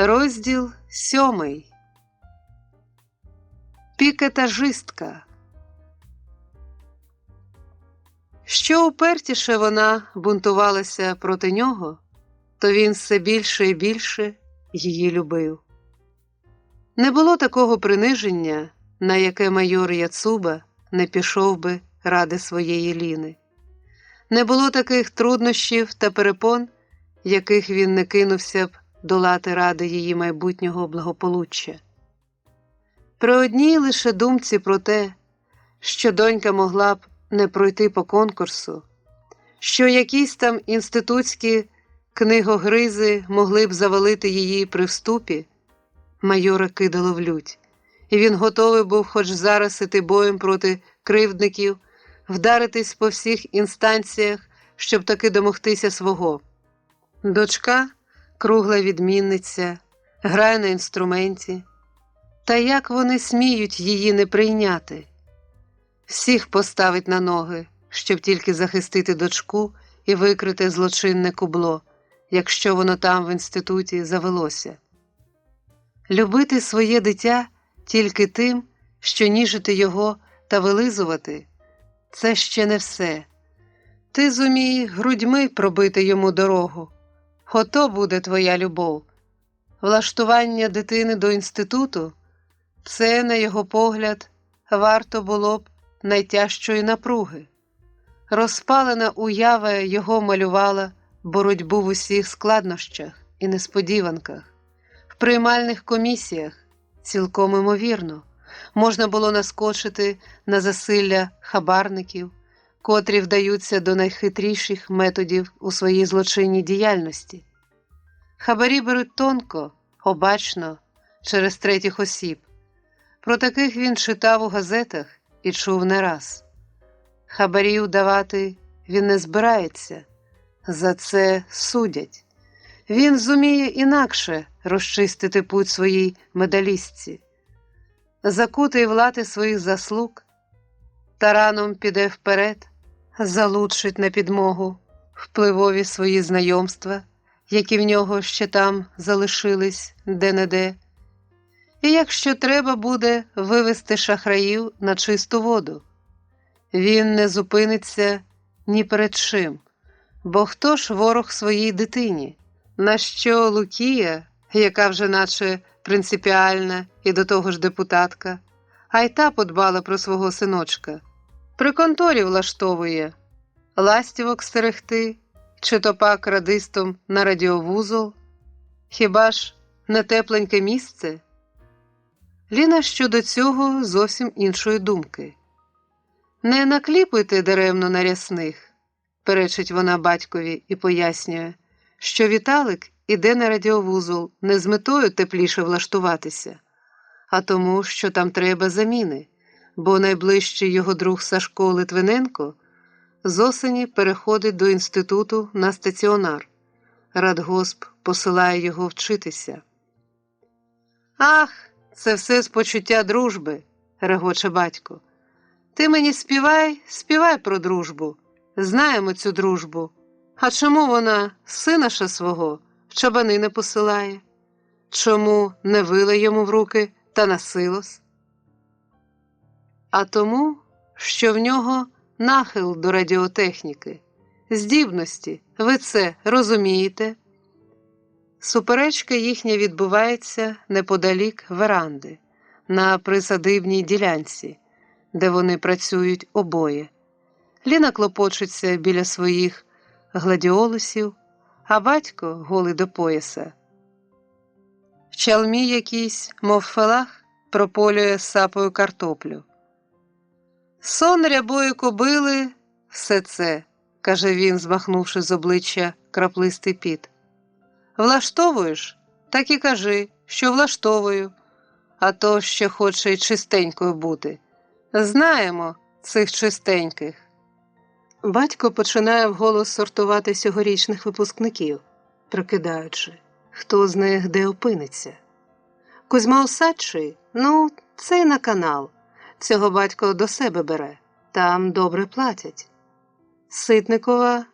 Розділ 7. Пікетажистка. Що упертіше вона бунтувалася проти нього, то він все більше і більше її любив. Не було такого приниження, на яке майор Яцуба не пішов би ради своєї Ліни. Не було таких труднощів та перепон, яких він не кинувся б долати ради її майбутнього благополуччя. При одній лише думці про те, що донька могла б не пройти по конкурсу, що якісь там інститутські книгогризи могли б завалити її при вступі, майора кидало в лють, і він готовий був хоч зараз іти боєм проти кривдників, вдаритись по всіх інстанціях, щоб таки домогтися свого. Дочка – кругла відмінниця, грає на інструменті. Та як вони сміють її не прийняти? Всіх поставить на ноги, щоб тільки захистити дочку і викрити злочинне кубло, якщо воно там в інституті завелося. Любити своє дитя тільки тим, що ніжити його та вилизувати – це ще не все. Ти зумій грудьми пробити йому дорогу. Ото буде твоя любов. Влаштування дитини до інституту – це, на його погляд, варто було б найтяжчої напруги. Розпалена уява його малювала боротьбу в усіх складнощах і несподіванках. В приймальних комісіях, цілком імовірно, можна було наскочити на засилля хабарників, котрі вдаються до найхитріших методів у своїй злочинній діяльності. Хабарі беруть тонко, обачно, через третіх осіб. Про таких він читав у газетах і чув не раз. Хабарів давати він не збирається, за це судять. Він зуміє інакше розчистити путь своїй медалістці. Закутий в лати своїх заслуг, тараном піде вперед, залучить на підмогу впливові свої знайомства, які в нього ще там залишились де-не-де. І якщо треба буде вивести шахраїв на чисту воду, він не зупиниться ні перед чим, бо хто ж ворог своїй дитині, на що Лукія, яка вже наче принципіальна і до того ж депутатка, а й та подбала про свого синочка, при конторі влаштовує ластівок стерегти, чи то пак радистом на радіовузол, хіба ж не тепленьке місце? Ліна щодо цього зовсім іншої думки. «Не накліпуйте даремно на рясних», – перечить вона батькові і пояснює, що Віталик іде на радіовузол не з метою тепліше влаштуватися, а тому, що там треба заміни, бо найближчий його друг Сашко Литвиненко з осені переходить до інституту на стаціонар. Радгосп посилає його вчитися. «Ах, це все з почуття дружби», – регоче батько. «Ти мені співай про дружбу. Знаємо цю дружбу. А чому вона сина ша свого в чабани не посилає? Чому не вила йому в руки та на силос? А тому, що в нього нахил до радіотехніки, здібності, ви це розумієте?» Суперечка їхня відбувається неподалік веранди, на присадибній ділянці, де вони працюють обоє. Ліна клопочеться біля своїх гладіолусів, а батько, голий до пояса, в чалмі якійсь, мов фелах, прополює сапою картоплю. «Сон рябої кобили – все це», – каже він, змахнувши з обличчя краплистий піт. «Влаштовуєш? Так і кажи, що влаштовую, а то ще хоче й чистенькою бути. Знаємо цих чистеньких». Батько починає вголос сортувати сьогорічних випускників, прикидаючи, хто з них де опиниться. Кузьма Осадчий, ну, цей на канал. Цього батько до себе бере, там добре платять. Ситникова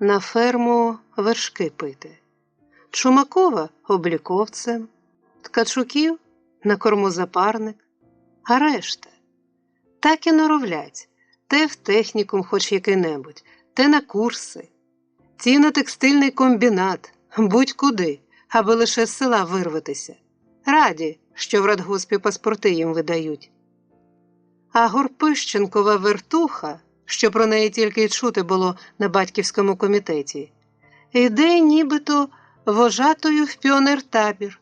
на ферму вершки пити. Чумакова – обліковцем, Ткачуків – на кормозапарник, а решта – так і норовлять, те в технікум хоч який-небудь, те на курси, ті на текстильний комбінат, будь-куди, аби лише з села вирватися. Раді, що в радгоспі паспорти їм видають. А Горпищенкова вертуха, що про неї тільки й чути було на батьківському комітеті, йде нібито вожатою в піонертабір.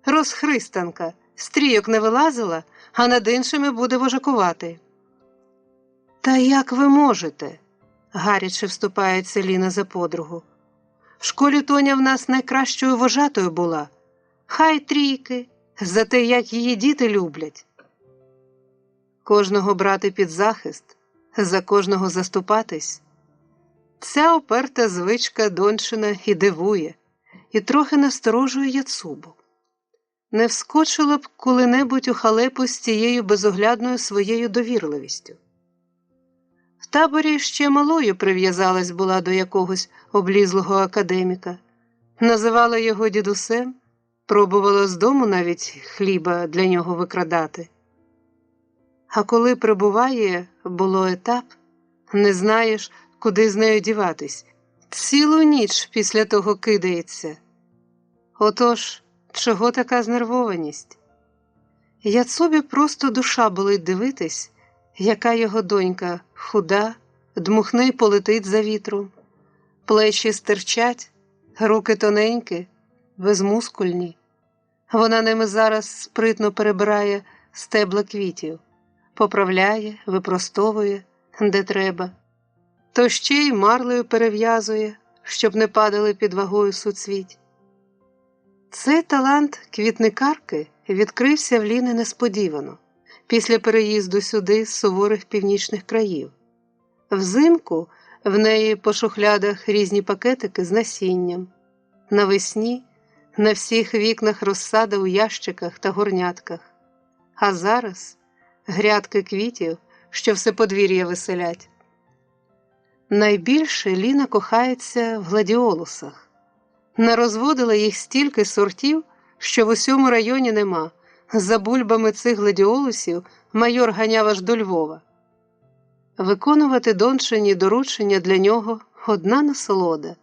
Розхристанка, стрійок не вилазила, а над іншими буде вожакувати. «Та як ви можете?» – гаряче вступається Ліна за подругу. «В школі Тоня в нас найкращою вожатою була. Хай трійки, за те, як її діти люблять». Кожного брати під захист, за кожного заступатись – ця оперта звичка Дончина і дивує, і трохи насторожує Яцубу. Не вскочила б коли-небудь у халепу з цією безоглядною своєю довірливістю. В таборі ще малою прив'язалась була до якогось облізлого академіка, називала його дідусем, пробувала з дому навіть хліба для нього викрадати. А коли прибуває, було етап, не знаєш, куди з нею діватись, цілу ніч після того кидається. Отож, чого така знервованість? Яцубі просто душа болить дивитись, яка його донька худа, дмухне й полетить за вітром. Плечі стирчать, руки тоненькі, безмускульні. Вона ними зараз спритно перебирає стебла квітів, поправляє, випростовує, де треба. То ще й марлею перев'язує, щоб не падали під вагою суцвіть. Цей талант квітникарки відкрився в Ліни несподівано, після переїзду сюди з суворих північних країв. Взимку в неї по шухлядах різні пакетики з насінням. Навесні на всіх вікнах розсада у ящиках та горнятках. А зараз грядки квітів, що все подвір'я веселять. Найбільше Ліна кохається в гладіолусах. Нарозводила їх стільки сортів, що в усьому районі нема. За бульбами цих гладіолусів майор ганяв аж до Львова. Виконувати Дончині доручення для нього – одна насолода.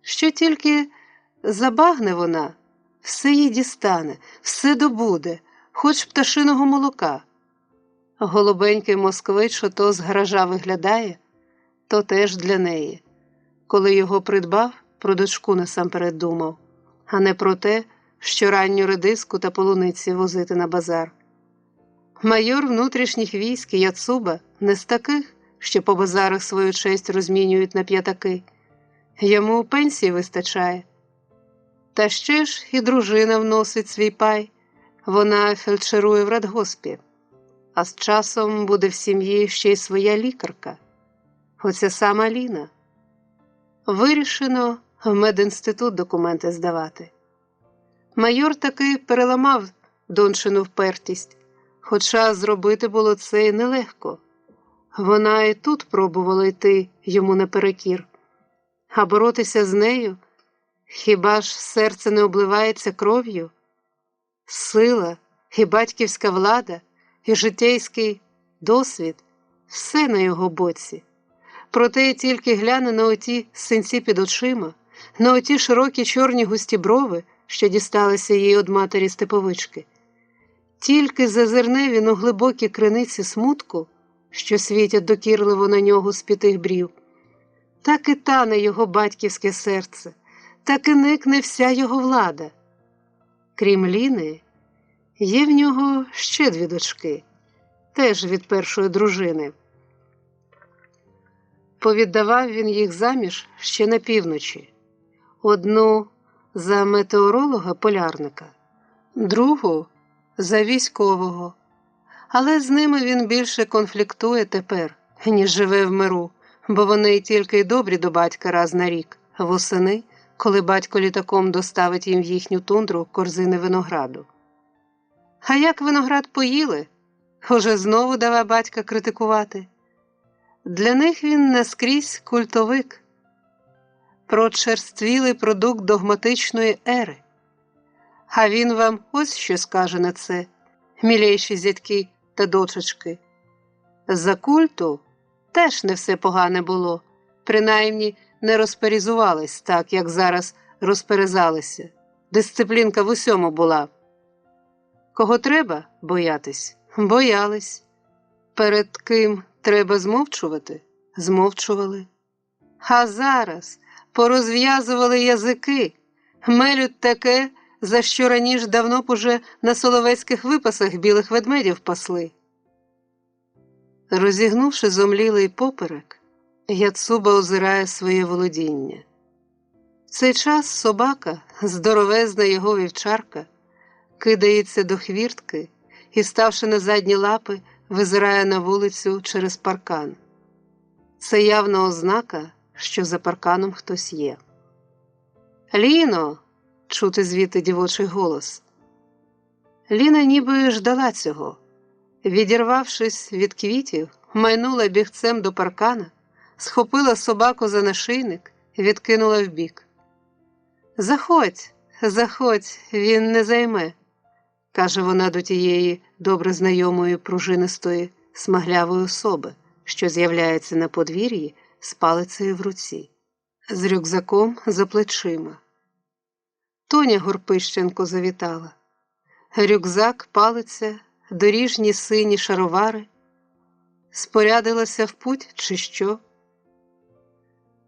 Що тільки забагне вона, все їй дістане, все добуде, хоч пташиного молока. Голубенький москвич ото з гаража виглядає, то теж для неї. Коли його придбав, про дочку насамперед думав, а не про те, що ранню редиску та полуниці возити на базар. Майор внутрішніх військ Яцуба не з таких, що по базарах свою честь розмінюють на п'ятаки. Йому пенсії вистачає. Та ще ж і дружина вносить свій пай. Вона фельдшерує в радгоспі. А з часом буде в сім'ї ще й своя лікарка. Оця сама Ліна. Вирішено в медінститут документи здавати. Майор таки переламав Дончину впертість, хоча зробити було це й нелегко. Вона і тут пробувала йти йому наперекір. А боротися з нею, хіба ж серце не обливається кров'ю? Сила, і батьківська влада, і життєйський досвід – все на його боці. Проте тільки гляне на оті синці під очима, на оті широкі чорні густі брови, що дісталися їй од матері Степовички. Тільки зазирне він у глибокі криниці смутку, що світять докірливо на нього з п'ятих брів. Так і тане його батьківське серце, так і никне вся його влада. Крім Ліни, є в нього ще дві дочки, теж від першої дружини. Повіддавав він їх заміж ще на півночі. Одну за метеоролога-полярника, другу за військового. Але з ними він більше конфліктує тепер, ніж живе в миру, бо вони тільки й добрі до батька раз на рік, восени, коли батько літаком доставить їм в їхню тундру корзини винограду. А як виноград поїли, уже знову давай батька критикувати. Для них він наскрізь культовик. прочерствілий продукт догматичної ери. А він вам ось що скаже на це, мілейші зятьки та дочечки. За культу теж не все погане було, принаймні не розперізувались так, як зараз розперезалися. Дисциплінка в усьому була. Кого треба боятись? Боялись. Перед ким треба змовчувати? Змовчували. А зараз порозв'язували язики, мелють таке, за що раніше давно б уже на соловецьких випасах білих ведмедів пасли. Розігнувши зомлілий поперек, Яцуба озирає своє володіння. В цей час собака, здоровезна його вівчарка, кидається до хвіртки і, ставши на задні лапи, визирає на вулицю через паркан. Це явна ознака, що за парканом хтось є. «Ліно!» – чути звідти дівочий голос. Ліна ніби ждала цього. Відірвавшись від квітів, майнула бігцем до паркана, схопила собаку за нашийник і відкинула вбік. «Заходь, заходь, він не займе», – каже вона до тієї добре знайомої пружинистої смаглявої особи, що з'являється на подвір'ї з палицею в руці, з рюкзаком за плечима. Тоня Горпищенко завітала. Рюкзак, палиця, доріжні сині шаровари. Спорядилася в путь чи що?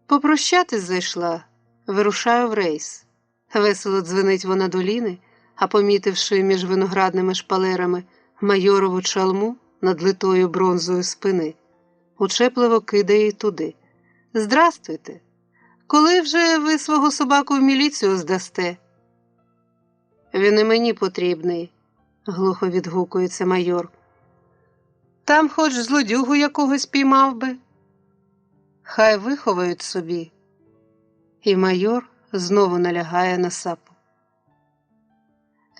Попрощатись зайшла, вирушаю в рейс. Весело дзвенить вона до Ліни, а помітивши між виноградними шпалерами майорову чалму над литою бронзою спини, учепливо кидає й туди. «Здрастуйте! Коли вже ви свого собаку в міліцію здасте?» «Він і мені потрібний», – глухо відгукується майор. «Там хоч злодюгу якогось піймав би». «Хай виховають собі». І майор знову налягає на сапу.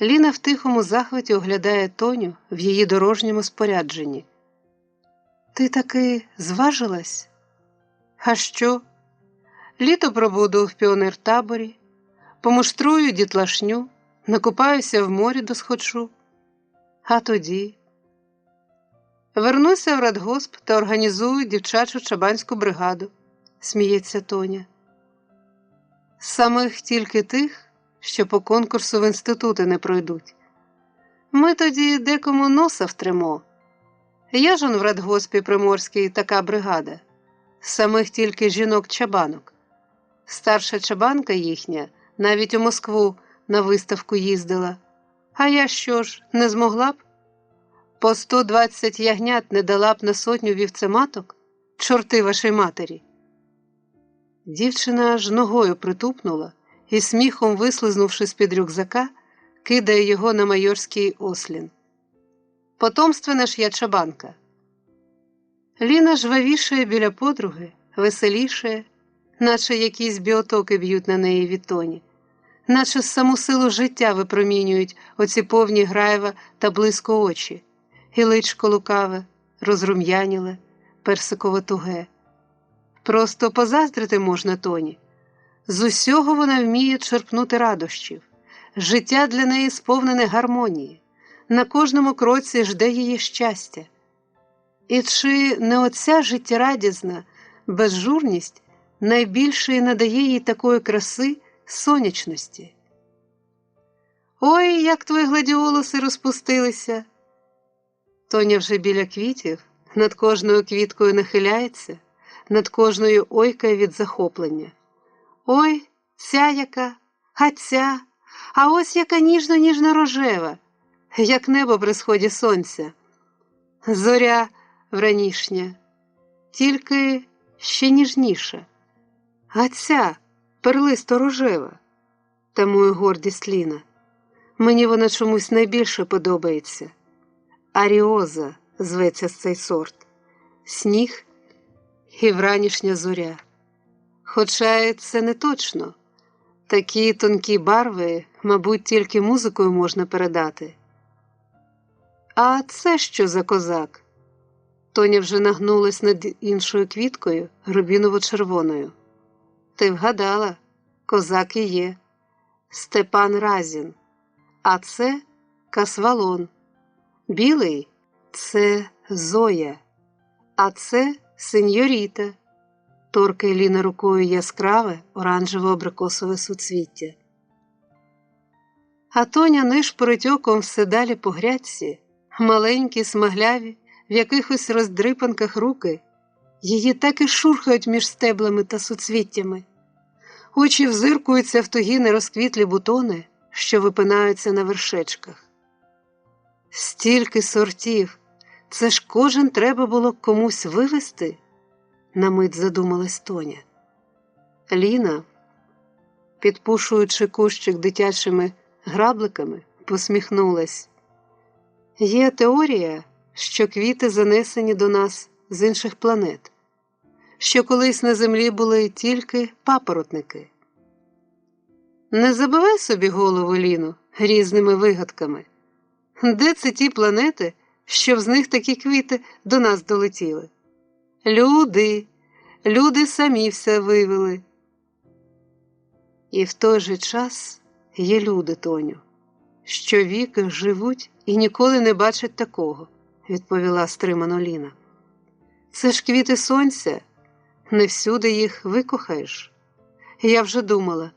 Ліна в тихому захваті оглядає Тоню в її дорожньому спорядженні. «Ти таки зважилась? А що? Літо пробуду в піонертаборі, помуштрую дітлашню, накупаюся в морі досхочу. А тоді вернуся в радгосп та організую дівчачу чабанську бригаду», – сміється Тоня. «Самих тільки тих, що по конкурсу в інститути не пройдуть. Ми тоді декому носа втремо. Я ж он в радгоспі Приморській така бригада. Самих тільки жінок-чабанок. Старша чабанка їхня навіть у Москву на виставку їздила. А я що ж, не змогла б? По 120 ягнят не дала б на 100 вівцематок? Чорти вашій матері!» Дівчина аж ногою притупнула і, сміхом вислизнувши з-під рюкзака, кидає його на майорський ослін. «Потомственна ж я чабанка». Ліна жвавішає біля подруги, веселішає, наче якісь біотоки б'ють на неї від Тоні, наче саму силу життя випромінюють оці повні граєва та блиско очі, і личко лукаве, розрум'яніле, персикове туге. Просто позаздрити можна Тоні. З усього вона вміє черпнути радощів. Життя для неї сповнене гармонії. На кожному кроці жде її щастя. І чи не оця життєрадісна безжурність найбільше і надає їй такої краси, сонячності? «Ой, як твої гладіолуси розпустилися!» Тоня вже біля квітів, над кожною квіткою нахиляється, над кожною ойкає від захоплення. «Ой, ця яка, а ця, а ось яка ніжно-ніжно-рожева, як небо при сході сонця. Зоря вранішня, тільки ще ніжніша. А ця перлисто-рожева, та моя гордість Ліна. Мені вона чомусь найбільше подобається. Аріоза зветься цей сорт. Сніг і вранішня зоря. Хоча це не точно. Такі тонкі барви, мабуть, тільки музикою можна передати. А це що за козак? Тоня вже нагнулась над іншою квіткою, рубіново-червоною. Ти вгадала, козак і є. Степан Разін. А це Касвалон. Білий – це Зоя. А це сеньоріта. Торкає Ліна рукою яскраве оранжево-абрикосове суцвіття. А Тоня нишпорить оком все далі по грядці, маленькі, смагляві, в якихось роздрипанках руки. Її так і шурхають між стеблами та суцвіттями. Очі взиркуються в тугі нерозквітлі бутони, що випинаються на вершечках. Стільки сортів! Це ж кожен треба було комусь вивезти? На мить задумалась Тоня. Ліна, підпушуючи кущик дитячими грабликами, посміхнулась. Є теорія, що квіти занесені до нас з інших планет, що колись на землі були тільки папоротники. Не забивай собі голову, Ліно, різними вигадками. Де це ті планети, щоб з них такі квіти до нас долетіли? Люди самі все вивели. І в той же час є люди, Тоню, що віки живуть і ніколи не бачать такого, відповіла стримано Ліна. Це ж квіти сонця, не всюди їх викохаєш. Я вже думала,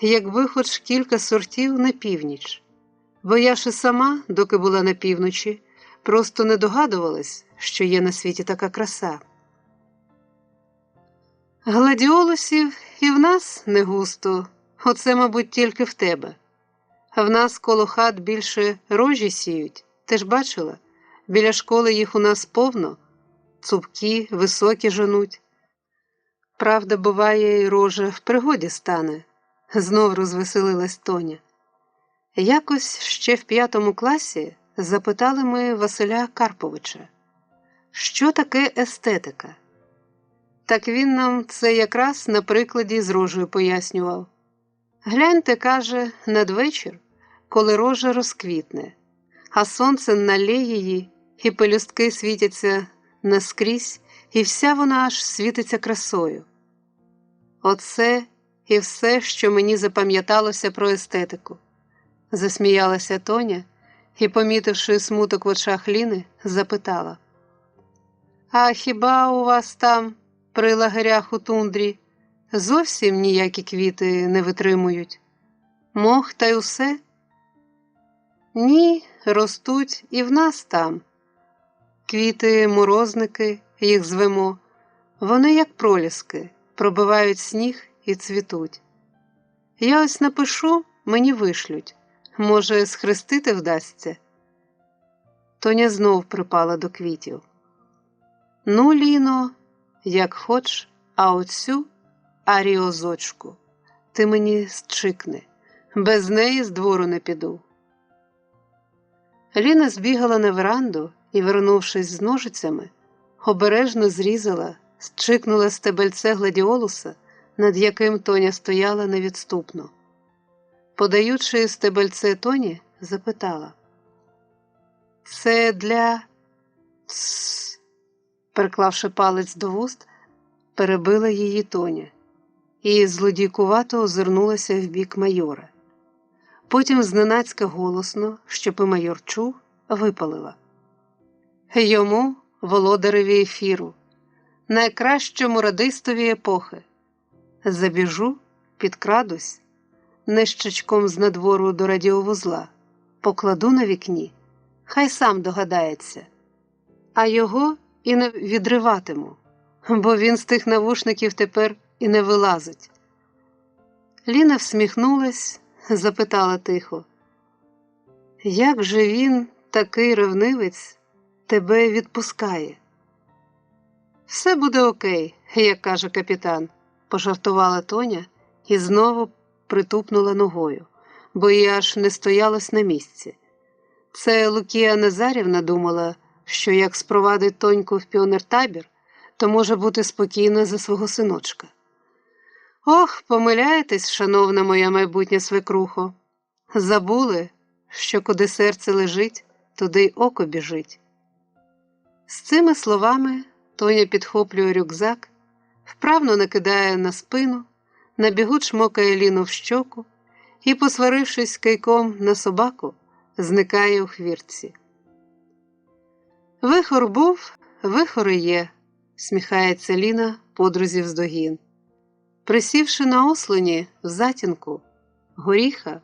якби хоч кілька сортів на північ. Бо я ж і сама, доки була на півночі, просто не догадувалась, що є на світі така краса. Гладіолусів і в нас не густо, оце, мабуть, тільки в тебе. А в нас коло хат більше рожі сіють, ти ж бачила? Біля школи їх у нас повно, цупкі, високі женуть. Правда, буває, і рожа в пригоді стане, знов розвеселилась Тоня. Якось ще в 5 класі запитали ми Василя Карповича, що таке естетика? Так він нам це якраз на прикладі з рожею пояснював. Гляньте, каже, надвечір, коли рожа розквітне, а сонце налє її, і пелюстки світяться наскрізь, і вся вона аж світиться красою. Оце і все, що мені запам'яталося про естетику. Засміялася Тоня і, помітивши смуток в очах Ліни, запитала. А хіба у вас там, при лагерях у тундрі, зовсім ніякі квіти не витримують? Мох та й усе? Ні, ростуть і в нас там. Квіти-морозники, їх звемо, вони як проліски, пробивають сніг і цвітуть. Я ось напишу, мені вишлють. Може, схрестити вдасться? Тоня знов припала до квітів. Ну, Ліно, як хоч, а оцю аріозочку ти мені зчикни, без неї з двору не піду. Ліна збігала на веранду і, вернувшись з ножицями, обережно зрізала, зчикнула стебельце гладіолуса, над яким Тоня стояла невідступно. Подаючи стебельце Тоні, запитала. Це для... Тсс, приклавши палець до вуст, перебила її Тоня і злодійкувато озирнулася в бік майора. Потім зненацька голосно, щоб і майор чув, випалила. Йому, володареві ефіру, найкращому радистові епохи. Забіжу, підкрадусь, нищечком з надвору до радіовузла, покладу на вікні, хай сам догадається. А його і не відриватиму, бо він з тих навушників тепер і не вилазить. Ліна всміхнулась, запитала тихо. Як же він, такий ревнивець, тебе відпускає? Все буде окей, як каже капітан, пожартувала Тоня і знову притупнула ногою, бо їй аж не стоялось на місці. Це Лукія Назарівна думала, що як спровадить Тоньку в піонертабір, то може бути спокійна за свого синочка. Ох, помиляєтесь, шановна моя майбутня свекрухо. Забули, що куди серце лежить, туди й око біжить. З цими словами Тоня підхоплює рюкзак, вправно накидає на спину, набігу чмокає Ліну в щоку і, посварившись кийком на собаку, зникає у хвіртці. Вихор був, вихор і є, сміхається Ліна подрузі вздогін. Присівши на ослоні в затінку горіха,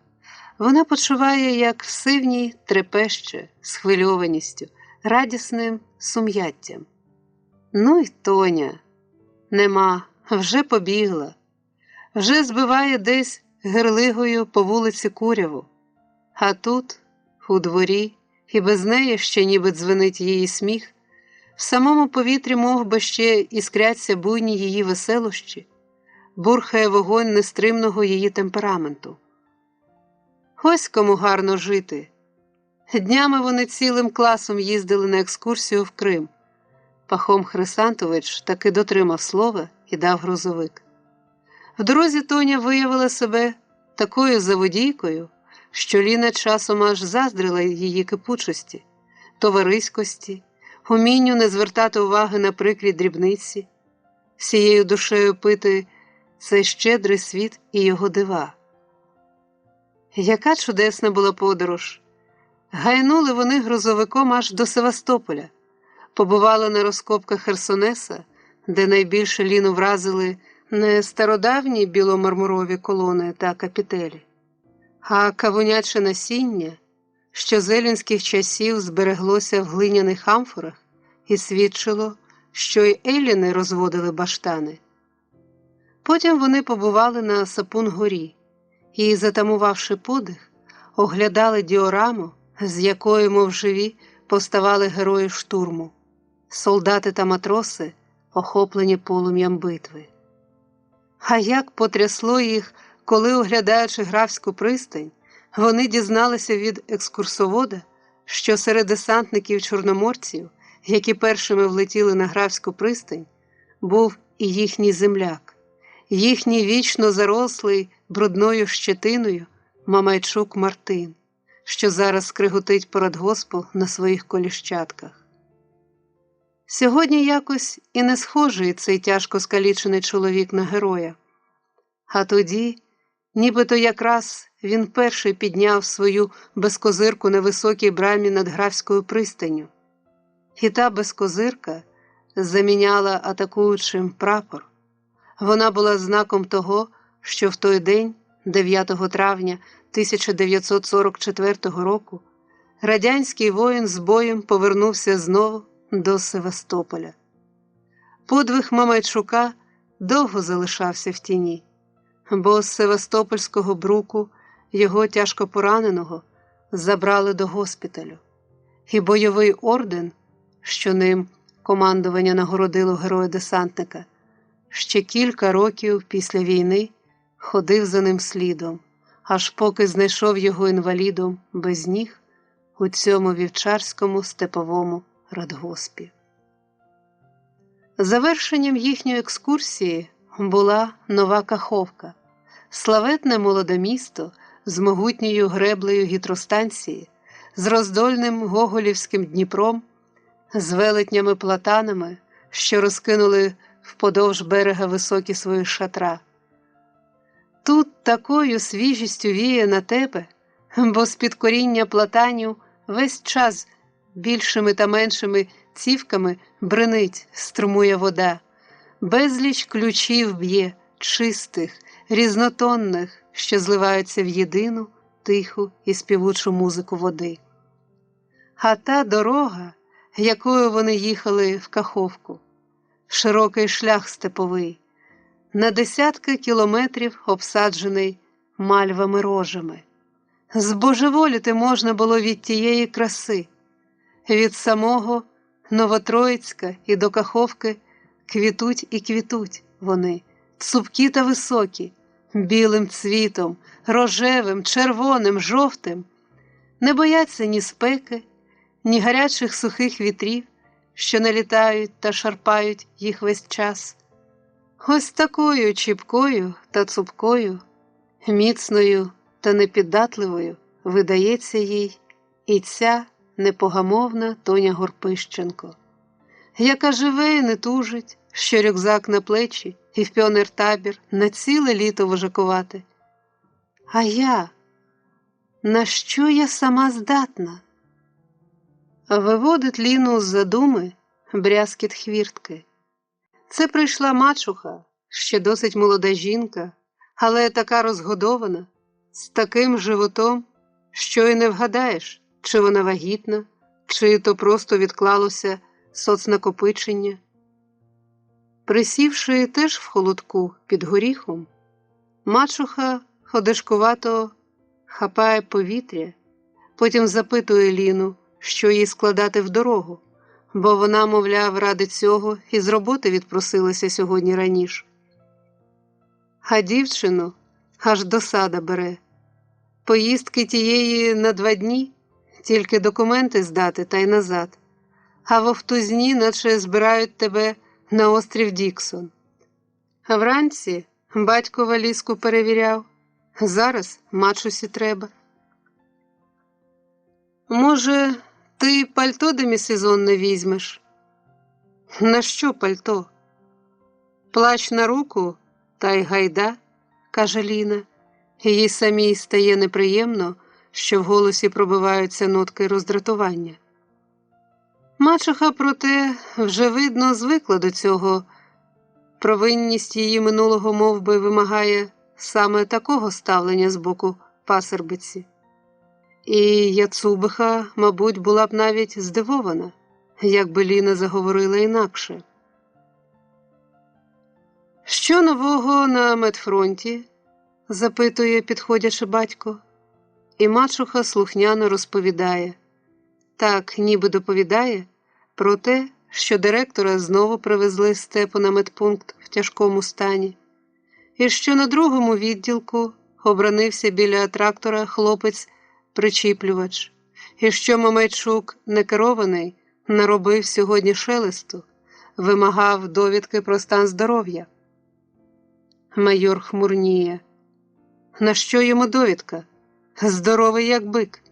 вона почуває, як все в ній трепеще, схвильованістю, радісним сум'яттям. Ну й Тоня. Нема, вже побігла. Вже збиває десь гирлигою по вулиці куряву. А тут, у дворі, і без неї ще ніби дзвенить її сміх, в самому повітрі мов би ще іскряться буйні її веселощі, бурхає вогонь нестримного її темпераменту. Ось кому гарно жити. Днями вони цілим класом їздили на екскурсію в Крим. Пахом Хрисантович таки дотримав слова і дав грузовик. В дорозі Тоня виявила себе такою заводійкою, що Ліна часом аж заздрила її кипучості, товариськості, умінню не звертати уваги на прикрі дрібниці, всією душею пити цей щедрий світ і його дива. Яка чудесна була подорож! Гайнули вони грузовиком аж до Севастополя, побували на розкопках Херсонеса, де найбільше Ліну вразили не стародавні біломармурові колони та капітелі, а кавуняче насіння, що з елінських часів збереглося в глиняних амфорах і свідчило, що й еліни розводили баштани. Потім вони побували на Сапун-горі і, затамувавши подих, оглядали діораму, з якої, мов живі, повставали герої штурму, солдати та матроси, охоплені полум'ям битви. А як потрясло їх, коли, оглядаючи Графську пристань, вони дізналися від екскурсовода, що серед десантників-чорноморців, які першими влетіли на Графську пристань, був і їхній земляк, їхній вічно зарослий брудною щетиною Мамайчук Мартин, що зараз скриготить по-радгоспу на своїх коліщатках. Сьогодні якось і не схожий цей тяжко скалічений чоловік на героя. А тоді, нібито якраз він перший підняв свою безкозирку на високій брамі над Графською пристанню. І та безкозирка заміняла атакуючим прапор. Вона була знаком того, що в той день, 9 травня 1944 року, радянський воїн з боєм повернувся знову до Севастополя. Подвиг Мамайчука довго залишався в тіні, бо з Севастопольського бруку його тяжко пораненого забрали до госпіталю, і бойовий орден, що ним командування нагородило героя-десантника, ще кілька років після війни ходив за ним слідом, аж поки знайшов його інвалідом без ніг у цьому вівчарському степовому радгоспі. Завершенням їхньої екскурсії була Нова Каховка, славетне молоде місто з могутньою греблею гідростанції, з роздольним гоголівським Дніпром, з велетнями платанами, що розкинули вподовж берега високі свої шатра. Тут такою свіжістю віє на тебе, бо з-під коріння платанів весь час більшими та меншими цівками бринить, струмує вода. Безліч ключів б'є, чистих, різнотонних, що зливаються в єдину, тиху і співучу музику води. А та дорога, якою вони їхали в Каховку, широкий шлях степовий, на десятки кілометрів обсаджений мальвами-рожами. Збожеволіти можна було від тієї краси. Від самого Новотроїцька і до Каховки квітуть і квітуть вони, цупкі та високі, білим цвітом, рожевим, червоним, жовтим. Не бояться ні спеки, ні гарячих сухих вітрів, що налітають та шарпають їх весь час. Ось такою чіпкою та цупкою, міцною та непіддатливою видається їй і ця непогамовна Тоня Горпищенко, яка живе і не тужить, що рюкзак на плечі і в піонертабір на ціле літо вожакувати. А я? На що я сама здатна? Виводить Ліну з задуми брязкіт хвіртки. Це прийшла мачуха, ще досить молода жінка, але така розгодована, з таким животом, що й не вгадаєш, чи вона вагітна, чи то просто відклалося соцнакопичення. Присівши теж в холодку під горіхом, мачуха ходишкувато хапає повітря, потім запитує Ліну, що їй складати в дорогу, бо вона, мовляв, ради цього і з роботи відпросилася сьогодні раніше. А дівчину аж досада бере. Поїздки тієї на 2 дні, тільки документи здати та й назад, а вовтузні наче збирають тебе на острів Діксон. А вранці батько валізку перевіряв, зараз мачусі треба. Може, ти пальто демісезонне візьмеш? На що пальто? Плащ на руку, та й гайда, каже Ліна. Їй самій стає неприємно, що в голосі пробиваються нотки роздратування. Мачуха, проте, вже видно, звикла до цього. Провинність її минулого мовби вимагає саме такого ставлення з боку пасербиці. І Яцубиха, мабуть, була б навіть здивована, якби Ліна заговорила інакше. «Що нового на медфронті?» – запитує, підходячи батько. І мачуха слухняно розповідає. Так, ніби доповідає про те, що директора знову привезли з степу на медпункт в тяжкому стані, і що на другому відділку обранився біля трактора хлопець-причіплювач, і що Мамайчук, некерований, наробив сьогодні шелесту, вимагав довідки про стан здоров'я. Майор хмурніє. На що йому довідка? Здоровий як бик.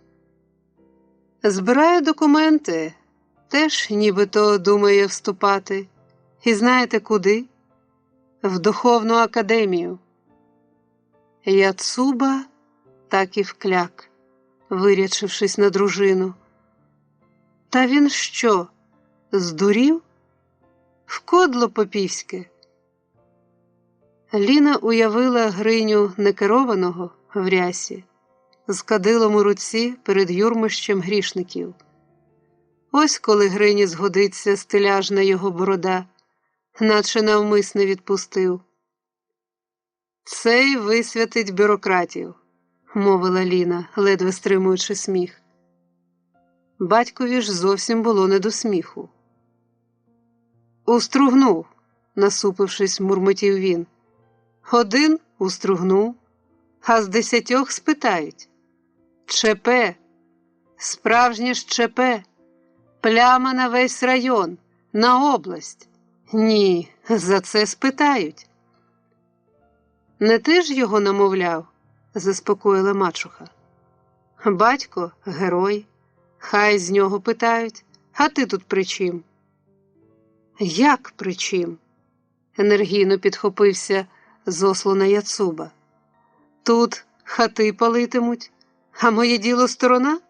Збирає документи, теж нібито думає вступати. І знаєте куди? В духовну академію. Яцуба так і вкляк, вирячившись на дружину. Та він що, здурів? В кодло попівське. Ліна уявила Гриню некерованого в рясі, з кадилом у руці перед юрмищем грішників. Ось коли Грині згодиться стиляжна його борода, наче навмисне відпустив. «Цей висвятить бюрократів», – мовила Ліна, ледве стримуючи сміх. Батькові ж зовсім було не до сміху. «Устругнув», – насупившись, мурмотів він. «Один устругнув, а з 10 спитають. ЧП, справжнє ж ЧП, пляма на весь район, на область. Ні, за це спитають». «Не ти ж його намовляв?» – заспокоїла мачуха. «Батько – герой, хай з нього питають, а ти тут при чим?» «Як при чим?» – енергійно підхопився зослана Яцуба. «Тут хати палитимуть, а моє діло сторона?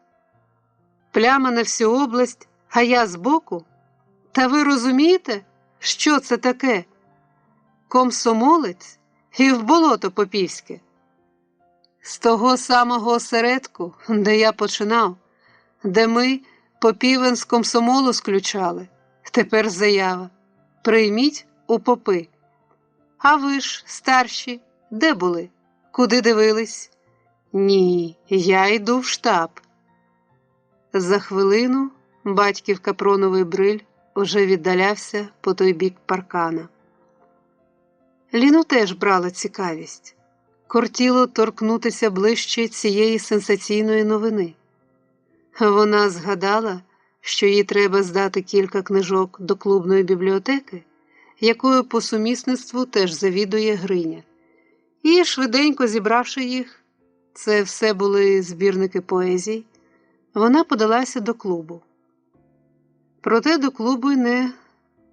Пляма на всю область, а я збоку? Та ви розумієте, що це таке? Комсомолець і в болото попівське. З того самого осередку, де я починав, де ми попівен з комсомолу сключали, тепер заява. Прийміть у попи. А ви ж, старші, де були? Куди дивились? Ні, я йду в штаб». За хвилину батьків капроновий бриль уже віддалявся по той бік паркана. Ліну теж брала цікавість. Кортіло торкнутися ближче цієї сенсаційної новини. Вона згадала, що їй треба здати кілька книжок до клубної бібліотеки, якою по сумісництву теж завідує Гриня. І, швиденько зібравши їх, це все були збірники поезій, вона подалася до клубу. Проте до клубу й не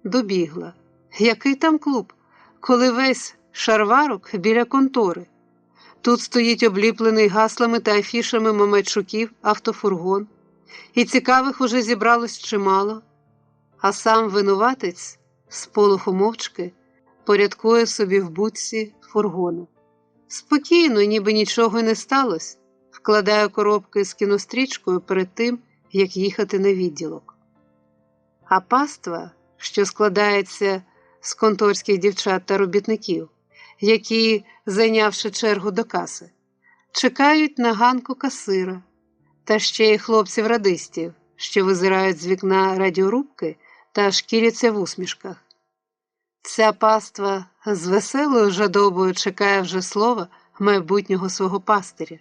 добігла, Який там клуб, коли весь шарварок біля контори? Тут стоїть обліплений гаслами та афішами Мамайчуків автофургон, і цікавих уже зібралось чимало, а сам винуватець сполоху мовчки порядкує собі в будці фургона. Спокійно, ніби нічого й не сталося, вкладає коробки з кінострічкою перед тим, як їхати на відділок. А паства, що складається з конторських дівчат та робітників, які, зайнявши чергу до каси, чекають на ганку касира, та ще й хлопців-радистів, що визирають з вікна радіорубки та шкіряться в усмішках. Ця паства з веселою жадобою чекає вже слова майбутнього свого пастиря.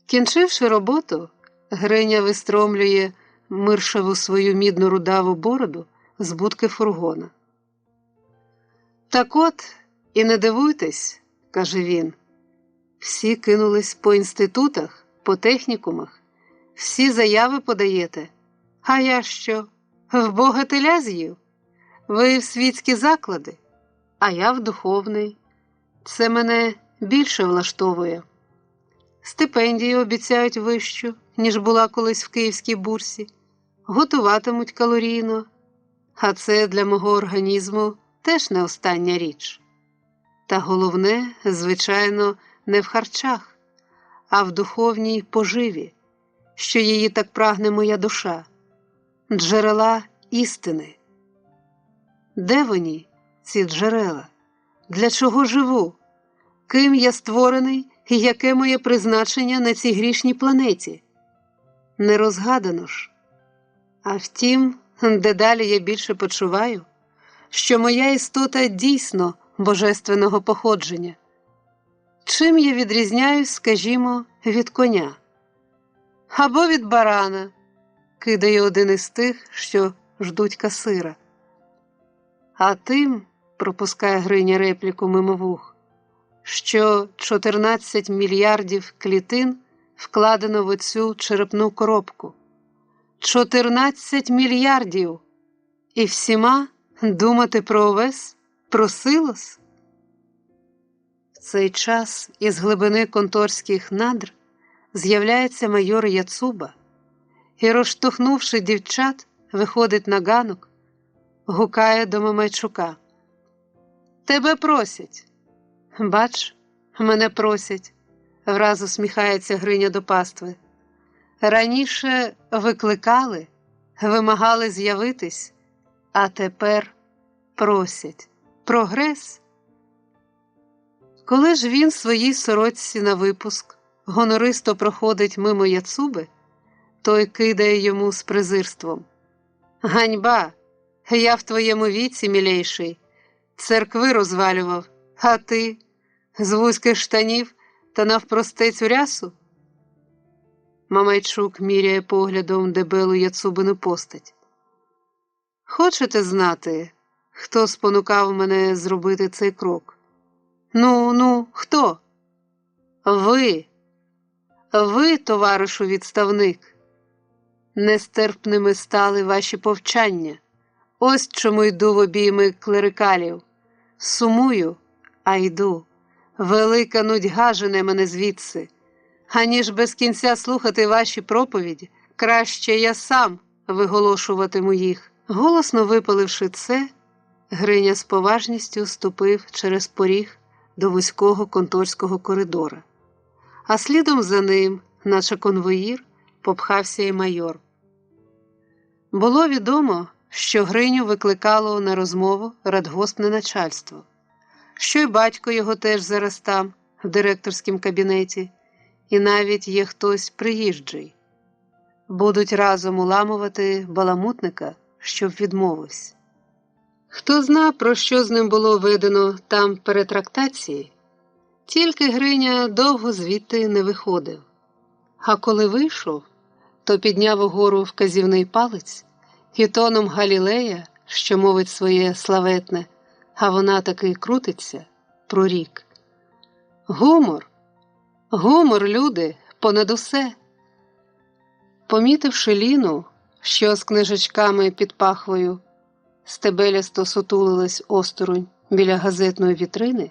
Кінчивши роботу, Гриня вистромлює миршаву свою мідно-рудаву бороду з будки фургона. «Так от, і не дивуйтесь», – каже він, – «всі кинулись по інститутах, по технікумах, всі заяви подаєте. А я що, в Бога теля з'їв? Ви в світські заклади, а я в духовний. Це мене більше влаштовує. Стипендію обіцяють вищу, ніж була колись в київській бурсі, готуватимуть калорійно, а це для мого організму теж не остання річ. Та головне, звичайно, не в харчах, а в духовній поживі, що її так прагне моя душа, джерела істини. Де вони, ці джерела? Для чого живу? Ким я створений і яке моє призначення на цій грішній планеті? Не розгадано ж. А втім, дедалі я більше почуваю, що моя істота дійсно божественного походження. Чим я відрізняюсь, скажімо, від коня? Або від барана, кидає один із тих, що ждуть касира. А тим, пропускає Гриня репліку мимо вух, що 14 мільярдів клітин вкладено в оцю черепну коробку. 14 мільярдів! І всіма думати про овес, про силос? В цей час із глибини конторських надр з'являється майор Яцуба і, розштовхнувши дівчат, виходить на ганок, гукає до Мамайчука. «Тебе просять!» «Бач, мене просять!» – враз усміхається Гриня до пастви. «Раніше викликали, вимагали з'явитись, а тепер просять. Прогрес?» Коли ж він своїй сорочці на випуск гонористо проходить мимо Яцуби, той кидає йому з презирством. «Ганьба! Я в твоєму віці, мілейший, церкви розвалював, а ти з вузьких штанів та навпростець у рясу?» Мамайчук міряє поглядом дебелу Яцубину постать. «Хочете знати, хто спонукав мене зробити цей крок? Ну, хто?» «Ви! Ви, товаришу відставник! Нестерпними стали ваші повчання. Ось чому йду в обійми клерикалів. Сумую, а йду. Велика нудьга жене мене звідси. Аніж без кінця слухати ваші проповіді, краще я сам виголошуватиму їх». Голосно випаливши це, Гриня з поважністю ступив через поріг до вузького конторського коридора. А слідом за ним, наче конвоїр, попхався і майор. Було відомо, що Гриню викликало на розмову радгоспне начальство, що й батько його теж зараз там, в директорському кабінеті, і навіть є хтось приїжджий. Будуть разом уламувати баламутника, щоб відмовився. Хто зна, про що з ним було видано там перетрактації, тільки Гриня довго звідти не виходив. А коли вийшов, то підняв угору вказівний палець і тоном Галілея, що мовить своє славетне, а вона таки крутиться, прорік. «Гумор! Гумор, люди, понад усе!» Помітивши Ліну, що з книжечками під пахвою, стебелясто сутулилась осторонь біля газетної вітрини,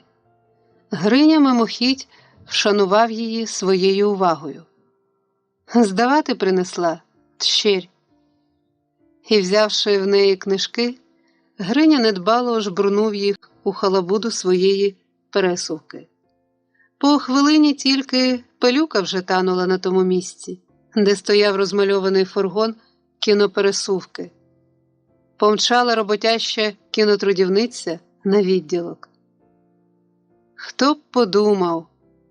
Гриня мимохідь вшанував її своєю увагою. Здавати принесла тщерь. І, взявши в неї книжки, Гриня недбало жбурнув їх у халабуду своєї пересувки. По хвилині тільки пилюка вже танула на тому місці, де стояв розмальований фургон кінопересувки. Помчала роботяща кінотрудівниця на відділок. Хто б подумав,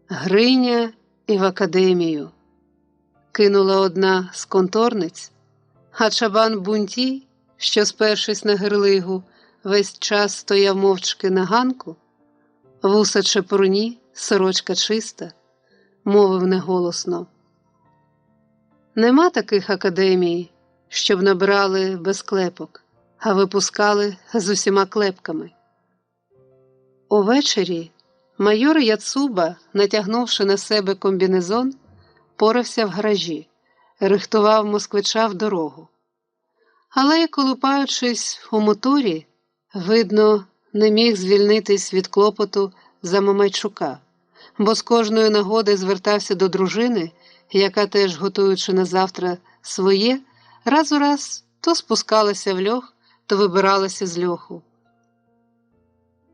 Гриня і в академію. Кинула одна з конторниць, а чабан Бунтій, що, спершись на гирлигу, весь час стояв мовчки на ганку, вуса чепурні, сорочка чиста, мовив неголосно. Нема таких академій, щоб набирали без клепок, а випускали з усіма клепками. Увечері майор Яцуба, натягнувши на себе комбінезон, порався в гаражі, рихтував москвича в дорогу. Але, колупаючись у моторі, видно, не міг звільнитись від клопоту за Мамайчука, бо з кожної нагоди звертався до дружини, яка теж, готуючи на завтра своє, раз у раз то спускалася в льох, то вибиралася з льоху.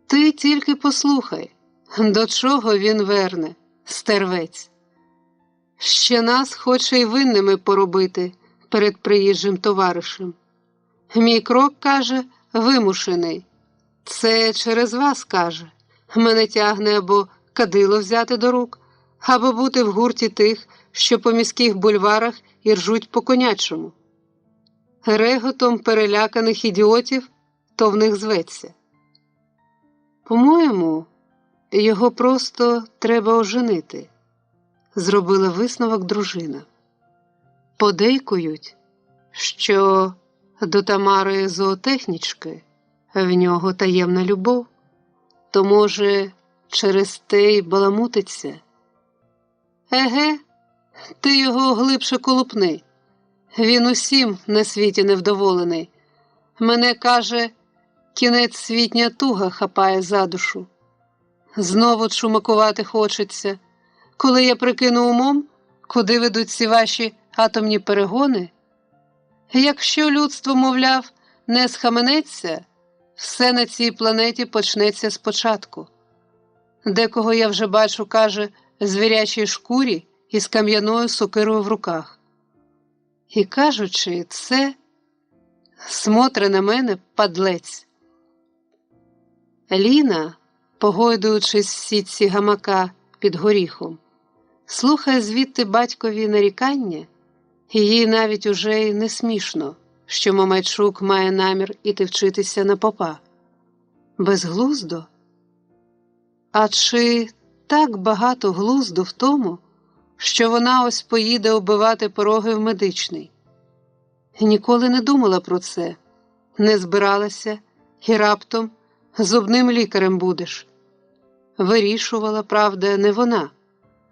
Ти тільки послухай, до чого він верне, стервець. Ще нас хоче й винними поробити перед приїжджим товаришем. Мій крок, каже, вимушений. Це через вас, каже. Мене тягне або кадило взяти до рук, або бути в гурті тих, що по міських бульварах і ржуть по конячому. Реготом переляканих ідіотів то в них зветься. По-моєму, його просто треба оженити, зробила висновок дружина. Подейкують, що до Тамари зоотехнічки в нього таємна любов, то, може, через те й баламутиться. Еге, ти його глибше колупни. Він усім на світі невдоволений. Мене, каже, кінець світня туга хапає за душу. Знову чумакувати хочеться. Коли я прикину умом, куди ведуть ці ваші атомні перегони, якщо людство, мовляв, не схаменеться, все на цій планеті почнеться спочатку. Декого я вже бачу, каже, звірячій шкурі і з кам'яною сокирою в руках. І кажучи це, смотре на мене падлець. Ліна, погойдуючись в сітці гамака під горіхом, слухає звідти батькові нарікання, і їй навіть уже й не смішно, що Мамайчук має намір іти вчитися на попа. Безглуздо? А чи так багато глузду в тому, що вона ось поїде оббивати пороги в медичний? Ніколи не думала про це, не збиралася, і раптом зубним лікарем будеш. Вирішувала, правда, не вона,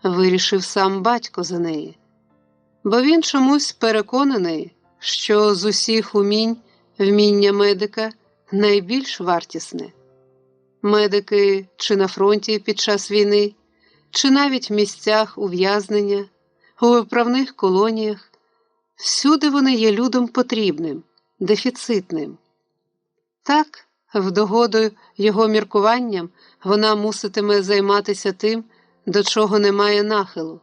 вирішив сам батько за неї. Бо він чомусь переконаний, що з усіх умінь вміння медика найбільш вартісне. Медики чи на фронті під час війни, чи навіть в місцях ув'язнення, у виправних колоніях, всюди вони є людям потрібним, дефіцитним. Так, в догоду його міркуванням, вона муситиме займатися тим, до чого немає нахилу.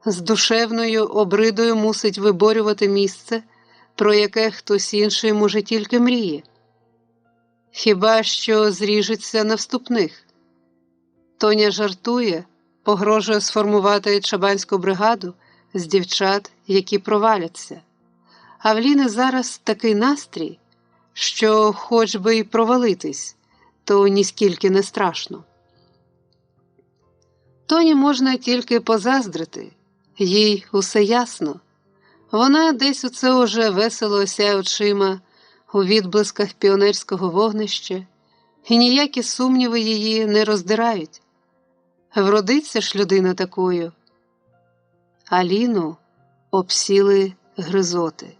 З душевною обридою мусить виборювати місце, про яке хтось інший, може, тільки мріє. Хіба що зріжеться на вступних. Тоня жартує, погрожує сформувати чабанську бригаду з дівчат, які проваляться. А в Ліни зараз такий настрій, що хоч би й провалитись, то ніскільки не страшно. Тоні можна тільки позаздрити, їй усе ясно. Вона десь у це уже весело осяє очима у відблисках піонерського вогнища, і ніякі сумніви її не роздирають. Вродиться ж людина такою. А Ліну обсіли гризоти.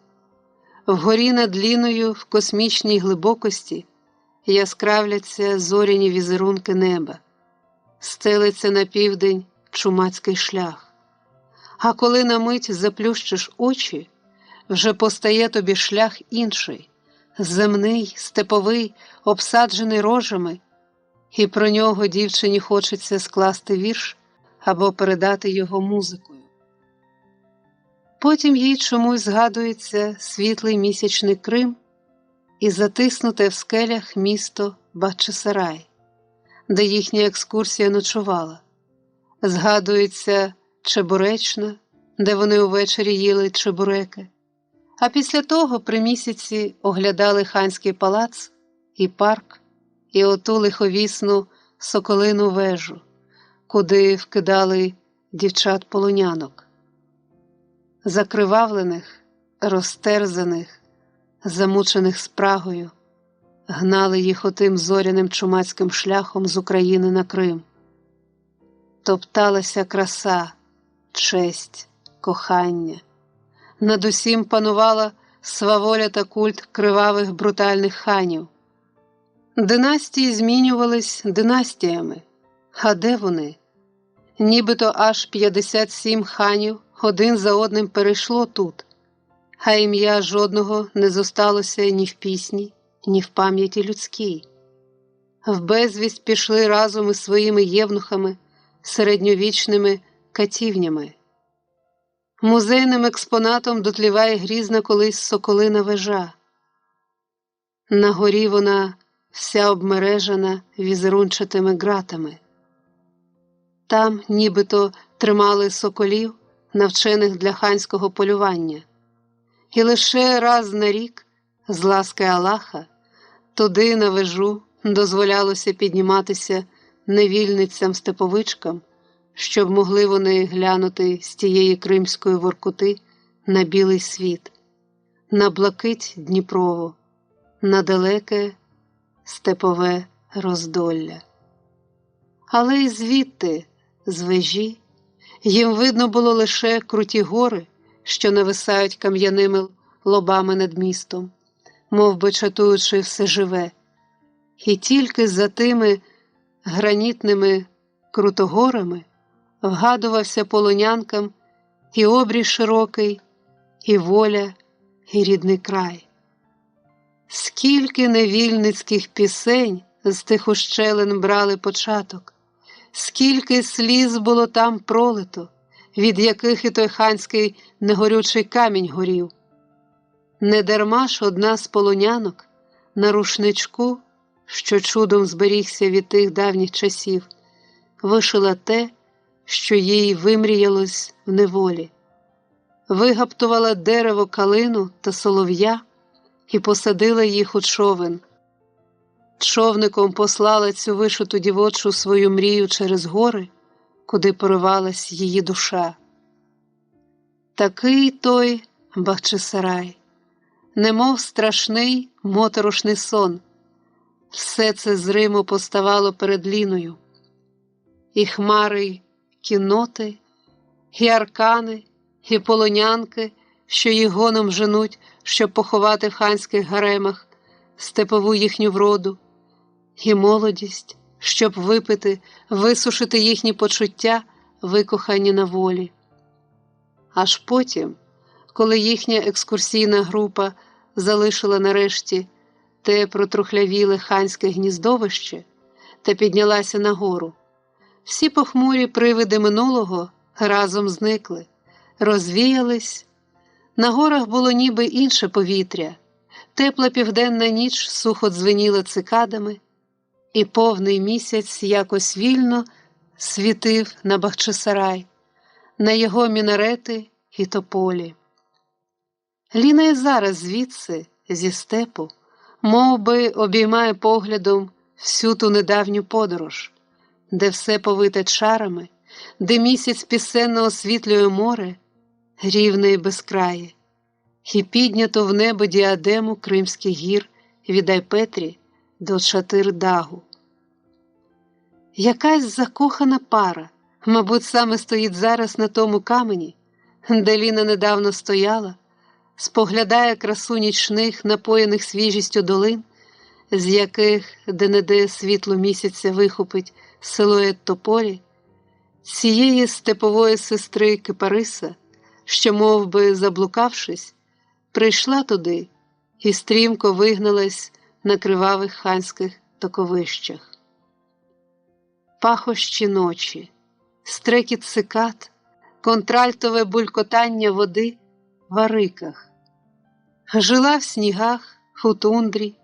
Вгорі над Ліною в космічній глибокості яскравляться зоряні візерунки неба, стелиться на південь чумацький шлях. А коли на мить заплющиш очі, вже постає тобі шлях інший, земний, степовий, обсаджений рожами, і про нього дівчині хочеться скласти вірш або передати його музикою. Потім їй чомусь згадується світлий місячний Крим і затиснуте в скелях місто Бахчисарай, де їхня екскурсія ночувала. Згадується Чебуречна, де вони увечері їли чебуреки, а після того при місяці оглядали ханський палац і парк, і оту лиховісну соколину вежу, куди вкидали дівчат-полонянок. Закривавлених, розтерзаних, замучених спрагою, гнали їх отим зоряним чумацьким шляхом з України на Крим. Топталася краса, честь, кохання. Над усім панувала сваволя та культ кривавих брутальних ханів. Династії змінювались династіями. А де вони? Нібито аж 57 ханів один за одним перейшло тут, а ім'я жодного не зосталося ні в пісні, ні в пам'яті людській. В безвість пішли разом із своїми євнухами, середньовічними катівнями. Музейним експонатом дотліває грізна колись соколина вежа. На горі вона вся обмережена візерунчатими ґратами. Там нібито тримали соколів, навчених для ханського полювання. І лише раз на рік, з ласки Аллаха, туди на вежу дозволялося підніматися невільницям-степовичкам, щоб могли вони глянути з тієї кримської воркути на білий світ, на блакить Дніпрову, на далеке степове роздолля. Але й звідти, з вежі, їм видно було лише круті гори, що нависають кам'яними лобами над містом, мов би чатуючи все живе. І тільки за тими гранітними крутогорами вгадувався полонянкам і обрій широкий, і воля, і рідний край. Скільки невільницьких пісень з тих ущелин брали початок, скільки сліз було там пролито, від яких і той ханський негорючий камінь горів. Недарма ж одна з полонянок на рушничку, що чудом зберігся від тих давніх часів, вишила те, що їй вимріялось в неволі. Вигаптувала дерево калину та солов'я і посадила їх у човен. Човником послала цю вишиту дівочу свою мрію через гори, куди поривалась її душа. Такий той Бахчисарай, немов страшний моторошний сон. Все це зримо поставало перед Ліною. І хмари, й кінноти, і аркани, і полонянки, що їх гоном женуть, щоб поховати в ханських гаремах степову їхню вроду, і молодість, щоб випити, висушити їхні почуття, викохані на волі. Аж потім, коли їхня екскурсійна група залишила нарешті те протрухлявіле ханське гніздовище та піднялася нагору, всі похмурі привиди минулого разом зникли, розвіялись. На горах було ніби інше повітря, тепла південна ніч сухо дзвеніла цикадами, і повний місяць якось вільно світив на Бахчисарай, на його мінарети і тополі. Ліна й зараз звідси, зі степу, мов би обіймає поглядом всю ту недавню подорож, де все повите чарами, де місяць пісенно освітлює море, рівне і безкрає, і піднято в небо діадему Кримських гір від Айпетрі до Чатир-Дагу. Якась закохана пара, мабуть, саме стоїть зараз на тому камені, де Ліна недавно стояла, споглядає красу нічних, напоєних свіжістю долин, з яких де-не-де світло місяця вихопить силует тополі, цієї степової сестри Кипариса, що, мов би заблукавшись, прийшла туди і стрімко вигналась на кривавих ханських токовищах. Пахощі ночі, стрекіт цикад, контральтове булькотання води в ариках. Жила в снігах, у тундрі,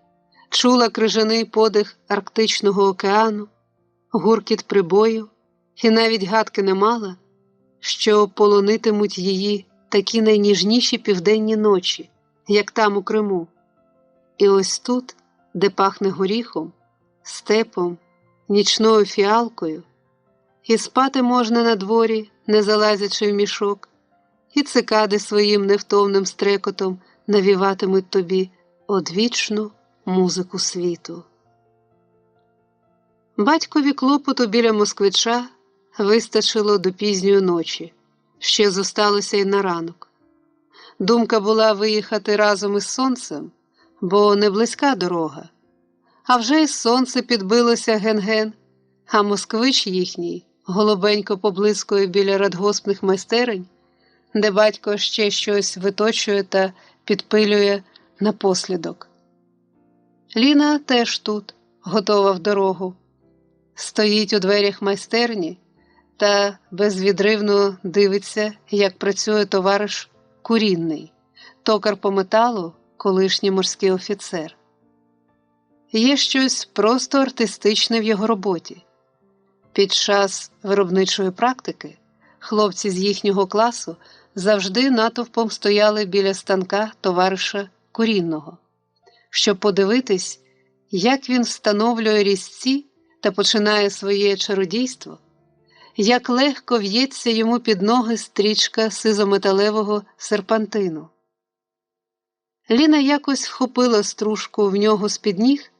чула крижаний подих Арктичного океану, гуркіт прибою, і навіть гадки не мала, що полонитимуть її такі найніжніші південні ночі, як там у Криму. І ось тут, де пахне горіхом, степом, нічною фіалкою, і спати можна на дворі, не залазячи в мішок, і цикади своїм невтомним стрекотом навіватимуть тобі одвічну музику світу. Батькові клопоту біля москвича вистачило до пізньої ночі, ще зосталося й на ранок. Думка була виїхати разом із сонцем, бо не близька дорога. А вже й сонце підбилося ген-ген, а москвич їхній голубенько поблискує біля радгоспних майстерень, де батько ще щось виточує та підпилює напослідок. Ліна теж тут, готова в дорогу. Стоїть у дверях майстерні та безвідривно дивиться, як працює товариш Курінний, токар по металу, колишній морський офіцер. Є щось просто артистичне в його роботі. Під час виробничої практики хлопці з їхнього класу завжди натовпом стояли біля станка товариша Курінного, щоб подивитись, як він встановлює різці та починає своє чародійство, як легко в'ється йому під ноги стрічка сизометалевого серпантину. Ліна якось вхопила стружку в нього з-під ніг,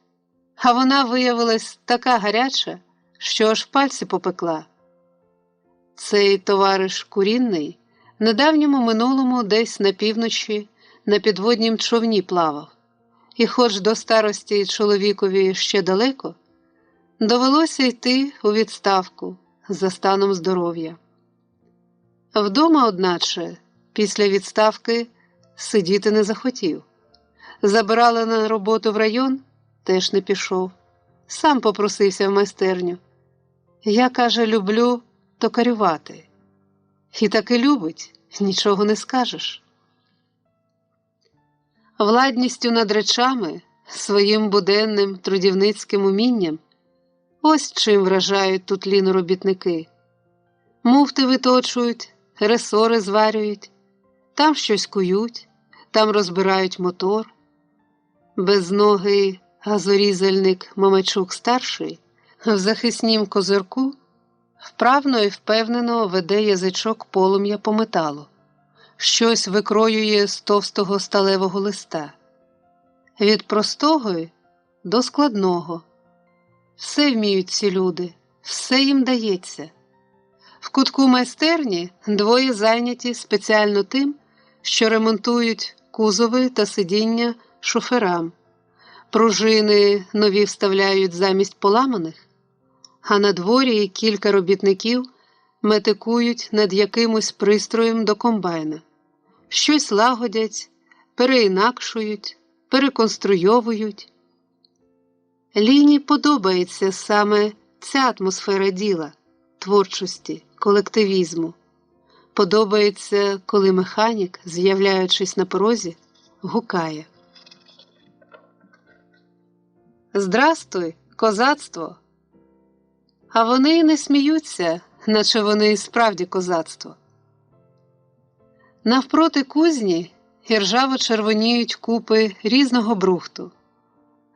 а вона виявилась така гаряча, що аж пальці попекла. Цей товариш Курінний в недавньому минулому десь на півночі на підводнім човні плавав, і хоч до старості чоловікові ще далеко, довелося йти у відставку за станом здоров'я. Вдома, одначе, після відставки сидіти не захотів. Забирали на роботу в район, теж не пішов. Сам попросився в майстерню. Я, каже, люблю токарювати. І таки любить, нічого не скажеш. Владністю над речами, своїм буденним трудівницьким умінням, ось чим вражають тут Ліну робітники. Муфти виточують, ресори зварюють, там щось кують, там розбирають мотор. Безногий газорізальник Мамайчук-старший в захиснім козирку вправно і впевнено веде язичок полум'я по металу, щось викроює з товстого сталевого листа. Від простого до складного. Все вміють ці люди, все їм дається. В кутку майстерні двоє зайняті спеціально тим, що ремонтують кузови та сидіння шоферам. Пружини нові вставляють замість поламаних, а на дворі кілька робітників метикують над якимось пристроєм до комбайна. Щось лагодять, переінакшують, переконструйовують. Ліні подобається саме ця атмосфера діла, творчості, колективізму. Подобається, коли механік, з'являючись на порозі, гукає: «Здрастуй, козацтво!» А вони й не сміються, наче вони і справді козацтво. Навпроти кузні іржаво червоніють купи різного брухту,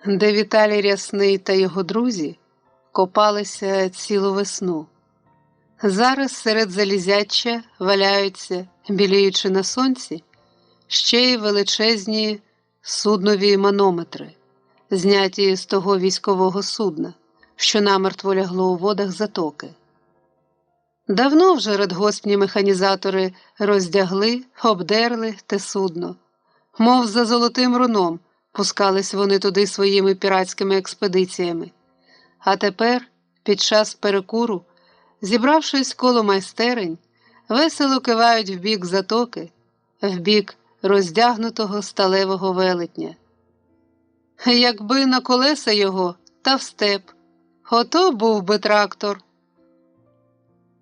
де Віталій Рясний та його друзі копалися цілу весну. Зараз серед залізяча валяються, біліючи на сонці, ще й величезні суднові манометри, зняті з того військового судна, що намертво лягло у водах затоки. Давно вже радгоспні механізатори роздягли, обдерли те судно, Мов за золотим руном пускались вони туди своїми піратськими експедиціями. А тепер, під час перекуру, зібравшись коло майстерень, весело кивають в бік затоки, в бік роздягнутого сталевого велетня. Якби на колеса його та в степ, ото був би трактор.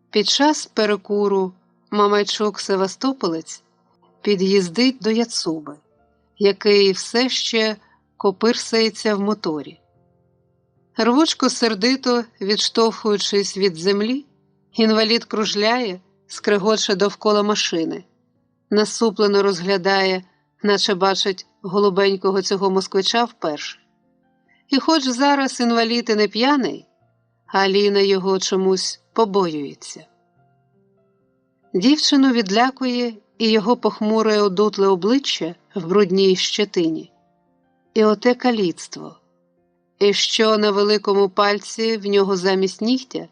Під час перекуру Мамайчук-Севастополець під'їздить до Яцуби, який все ще копирсається в моторі. Рвучко сердито, відштовхуючись від землі, інвалід кружляє, скрегоче довкола машини, насуплено розглядає, наче бачить голубенького цього москвича вперше. І хоч зараз інвалід і не п'яний, а Ліна його чомусь побоюється. Дівчину відлякує і його похмуре одутле обличчя в брудній щетині. І оте каліцтво. І що на великому пальці в нього замість нігтя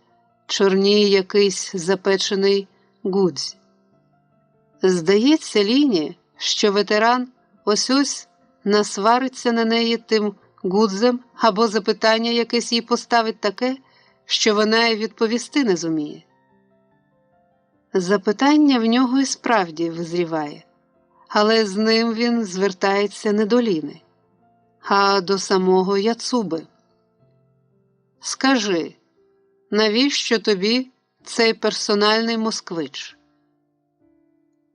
чорніє якийсь запечений гудзь. Здається Ліні, що ветеран ось-ось насвариться на неї тим гудзем або запитання якесь їй поставить таке, що вона й відповісти не зуміє. Запитання в нього і справді визріває, але з ним він звертається не до Ліни, а до самого Яцуби. «Скажи, навіщо тобі цей персональний москвич?»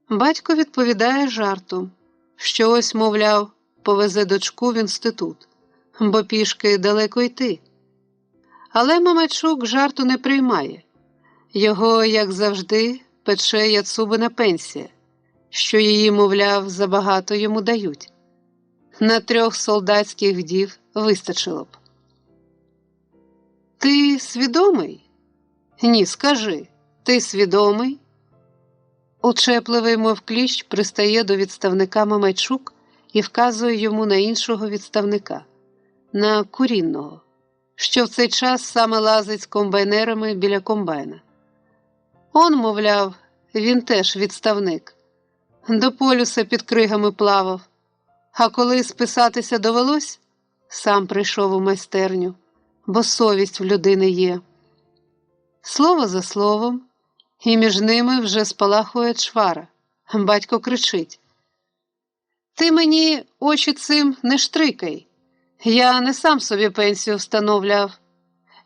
Батько відповідає жартом, що ось, мовляв, повезе дочку в інститут, бо пішки далеко йти. Але Мамайчук жарту не приймає. Його, як завжди, пече Яцубина пенсія, що її, мовляв, забагато йому дають. На 3 солдатських вдів вистачило б. «Ти свідомий? Ні, скажи, ти свідомий?» Учепливий, мов кліщ, пристає до відставника Мамайчук і вказує йому на іншого відставника, на Курінного, що в цей час саме лазить з комбайнерами біля комбайна. Он, мовляв, він теж відставник. До полюса під кригами плавав. А коли списатися довелось, сам прийшов у майстерню, бо совість в людини є. Слово за словом, і між ними вже спалахує чвара. Батько кричить: «Ти мені очі цим не штрикай. Я не сам собі пенсію встановляв.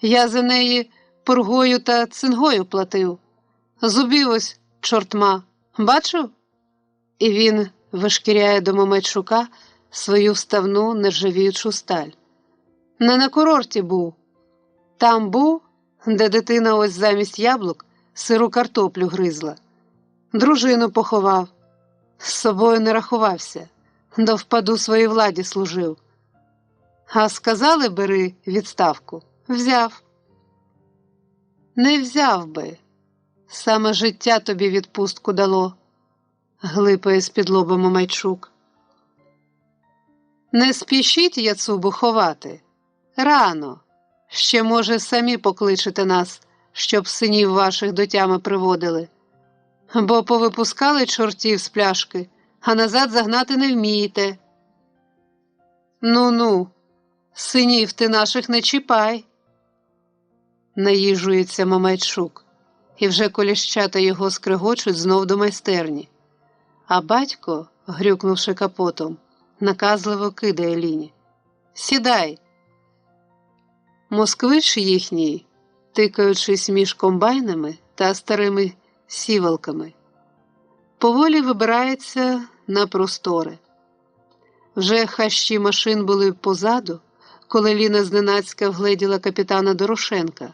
Я за неї пургою та цингою платив. Зубів ось, чортма, бачив?» І він вишкіряє до Мамайчука свою вставну нержавіючу сталь. «Не на курорті був. Там був, де дитина ось замість яблук сиру картоплю гризла. Дружину поховав. З собою не рахувався. До впаду своїй владі служив. А сказали, бери відставку. Взяв. Не взяв би. Саме життя тобі відпустку дало», – глипає з-під лоба Мамайчук. «Не спішіть Яцубу ховати. Рано. Ще, може, самі покличете нас, щоб синів ваших до тями приводили. Бо повипускали чортів з пляшки, а назад загнати не вмієте. Ну-ну, синів ти наших не чіпай», – наїжується Мамайчук, і вже коліщата його скрегочуть знов до майстерні. А батько, грюкнувши капотом, наказливо кидає Ліні: «Сідай!» Москвич їхній, тикаючись між комбайнами та старими сівалками, поволі вибирається на простори. Вже хащі машин були позаду, коли Ліна зненацька вгледіла капітана Дорошенка.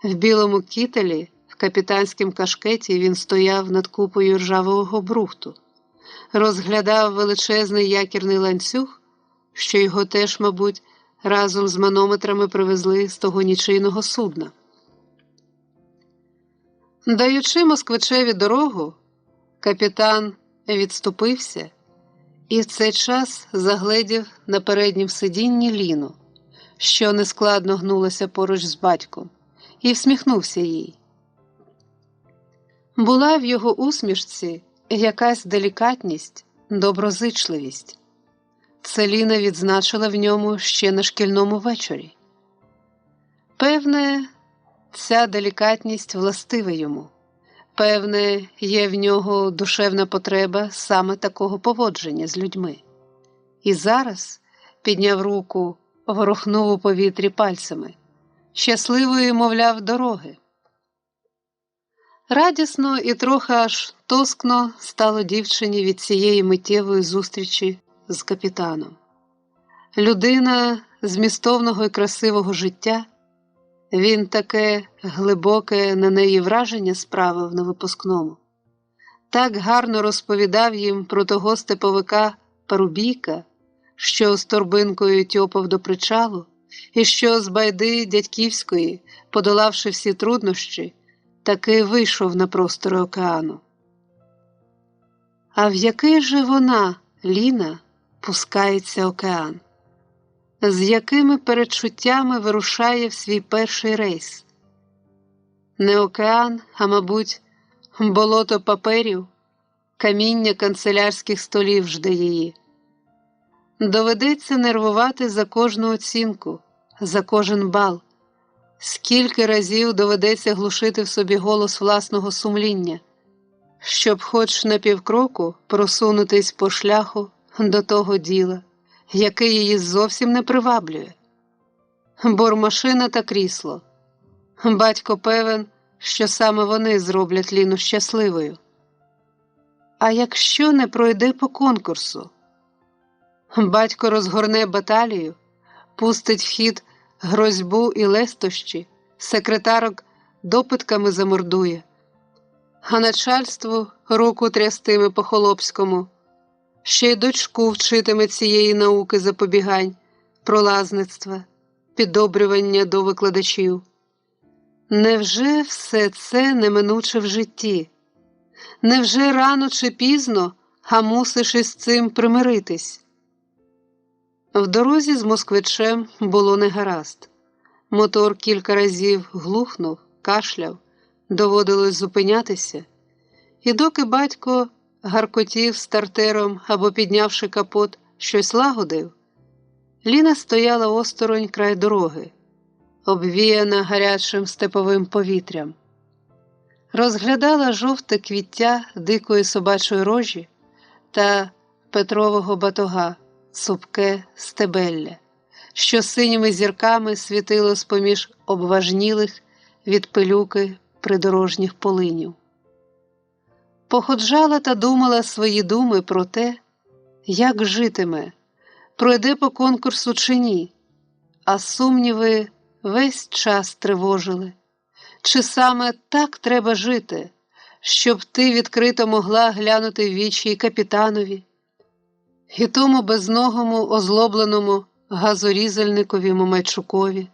В білому кітелі, в капітанськім кашкеті він стояв над купою ржавого брухту, розглядав величезний якірний ланцюг, що його теж, мабуть, разом з манометрами привезли з того нічийного судна. Даючи москвичеві дорогу, капітан відступився і в цей час загледів на переднім сидінні Ліну, що нескладно гнулася поруч з батьком, і всміхнувся їй. Була в його усмішці якась делікатність, доброзичливість. Це Ліна відзначила в ньому ще на шкільному вечорі. Певне, ця делікатність властива йому. Певне, є в нього душевна потреба саме такого поводження з людьми. І зараз підняв руку, ворухнув у повітрі пальцями. Щасливої, мовляв, дороги. Радісно і трохи аж тоскно стало дівчині від цієї миттєвої зустрічі з капітаном. Людина змістовного і красивого життя, він таке глибоке на неї враження справив на випускному. Так гарно розповідав їм про того степовика Парубійка, що з торбинкою тьопав до причалу, і що з байди дядьківської, подолавши всі труднощі, таки вийшов на простори океану. А в який же вона, Ліна, пускається океан? З якими передчуттями вирушає в свій перший рейс? Не океан, а, мабуть, болото паперів, каміння канцелярських столів жде її. Доведеться нервувати за кожну оцінку, за кожен бал. Скільки разів доведеться глушити в собі голос власного сумління, щоб хоч на півкроку просунутись по шляху до того діла, яке її зовсім не приваблює. Бормашина та крісло. Батько певен, що саме вони зроблять Ліну щасливою. А якщо не пройде по конкурсу? Батько розгорне баталію, пустить в хід грозьбу і лестощі, секретарок допитками замордує, а начальству руку трястиме по-холопському, ще й дочку вчитиме цієї науки запобігань, пролазництва, піддобрювання до викладачів. Невже все це неминуче в житті? Невже рано чи пізно, а мусиш із цим примиритись? В дорозі з москвичем було негаразд. Мотор кілька разів глухнув, кашляв, доводилось зупинятися. І доки батько гаркотів стартером або, піднявши капот, щось лагодив, Ліна стояла осторонь край дороги, обвіяна гарячим степовим повітрям. Розглядала жовте квіття дикої собачої рожі та петрового батога, цупке стебелля, що синіми зірками світило з-поміж обважнілих від пилюки придорожніх полинів. Походжала та думала свої думи про те, як житиме, пройде по конкурсу чи ні, а сумніви весь час тривожили. Чи саме так треба жити, щоб ти відкрито могла глянути в вічі і капітанові, і тому безногому озлобленому газорізальникові Мамайчукові?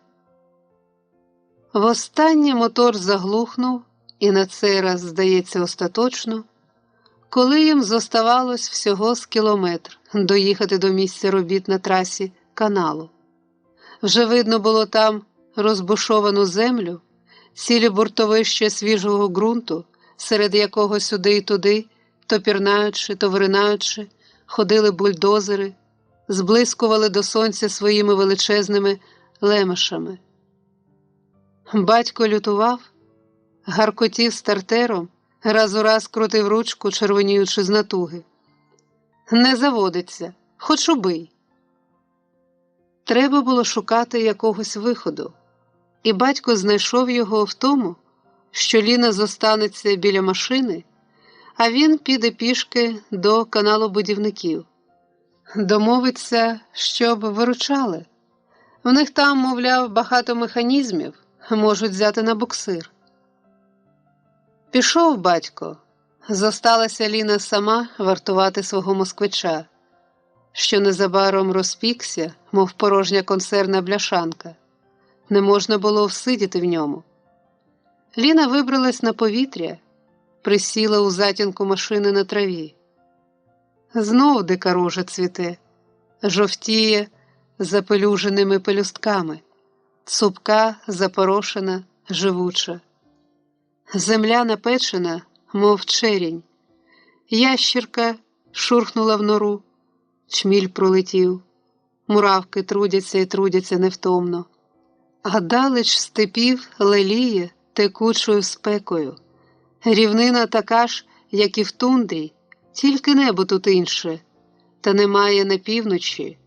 Востаннє мотор заглухнув, і на цей раз, здається, остаточно, коли їм зоставалось всього з кілометр доїхати до місця робіт на трасі каналу. Вже видно було там розбушовану землю, цілі буртовища свіжого ґрунту, серед якого сюди й туди, то пірнаючи, то виринаючи, ходили бульдозери, зблискували до сонця своїми величезними лемешами. Батько лютував, гаркотів стартером, раз у раз крутив ручку, червоніючи з натуги. Не заводиться, хоч убий. Треба було шукати якогось виходу, і батько знайшов його в тому, що Ліна зостанеться біля машини, а він піде пішки до каналобудівників. Домовиться, щоб виручали. В них там, мовляв, багато механізмів, можуть взяти на буксир. Пішов батько. Зосталася Ліна сама вартувати свого москвича, що незабаром розпікся, мов порожня консервна бляшанка. Не можна було всидіти в ньому. Ліна вибралась на повітря, присіла у затінку машини на траві. Знов дика рожа цвіте, жовтіє запелюженими пелюстками, цупка, запорошена, живуча. Земля напечена, мов черінь, ящірка шурхнула в нору. Чміль пролетів. Муравки трудяться і трудяться невтомно. А далеч степів леліє текучою спекою. Рівнина така ж, як і в тундрі, тільки небо тут інше. Та немає на півночі,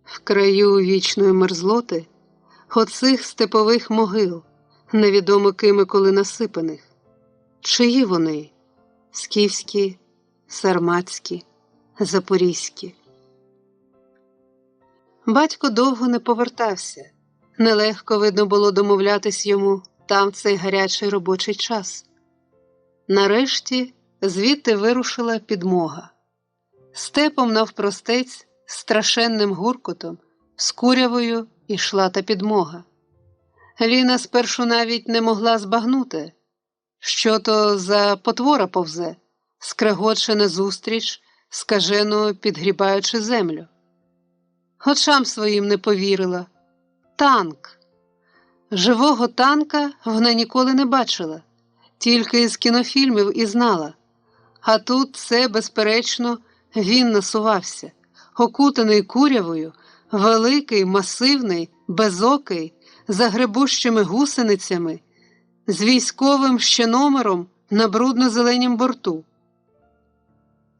в краю вічної мерзлоти, оцих степових могил, невідомо кими коли насипаних. Чиї вони? Скіфські, сарматські, запорізькі. Батько довго не повертався. Нелегко, видно, було домовлятись йому там в цей гарячий робочий час. Нарешті звідти вирушила підмога. Степом навпростець, страшенним гуркотом, з курявою ішла та підмога. Ліна спершу навіть не могла збагнути, що то за потвора повзе, скрегоче назустріч, скажено підгрібаючи землю. Очам своїм не повірила. Танк. Живого танка вона ніколи не бачила, тільки із кінофільмів і знала. А тут це, безперечно, він насувався, окутаний курявою, великий, масивний, безокий, загребущими гусеницями, з військовим ще номером на брудно-зеленім борту.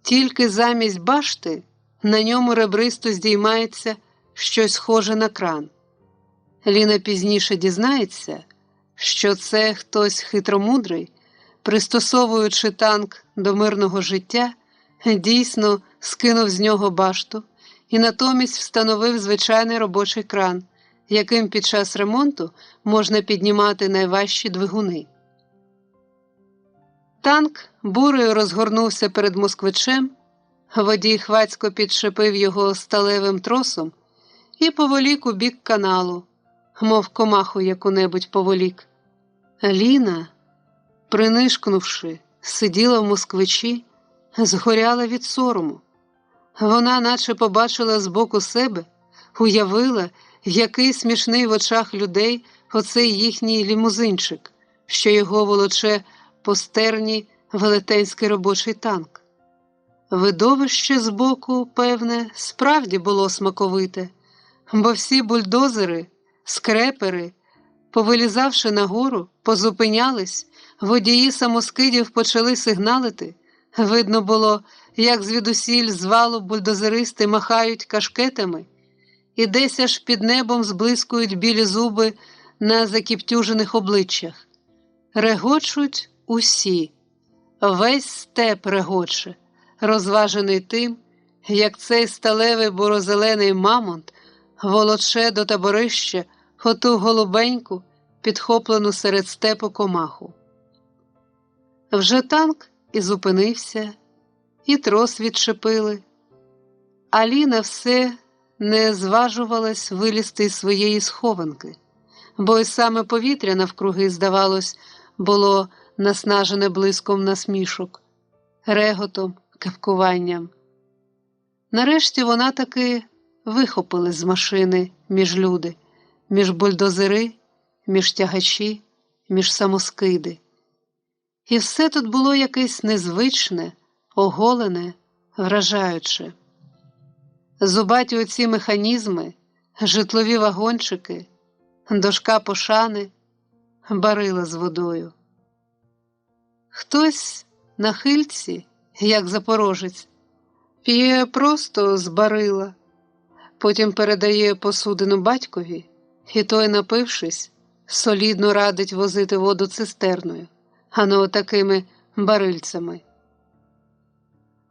Тільки замість башти на ньому ребристо здіймається щось схоже на кран. Ліна пізніше дізнається, що це хтось хитромудрий, пристосовуючи танк до мирного життя, дійсно скинув з нього башту і натомість встановив звичайний робочий кран, яким під час ремонту можна піднімати найважчі двигуни. Танк бурею розгорнувся перед москвичем, водій хвацько підшипив його сталевим тросом і поволік у бік каналу, мов комаху яку-небудь поволік. Ліна, принишкнувши, сиділа в москвичі, згоряла від сорому. Вона наче побачила збоку себе, уявила, який смішний в очах людей оцей їхній лімузинчик, що його волоче по стерні велетенський робочий танк. Видовище збоку, певне, справді було смаковите, бо всі бульдозери, скрепери, повилізавши нагору, позупинялись, водії самоскидів почали сигналити. Видно було, як звідусіль з валу бульдозеристи махають кашкетами, і десь аж під небом зблискують білі зуби на закіптюжених обличчях. Регочуть усі, весь степ регоче, розважений тим, як цей сталевий бурозелений мамонт волоче до таборища оту голубеньку, підхоплену серед степу комаху. Вже танк і зупинився, і трос відчепили. А Ліна все не зважувалась вилізти із своєї схованки, бо й саме повітря навкруги, здавалось, було наснажене блиском насмішок, реготом, кепкуванням. Нарешті вона таки вихопилась з машини між люди, між бульдозери, між тягачі, між самоскиди. І все тут було якесь незвичне, оголене, вражаюче. Зубаті оці механізми, житлові вагончики, дошка пошани, барила з водою. Хтось на хильці, як запорожець, п'є просто з барила, потім передає посудину батькові, і той, напившись, солідно радить возити воду цистерною, а не отакими барильцями.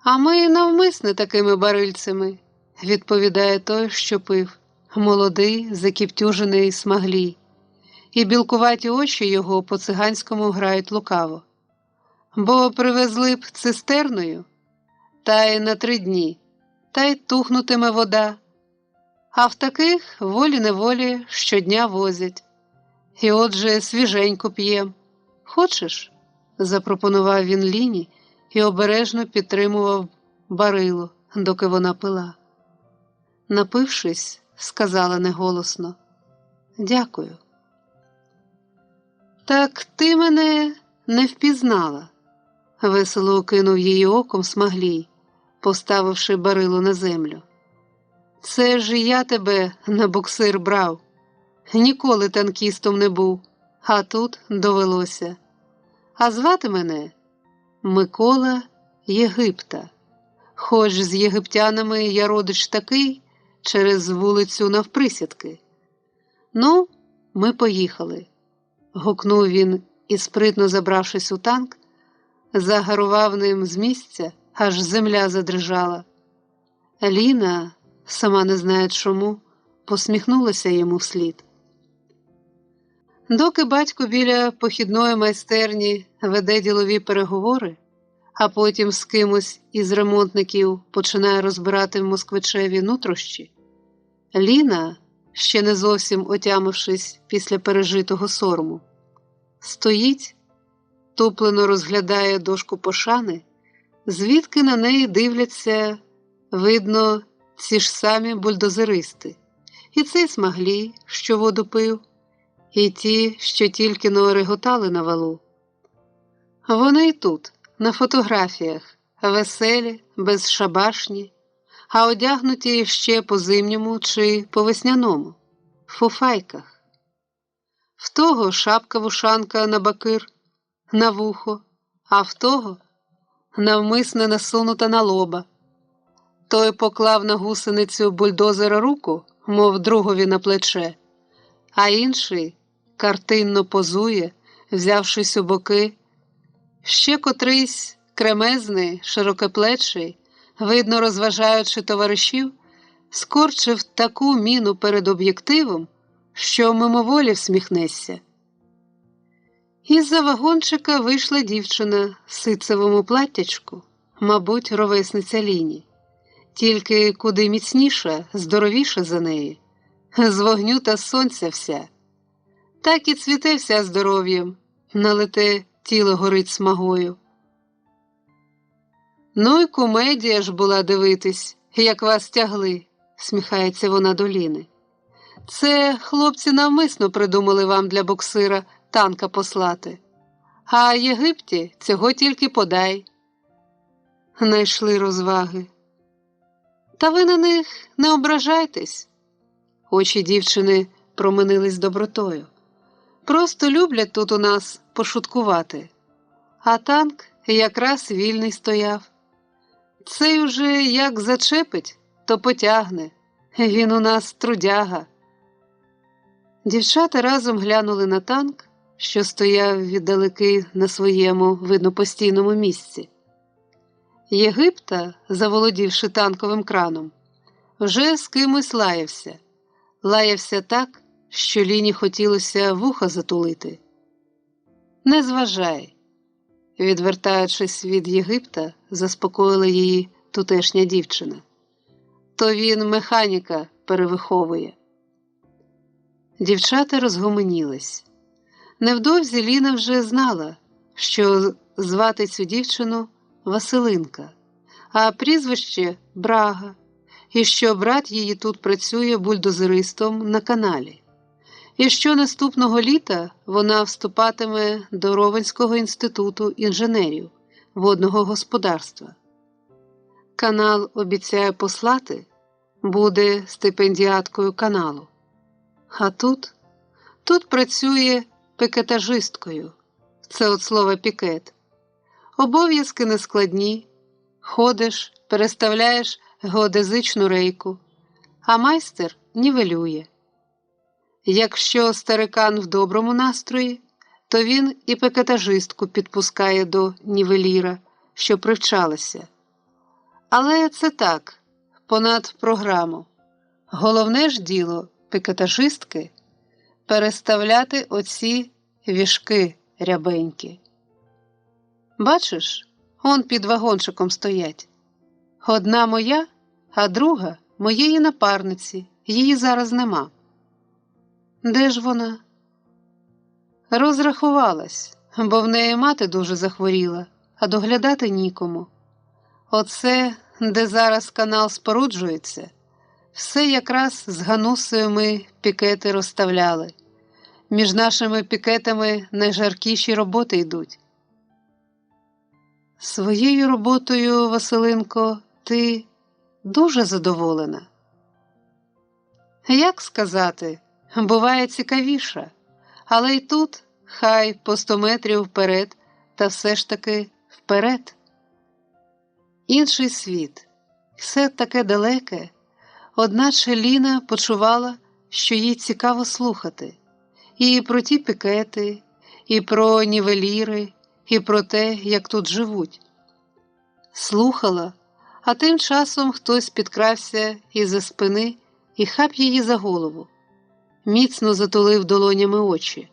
«А ми навмисне такими барильцями», – відповідає той, що пив, молодий, закіптюжений смаглій, і білкуваті очі його по-циганському грають лукаво. «Бо привезли б цистерною, та й на 3 дні, та й тухнутиме вода, а в таких волі-неволі щодня возять. І отже свіженько п'єм. Хочеш?» – запропонував він Ліні і обережно підтримував барило, доки вона пила. Напившись, сказала неголосно: «Дякую». «Так ти мене не впізнала», – весело окинув її оком смаглій, поставивши барило на землю. Це ж я тебе на буксир брав. Ніколи танкістом не був, а тут довелося. А звати мене Микола Єгипта. Хоч з єгиптянами я родич такий, через вулицю навприсядки. Ну, ми поїхали. Гукнув він і, спритно забравшись у танк, загарував ним з місця, аж земля задрижала. Ліна, сама не знає чому, посміхнулася йому вслід. Доки батько біля похідної майстерні веде ділові переговори, а потім з кимось із ремонтників починає розбирати в москвичеві нутрощі, Ліна, ще не зовсім отямившись після пережитого сорому, стоїть, туплено розглядає дошку пошани, звідки на неї дивляться, видно, ці ж самі бульдозеристи, і цей Смаглій, що воду пив, і ті, що тільки-но реготали на валу. Вони й тут, на фотографіях, веселі, безшабашні, а одягнуті ще по-зимньому чи по-весняному, в фуфайках. В того шапка-вушанка на бакир, на вухо, а в того навмисне насунута на лоба. Той поклав на гусеницю бульдозера руку, мов другові на плече, а інший картинно позує, взявшись у боки. Ще котрийсь кремезний, широкоплечий, видно розважаючи товаришів, скорчив таку міну перед об'єктивом, що мимоволі всміхнешся. Із-за вагончика вийшла дівчина в ситцевому платтячку, мабуть, ровесниця Ліні, тільки куди міцніша, здоровіша за неї, з вогню та сонця вся. Так і цвіте вся здоров'ям, налите тіло горить смагою. Ну й кумедія ж була дивитись, як вас тягли, сміхається вона до Ліни. Це хлопці навмисно придумали вам для боксира танка послати. А Єгипті цього тільки подай. Найшли розваги. Та ви на них не ображайтесь. Очі дівчини променились добротою. Просто люблять тут у нас пошуткувати. А танк якраз вільний стояв. Цей уже як зачепить, то потягне. Він у нас трудяга. Дівчата разом глянули на танк, що стояв віддалеки на своєму, видно, постійному місці. Єгипта, заволодівши танковим краном, вже з кимось лаявся. Лаявся так, що Ліні хотілося вуха затулити. «Не зважай», відвертаючись від Єгипта, заспокоїла її тутешня дівчина. «То він механіка перевиховує». Дівчата розгомонілись. Невдовзі Ліна вже знала, що звати цю дівчину Василинка, а прізвище Брага, і що брат її тут працює бульдозеристом на каналі, і що наступного літа вона вступатиме до Ровенського інституту інженерів водного господарства. Канал обіцяє послати, буде стипендіаткою каналу. А тут працює пікетажисткою, це от слово пікет. Обов'язки нескладні, ходиш, переставляєш геодезичну рейку, а майстер нівелює. Якщо старикан в доброму настрої, то він і пікетажистку підпускає до нівеліра, що привчалася. Але це так, понад програму. Головне ж діло пікетажистки – переставляти оці вішки рябенькі. Бачиш, он під вагончиком стоять. Одна моя, а друга – моєї напарниці, її зараз нема. Де ж вона? Розрахувалась, бо в неї мати дуже захворіла, а доглядати нікому. Оце, де зараз канал споруджується, все якраз з Ганусею ми пікети розставляли. Між нашими пікетами найжаркіші роботи йдуть. Своєю роботою, Василинко, ти дуже задоволена? Як сказати, буває цікавіше, але й тут хай по 100 метрів вперед, та все ж таки вперед. Інший світ, все таке далеке, одначе Ліна почувала, що їй цікаво слухати. І про ті пікети, і про нівеліри, і про те, як тут живуть. Слухала, а тим часом хтось підкрався із-за спини і хап її за голову. Міцно затулив долонями очі.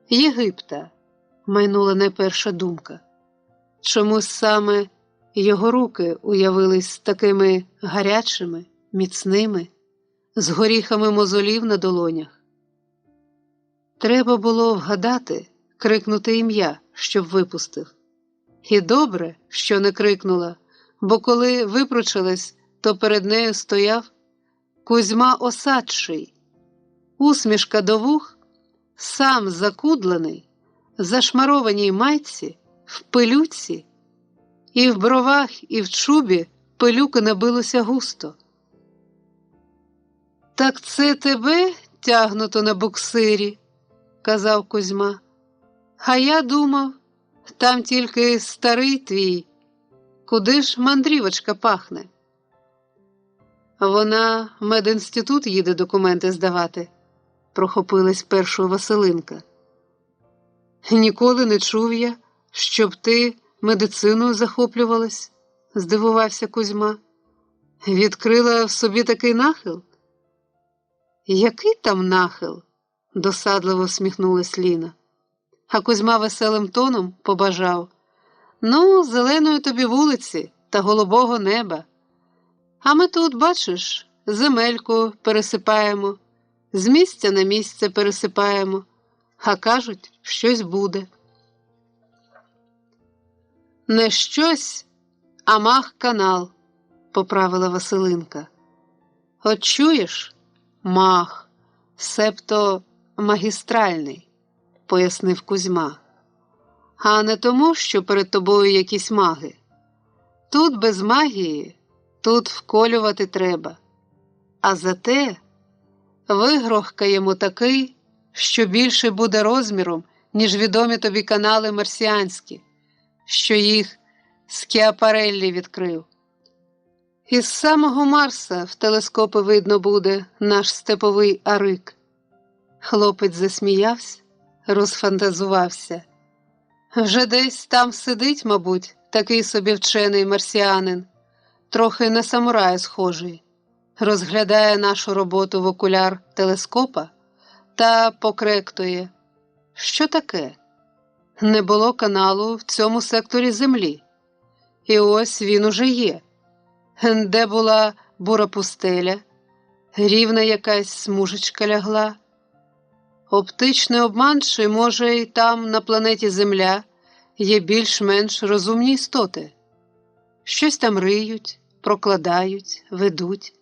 «Єгипта», – майнула найперша думка. Чомусь саме його руки уявились такими гарячими, міцними, з горіхами мозолів на долонях. Треба було вгадати, крикнути ім'я, щоб випустив. І добре, що не крикнула, бо коли випручилась, то перед нею стояв Кузьма Осадчий. Усмішка до вух, сам закудлений, зашмарованій майці, в пилюці, і в бровах, і в чубі пилюки набилося густо. «Так це тебе тягнуто на буксирі?» – казав Кузьма. «А я думав, там тільки старий твій. Куди ж мандрівочка пахне?» «Вона в медінститут їде документи здавати», – прохопилась першого Василинка. «Ніколи не чув я, щоб ти медициною захоплювалась», – здивувався Кузьма. «Відкрила в собі такий нахил?» «Який там нахил?» – досадливо всміхнулась Ліна. А Кузьма веселим тоном побажав: «Ну, зеленої тобі вулиці та голубого неба. А ми тут, бачиш, земельку пересипаємо, з місця на місце пересипаємо, а кажуть, щось буде». «Не щось, а мах-канал», – поправила Василинка. «От чуєш? Мах, себто магістральний», – пояснив Кузьма. «А не тому, що перед тобою якісь маги. Тут без магії, тут вколювати треба. А зате вигрохкаємо такий, що більше буде розміром, ніж відомі тобі канали марсіанські, що їх Скіапареллі відкрив. Із самого Марса в телескопи видно буде наш степовий арик». Хлопець засміявся, розфантазувався. «Вже десь там сидить, мабуть, такий собі вчений марсіанин, трохи на самурая схожий, розглядає нашу роботу в окуляр телескопа та покректує: що таке? Не було каналу в цьому секторі Землі. І ось він уже є. Де була бура пустеля, рівна якась смужечка лягла. Оптичний обман, чи, може, і там, на планеті Земля, є більш-менш розумні істоти. Щось там риють, прокладають, ведуть.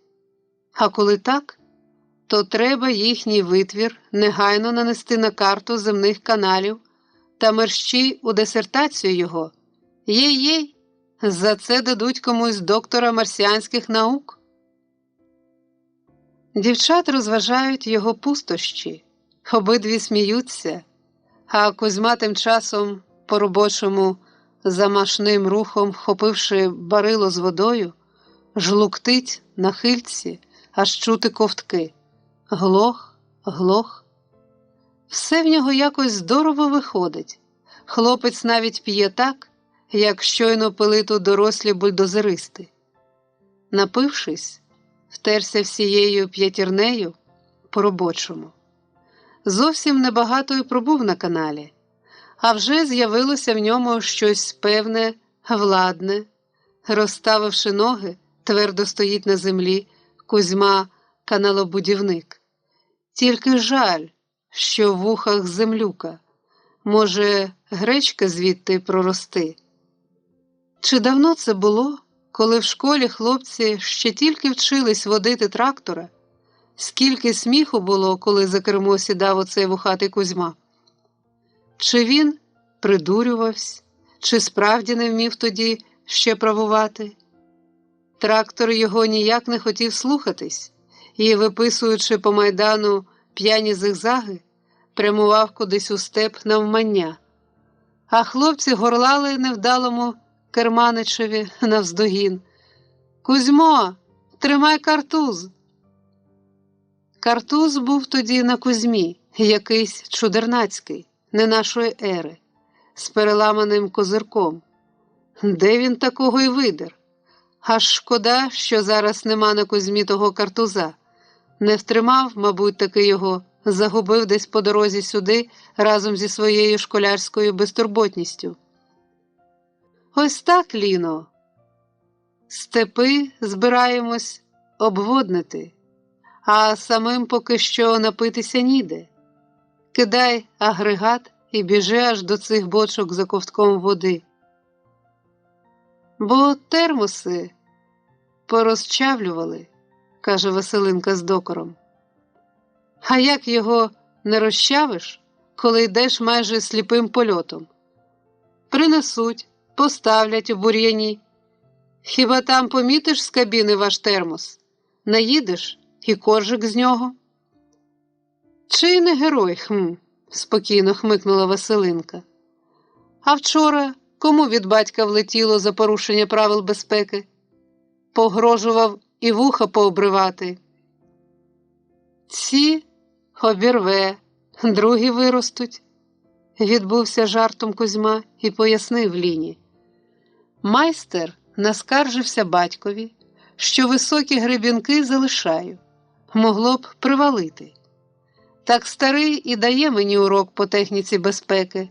А коли так, то треба їхній витвір негайно нанести на карту земних каналів та мерщій у дисертацію його. Єй-єй, за це дадуть комусь доктора марсіанських наук». Дівчат розважають його пустощі. Обидві сміються, а Кузьма тим часом по-робочому замашним рухом, хопивши барило з водою, жлуктить на хильці, аж чути ковтки. Глох, глох. Все в нього якось здорово виходить. Хлопець навіть п'є так, як щойно пили тут дорослі бульдозеристи. Напившись, втерся всією п'ятірнею по-робочому. Зовсім небагато й пробув на каналі, а вже з'явилося в ньому щось певне, владне. Розставивши ноги, твердо стоїть на землі Кузьма каналобудівник. Тільки жаль, що в вухах землюка. Може, гречка звідти прорости. Чи давно це було, коли в школі хлопці ще тільки вчились водити трактора? Скільки сміху було, коли за кермо сідав оцей вухатий Кузьма. Чи він придурювався, чи справді не вмів тоді ще правувати? Трактор його ніяк не хотів слухатись і, виписуючи по майдану п'яні зигзаги, прямував кудись у степ навмання. А хлопці горлали невдалому керманичеві навздогін: «Кузьмо, тримай картуз!» Картуз був тоді на Кузьмі, якийсь чудернацький, не нашої ери, з переламаним козирком. Де він такого й видер? Аж шкода, що зараз нема на Кузьмі того картуза. Не втримав, мабуть, таки його, загубив десь по дорозі сюди разом зі своєю школярською безтурботністю. Ось так, Ліно. Степи збираємось обводнити, а самим поки що напитися ніде. Кидай агрегат і біжи аж до цих бочок за ковтком води. Бо термоси порозчавлювали, каже Василинка з докором. А як його не розчавиш, коли йдеш майже сліпим польотом? Принесуть, поставлять у бур'яні. Хіба там помітиш з кабіни ваш термос? Наїдеш і коржик з нього. Чи не герой, спокійно хмикнула Василинка. А вчора кому від батька влетіло за порушення правил безпеки? Погрожував і вуха пообривати. Ці обірве, другі виростуть, відбувся жартом Кузьма і пояснив Ліні. Майстер наскаржився батькові, що високі гребінки залишаю, могло б привалити. Так старий і дає мені урок по техніці безпеки.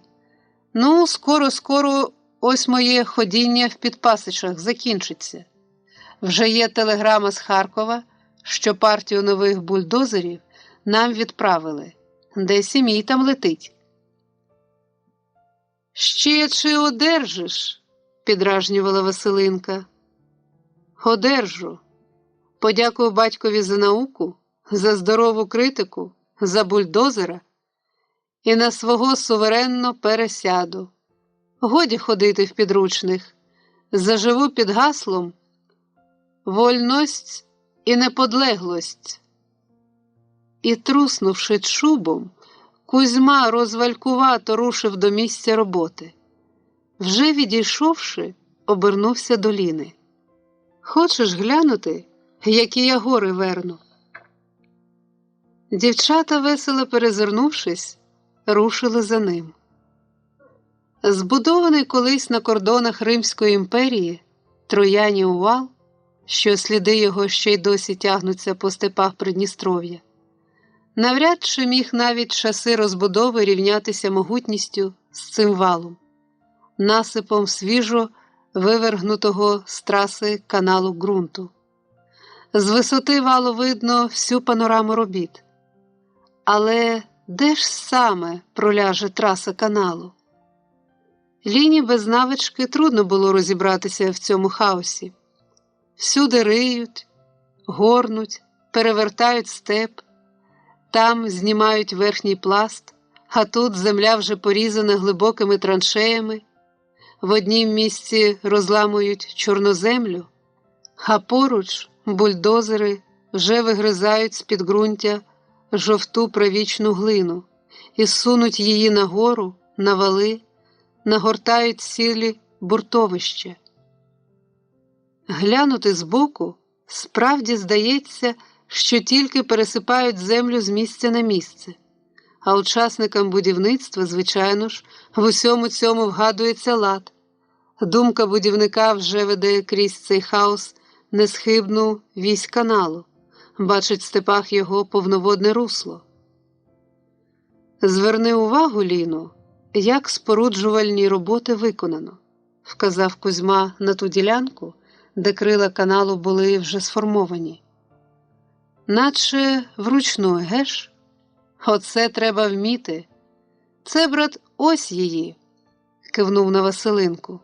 Ну, скоро ось моє ходіння в підпасичах закінчиться. Вже є телеграма з Харкова, що партію нових бульдозерів нам відправили. Десь і мій там летить. «Ще чи одержиш?» – підражнювала Василинка. «Одержу. Подякую батькові за науку, за здорову критику, за бульдозера і на свого суверенно пересяду. Годі ходити в підручних, заживу під гаслом «Вольность і неподлеглость». І, труснувши чубом, Кузьма розвалькувато рушив до місця роботи. Вже відійшовши, обернувся до Ліни. «Хочеш глянути, які я гори верну?» Дівчата, весело перезирнувшись, рушили за ним. Збудований колись на кордонах Римської імперії Троянів вал, що сліди його ще й досі тягнуться по степах Придністров'я, навряд чи міг навіть часи розбудови рівнятися могутністю з цим валом, насипом свіжо вивергнутого з траси каналу ґрунту. З висоти валу видно всю панораму робіт. Але де ж саме проляже траса каналу? Ліні без навички трудно було розібратися в цьому хаосі. Всюди риють, горнуть, перевертають степ, там знімають верхній пласт, а тут земля вже порізана глибокими траншеями, в однім місці розламують чорноземлю, а поруч бульдозери вже вигризають з підґрунтя жовту правічну глину і сунуть її нагору, на вали, нагортають цілі буртовища. Глянути збоку справді здається, що тільки пересипають землю з місця на місце, а учасникам будівництва, звичайно ж, в усьому цьому вгадується лад. Думка будівника вже веде крізь цей хаос несхибну вісь каналу, бачить в степах його повноводне русло. «Зверни увагу, Ліно, як споруджувальні роботи виконано», – вказав Кузьма на ту ділянку, де крила каналу були вже сформовані. «Наче вручну, геш? Оце треба вміти. Це, брат, ось її», – кивнув на Василинку.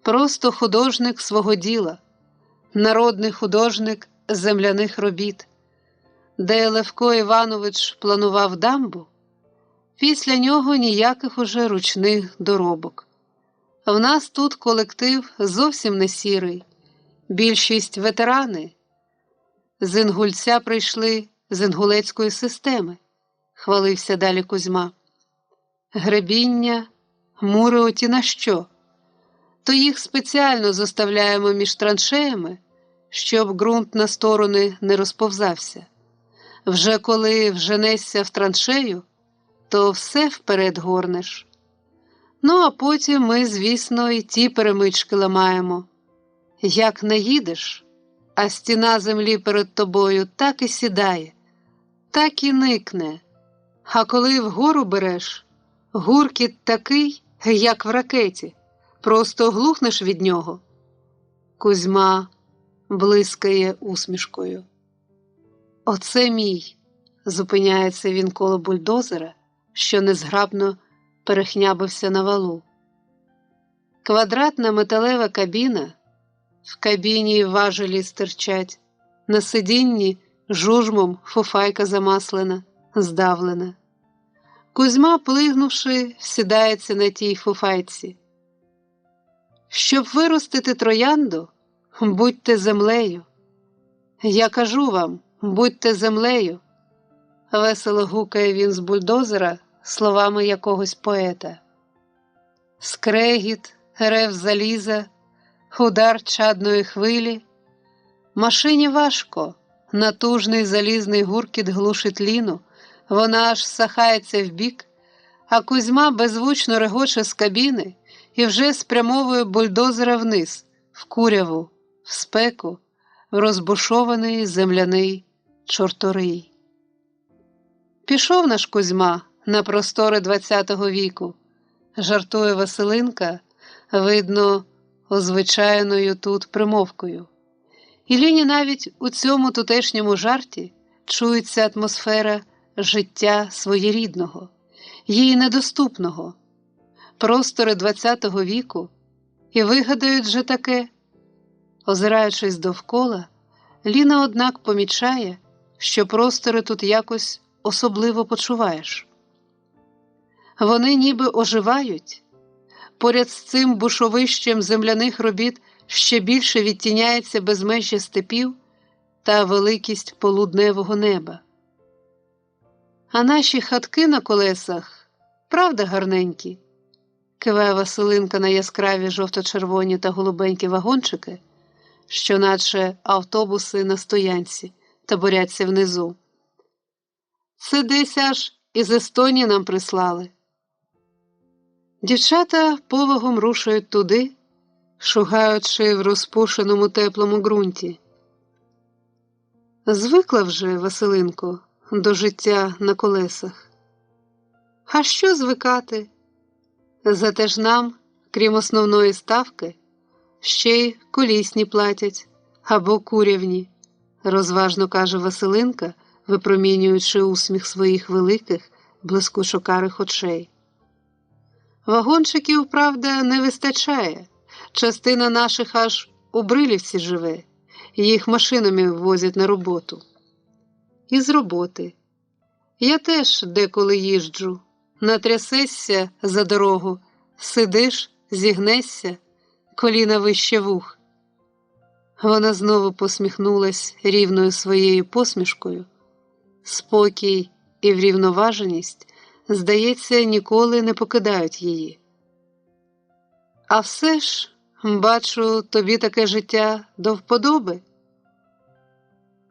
«Просто художник свого діла, народний художник земляних робіт. Де Левко Іванович планував дамбу, після нього ніяких уже ручних доробок. В нас тут колектив зовсім не сірий, більшість ветерани. З Інгульця прийшли з інгулецької системи, хвалився далі Кузьма. Гребіння, мури оті на що? То їх спеціально заставляємо між траншеями, щоб ґрунт на сторони не розповзався. Вже коли вженешся в траншею, то все вперед горнеш. Ну, а потім ми, звісно, і ті перемички ламаємо. Як не їдеш, а стіна землі перед тобою так і сідає, так і никне. А коли вгору береш, гуркіт такий, як в ракеті, просто глухнеш від нього. Кузьма блискає усмішкою. Оце мій, зупиняється він коло бульдозера, що незграбно перехнябився на валу. Квадратна металева кабіна, в кабіні важелі стирчать, на сидінні жужмом фуфайка замаслена, здавлена. Кузьма, плигнувши, сідається на тій фуфайці. Щоб виростити троянду, будьте землею. Я кажу вам, будьте землею. Весело гукає він з бульдозера словами якогось поета. Скрегіт, рев заліза, удар чадної хвилі. Машині важко, натужний залізний гуркіт глушить ліну, вона аж сахається вбік, а Кузьма беззвучно регоче з кабіни і вже спрямовує бульдозера вниз, в куряву, в спеку, в розбушований земляний чорторий. Пішов наш Кузьма на простори ХХ віку, жартує Василинка, видно, озвичайною тут примовкою. І Ліні навіть у цьому тутешньому жарті чується атмосфера життя своєрідного, їй недоступного. Простори ХХ віку і вигадають же таке. Озираючись довкола, Ліна, однак, помічає, що простори тут якось особливо почуваєш. Вони ніби оживають. Поряд з цим бушовищем земляних робіт ще більше відтіняється безмежжя степів та великість полудневого неба. А наші хатки на колесах, правда, гарненькі? Киває Василинка на яскраві жовто-червоні та голубенькі вагончики, що наче автобуси на стоянці таборяться внизу. Це десь аж із Естонії нам прислали. Дівчата повагом рушають туди, шугаючи в розпушеному теплому ґрунті. Звикла вже, Василинко, до життя на колесах. А що звикати? Зате ж нам, крім основної ставки, ще й колісні платять або курявні, розважно каже Василинка, випромінюючи усміх своїх великих, блискучо-карих очей. Вагончиків, правда, не вистачає. Частина наших аж у Брилівці живе, їх машинами возять на роботу. І з роботи. Я теж деколи їжджу. Натрясешся за дорогу, сидиш, зігнешся, коліна вище вух. Вона знову посміхнулась рівною своєю посмішкою. Спокій і врівноваженість, здається, ніколи не покидають її. А все ж, бачу, тобі таке життя до вподоби.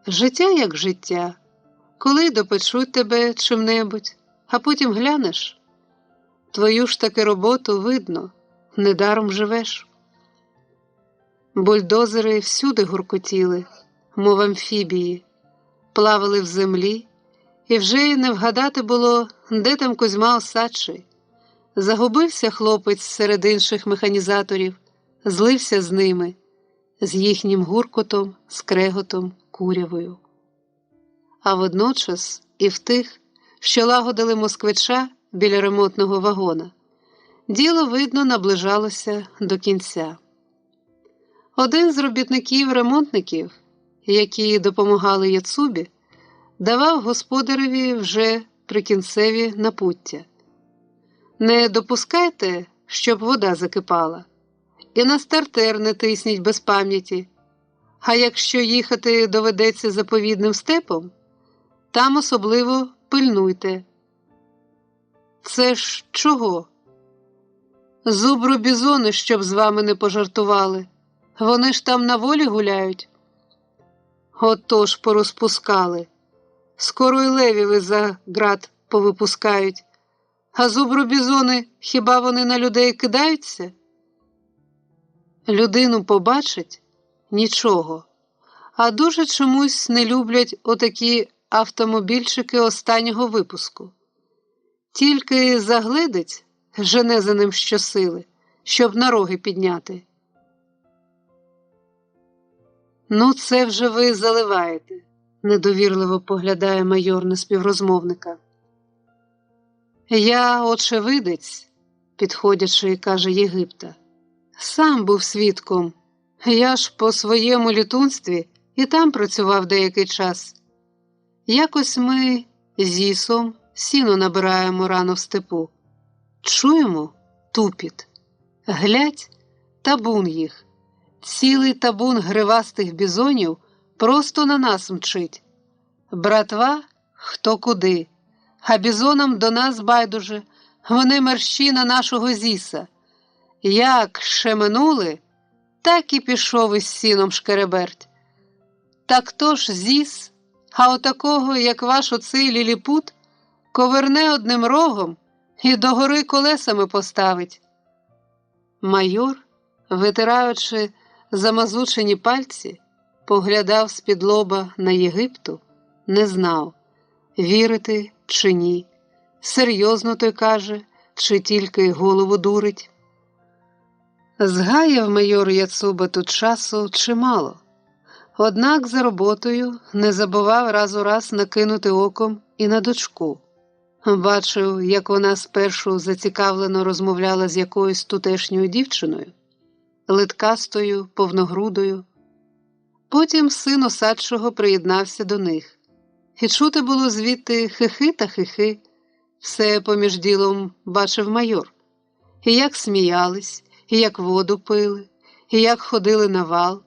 Життя як життя, коли допечуть тебе чим-небудь, а потім глянеш. Твою ж таки роботу видно, недаром живеш. Бульдозери всюди гуркотіли, мов амфібії, плавали в землі, і вже й не вгадати було, де там Кузьма Осадчий. Загубився хлопець серед інших механізаторів, злився з ними, з їхнім гуркотом, скреготом, курявою. А водночас і в тих, що лагодили москвича біля ремонтного вагона, діло, видно, наближалося до кінця. Один з робітників-ремонтників, які допомагали Яцубі, давав господареві вже прикінцеві напуття. Не допускайте, щоб вода закипала, і на стартер не тисніть без пам'яті, А якщо їхати доведеться заповідним степом, там особливо пильнуйте. Це ж чого? Зубру-бізони, щоб з вами не пожартували. Вони ж там на волі гуляють. Отож порозпускали. Скоро й левів із-за ґрат повипускають. А зубру-бізони, хіба вони на людей кидаються? Людину побачать – нічого. А дуже чомусь не люблять отакі автомобільчики останнього випуску. Тільки загледить, жене за ним щосили, щоб на роги підняти. «Ну, це вже ви заливаєте», – недовірливо поглядає майор на співрозмовника. «Я очевидець», – підходячи, каже Єгипта. «Сам був свідком. Я ж по своєму літунстві і там працював деякий час. Якось ми з Ісом сіно набираємо рано в степу. Чуємо тупіт. Глядь, табун їх. Цілий табун гривастих бізонів просто на нас мчить. Братва хто куди, а бізонам до нас байдуже, вони мерщі на нашого Зіса. Як шеменули, так і пішов із сіном шкереберть. Так то ж Зіс, а отакого, як ваш оцей ліліпут, коверне одним рогом і догори колесами поставить». Майор, витираючи замазучені пальці, поглядав з-під лоба на Єгипту, не знав, вірити чи ні, серйозно той каже, чи тільки голову дурить. Згаяв майор Яцуба тут часу чимало, однак за роботою не забував раз у раз накинути оком і на дочку. Бачив, як вона спершу зацікавлено розмовляла з якоюсь тутешньою дівчиною, литкастою, повногрудою. Потім син осадчого приєднався до них. І чути було звідти хихи та хихи. Все поміж ділом бачив майор. І як сміялись, і як воду пили, і як ходили на вал.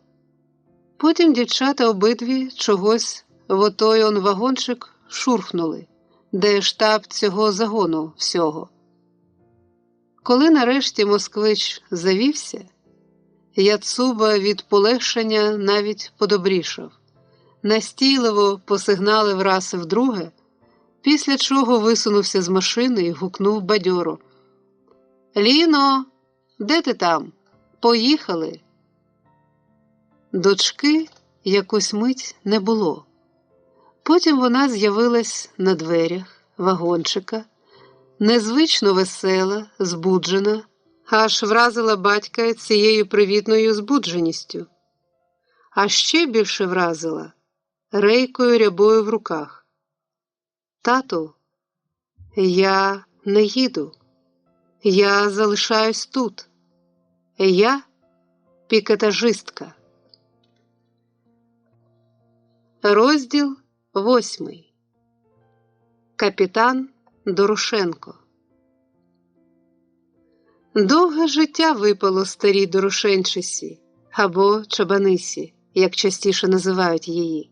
Потім дівчата обидві чогось в отой он вагончик шурхнули, де штаб цього загону всього. Коли нарешті москвич завівся, Яцуба від полегшення навіть подобрішав. Настійливо посигналив раз і вдруге, після чого висунувся з машини і гукнув бадьоро: «Ліно, де ти там? Поїхали!» Дочки якусь мить не було. Потім вона з'явилась на дверях вагончика, незвично весела, збуджена, аж вразила батька цією привітною збудженістю. А ще більше вразила рейкою рябою в руках. «Тату, я не їду. Я залишаюсь тут. Я пікетажистка». Розділ 8. Капітан Дорошенко. Довге життя випало старій Дорошенчисі, або Чабанисі, як частіше називають її.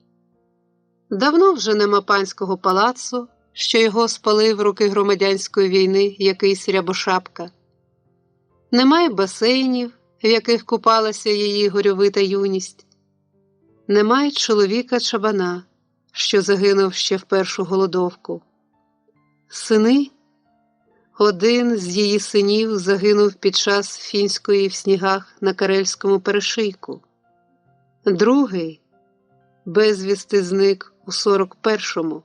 Давно вже нема панського палацу, що його спалив роки громадянської війни якийсь рябошапка. Немає басейнів, в яких купалася її горьовита юність. Немає чоловіка-чабана, що загинув ще в першу голодовку. Сини? Один з її синів загинув під час фінської в снігах на Карельському перешийку. Другий безвісти зник у 41-му,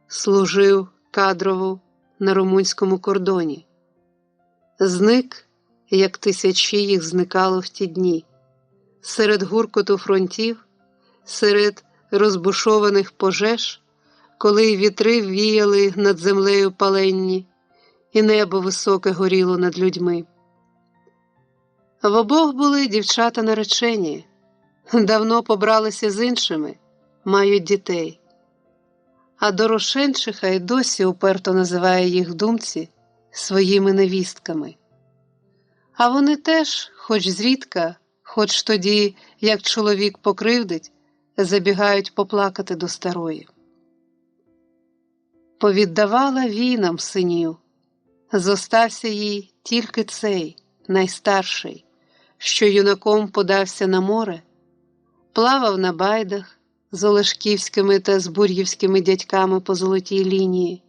служив кадрово на румунському кордоні. Зник, як тисячі їх зникало в ті дні, серед гуркоту фронтів, серед розбушованих пожеж, коли вітри віяли над землею паленні, і небо високе горіло над людьми. В обох були дівчата наречені, давно побралися з іншими, мають дітей. А Дорошенчиха й досі уперто називає їх в думці своїми невістками. А вони теж, хоч зрідка, хоч тоді, як чоловік покривдить, забігають поплакати до старої. Повіддавала війнам синів, зостався їй тільки цей, найстарший, що юнаком подався на море, плавав на байдах з олешківськими та збур'ївськими дядьками по золотій лінії,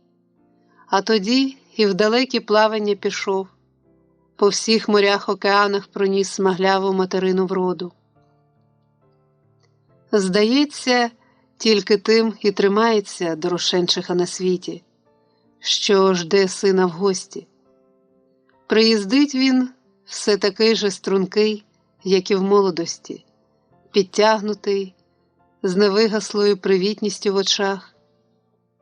а тоді і в далекі плавання пішов, по всіх морях-океанах проніс смагляву материну вроду. Здається, тільки тим і тримається Дорошенчиха на світі, що жде сина в гості. Приїздить він все такий же стрункий, як і в молодості, підтягнутий, з невигаслою привітністю в очах.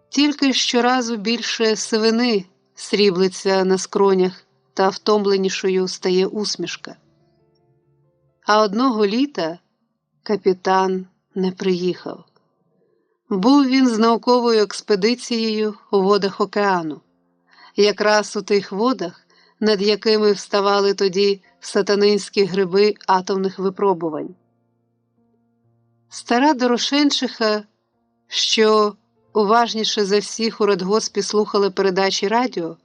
Тільки щоразу більше сивини сріблиться на скронях та втомленішою стає усмішка. А одного літа капітан не приїхав. Був він з науковою експедицією у водах океану, якраз у тих водах, над якими вставали тоді сатанинські гриби атомних випробувань. Стара Дорошенчиха, що уважніше за всіх у радгоспі слухала передачі радіо,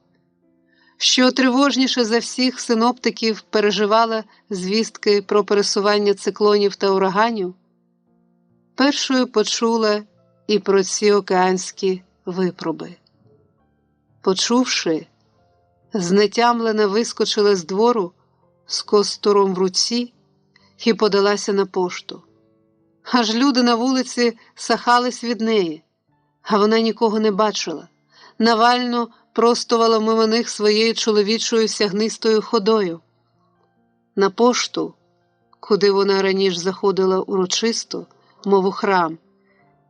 що тривожніше за всіх синоптиків переживала звістки про пересування циклонів та ураганів, першою почула і про ці океанські випроби. Почувши, знетямлена вискочила з двору з костуром в руці і подалася на пошту. Аж люди на вулиці сахались від неї, а вона нікого не бачила. Навально простувала мимо них своєю чоловічою сягнистою ходою. На пошту, куди вона раніше заходила урочисто, мов у храм,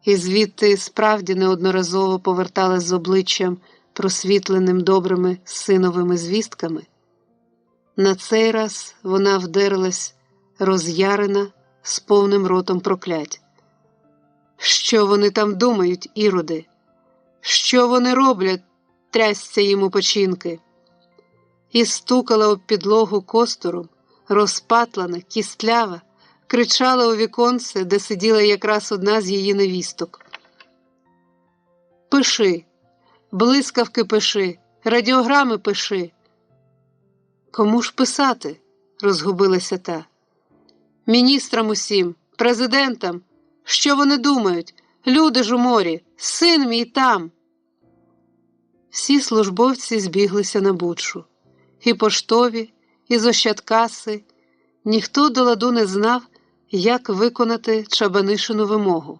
і звідти справді неодноразово поверталась з обличчям, просвітленим добрими синовими звістками, на цей раз вона вдерлась роз'ярена, з повним ротом проклять. Що вони там думають, іроди? Що вони роблять, трясся їм у печінки? І стукала об підлогу костуром, розпатлана, кістлява, кричала у віконце, де сиділа якраз одна з її невісток. «Пиши, блискавки пиши, радіограми пиши». «Кому ж писати?» – розгубилася та. «Міністрам усім, президентам. Що вони думають? Люди ж у морі, син мій там». Всі службовці збіглися на Бучу. І поштові, і з Ощадкаси. Ніхто до ладу не знав, як виконати Чабанишину вимогу.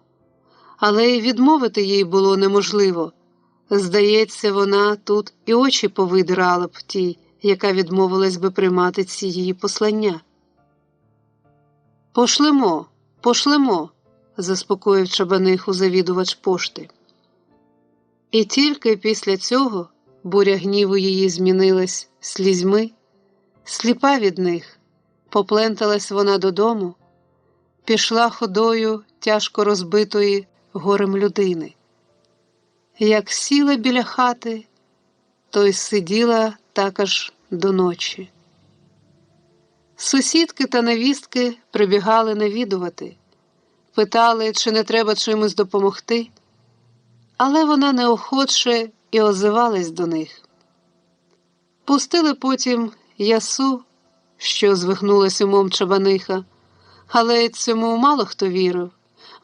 Але й відмовити їй було неможливо. Здається, вона тут і очі повидирала б тій, яка відмовилась би приймати ці її послання. «Пошлемо, пошлемо», – заспокоїв Чабаниху завідувач пошти. І тільки після цього буря гніву її змінилась слізьми, сліпа від них, попленталась вона додому, пішла ходою тяжко розбитої горем людини. Як сіла біля хати, то й сиділа так аж до ночі. Сусідки та невістки прибігали навідувати, питали, чи не треба чимось допомогти, але вона неохоче і озивалась до них. Пустили потім Ясу, що звихнулась умом Чабаниха, але цьому мало хто вірив,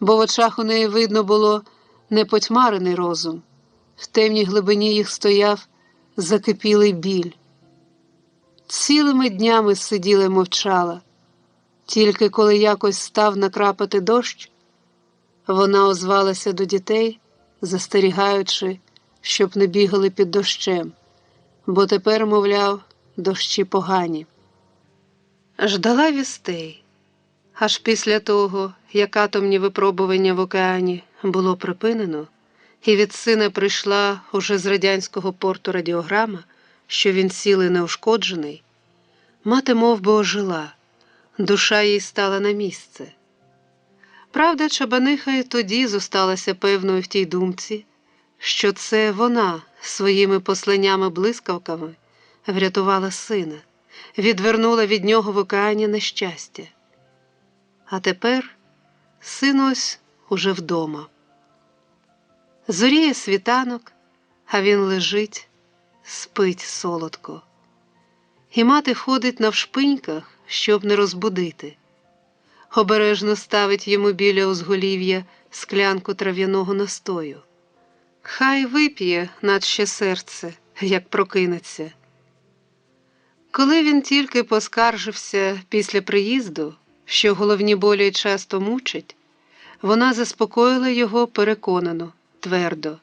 бо в очах у неї видно було непотьмарений розум. В темній глибині їх стояв закипілий біль. Цілими днями сиділа й мовчала. Тільки коли якось став накрапати дощ, вона озвалася до дітей, застерігаючи, щоб не бігали під дощем, бо тепер, мовляв, дощі погані. Ждала вістей. Аж після того, як атомні випробування в океані було припинено, і від сина прийшла уже з радянського порту радіограма, що він цілий неушкоджений, мати мов би ожила, душа їй стала на місце. Правда, Чабаниха й тоді зосталася певною в тій думці, що це вона своїми посланнями-блискавками врятувала сина, відвернула від нього в океані нещастя. А тепер син ось уже вдома. Зоріє світанок, а він лежить, спить солодко. І мати ходить навшпиньках, щоб не розбудити. Обережно ставить йому біля узголів'я склянку трав'яного настою. Хай вип'є наче серце, як прокинеться. Коли він тільки поскаржився після приїзду, що головні болі часто мучать, вона заспокоїла його переконано, твердо.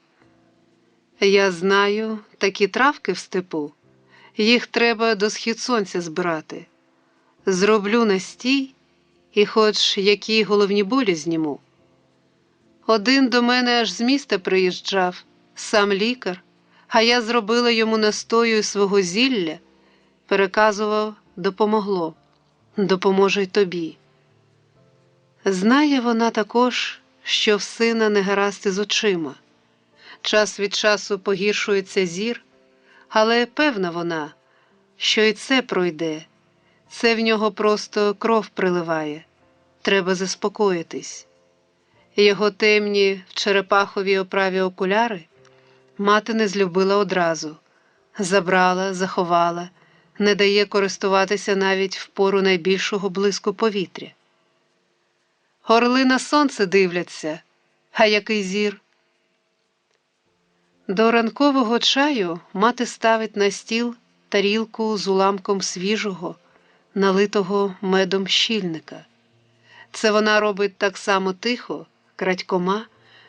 «Я знаю такі травки в степу, їх треба до схід сонця збирати. Зроблю настій і хоч які головні болі зніму. Один до мене аж з міста приїжджав, сам лікар, а я зробила йому настою свого зілля, переказував, допомогло, допоможе й тобі». Знає вона також, що в сина негаразд із очима. Час від часу погіршується зір, але певна вона, що і це пройде. Це в нього просто кров приливає. Треба заспокоїтись. Його темні в черепаховій оправі окуляри мати не злюбила одразу. Забрала, заховала, не дає користуватися навіть в пору найбільшого блиску повітря. Орли на сонце дивляться, а який зір? До ранкового чаю мати ставить на стіл тарілку з уламком свіжого, налитого медом щільника. Це вона робить так само тихо, крадькома,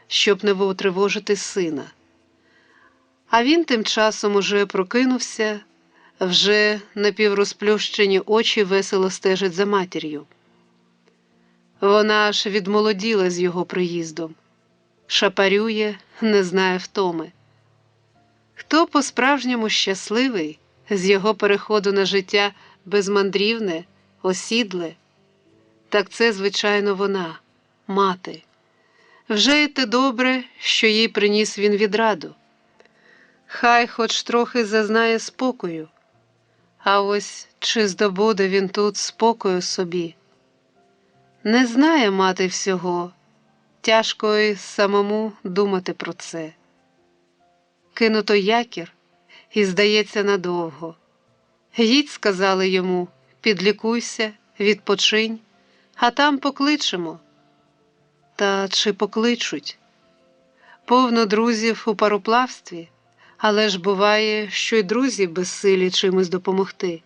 щоб не потривожити сина. А він тим часом уже прокинувся, вже напіврозплющені очі весело стежать за матір'ю. Вона аж відмолоділа з його приїздом. Шапарює, не знає втоми. Хто по-справжньому щасливий з його переходу на життя безмандрівне, осідле, так це, звичайно, вона, мати. Вже й те добре, що їй приніс він відраду. Хай хоч трохи зазнає спокою, а ось чи здобуде він тут спокою собі. Не знає мати всього, тяжко й самому думати про це. Кинуто якір, і, здається, надовго. Їдь, сказали йому, підлікуйся, відпочинь, а там покличемо. Та чи покличуть? Повно друзів у пароплавстві, але ж буває, що й друзі безсилі чимось допомогти.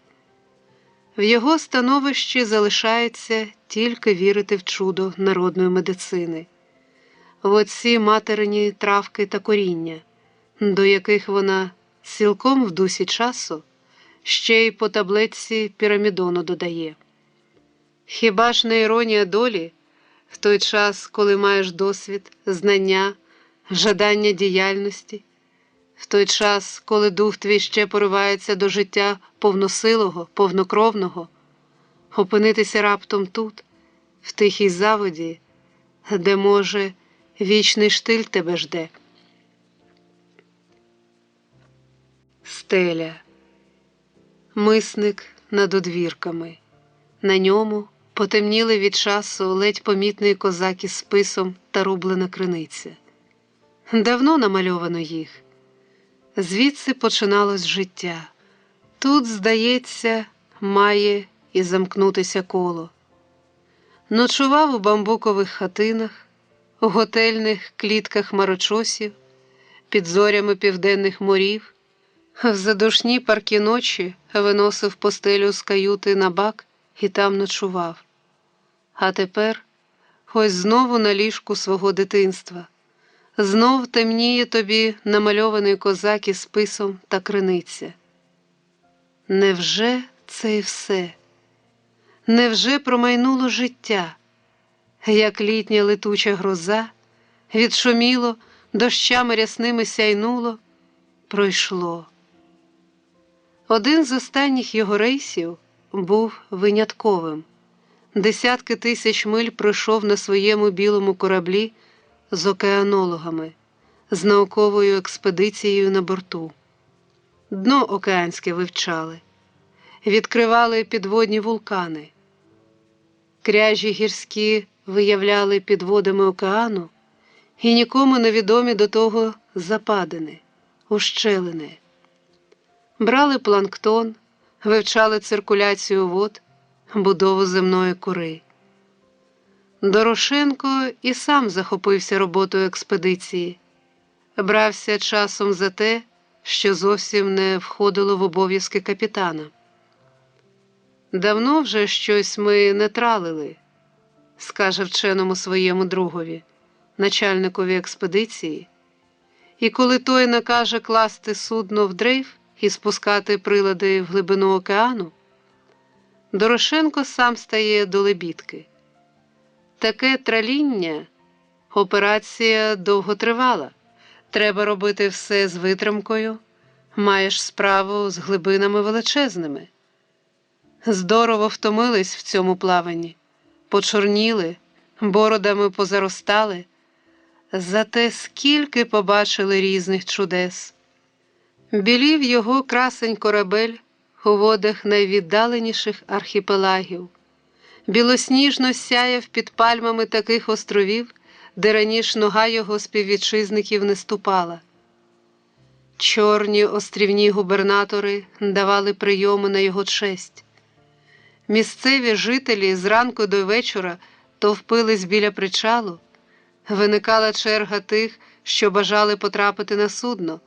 В його становищі залишається тільки вірити в чудо народної медицини, в оці материні травки та коріння, до яких вона цілком в дусі часу ще й по таблетці пірамідону додає. Хіба ж не іронія долі, в той час, коли маєш досвід, знання, жадання діяльності, в той час, коли дух твій ще поривається до життя повносилого, повнокровного, опинитися раптом тут, в тихій заводі, де, може, вічний штиль тебе жде. Стеля. Мисник над одвірками. На ньому потемніли від часу ледь помітний козак із списом та рублена криниця. Давно намальовано їх. Звідси починалось життя. Тут, здається, має і замкнутися коло. Ночував у бамбукових хатинах, у готельних клітках марочосів, під зорями південних морів, в задушні паркі ночі виносив постелю з каюти на бак і там ночував. А тепер ось знову на ліжку свого дитинства. Знов темніє тобі намальований козак із списом та криниця. Невже це і все? Невже промайнуло життя, як літня летуча гроза, відшуміло, дощами рясними сяйнуло, пройшло. Один з останніх його рейсів був винятковим. Десятки тисяч миль пройшов на своєму білому кораблі з океанологами, з науковою експедицією на борту. Дно океанське вивчали, відкривали підводні вулкани. кряжі гірські виявляли під водами океану і нікому невідомі до того западини, ущелини. Брали планктон, вивчали циркуляцію вод, будову земної кори. Дорошенко і сам захопився роботою експедиції, брався часом за те, що зовсім не входило в обов'язки капітана. «Давно вже щось ми не тралили», – скаже вченому своєму другові, начальникові експедиції, і коли той накаже класти судно в дрейф і спускати прилади в глибину океану, Дорошенко сам стає до лебідки. Таке траління – операція довготривала, треба робити все з витримкою, маєш справу з глибинами величезними. Здорово втомились в цьому плаванні, почорніли, бородами позаростали, зате скільки побачили різних чудес. Білів його красень корабель у водах найвіддаленіших архіпелагів, білосніжно сяяв під пальмами таких островів, де раніше нога його співвітчизників не ступала. Чорні острівні губернатори давали прийоми на його честь. Місцеві жителі зранку до вечора товпились біля причалу, виникала черга тих, що бажали потрапити на судно,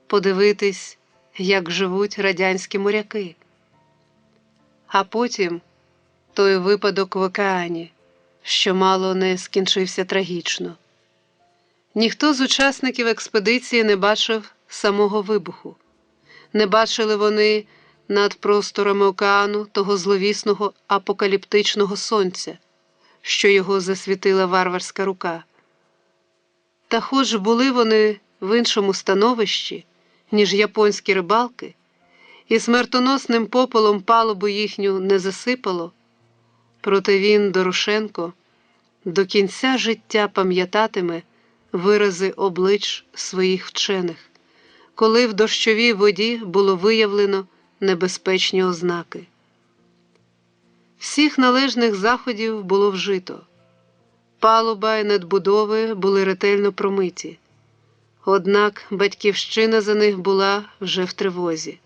подивитись, як живуть радянські моряки. А потім той випадок в океані, що мало не скінчився трагічно. Ніхто з учасників експедиції не бачив самого вибуху. Не бачили вони над просторами океану того зловісного апокаліптичного сонця, що його засвітила варварська рука. Та хоч були вони в іншому становищі, ніж японські рибалки, і смертоносним попелом палубу їхню не засипало, проте він, Дорошенко, до кінця життя пам'ятатиме вирази облич своїх вчених, коли в дощовій воді було виявлено небезпечні ознаки. Всіх належних заходів було вжито. Палуба і надбудови були ретельно промиті. Однак батьківщина за них була вже в тривозі.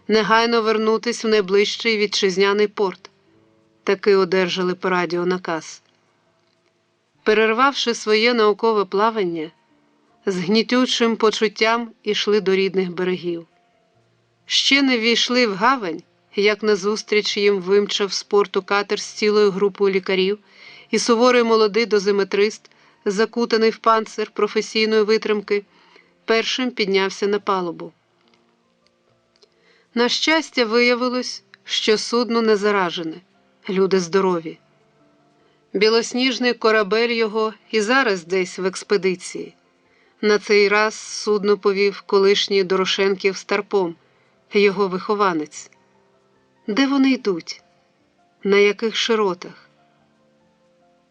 Негайно вернутись в найближчий вітчизняний порт. Таки одержали по радіо наказ. Перервавши своє наукове плавання, з гнітючим почуттям ішли до рідних берегів. Ще не ввійшли в гавань, як назустріч їм вимчав з порту катер з цілою групою лікарів і суворий молодий дозиметрист, закутаний в панцир професійної витримки, першим піднявся на палубу. На щастя, виявилось, що судно не заражене, люди здорові. Білосніжний корабель його і зараз десь в експедиції. На цей раз судно повів колишній Дорошенків старпом, його вихованець. Де вони йдуть? На яких широтах?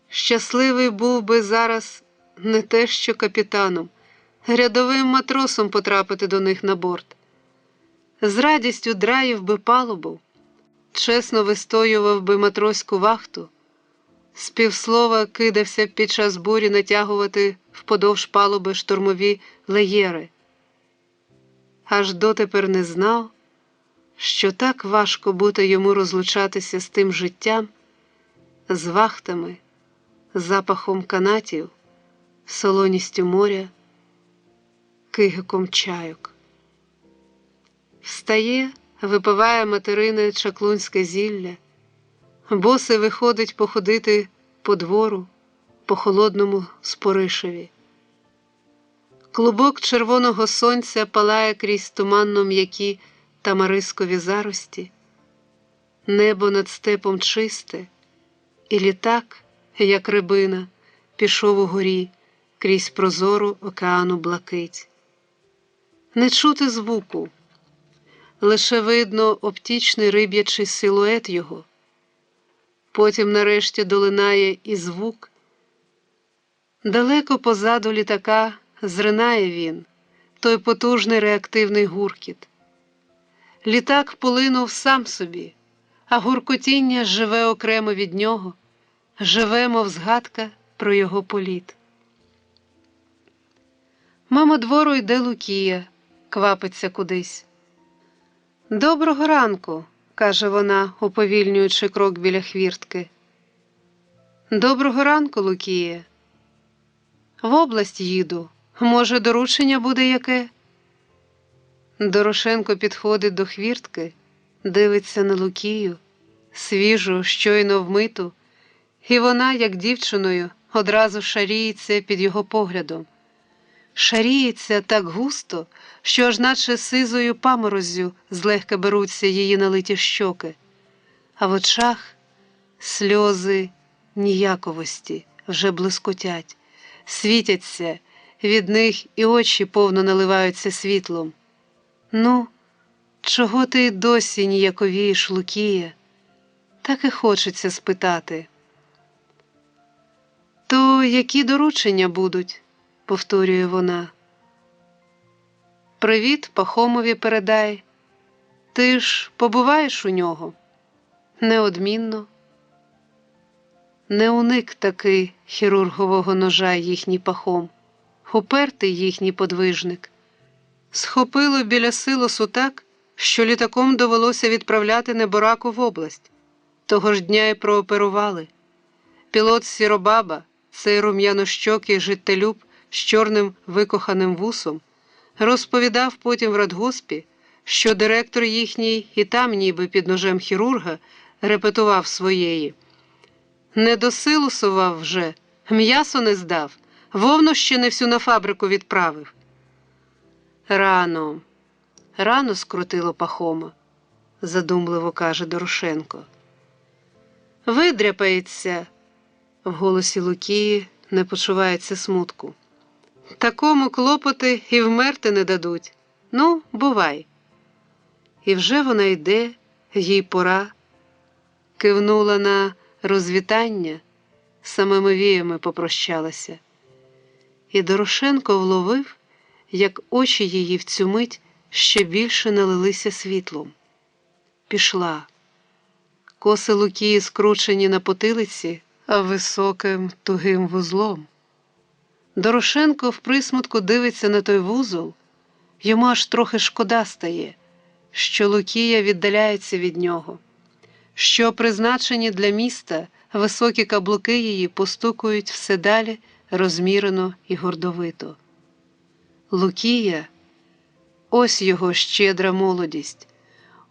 Щасливий був би зараз не те що капітаном, рядовим матросом потрапити до них на борт. З радістю драїв би палубу, чесно вистоював би матроську вахту, з півслова кидався під час бурі натягувати вподовж палуби штурмові леєри. Аж дотепер не знав, що так важко бути йому розлучатися з тим життям, з вахтами, запахом канатів, солоністю моря, кигиком чайок. Встає, випиває материне чаклунське зілля, босий виходить походити по двору, по холодному Споришеві. Клубок червоного сонця палає крізь туманно м'які тамарискові зарості, небо над степом чисте, і літак, як рибина, пішов угорі крізь прозору океану блакить. Не чути звуку, лише видно оптічний риб'ячий силует його. Потім нарешті долинає і звук. Далеко позаду літака зринає він, той потужний реактивний гуркіт. Літак полинув сам собі, а гуркотіння живе окремо від нього, живе, мов згадка про його політ. Мимо двору йде Лукія, квапиться кудись. «Доброго ранку», – каже вона, уповільнюючи крок біля хвіртки. «Доброго ранку, Лукіє. В область їду. Може, доручення буде яке?» Дорошенко підходить до хвіртки, дивиться на Лукію, свіжу, щойно вмиту, і вона, як дівчиною, одразу шаріється під його поглядом. Шаріється так густо, що аж наче сизою памороззю злегка беруться її налиті щоки, а в очах сльози ніяковості вже блискотять, світяться, від них і очі повно наливаються світлом. «Ну, чого ти й досі ніяковієш, Лукія?» Так і хочеться спитати. «То які доручення будуть?» – повторює вона. «Привіт Пахомові передай. Ти ж побуваєш у нього?» «Неодмінно». Не уник таки хірургового ножа їхній Пахом, упертий їхній подвижник. Схопило біля Силосу так, що літаком довелося відправляти Небораку в область. Того ж дня й прооперували. Пілот Сіробаба, цей рум'янощокий життєлюб з чорним викоханим вусом, розповідав потім в радгоспі, що директор їхній і там ніби під ножем хірурга репетував своєї. Не досилусував вже, м'ясо не здав, вовну ще не всю на фабрику відправив. Рано скрутило Пахома, задумливо каже Дорошенко. Видряпається, в голосі Лукії не почувається смутку. Такому клопоти і вмерти не дадуть. Ну, бувай. І вже вона йде, їй пора. Кивнула на розвітання, самими віями попрощалася. І Дорошенко вловив, як очі її в цю мить ще більше налилися світлом. Пішла. Коси Лукії скручені на потилиці, а високим тугим вузлом. Дорошенко в присмутку дивиться на той вузол, йому аж трохи шкода стає, що Лукія віддаляється від нього, що призначені для міста високі каблуки її постукують все далі розмірено і гордовито. Лукія – ось його щедра молодість,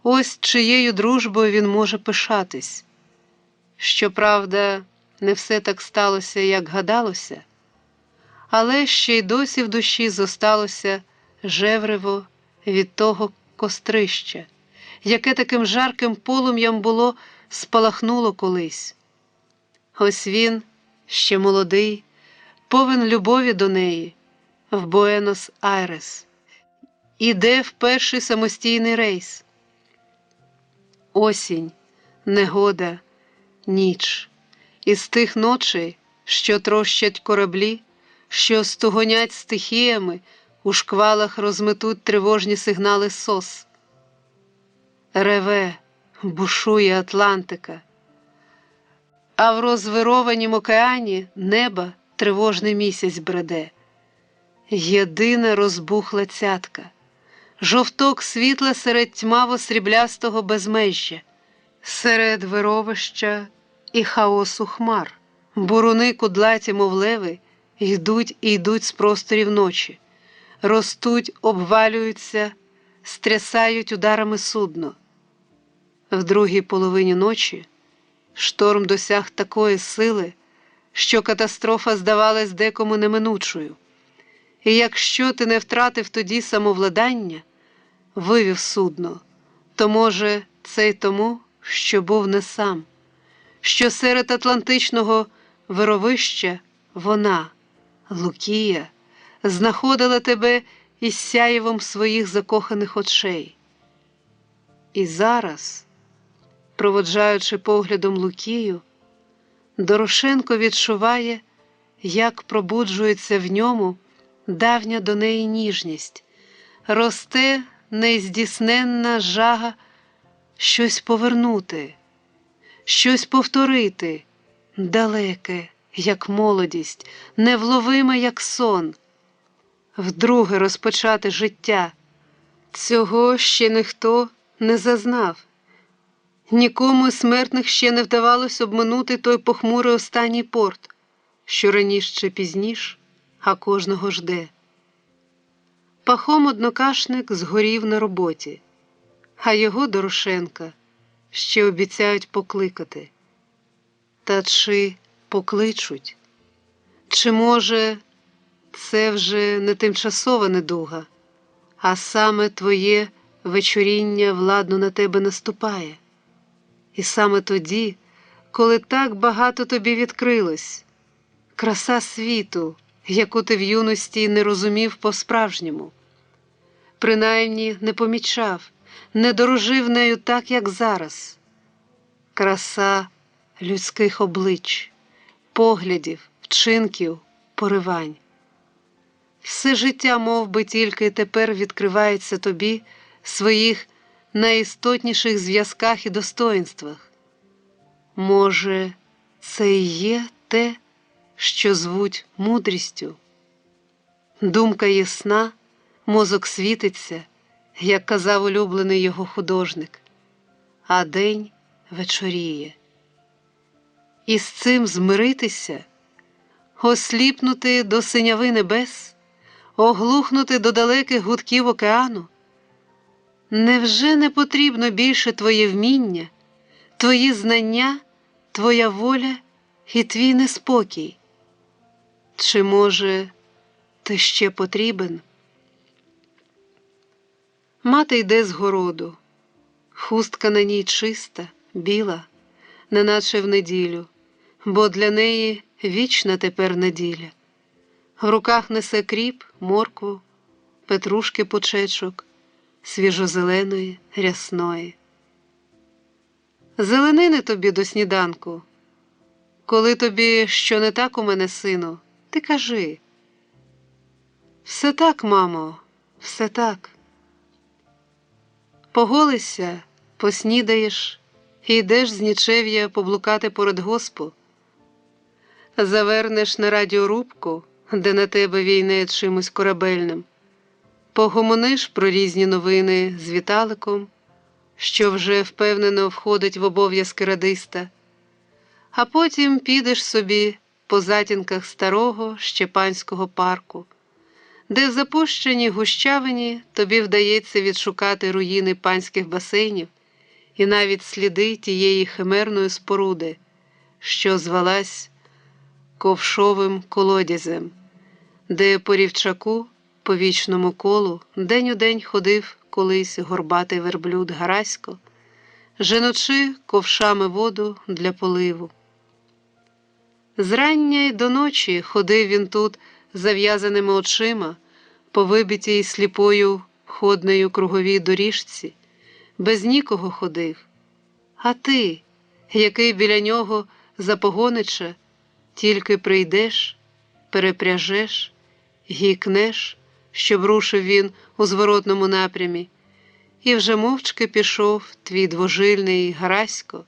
ось чиєю дружбою він може пишатись. Щоправда, не все так сталося, як гадалося, але ще й досі в душі зосталося жеврево від того кострища, яке таким жарким полум'ям було спалахнуло колись. Ось він, ще молодий, повен любові до неї, в Буенос-Айрес, іде в перший самостійний рейс. Осінь, негода, ніч. Із тих ночей, що трощать кораблі, що стугонять стихіями, у шквалах розметуть тривожні сигнали СОС. Реве, бушує Атлантика, а в розвированім океані неба тривожний місяць бреде. Єдина розбухла цятка, жовток світла серед тьмаво-сріблястого безмежжя, серед вировища і хаосу хмар. Буруни кудлаті, мов леви, йдуть і йдуть з просторів ночі, ростуть, обвалюються, стрясають ударами судно. В другій половині ночі шторм досяг такої сили, що катастрофа здавалась декому неминучою. І якщо ти не втратив тоді самовладання, вивів судно, то, може, це й тому, що був не сам, що серед атлантичного вировища вона, Лукія, знаходила тебе із сяєвом своїх закоханих очей. І зараз, проводжаючи поглядом Лукію, Дорошенко відчуває, як пробуджується в ньому давня до неї ніжність, росте нездійсненна жага щось повернути, щось повторити, далеке, як молодість, невловиме, як сон. Вдруге розпочати життя. Цього ще ніхто не зазнав. Нікому із смертних ще не вдавалось обминути той похмурий останній порт, що раніше чи пізніш, а кожного жде. Пахом однокашник згорів на роботі, а його Дорошенка ще обіцяють покликати. Та чи покличуть? Чи, може, це вже не тимчасова недуга, а саме твоє вечоріння владно на тебе наступає? І саме тоді, коли так багато тобі відкрилось, краса світу, яку ти в юності не розумів по-справжньому, принаймні не помічав, не дорожив нею так, як зараз. Краса людських облич, поглядів, вчинків, поривань. Все життя мов би, тільки тепер відкривається тобі в своїх найістотніших зв'язках і достоїнствах. Може, це і є те, що звуть мудрістю? Думка ясна, мозок світиться, як казав улюблений його художник, а день вечоріє. І з цим змиритися, осліпнути до синяви небес, оглухнути до далеких гудків океану? Невже не потрібно більше твоє вміння, твої знання, твоя воля і твій неспокій? Чи, може, ти ще потрібен? Мати йде з городу. Хустка на ній чиста, біла, неначе в неділю, бо для неї вічна тепер неділя. В руках несе кріп, моркву, петрушки почечок, свіжозеленої, рясної. Зеленини тобі до сніданку. Коли тобі що не так у мене, сину, ти кажи. Все так, мамо, все так. Поголишся, поснідаєш і йдеш з нічев'я поблукати порад госпу. Завернеш на радіорубку, де на тебе війне чимось корабельним. Погомониш про різні новини з Віталиком, що вже впевнено входить в обов'язки радиста, а потім підеш собі по затінках старого Щепанського парку, де в запущеній гущавині тобі вдається відшукати руїни панських басейнів і навіть сліди тієї химерної споруди, що звалась ковшовим колодязем, де по рівчаку, по вічному колу, день у день ходив колись горбатий верблюд Гарасько, женучи ковшами воду для поливу. Зрання й до ночі ходив він тут зав'язаними очима по вибитій сліпою ходнею круговій доріжці, без нікого ходив. А ти, який біля нього запогонича, тільки прийдеш, перепряжеш, гікнеш, щоб рушив він у зворотному напрямі, і вже мовчки пішов твій двожильний Гарасько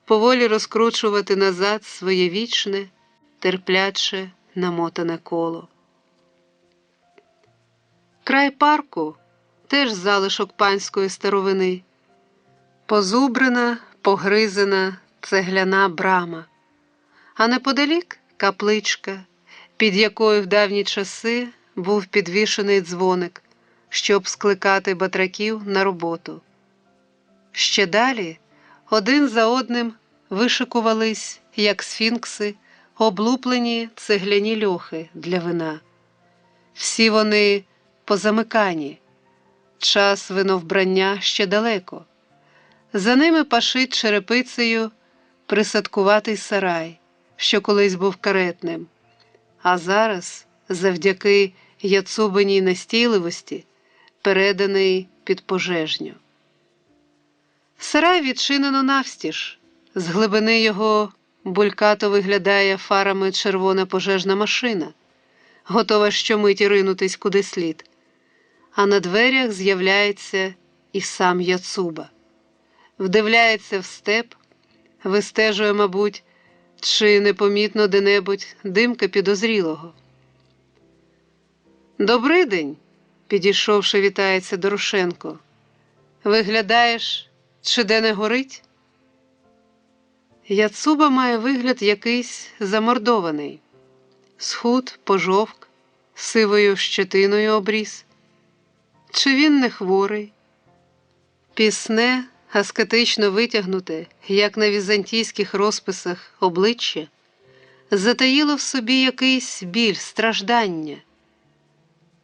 поволі розкручувати назад своє вічне, терпляче, намотане коло. Край парку теж залишок панської старовини. Позубрена, погризена цегляна брама, а неподалік капличка, під якою в давні часи був підвішений дзвоник, щоб скликати батраків на роботу. Ще далі один за одним вишикувались, як сфінкси, облуплені цегляні льохи для вина. Всі вони позамикані, час виновбрання ще далеко. За ними пашить черепицею присадкуватий сарай, що колись був каретним, а зараз, завдяки Яцубиній настійливості, переданий під пожежню. Сарай відчинено навстіж, з глибини його булькато виглядає фарами червона пожежна машина, готова щомиті ринутись куди слід, а на дверях з'являється і сам Яцуба. Вдивляється в степ, вистежує, мабуть, Чи непомітно де-небудь димка підозрілого? «Добрий день», – підійшовши, вітається Дорошенко. «Виглядаєш, чи де не горить?» Яцуба має вигляд якийсь замордований. Схуд, пожовк, сивою щетиною обріс. Чи він не хворий? Пісне, аскетично витягнуте, як на візантійських розписах, обличчя, затаїло в собі якийсь біль, страждання.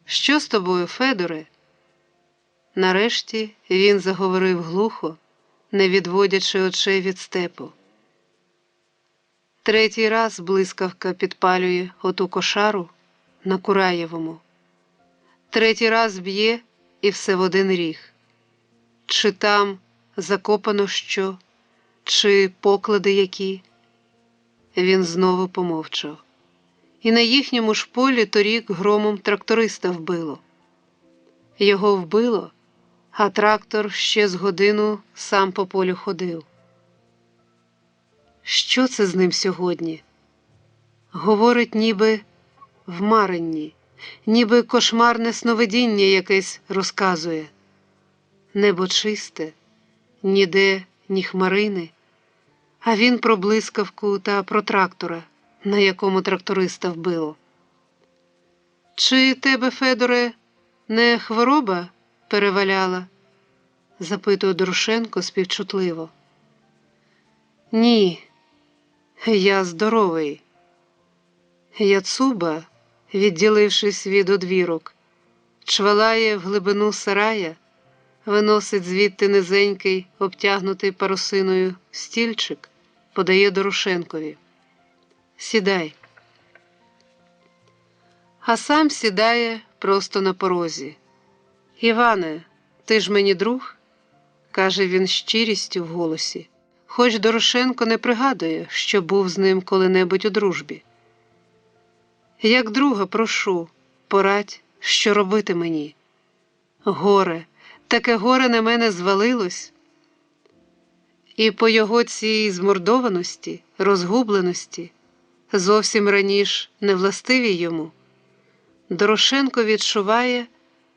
«Що з тобою, Федоре?» Нарешті він заговорив глухо, не відводячи очей від степу. Третій раз блискавка підпалює оту кошару на Кураєвому. Третій раз б'є і все в один ріг. Чи там закопано що, чи поклади які? Він знову помовчав. І на їхньому ж полі торік громом тракториста вбило. Його вбило, а трактор ще з годину сам по полю ходив. Що це з ним сьогодні? Говорить ніби в маренні, ніби кошмарне сновидіння якесь розказує. Небо чисте, ніде ні хмарини, а він про блискавку та про трактора, на якому тракториста вбило. «Чи тебе, Федоре, не хвороба переваляла?» – запитує Дорошенко співчутливо. «Ні, я здоровий». Яцуба, відділившись від одвірок, чвалає в глибину сарая, виносить звідти низенький, обтягнутий парусиною стільчик, подає Дорошенкові. «Сідай». А сам сідає просто на порозі. «Іване, ти ж мені друг?» – каже він з щирістю в голосі, хоч Дорошенко не пригадує, що був з ним коли-небудь у дружбі. «Як друга прошу, порадь, що робити мені. Горе, таке горе на мене звалилось». І по його цій змордованості, розгубленості, зовсім раніше невластивій йому, Дорошенко відчуває,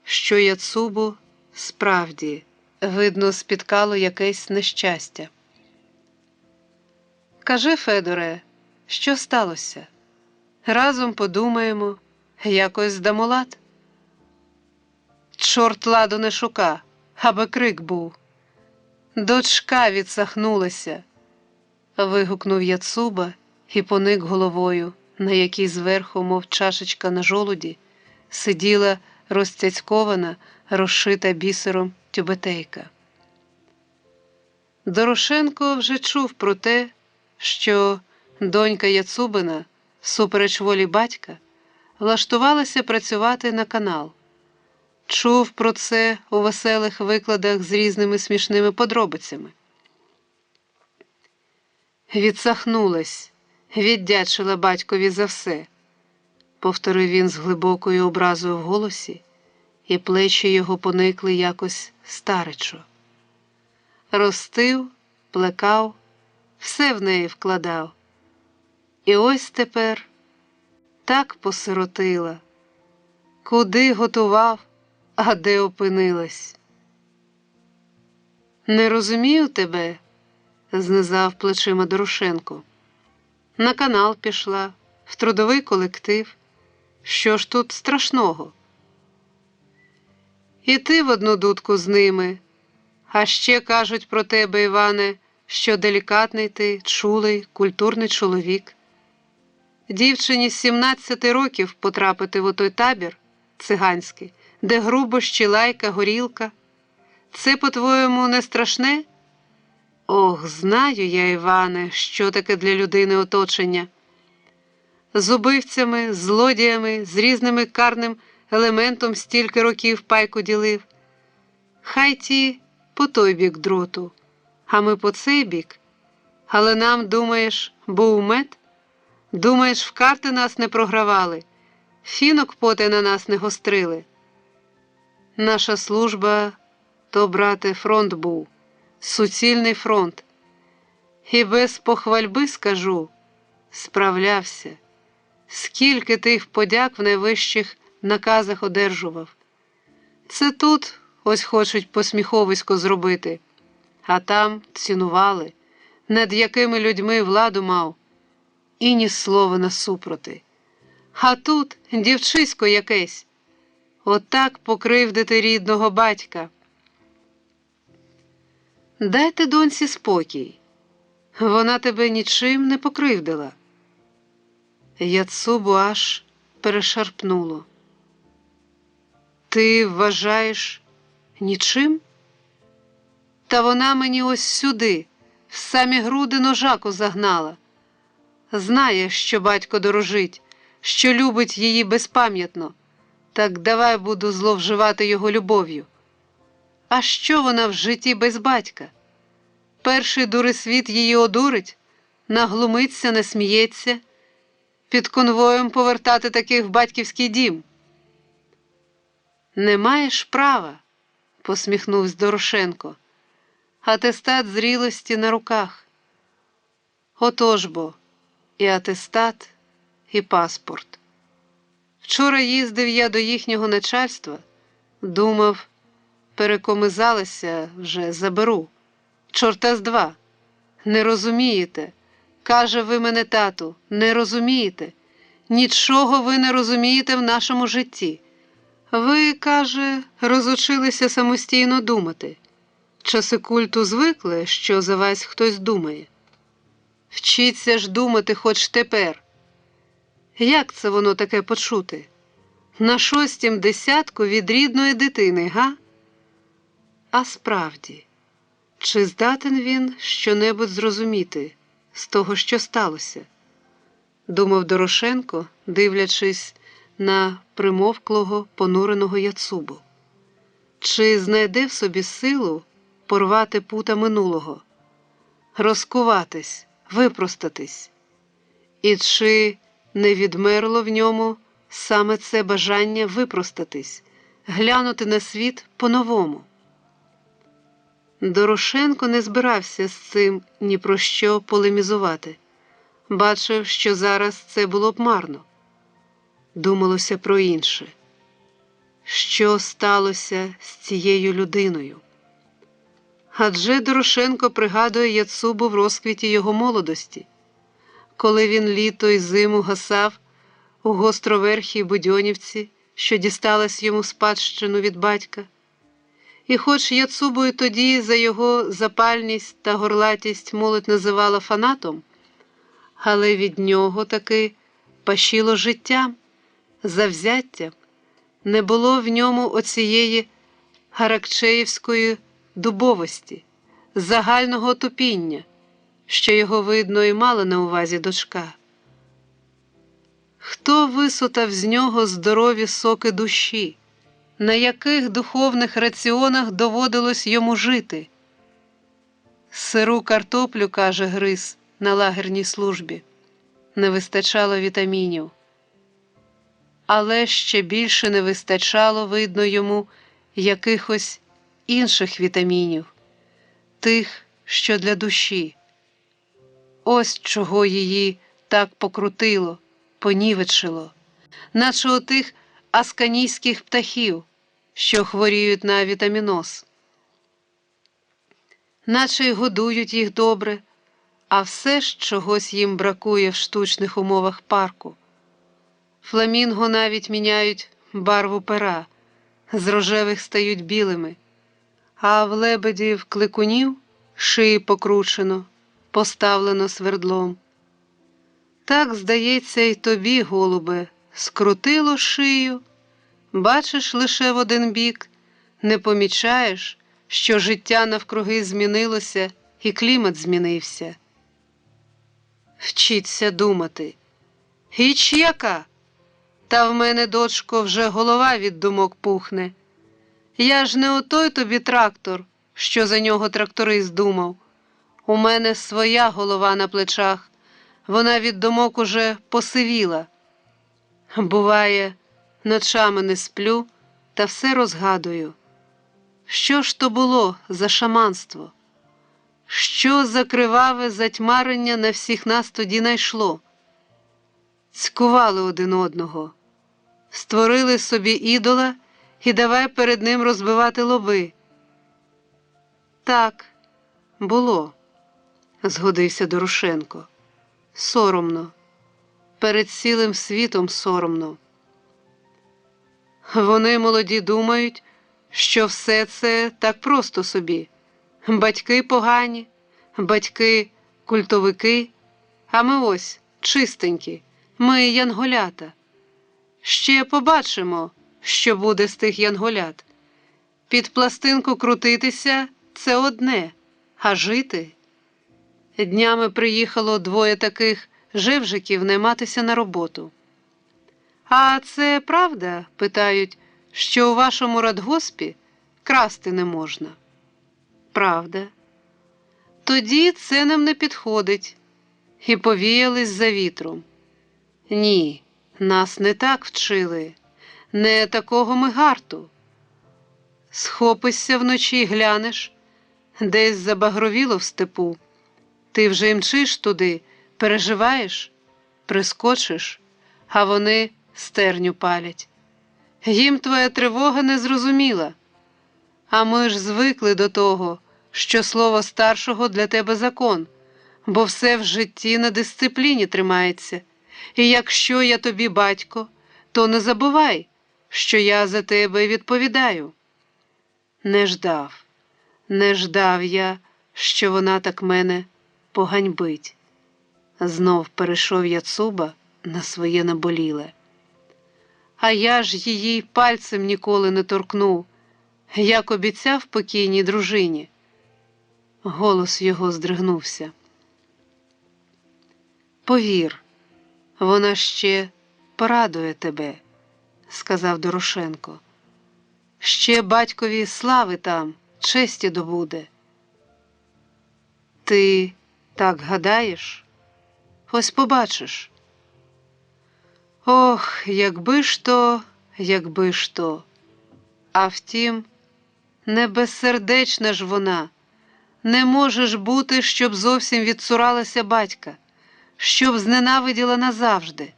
що Яцубу справді, видно, спіткало якесь нещастя. «Кажи, Федоре, що сталося? Разом подумаємо, якось здамо лад». «Чорт ладу не шука, аби крик був. Дочка відсахнулася», – вигукнув Яцуба і поник головою, на якій зверху, мов чашечка на жолуді, сиділа розцяцькована, розшита бісером тюбетейка. Дорошенко вже чув про те, що донька Яцубина, супереч волі батька, влаштувалася працювати на канал. Чув про це у веселих викладах з різними смішними подробицями. «Відсахнулась, віддячила батькові за все», – повторив він з глибокою образою в голосі, і плечі його поникли якось старечо. Ростив, плекав, все в неї вкладав. І ось тепер так посиротила. Куди готував, а де опинилась? «Не розумію тебе», – знизав плечима Дорошенко. «На канал пішла, в трудовий колектив. Що ж тут страшного? І ти в одну дудку з ними. А ще кажуть про тебе, Іване, що делікатний ти, чулий, культурний чоловік. Дівчині з 17 років потрапити в отой табір циганський, де грубощі, лайка, горілка. Це, по-твоєму, не страшне? Ох, знаю я, Іване, що таке для людини оточення. З убивцями, злодіями, з різними карним елементом стільки років пайку ділив. Хай ті по той бік дроту, а ми по цей бік. Але нам, думаєш, був мед? Думаєш, в карти нас не програвали, фінок поти на нас не гострили? Наша служба – то, брате, фронт був, суцільний фронт. І без похвальби скажу, Справлявся. Скільки тих подяк в найвищих наказах одержував. Це тут ось хочуть посміховисько зробити, а там цінували, над якими людьми владу мав, і ні слова насупроти. А тут дівчисько якесь, отак покривдити рідного батька. Дайте доньці спокій, вона тебе нічим не покривдила. Яцубу аж перешарпнуло. Ти вважаєш нічим? Та вона мені ось сюди, в самі груди ножаку загнала. Знає, що батько дорожить, що любить її безпам'ятно, так давай буду зловживати його любов'ю. А що вона в житті без батька? Перший дуресвіт її одурить, наглумиться, насміється, під конвоєм повертати таких в батьківський дім. Не маєш права, посміхнувся Дорошенко. Атестат зрілості на руках. Отож бо, і атестат, і паспорт. Вчора їздив я до їхнього начальства, думав, перекомизалися вже, заберу. Чорта з два. Не розумієте. Каже, ви мене, тату, не розумієте. Нічого ви не розумієте в нашому житті. Ви, каже, розучилися самостійно думати. Часи культу звикли, що за вас хтось думає. Вчіться ж думати хоч тепер. Як це воно таке почути? На 6-м десятку від рідної дитини, га? А справді, чи здатен він що-небудь зрозуміти з того, що сталося? Думав Дорошенко, дивлячись на примовклого, понуреного Яцубу. Чи знайде в собі силу порвати пута минулого, розкуватись, випростатись? І чи не відмерло в ньому саме це бажання випростатись, глянути на світ по-новому? Дорошенко не збирався з цим ні про що полемізувати. Бачив, що зараз це було б марно. Думалося про інше. Що сталося з цією людиною? Адже Дорошенко пригадує Яцубу в розквіті його молодості, коли він літо і зиму гасав у гостроверхій Будьонівці, що дісталась йому спадщину від батька. І хоч Яцубою тоді за його запальність та горлатість молодь називала фанатом, але від нього таки пашіло життям, завзяттям, не було в ньому оцієї гаракчеївської дубовості, загального тупіння, що його, видно, і мала на увазі дочка. Хто висутав з нього здорові соки душі? На яких духовних раціонах доводилось йому жити? Сиру картоплю, каже, гриз на лагерній службі. Не вистачало вітамінів. Але ще більше не вистачало, видно йому, якихось інших вітамінів, тих, що для душі. Ось чого її так покрутило, понівечило, наче отих асканійських птахів, що хворіють на вітаміноз. Наче й годують їх добре, а все ж чогось їм бракує в штучних умовах парку. Фламінго навіть міняють барву пера, з рожевих стають білими, а в лебедів кликунів шиї покручено, поставлено свердлом. Так, здається, й тобі, голубе, скрутило шию, бачиш лише в один бік, не помічаєш, що життя навкруги змінилося і клімат змінився. Вчіться думати. Іч яка? Та в мене, дочко, вже голова від думок пухне. Я ж не отой тобі трактор, що за нього тракторист думав. У мене своя голова на плечах, вона від думок уже посивіла. Буває, ночами не сплю та все розгадую. Що ж то було за шаманство? Що за криваве затьмарення на всіх нас тоді найшло? цькували один одного, створили собі ідола і давай перед ним розбивати лоби. Так, було, згодився Дорошенко. Соромно. Перед цілим світом соромно. Вони, молоді, думають, що все це так просто собі. Батьки погані, батьки культовики, а ми ось чистенькі, ми янголята. Ще побачимо, що буде з тих янголят. Під пластинку крутитися – це одне, а жити? Днями приїхало двоє таких жевжиків найматися на роботу. «А це правда, – питають, – що у вашому радгоспі красти не можна?» «Правда». «Тоді це нам не підходить». І повіялись за вітром. «Ні, нас не так вчили, не такого ми гарту. Схопишся вночі й глянеш, десь забагровіло в степу. Ти вже й мчиш туди, переживаєш, прискочиш, а вони стерню палять. Їм твоя тривога не зрозуміла. А ми ж звикли до того, що слово старшого для тебе закон, бо все в житті на дисципліні тримається. І якщо я тобі батько, то не забувай, що я за тебе відповідаю». Не ждав я, що вона так мене поганьбить. Знов перейшов Яцуба на своє наболіле. А я ж її пальцем ніколи не торкнув, як обіцяв покійній дружині. Голос його здригнувся. «Повір, вона ще порадує тебе», – сказав Дорошенко. «Ще батькові слави там, честі добуде». «Ти так гадаєш? Ось побачиш». «Ох, якби ж то, якби ж то. А втім, не безсердечна ж вона. Не може ж бути, щоб зовсім відцуралася батька, щоб зненавиділа назавжди».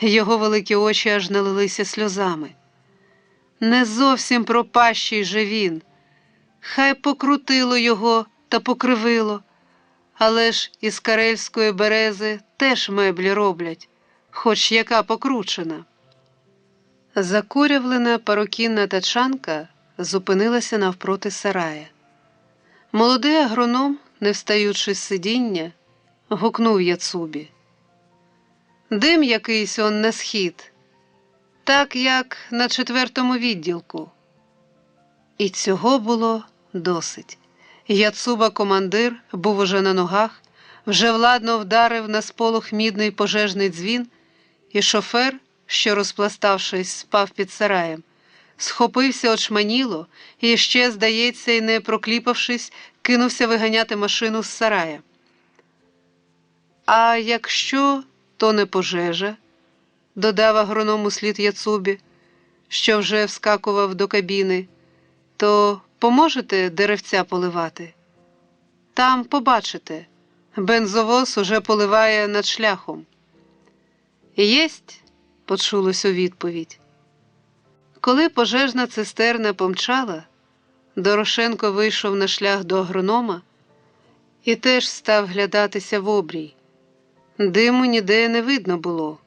Його великі очі аж налилися сльозами. «Не зовсім пропащий же він. Хай покрутило його та покривило. Але ж із карельської берези теж меблі роблять, хоч яка покручена». Закурявлена парокінна тачанка зупинилася навпроти сарая. Молодий агроном, не встаючи з сидіння, гукнув Яцубі: «Дим якийсь он на схід, так як на 4-му відділку». І цього було досить. Яцуба-командир був уже на ногах, вже владно вдарив на сполох мідний пожежний дзвін, і шофер, що, розпластавшись, спав під сараєм, схопився очманіло і ще, здається, й не прокліпавшись, кинувся виганяти машину з сарая. «А якщо то не пожежа?» – додав агроном услід Яцубі, що вже вскакував до кабіни, «то поможете деревця поливати? Там побачите, бензовоз уже поливає над шляхом». «Єсть», – почулось у відповідь. Коли пожежна цистерна помчала, Дорошенко вийшов на шлях до агронома і теж став глядатися в обрій. Диму ніде не видно було.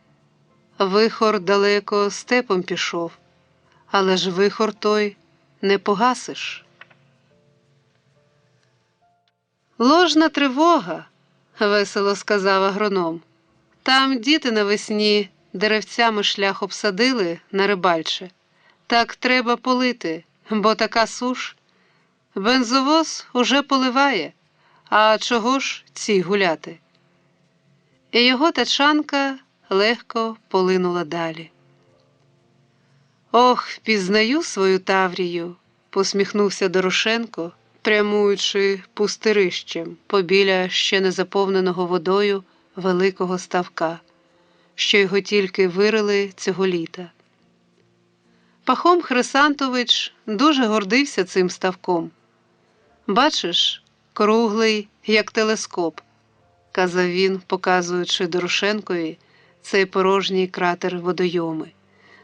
Вихор далеко степом пішов, але ж вихор той не погасиш. «Ложна тривога», – весело сказав агроном. «Там діти навесні деревцями шлях обсадили на рибальче. Так треба полити, бо така суш. Бензовоз уже поливає, а чого ж ці гуляти?» І його тачанка легко полинула далі. «Ох, пізнаю свою Таврію», – посміхнувся Дорошенко, прямуючи пустирищем побіля ще не заповненого водою великого ставка, що його тільки вирили цього літа. Пахом Хрисантович дуже гордився цим ставком. «Бачиш, круглий, як телескоп», – казав він, показуючи Дорошенкові цей порожній кратер водойоми,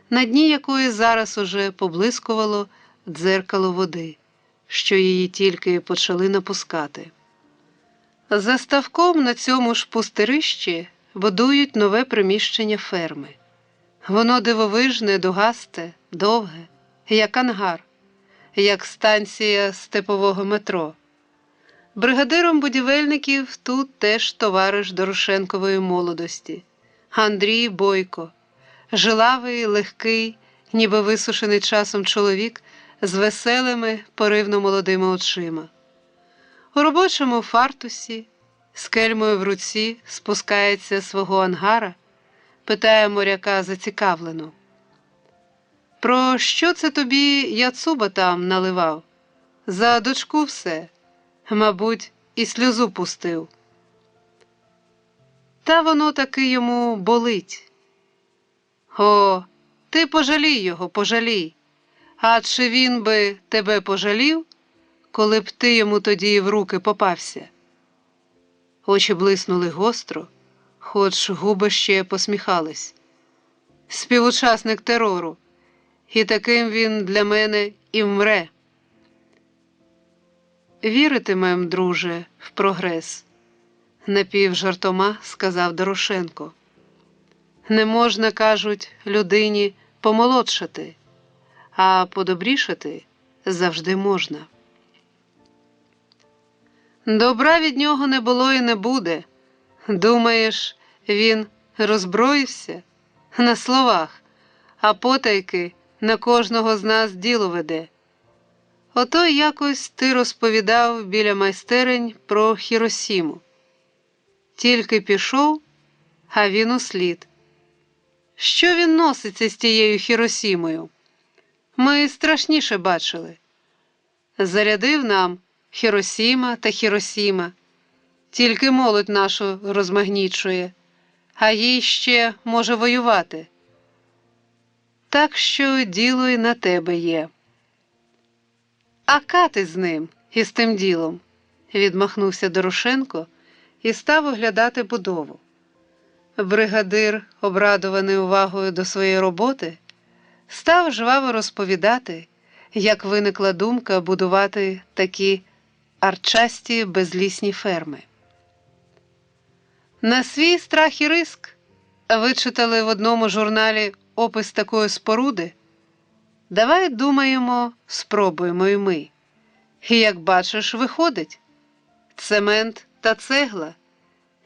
на дні якої зараз уже поблискувало дзеркало води, що її тільки почали напускати. За ставком на цьому ж пустирищі будують нове приміщення ферми. Воно дивовижне, дугасте, довге, як ангар, як станція степового метро. Бригадиром будівельників тут теж товариш Дорошенкової молодості – Андрій Бойко, жилавий, легкий, ніби висушений часом чоловік з веселими, поривно молодими очима. У робочому фартусі, з кельмою в руці, спускається з свого ангара, питає моряка зацікавлено. «Про що це тобі Яцуба там наливав? За дочку все. Мабуть, і сльозу пустив». Та воно таки йому болить. «О, ти пожалій його, пожалій. А чи він би тебе пожалів, коли б ти йому тоді в руки попався?» Очі блиснули гостро, хоч губи ще посміхались. «Співучасник терору, і таким він для мене і вмре». «Віритимем, друже, в прогрес», – напівжартома сказав Дорошенко. «Не можна, кажуть, людині помолодшати, а подобрішати завжди можна». «Добра від нього не було і не буде. Думаєш, він роззброївся? На словах, а потайки на кожного з нас діло веде. Ото якось ти розповідав біля майстерень про Хіросіму. Тільки пішов, а він услід. Що він носиться з тією Хіросімою? Ми страшніше бачили. Зарядив нам Хіросіма та Хіросіма. Тільки молодь нашу розмагнічує, а їй ще може воювати. Так що діло й на тебе є». «А кати з ним і з тим ділом», – відмахнувся Дорошенко і став оглядати будову. Бригадир, обрадований увагою до своєї роботи, став жваво розповідати, як виникла думка будувати такі арчасті безлісні ферми. На свій страх і риск вичитали в одному журналі опис такої споруди. Давай, думаємо, спробуємо і ми. І, як бачиш, виходить. Цемент та цегла.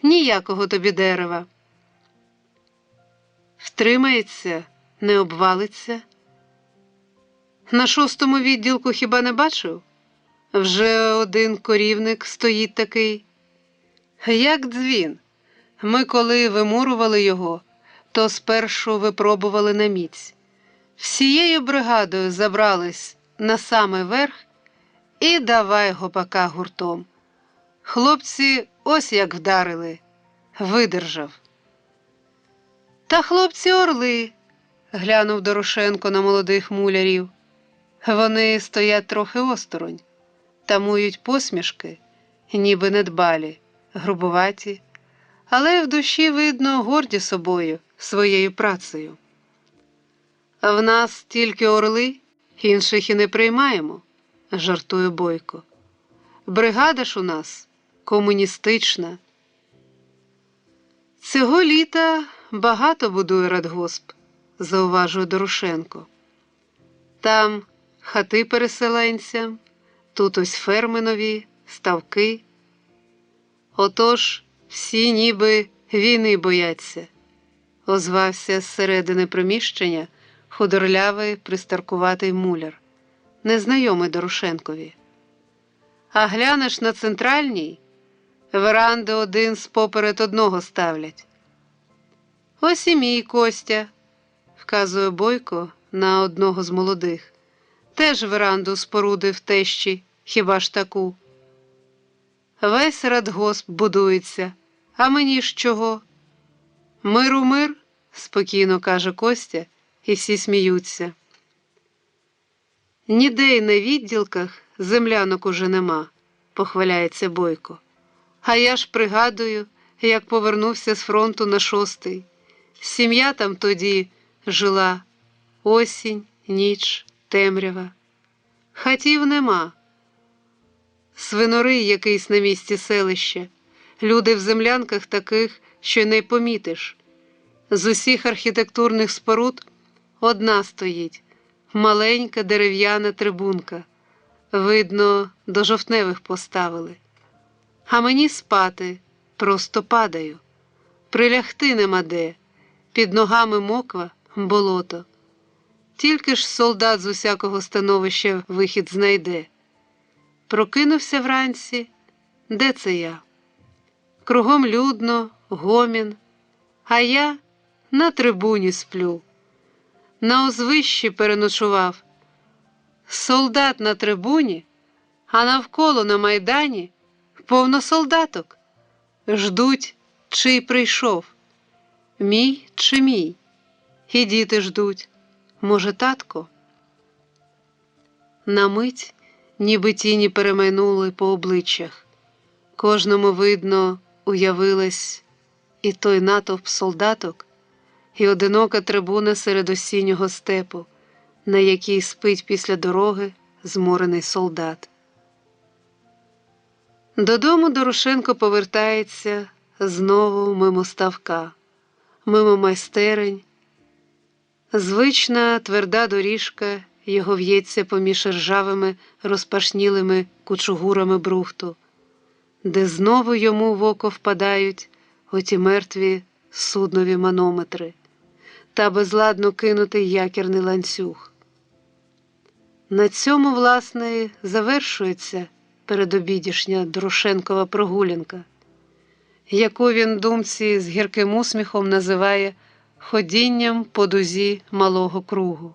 Ніякого тобі дерева. Втримається, не обвалиться. На 6-му відділку хіба не бачив? Вже один корівник стоїть такий. Як дзвін. Ми, коли вимурували його, то спершу випробували на міць. Всією бригадою забрались на самий верх і давай гопака гуртом. Хлопці ось як вдарили. Видержав. «Та хлопці орли», – глянув Дорошенко на молодих мулярів. Вони стоять трохи осторонь, тамують посмішки, ніби недбалі, грубуваті, але в душі, видно, горді собою, своєю працею. «В нас тільки орли, інших і не приймаємо», – жартує Бойко. «Бригада ж у нас комуністична». «Цього літа багато будує радгосп», – зауважує Дорошенко. «Там хати переселенцям, тут ось ферми нові, ставки. Отож всі ніби війни бояться», – озвався зсередини приміщення худорлявий пристаркуватий муляр, незнайомий Дорошенкові. «А глянеш на центральній, веранди один споперед одного ставлять». «Ось і мій Костя», – вказує Бойко на одного з молодих. «Теж веранду спорудив тещі, хіба ж таку». «Весь радгосп будується, а мені ж чого?» «Миру мир», – спокійно каже Костя, і всі сміються. «Ніде й на відділках землянок уже нема», – похваляється Бойко. «А я ж пригадую, як повернувся з фронту на 6-й. Сім'я там тоді жила. Осінь, ніч, темрява. Хатів нема. Свинорий якийсь на місці селища. Люди в землянках таких, що й не помітиш. З усіх архітектурних споруд одна стоїть. Маленька дерев'яна трибунка. Видно, до жовтневих поставили. А мені спати, просто падаю. Прилягти нема де. Під ногами моква, болото. Тільки ж солдат з усякого становища вихід знайде. Прокинувся вранці. Де це я? Кругом людно, гомін. А я на трибуні сплю. На узвищі переночував. Солдат на трибуні, а навколо на майдані повно солдаток. Ждуть, чий прийшов. Мій чи мій? І діти ждуть. Може, татко? На мить ніби тіні перемайнули по обличчях. Кожному, видно, уявилась і той натовп солдаток, і одинока трибуна серед осіннього степу, на якій спить після дороги зморений солдат. Додому Дорошенко повертається знову мимо ставка, мимо майстерень. Звична тверда доріжка його в'ється поміж ржавими розпашнілими кучугурами брухту, де знову йому в око впадають оті мертві суднові манометри та безладно кинутий якірний ланцюг. На цьому, власне, завершується передобідішня Дорошенкова прогулянка, яку він думці з гірким усміхом називає ходінням по дузі малого кругу.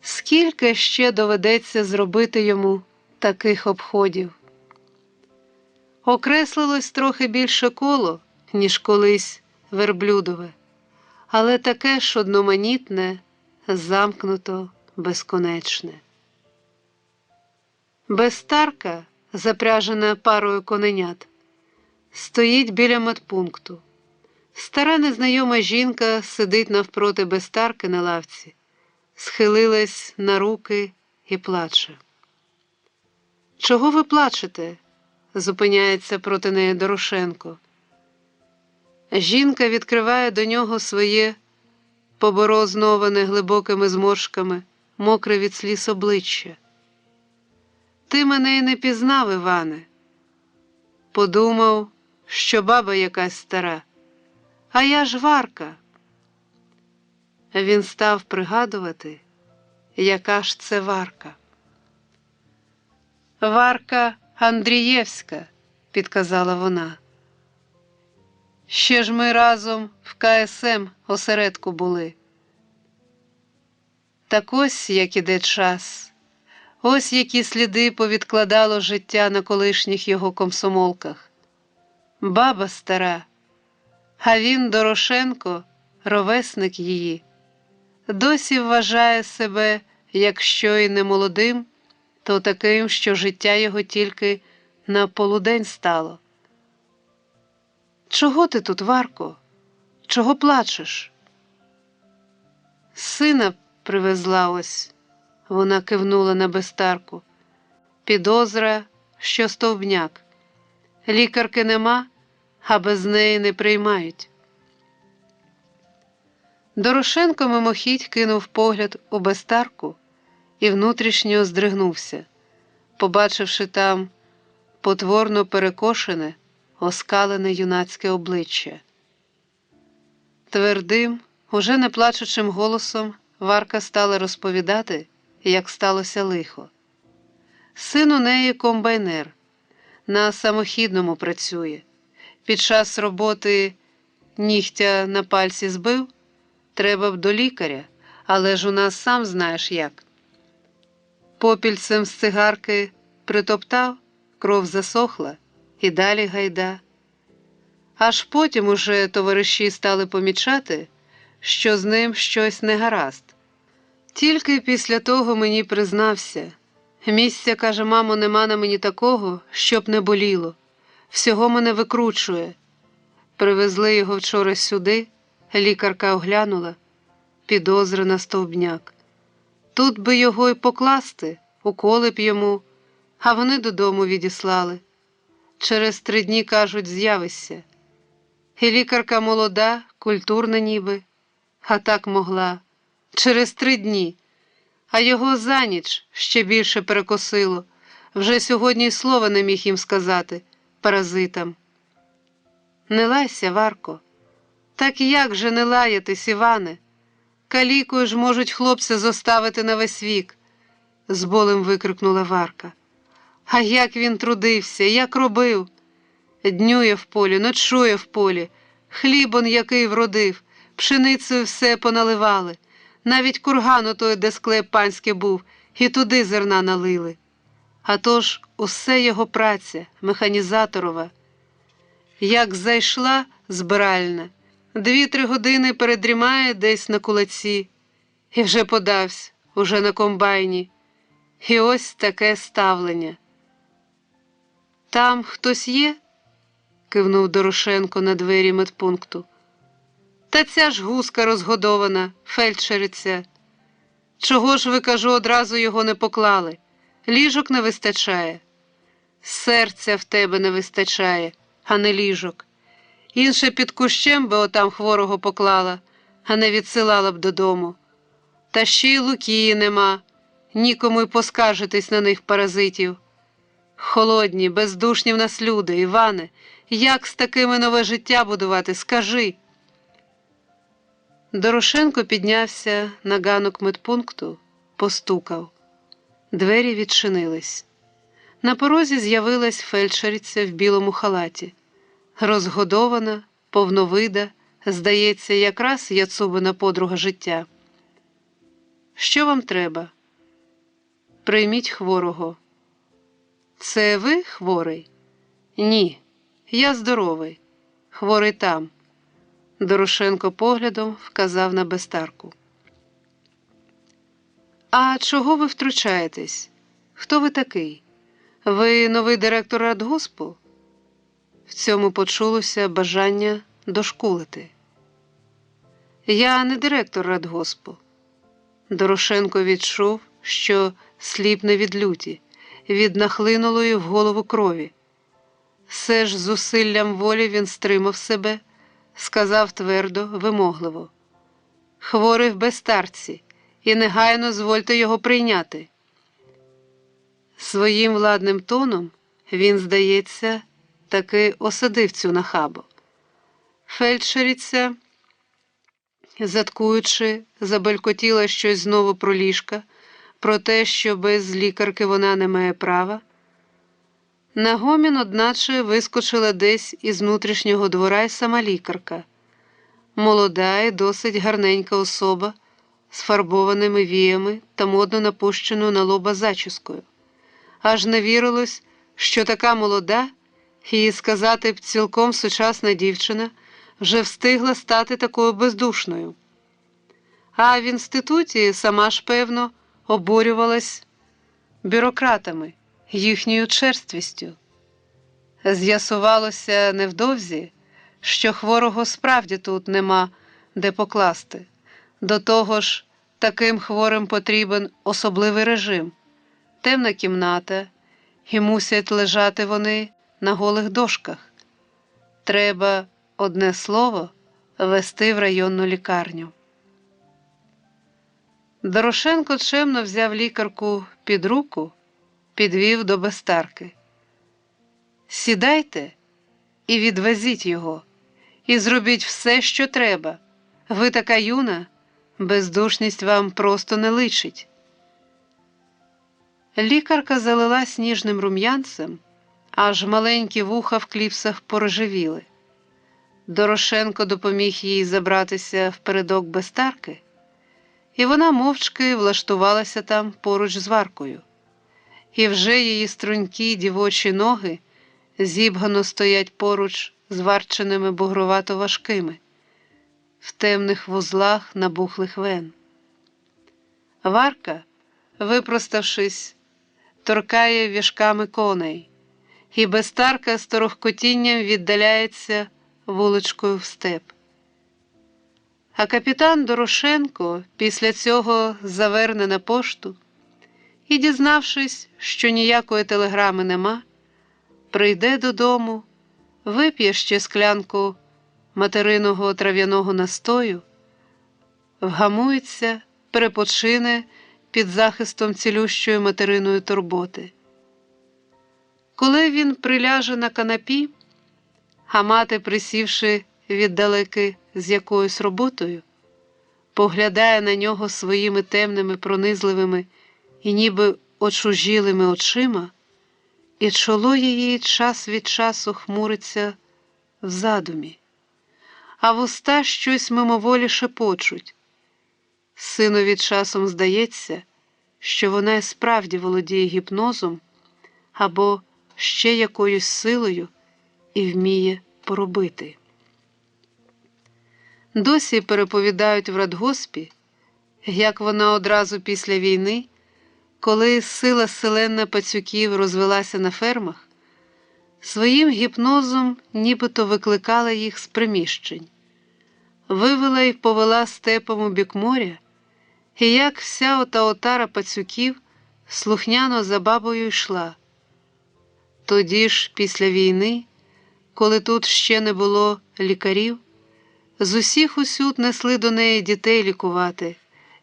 Скільки ще доведеться зробити йому таких обходів? Окреслилось трохи більше коло, ніж колись верблюдове, але таке ж одноманітне, замкнуто, безконечне. Бестарка, запряжена парою коненят, стоїть біля медпункту. Стара незнайома жінка сидить навпроти Бестарки на лавці, схилилась на руки і плаче. «Чого ви плачете?» – зупиняється проти неї Дорошенко. Жінка відкриває до нього своє поборозноване глибокими зморшками, мокре від сліз обличчя. «Ти мене й не пізнав, Іване. Подумав, що баба якась стара. А я ж Варка». Він став пригадувати, яка ж це Варка. «Варка Андрієвська», – підказала вона. «Ще ж ми разом в КСМ осередку були». Так ось як іде час, ось які сліди повідкладало життя на колишніх його комсомолках. Баба стара, а він, Дорошенко, ровесник її, досі вважає себе, якщо і не молодим, то таким, що життя його тільки на полудень стало. «Чого ти тут, Варко? Чого плачеш?» «Сина привезла ось», – вона кивнула на Бестарку. «Підозра, що стовбняк. Лікарки нема, а без неї не приймають». Дорошенко мимохідь кинув погляд у Бестарку і внутрішньо здригнувся, побачивши там потворно перекошене, оскалене юнацьке обличчя. Твердим, уже не плачучим голосом Варка стала розповідати, як сталося лихо. Син у неї комбайнер, на самохідному працює. Під час роботи нігтя на пальці збив, треба б до лікаря, але ж у нас сам знаєш як. Попільцем з цигарки притоптав, кров засохла і далі гайда. Аж потім уже товариші стали помічати, що з ним щось не гаразд. Тільки після того мені признався. Місця, каже, мамо, нема на мені такого, щоб не боліло. Всього мене викручує. Привезли його вчора сюди, Лікарка оглянула, підозрена стовбняк. Тут би його й покласти, уколи б йому, а вони додому відіслали. Через 3 дні, кажуть, з'явишся. І лікарка молода, культурна ніби, а так могла. Через 3 дні. А його за ніч ще більше перекосило. Вже сьогодні й слова не міг їм сказати, паразитам. Не лайся, Варко. Так як же не лаятись, Іване? Калікою ж можуть хлопця зоставити на весь вік, з болем викрикнула Варка. А як він трудився, як робив? Днює в полі, ночує в полі, хліб он який вродив, пшеницею все поналивали. Навіть курган отой, де склеп панський був, і туди зерна налили. А тож усе його праця, механізаторова. Як зайшла збиральна, 2-3 години передрімає десь на кулаці, і вже подався, уже на комбайні. І ось таке ставлення. «Там хтось є?» – кивнув Дорошенко на двері медпункту. «Та ця ж гуска розгодована, фельдшериця. Чого ж ви, кажу, одразу його не поклали? Ліжок не вистачає?» «Серця в тебе не вистачає, а не ліжок. Інше під кущем би отам хворого поклала, а не відсилала б додому. Та ще й Лукії нема, нікому й поскаржитись на них паразитів. Холодні, бездушні в нас люди, Іване, як з такими нове життя будувати, скажи!» Дорошенко піднявся на ганок медпункту, постукав. Двері відчинились. На порозі з'явилась фельдшериця в білому халаті. Розгодована, повновида, здається, якраз Яцубина подруга життя. «Що вам треба?» «Прийміть хворого». «Це ви хворий?» «Ні, я здоровий. Хворий там». Дорошенко поглядом вказав на Бестарку. «А чого ви втручаєтесь? Хто ви такий? Ви новий директор радгоспу?» В цьому почулося бажання дошкулити. «Я не директор радгоспу». Дорошенко відчув, що сліпне від люті, від нахлинулої в голову крові. Все ж зусиллям волі він стримав себе, сказав твердо, вимогливо: «Хворий в Бестарці, і негайно звольте його прийняти». Своїм владним тоном він, здається, таки осадив цю нахабу. Фельдшериця, заткуючи, забелькотіла щось знову про ліжка, про те, що без лікарки вона не має права. На гомін, одначе, вискочила десь із внутрішнього двора й сама лікарка. Молода і досить гарненька особа з фарбованими віями та модно напущеною на лоба зачіскою. Аж не вірилось, що така молода, і, сказати б, цілком сучасна дівчина вже встигла стати такою бездушною. А в інституті сама ж, певно, обурювалась бюрократами, їхньою черствістю. З'ясувалося невдовзі, що хворого справді тут нема де покласти. До того ж, таким хворим потрібен особливий режим, темна кімната, і мусять лежати вони на голих дошках. Треба, одне слово, вести в районну лікарню. Дорошенко чемно взяв лікарку під руку, підвів до Бестарки. «Сідайте і відвезіть його, і зробіть все, що треба. Ви така юна, бездушність вам просто не личить». Лікарка залилась ніжним рум'янцем, аж маленькі вуха в кліпсах порожевіли. Дорошенко допоміг їй забратися в передок Бестарки, і вона мовчки влаштувалася там поруч з Варкою. І вже її струнькі дівочі ноги зібгано стоять поруч з варченими бугровато важкими, в темних вузлах набухлих вен. Варка, випроставшись, торкає віжками коней, і Бестарка з торохкотінням віддаляється вуличкою в степ. А капітан Дорошенко після цього заверне на пошту і, дізнавшись, що ніякої телеграми нема, прийде додому, вип'є ще склянку материного трав'яного настою, вгамується, перепочине під захистом цілющої материної турботи. Коли він приляже на канапі, а мати, присівши віддалеки з якоюсь роботою, поглядає на нього своїми темними, пронизливими і ніби очужілими очима, і чоло її час від часу хмуриться в задумі, а вуста щось мимоволі шепочуть. Синові часом здається, що вона і справді володіє гіпнозом або ще якоюсь силою і вміє поробити. Досі переповідають в радгоспі, як вона одразу після війни, коли сила селена пацюків розвелася на фермах, своїм гіпнозом нібито викликала їх з приміщень, вивела й повела степом у бік моря, і як вся ота отара пацюків слухняно за бабою йшла. Тоді ж, після війни, коли тут ще не було лікарів, з усіх усюд несли до неї дітей лікувати,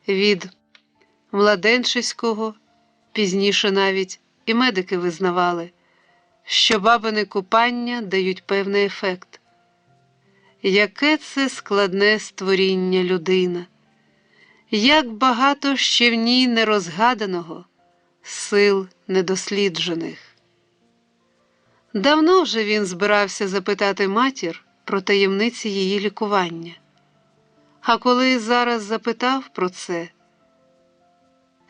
від младенчиського, пізніше навіть і медики визнавали, що бабине купання дають певний ефект. Яке це складне створіння людина! Як багато ще в ній нерозгаданого, сил недосліджених. Давно вже він збирався запитати матір про таємниці її лікування. А коли зараз запитав про це: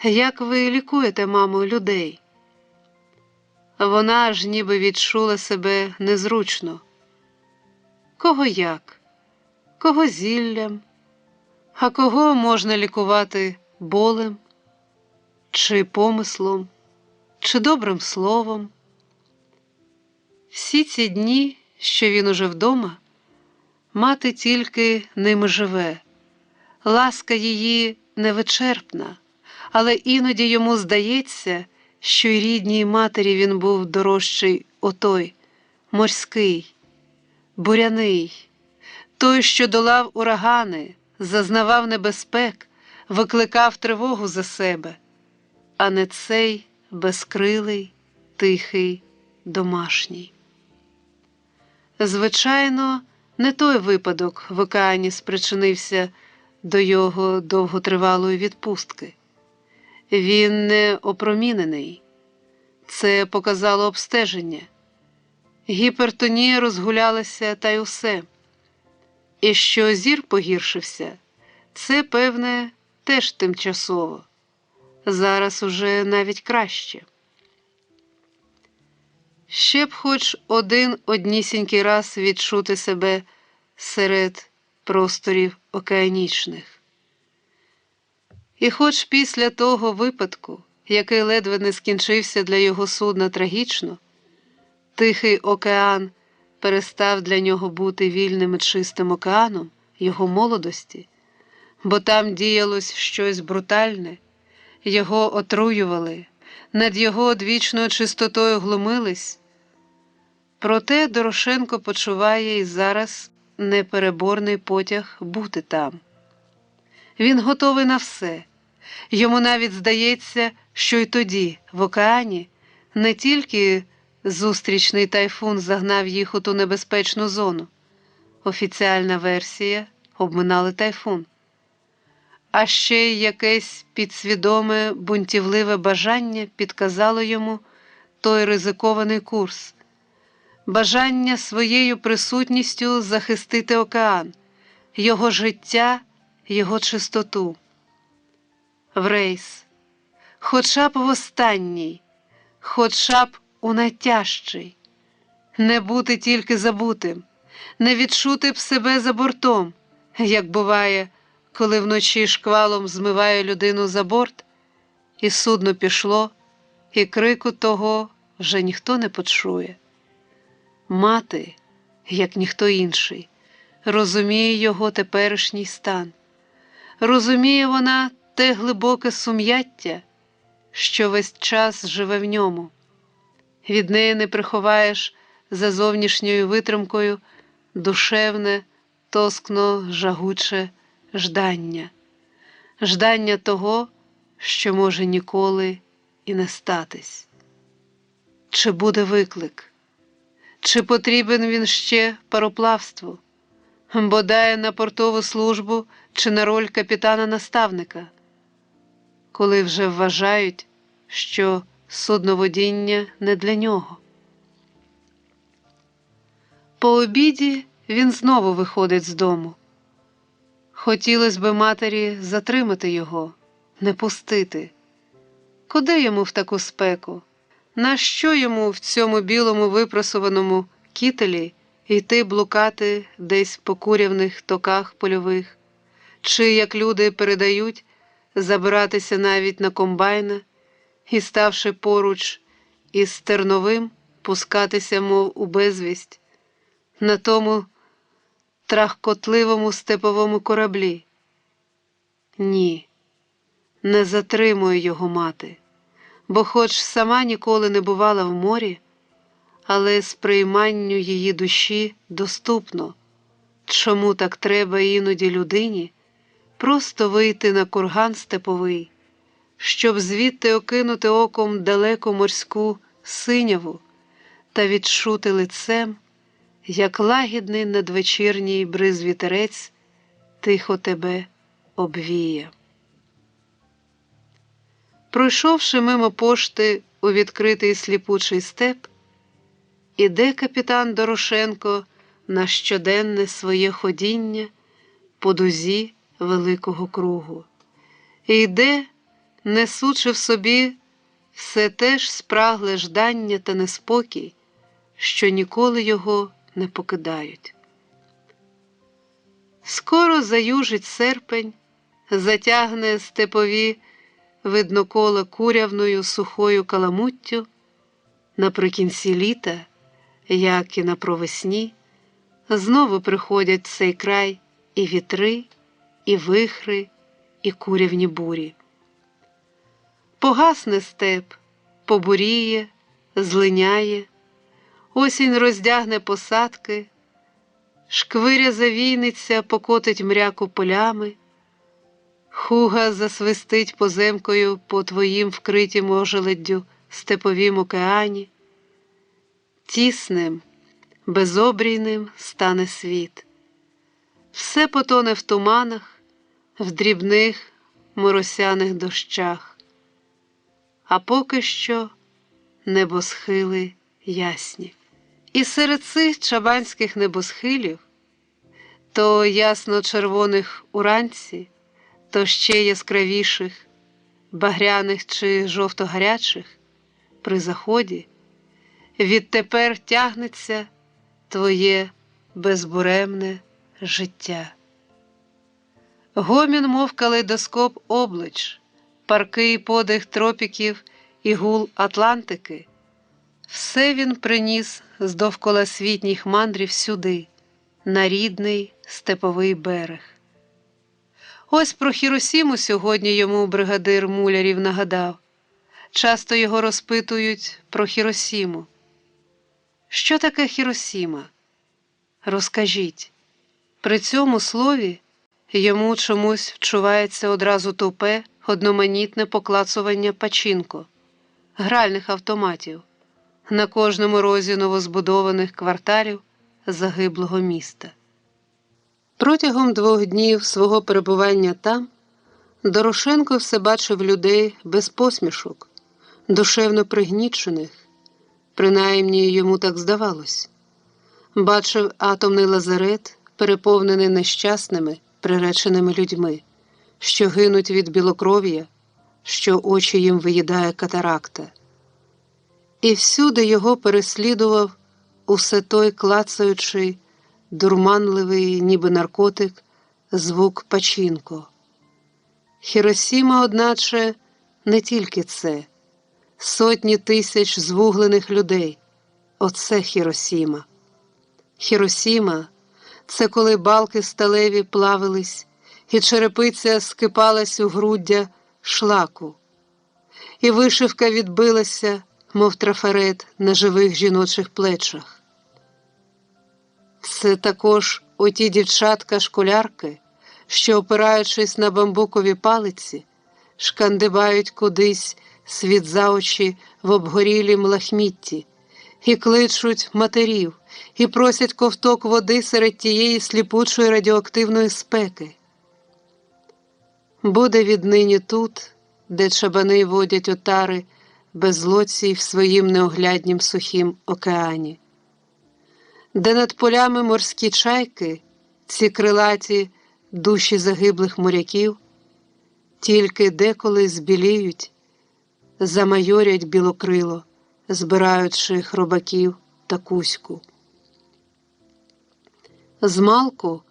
«Як ви лікуєте, мамо, людей?» Вона аж ніби відчула себе незручно. Кого як? Кого зіллям? А кого можна лікувати болем? Чи помислом? Чи добрим словом? Всі ці дні, що він уже вдома, мати тільки ними живе. Ласка її невичерпна, але іноді йому здається, що й рідній матері він був дорожчий отой, морський, буряний, той, що долав урагани, зазнавав небезпек, викликав тривогу за себе, а не цей безкрилий, тихий, домашній. Звичайно, не той випадок в океані спричинився до його довготривалої відпустки. Він не опромінений. Це показало обстеження. Гіпертонія розгулялася та й усе. І що зір погіршився, це, певне, теж тимчасово. Зараз уже навіть краще. Ще б хоч один однісінький раз відчути себе серед просторів океанічних. І хоч після того випадку, який ледве не скінчився для його судна трагічно, Тихий океан перестав для нього бути вільним і чистим океаном його молодості, бо там діялось щось брутальне, його отруювали, над його одвічною чистотою глумились. Проте Дорошенко почуває і зараз непереборний потяг бути там. Він готовий на все. Йому навіть здається, що й тоді, в океані, не тільки зустрічний тайфун загнав їх у ту небезпечну зону. Офіціальна версія – обминали тайфун. А ще й якесь підсвідоме, бунтівливе бажання підказало йому той ризикований курс. Бажання своєю присутністю захистити океан, його життя, його чистоту. В рейс. Хоча б в останній, хоча б у найтяжчий. Не бути тільки забутим, не відчути б себе за бортом, як буває, коли вночі шквалом змиває людину за борт, і судно пішло, і крику того вже ніхто не почує. Мати, як ніхто інший, розуміє його теперішній стан. Розуміє вона те глибоке сум'яття, що весь час живе в ньому. Від неї не приховаєш за зовнішньою витримкою душевне, тоскно жагуче ждання. Ждання того, що може ніколи і не статись. Чи буде виклик? Чи потрібен він ще пароплавству? Бодай на портову службу чи на роль капітана-наставника? Коли вже вважають, що судноводіння не для нього. По обіді він знову виходить з дому. Хотілося б матері затримати його, не пустити. Куди йому в таку спеку? Нащо йому в цьому білому випрасуваному кітелі йти блукати десь по курявних токах польових? Чи, як люди передають, забиратися навіть на комбайна і, ставши поруч із стерновим, пускатися, мов у безвість, на тому трахкотливому степовому кораблі? Ні, не затримує його мати, бо хоч сама ніколи не бувала в морі, але сприйманню її душі доступно. Чому так треба іноді людині просто вийти на курган степовий, щоб звідти окинути оком далеку морську синяву та відчути лицем, як лагідний надвечірній бриз вітерець тихо тебе обвіє. Пройшовши мимо пошти у відкритий сліпучий степ, іде капітан Дорошенко на щоденне своє ходіння по дузі великого кругу. І йде, несучи в собі все те ж спрагле ждання та неспокій, що ніколи його не покидають. Скоро заюжить серпень, затягне степові виднокола курявною сухою каламуттю. Наприкінці літа, як і на провесні, знову приходять в цей край і вітри, і вихри, і курявні бурі. Погасне степ, побуріє, злиняє, осінь роздягне посадки, шквиря завійниця покотить мряку полями, хуга засвистить поземкою по твоїм вкритім ожеледдю степовім океані. Тісним, безобрійним стане світ. Все потоне в туманах, в дрібних моросяних дощах. А поки що небосхили ясні. І серед цих чабанських небосхилів, то ясно-червоних уранці, то ще яскравіших, багряних чи жовто-гарячих, при заході, відтепер тягнеться твоє безбуремне життя. Гомін, мов калейдоскоп облич, паркий подих тропіків і гул Атлантики, все він приніс з довколасвітніх мандрів сюди, на рідний степовий берег. Ось про Хіросіму сьогодні йому бригадир Мулярів нагадав. Часто його розпитують про Хіросіму. Що таке Хіросіма? Розкажіть. При цьому слові йому чомусь вчувається одразу тупе, одноманітне поклацування пачінко, гральних автоматів на кожному розі новозбудованих кварталів загиблого міста. Протягом 2 днів свого перебування там Дорошенко все бачив людей без посмішок, душевно пригнічених, принаймні йому так здавалось. Бачив атомний лазарет, переповнений нещасними, приреченими людьми, що гинуть від білокров'я, що очі їм виїдає катаракта. І всюди його переслідував усе той клацаючий, дурманливий, ніби наркотик, звук пачінко. Хіросіма, одначе, не тільки це. Сотні тисяч звуглених людей. Оце Хіросіма. Хіросіма – Це коли балки сталеві плавились, і черепиця скипалась у груддя шлаку, і вишивка відбилася, мов трафарет на живих жіночих плечах. Це також оті дівчатка-школярки, що, опираючись на бамбукові палиці, шкандибають кудись світ за очі в обгорілім лахмітті, і кличуть матерів, і просять ковток води серед тієї сліпучої радіоактивної спеки. Буде віднині тут, де чабани водять отари безлоцій в своїм неогляднім сухім океані, де над полями морські чайки, ці крилаті душі загиблих моряків, тільки деколи збіліють, замайорять білокрило, збираючи хробаків та кузьку. Змалку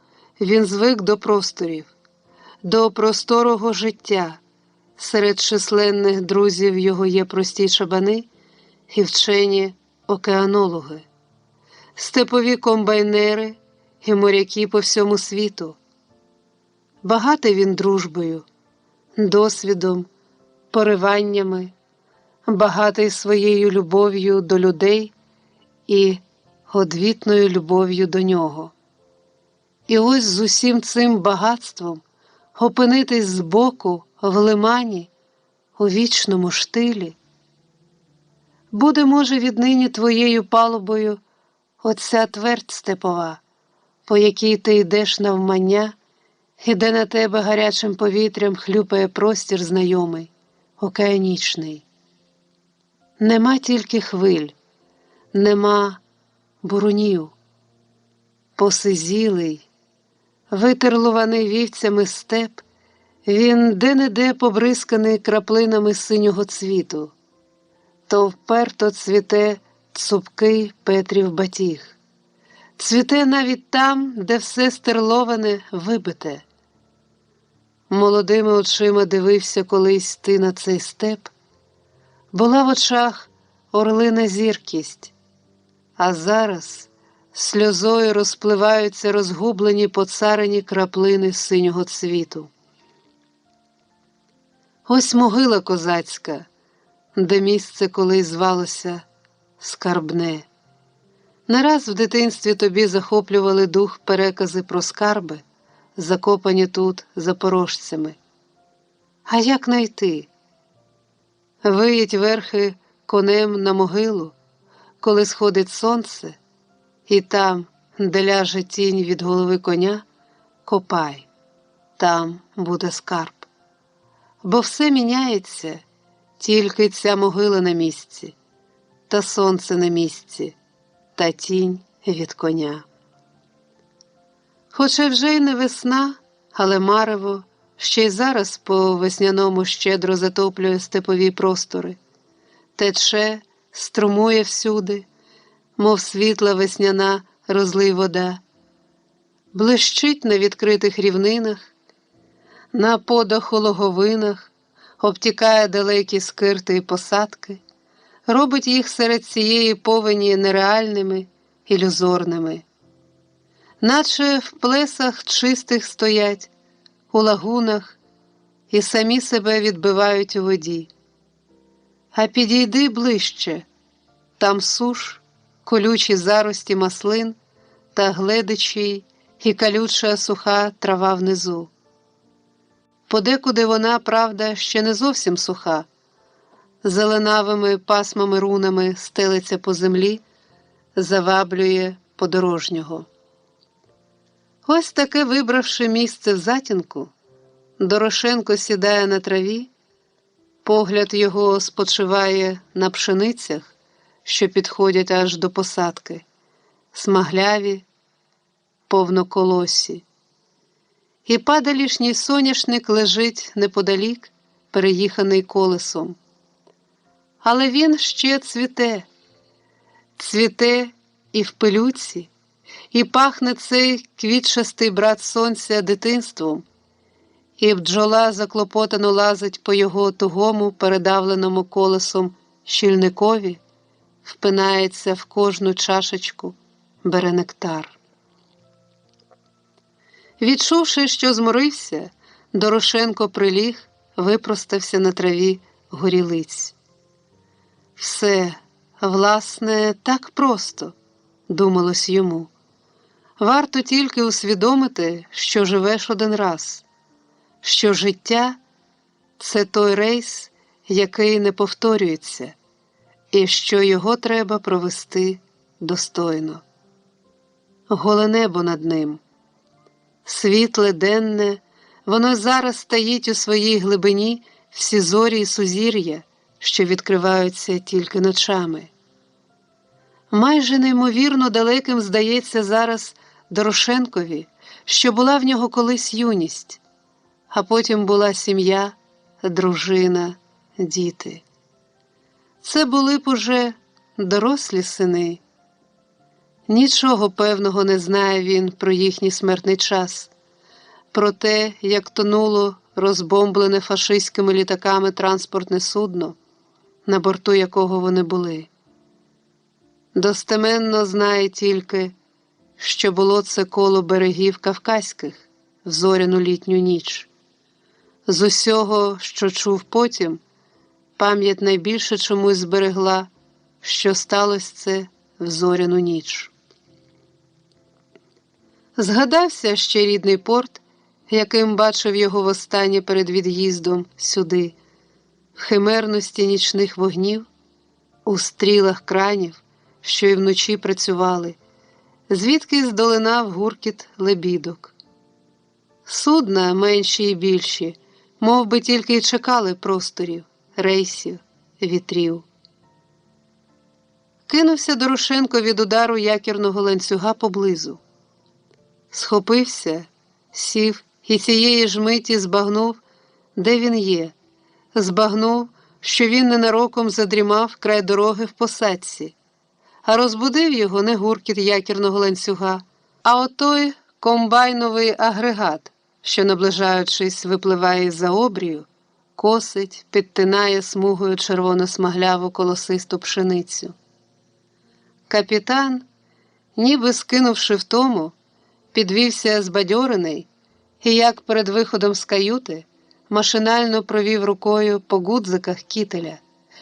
він звик до просторів, до просторого життя. Серед численних друзів його є прості чабани і вчені океанологи, степові комбайнери і моряки по всьому світу. Багатий він дружбою, досвідом, пориваннями, багатий своєю любов'ю до людей і одвітною любов'ю до нього. І ось з усім цим багатством опинитись збоку в лимані, у вічному штилі. Буде, може, віднині твоєю палубою оця твердь степова, по якій ти йдеш навмання, і де на тебе гарячим повітрям хлюпає простір знайомий, океанічний. Нема тільки хвиль, нема бурунів. Посизілий, витерлуваний вівцями степ, він де-не-де побризканий краплинами синього цвіту. То вперто цвіте цупкий Петрів батіг. Цвіте навіть там, де все стерловане, вибите. Молодими очима дивився колись ти на цей степ. Була в очах орлина зіркість, а зараз сльозою розпливаються розгублені поцарені краплини синього цвіту. Ось могила козацька, де місце колись звалося Скарбне. Не раз в дитинстві тобі захоплювали дух перекази про скарби, закопані тут запорожцями. А як найти? Виїдь верхи конем на могилу, коли сходить сонце, і там, де ляже тінь від голови коня, копай, там буде скарб. Бо все міняється, тільки ця могила на місці, та сонце на місці, та тінь від коня. Хоча вже й не весна, але марево ще й зараз по весняному щедро затоплює степові простори. Тече, струмує всюди, мов світла весняна розлий вода. Блищить на відкритих рівнинах, на подаху логовинах, обтікає далекі скирти і посадки, робить їх серед цієї повені нереальними, ілюзорними. Наче в плесах чистих стоять, у лагунах, і самі себе відбивають у воді. А підійди ближче, там суш, колючі зарості маслин та гледичі і калюча суха трава внизу. Подекуди вона, правда, ще не зовсім суха, зеленавими пасмами рунами стелиться по землі, заваблює подорожнього. Ось таке, вибравши місце в затінку, Дорошенко сідає на траві, погляд його спочиває на пшеницях, що підходять аж до посадки, смагляві, повноколосі. І падалішній соняшник лежить неподалік, переїханий колесом. Але він ще цвіте, цвіте і в пилюці, і пахне цей квітчастий брат сонця дитинством, і бджола заклопотано лазить по його тугому, передавленому колесом щільникові, впинається в кожну чашечку, бере нектар. Відчувши, що зморився, Дорошенко приліг, випростався на траві горілиць. Все, власне, так просто, думалось йому. Варто тільки усвідомити, що живеш один раз, що життя – це той рейс, який не повторюється, і що його треба провести достойно. Голе небо над ним. Світле, денне, воно зараз стоїть у своїй глибині всі зорі і сузір'я, що відкриваються тільки ночами. Майже неймовірно далеким здається зараз Дорошенкові, що була в нього колись юність, а потім була сім'я, дружина, діти. Це були б уже дорослі сини. Нічого певного не знає він про їхній смертний час, про те, як тонуло розбомблене фашистськими літаками транспортне судно, на борту якого вони були. Достеменно знає тільки, що було це коло берегів Кавказьких в зоряну літню ніч. З усього, що чув потім, пам'ять найбільше чомусь зберегла, що сталося це в зоряну ніч. Згадався ще рідний порт, яким бачив його востаннє перед від'їздом сюди, в химерності нічних вогнів, у стрілах кранів, що й вночі працювали, звідки здолинав гуркіт лебідок. Судна, менші і більші, мов би тільки й чекали просторів, рейсів, вітрів. Кинувся Дорошенко від удару якірного ланцюга поблизу. Схопився, сів і цієї ж миті збагнув, де він є. Збагнув, що він ненароком задрімав край дороги в посадці, а розбудив його не гуркіт якірного ланцюга, а отой комбайновий агрегат, що, наближаючись, випливає із-за обрію, косить, підтинає смугою червоно-смагляву колосисту пшеницю. Капітан, ніби скинувши втому, підвівся збадьорений і, як перед виходом з каюти, машинально провів рукою по гудзиках кітеля,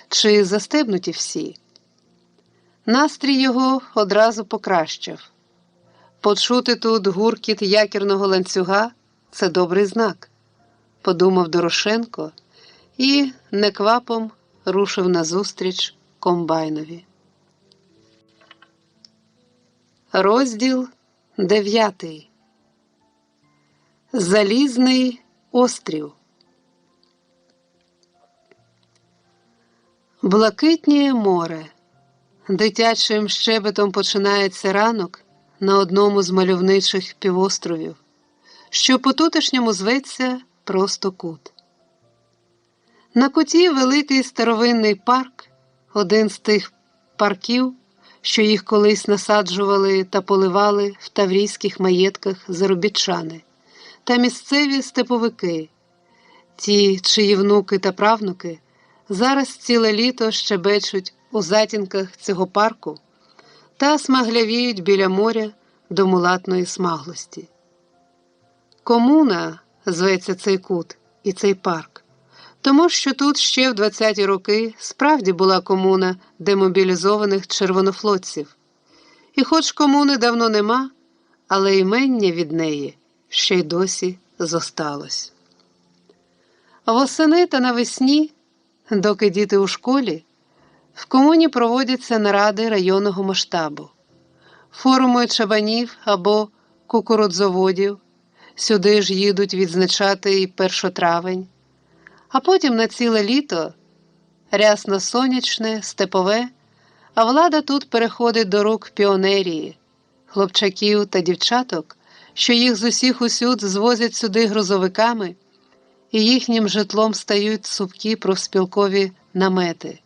чи застебнуті всі. Настрій його одразу покращив. Почути тут гуркіт якірного ланцюга – це добрий знак, подумав Дорошенко і неквапом рушив назустріч комбайнові. Розділ 9. Залізний острів. Блакитніє море. Дитячим щебетом починається ранок на одному з мальовничих півостровів, що по-тутешньому зветься просто Кут. На Куті великий старовинний парк, один з тих парків, що їх колись насаджували та поливали в таврійських маєтках заробітчани та місцеві степовики, ті, чиї внуки та правнуки зараз ціле літо щебечуть у затінках цього парку та смаглявіють біля моря до мулатної смаглості. Комуна зветься цей кут і цей парк, тому що тут ще в 20-ті роки справді була комуна демобілізованих червонофлотців. І хоч комуни давно нема, але імення від неї ще й досі зосталось. Восени та навесні, доки діти у школі, в комуні проводяться наради районного масштабу, форуми чабанів або кукурудзоводів, сюди ж їдуть відзначати і 1 травень, а потім на ціле літо, рясно-сонячне, степове, а влада тут переходить до рук піонерії, хлопчаків та дівчаток, що їх з усіх усюд звозять сюди грузовиками, і їхнім житлом стають супкі профспілкові намети,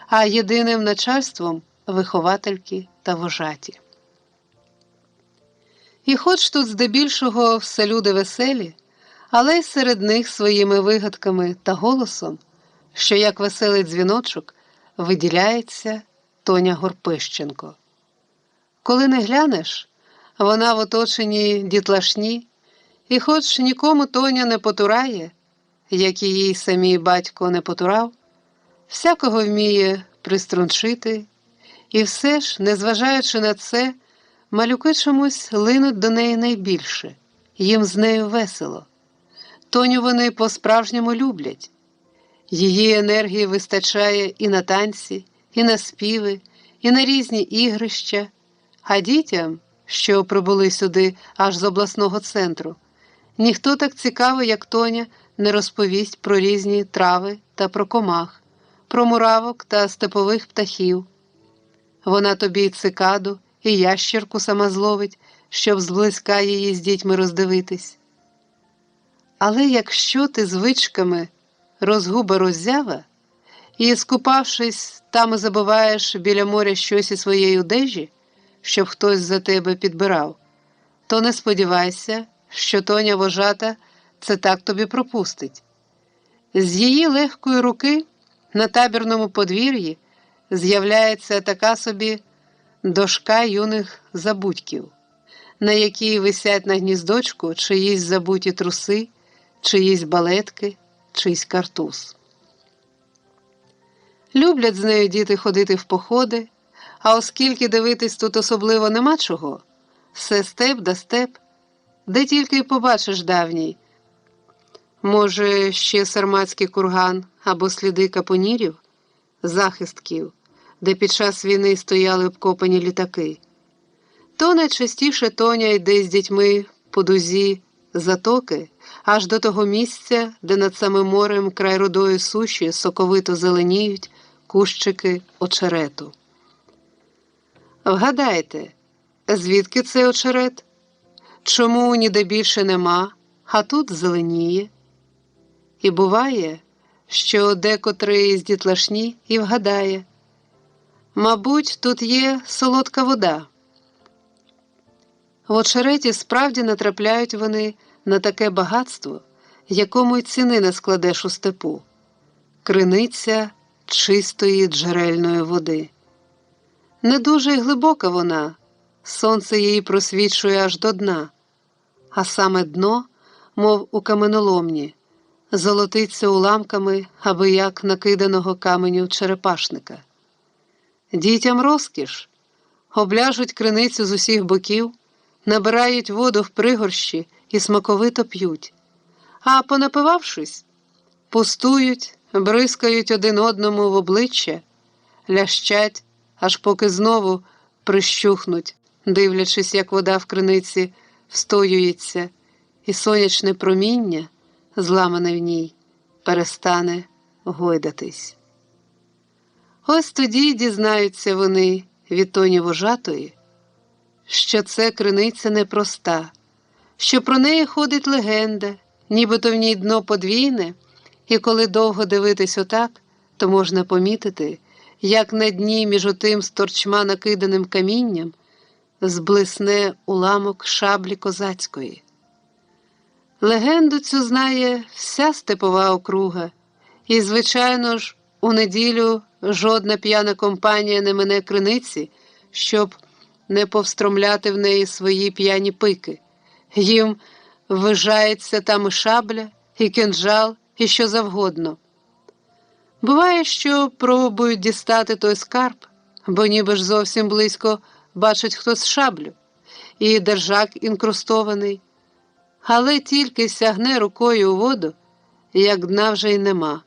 а єдиним начальством – виховательки та вожаті. І хоч тут здебільшого все люди веселі, але й серед них своїми вигадками та голосом, що як веселий дзвіночок, виділяється Тоня Горпищенко. Коли не глянеш, вона в оточенні дітлашні І хоч нікому Тоня не потурає, як і їй самій батько не потурав, всякого вміє приструнчити, і все ж, незважаючи на це, малюки чомусь линуть до неї найбільше, їм з нею весело. Тоню вони по-справжньому люблять. Її енергії вистачає і на танці, і на співи, і на різні ігрища, а дітям, що прибули сюди аж з обласного центру, ніхто так цікаво, як Тоня, не розповість про різні трави та про комах, про муравок та степових птахів. Вона тобі і цикаду, і ящерку сама зловить, щоб зблизька її з дітьми роздивитись. Але якщо ти звичками розгуба роззява і, скупавшись, там і забуваєш біля моря щось із своєї одежі, щоб хтось за тебе підбирав, то не сподівайся, що Тоня вожата це так тобі пропустить. З її легкої руки на табірному подвір'ї з'являється така собі дошка юних забудьків, на якій висять на гніздочку чиїсь забуті труси, чиїсь балетки, чийсь картуз. Люблять з нею діти ходити в походи, а оскільки дивитись тут особливо нема чого, все степ да степ, де тільки й побачиш давній. Може, ще Сарматський курган або сліди капонірів, захистків, де під час війни стояли обкопані літаки. То найчастіше Тоня йде з дітьми по дузі затоки, аж до того місця, де над самим морем край рудої суші соковито зеленіють кущики очерету. Вгадайте, звідки цей очерет? Чому ніде більше нема, а тут зеленіє? І буває, що декотрий з дітлашні і вгадає. Мабуть, тут є солодка вода. В очереті справді натрапляють вони на таке багатство, якому й ціни не складеш у степу. Криниця чистої джерельної води. Не дуже й глибока вона, сонце її просвічує аж до дна, а саме дно, мов у каменоломні, золотиться уламками аби як накиданого каменю черепашника. Дітям розкіш, обляжуть криницю з усіх боків, набирають воду в пригорщі і смаковито п'ють, а понапивавшись, пустують, бризкають один одному в обличчя, лящать, аж поки знову прищухнуть, дивлячись, як вода в криниці встоюється, і сонячне проміння, зламане в ній, перестане гойдатись. Ось тоді дізнаються вони від Тоні вожатої, що це криниця непроста, що про неї ходить легенда, нібито в ній дно подвійне, і коли довго дивитись отак, то можна помітити, як на дні між отим з торчма накиданим камінням зблисне уламок шаблі козацької. Легенду цю знає вся степова округа, і, звичайно ж, у неділю жодна п'яна компанія не мине криниці, щоб не повстромляти в неї свої п'яні пики. Їм ввижається там і шабля, і кинджал, і що завгодно. Буває, що пробують дістати той скарб, бо ніби ж зовсім близько бачить хтось шаблю, і держак інкрустований, але тільки сягне рукою у воду, як дна вже й нема.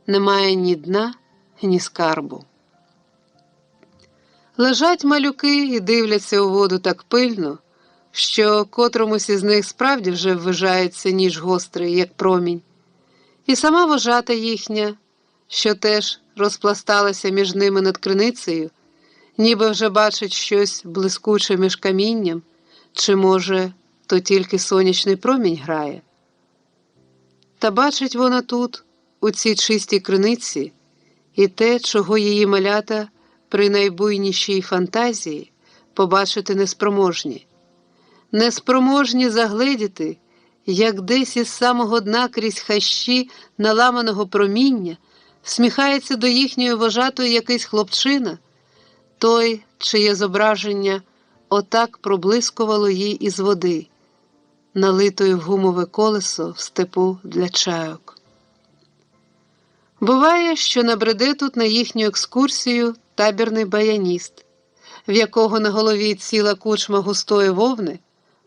Немає ні дна, ні скарбу. Лежать малюки і дивляться у воду так пильно, що котромусь із них справді вже ввижається ніж гострий, як промінь. І сама вожата їхня, що теж розпласталася між ними над криницею, ніби вже бачить щось блискуче між камінням, чи, може, то тільки сонячний промінь грає. Та бачить вона тут, у цій чистій криниці, і те, чого її малята при найбуйнішій фантазії побачити неспроможні. Неспроможні загледіти, як десь із самого дна крізь хащі наламаного проміння всміхається до їхньої вожатої якийсь хлопчина, той, чиє зображення отак проблискувало їй із води, налитою в гумове колесо в степу для чайок. Буває, що набреде тут на їхню екскурсію табірний баяніст, в якого на голові ціла кучма густої вовни,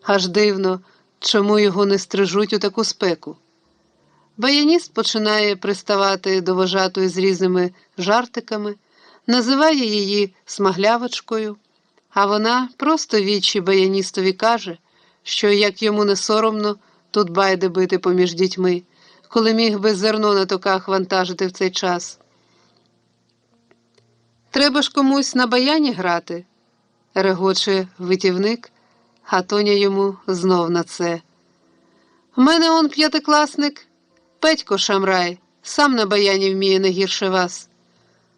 аж дивно, чому його не стрижуть у таку спеку. Баяніст починає приставати до вожатої з різними жартиками, називає її смаглявочкою, а вона просто вічі баяністові каже, що як йому не соромно тут байди бити поміж дітьми, коли міг би зерно на токах вантажити в цей час. «Треба ж комусь на баяні грати», – регоче витівник, а Тоня йому знов на це. «В мене он п'ятикласник, Петько Шамрай, сам на баяні вміє не гірше вас.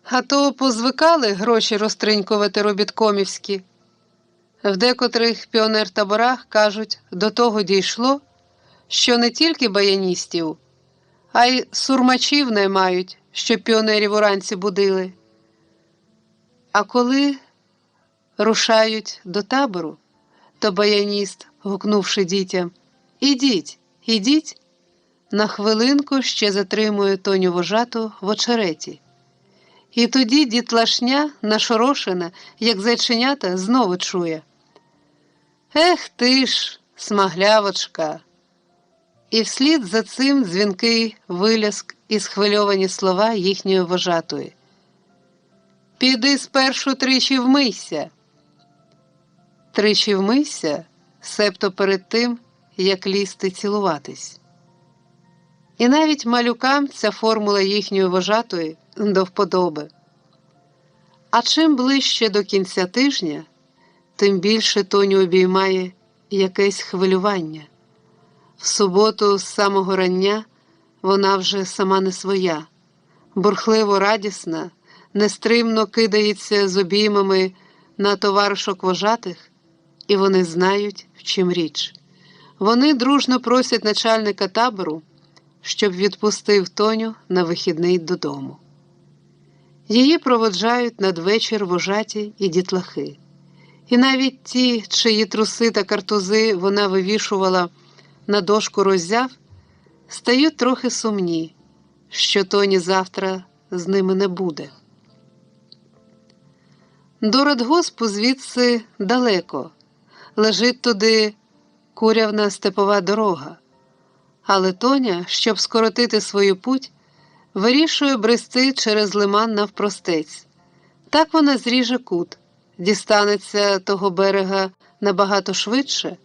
А то позвикали гроші розтринькувати робіткомівські. В декотрих піонер-таборах, кажуть, до того дійшло, що не тільки баяністів, а й сурмачів наймають, щоб піонерів уранці будили. А коли рушають до табору, то баяніст, гукнувши дітям «Ідіть, ідіть», на хвилинку ще затримує Тоню вожату в очереті. І тоді дітлашня, нашорошена, як зайченята, знову чує: «Ех ти ж, смаглявочка!» І вслід за цим дзвінкий виляск і схвильовані слова їхньої вожатої: «Піди спершу тричі вмийся». Тричі вмийся, себто перед тим, як лізти цілуватись. І навіть малюкам ця формула їхньої вожатої до вподоби. А чим ближче до кінця тижня, тим більше Тоню обіймає якесь хвилювання. В суботу з самого рання вона вже сама не своя, бурхливо радісна, нестримно кидається з обіймами на товаришок вожатих, і вони знають, в чим річ. Вони дружно просять начальника табору, щоб відпустив Тоню на вихідний додому. Її проводжають надвечір вожаті і дітлахи. І навіть ті, чиї труси та картузи вона вивішувала на дошку роззяв, стають трохи сумні, що Тоні завтра з ними не буде. До радгоспу звідси далеко, лежить туди курявна степова дорога. Але Тоня, щоб скоротити свою путь, вирішує брести через лиман навпростець. Так вона зріже кут, дістанеться того берега набагато швидше,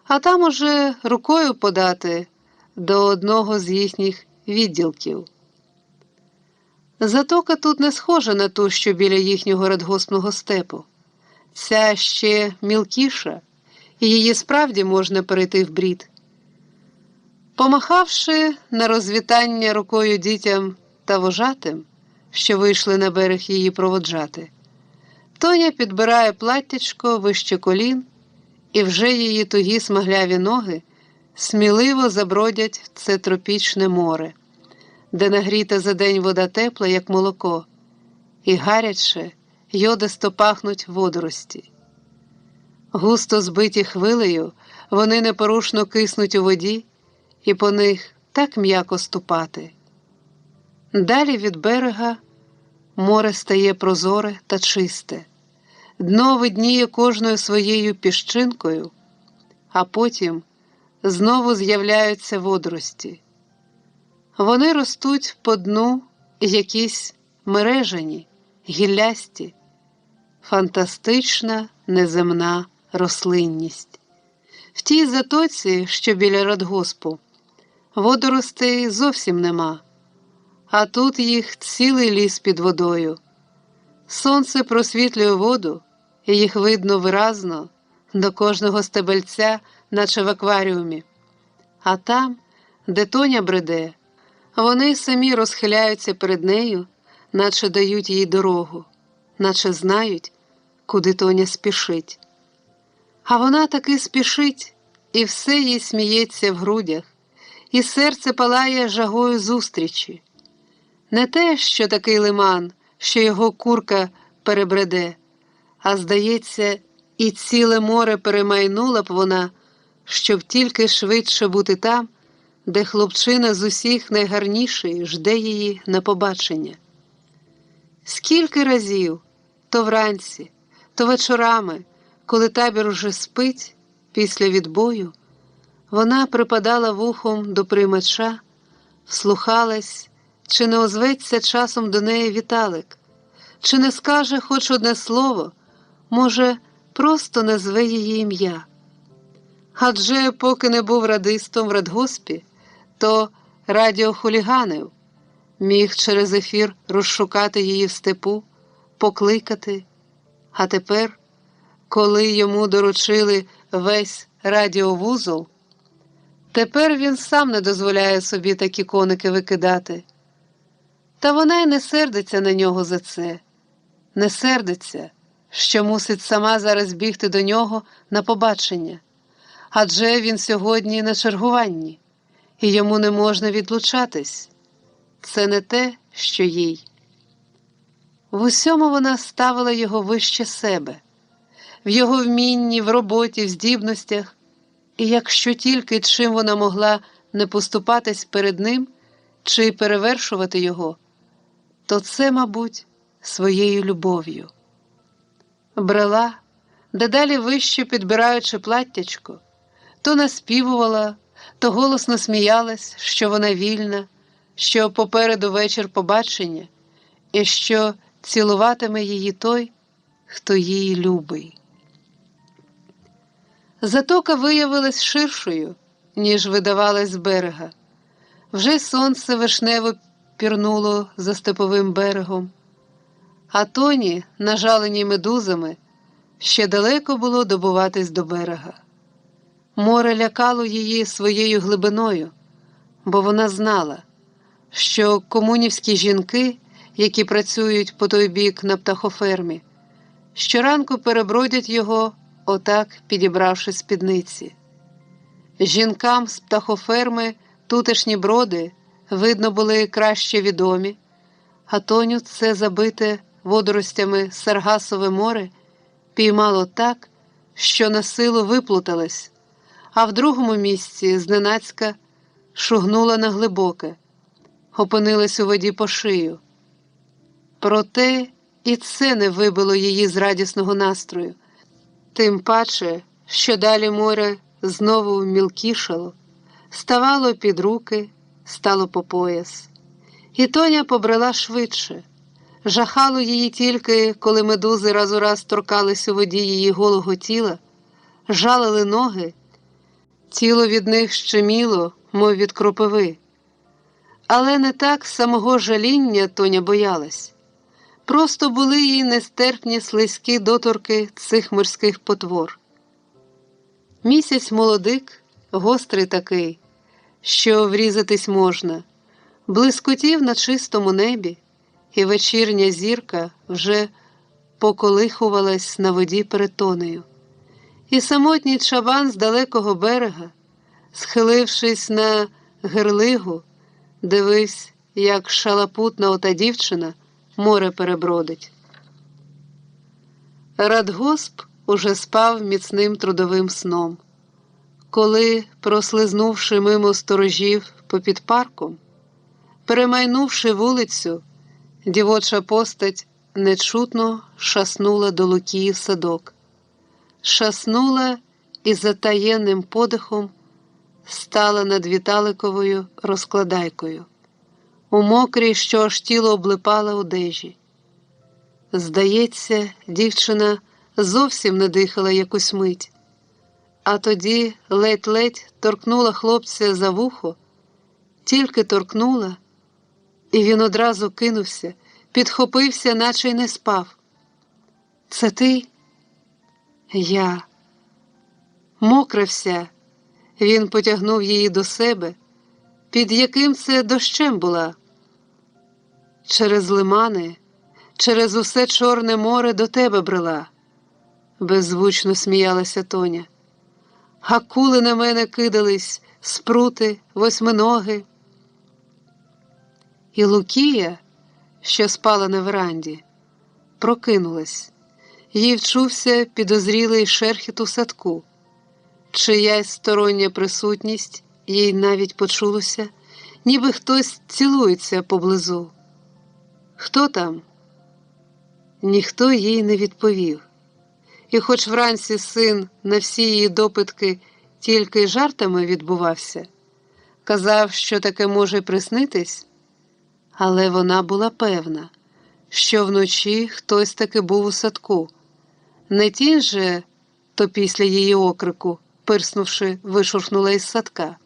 а там уже рукою подати до одного з їхніх відділків. Затока тут не схожа на ту, що біля їхнього радгоспного степу. Ця ще мілкіша, і її справді можна перейти в брід. Помахавши на розвітання рукою дітям та вожатим, що вийшли на берег її проводжати, Тоня підбирає платтячко вище колін, і вже її тугі смагляві ноги сміливо забродять в це тропічне море, де нагріта за день вода тепла, як молоко, і гаряче, йодисто пахнуть водорості. Густо збиті хвилею, вони непорушно киснуть у воді, і по них так м'яко ступати. Далі від берега море стає прозоре та чисте, дно видніє кожною своєю піщинкою, а потім знову з'являються водорості. Вони ростуть по дну якісь мережані, гіллясті, фантастична неземна рослинність. В тій затоці, що біля радгоспу, водоростей зовсім нема, а тут їх цілий ліс під водою. Сонце просвітлює воду, і їх видно виразно, до кожного стебельця, наче в акваріумі. А там, де Тоня бреде, вони самі розхиляються перед нею, наче дають їй дорогу, наче знають, куди Тоня спішить. А вона таки спішить, і все їй сміється в грудях, і серце палає жагою зустрічі. Не те, що такий лиман, що його курка перебреде, а, здається, і ціле море перемайнула б вона, щоб тільки швидше бути там, де хлопчина з усіх найгарніший жде її на побачення. Скільки разів, то вранці, то вечорами, коли табір уже спить після відбою, вона припадала вухом до приймача, вслухалась, чи не озветься часом до неї Віталик, чи не скаже хоч одне слово, може, просто назве її ім'я. Адже поки не був радистом в радгоспі, то радіохуліганив, міг через ефір розшукати її в степу, покликати. А тепер, коли йому доручили весь радіовузол, тепер він сам не дозволяє собі такі коники викидати. Та вона й не сердиться на нього за це. Не сердиться, що мусить сама зараз бігти до нього на побачення. Адже він сьогодні на чергуванні, і йому не можна відлучатись. Це не те, що їй. В усьому вона ставила його вище себе, в його вмінні, в роботі, в здібностях, і якщо тільки чим вона могла не поступатись перед ним чи перевершувати його, то це, мабуть, своєю любов'ю. Брела, дедалі вище підбираючи платтячко, то наспівувала, то голосно сміялась, що вона вільна, що попереду вечір побачення, і що цілуватиме її той, хто її любить. Затока виявилась ширшою, ніж видавалась з берега. Вже сонце вишнево пірнуло за степовим берегом, а тоні, нажалені медузами, ще далеко було добуватись до берега. Море лякало її своєю глибиною, бо вона знала, що комунівські жінки, які працюють по той бік на птахофермі, щоранку перебродять його, отак підібравши спідниці. Жінкам з птахоферми тутешні броди, видно, були краще відомі, а Тоню це забите водоростями Саргасове море піймало так, що на силу виплуталась, а в другому місці зненацька шугнула на глибоке, опинилась у воді по шию. Проте і це не вибило її з радісного настрою, тим паче, що далі море знову мілкішало, ставало під руки, стало по пояс. І Тоня побрела швидше. Жахало її тільки, коли медузи раз у раз торкались у воді її голого тіла, жалили ноги, тіло від них щеміло, мов від кропиви. Але не так самого жаління Тоня боялась. Просто були їй нестерпні слизькі доторки цих морських потвор. Місяць молодик, гострий такий, що врізатись можна, блискотів на чистому небі, і вечірня зірка вже поколихувалась на воді перед Тонею. І самотній чабан з далекого берега, схилившись на гирлигу, дивився, як шалапутна ота дівчина море перебродить. Радгосп уже спав міцним трудовим сном. Коли, прослизнувши мимо сторожів попід парком, перемайнувши вулицю, дівоча постать нечутно шаснула до Лукії в садок. Шаснула і затаєнним подихом стала над Віталиковою розкладайкою, у мокрій, що аж тіло облипала одежі. Здається, дівчина зовсім не дихала якусь мить, а тоді ледь-ледь торкнула хлопця за вухо, тільки торкнула, і він одразу кинувся, підхопився, наче й не спав. «Це ти?» «Я». Мокра вся, він потягнув її до себе. Під яким це дощем була? Через лимани, через усе Чорне море до тебе брела, беззвучно сміялася Тоня. Акули на мене кидались, спрути, восьминоги. І Лукія, що спала на веранді, прокинулась. Їй вчувся підозрілий шерхіт у садку. чиясь стороння присутність, їй навіть почулося, ніби хтось цілується поблизу. Хто там? Ніхто їй не відповів. І хоч вранці син на всі її допитки тільки жартами відбувався, казав, що таке може приснитись, але вона була певна, що вночі хтось таки був у садку. Не тінь же, то після її окрику, пирснувши, вишурхнула із садка.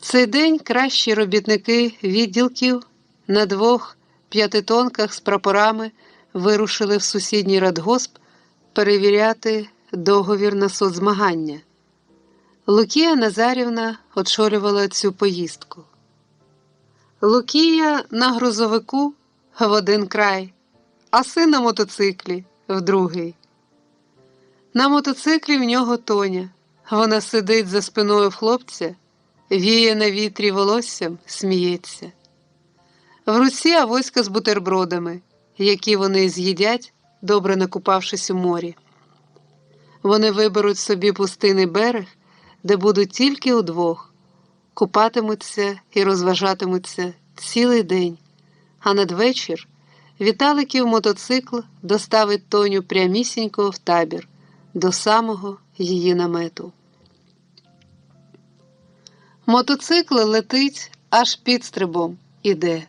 Цей день кращі робітники відділків на 2 п'ятитонках з прапорами вирушили в сусідній радгосп перевіряти договір на соцзмагання. Лукія Назарівна очолювала цю поїздку. Лукія на грузовику в один край, а син на мотоциклі в другий. На мотоциклі в нього Тоня. Вона сидить за спиною в хлопця, віє на вітрі волоссям, сміється. В руці авоська з бутербродами, які вони з'їдять, добре накупавшись у морі. Вони виберуть собі пустинний берег, де будуть тільки удвох, купатимуться і розважатимуться цілий день, а надвечір Віталиків мотоцикл доставить Тоню прямісінько в табір, до самого її намету. Мотоцикл летить аж підстрибом, іде.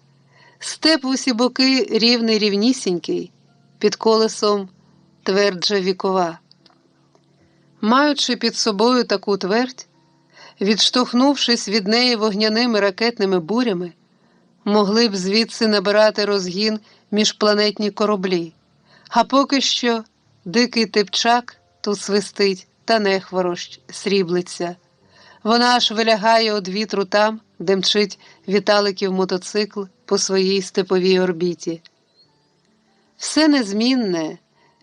Степ в усі боки рівний рівнісінький, під колесом тверджа вікова. Маючи під собою таку твердь, відштовхнувшись від неї вогняними ракетними бурями, могли б звідси набирати розгін міжпланетні кораблі. А поки що дикий типчак тут свистить та нехворощ сріблиться. Вона аж вилягає од вітру там, де мчить Віталиків мотоцикл по своїй степовій орбіті. Все незмінне,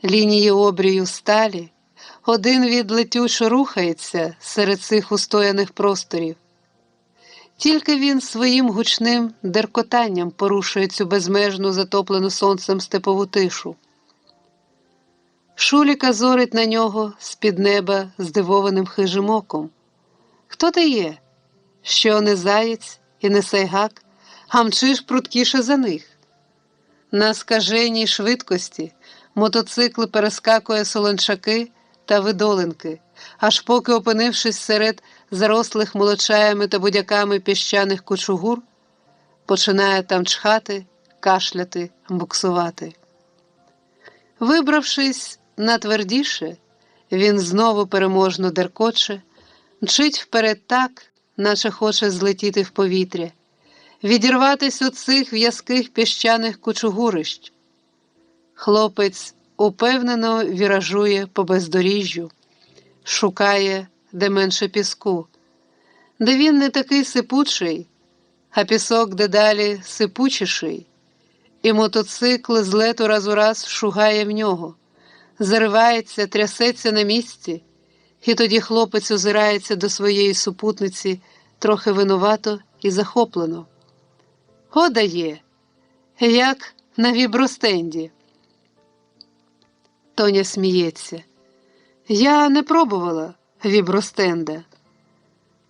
лінії обрію сталі, один від летючо рухається серед цих устояних просторів. Тільки він своїм гучним деркотанням порушує цю безмежну затоплену сонцем степову тишу. Шуліка зорить на нього з-під неба здивованим хижим оком. Хто ти є? Що не заєць і не сайгак, а мчиш пруткіше за них? На скаженій швидкості мотоцикл перескакує солончаки та видолинки, аж поки, опинившись серед зарослих молочаями та будяками піщаних кучугур, починає там чхати, кашляти, буксувати. Вибравшись на твердіше, він знову переможно деркоче, мчить вперед так, наче хоче злетіти в повітря, відірватись від цих в'язких піщаних кучугурищ. Хлопець упевнено віражує по бездоріжжю, шукає, де менше піску, де він не такий сипучий, а пісок дедалі сипучіший, і мотоцикл з лету раз у раз шугає в нього, заривається, трясеться на місці, і тоді хлопець озирається до своєї супутниці трохи винувато і захоплено. О, дає, як на вібростенді. Тоня сміється. Я не пробувала вібростенда.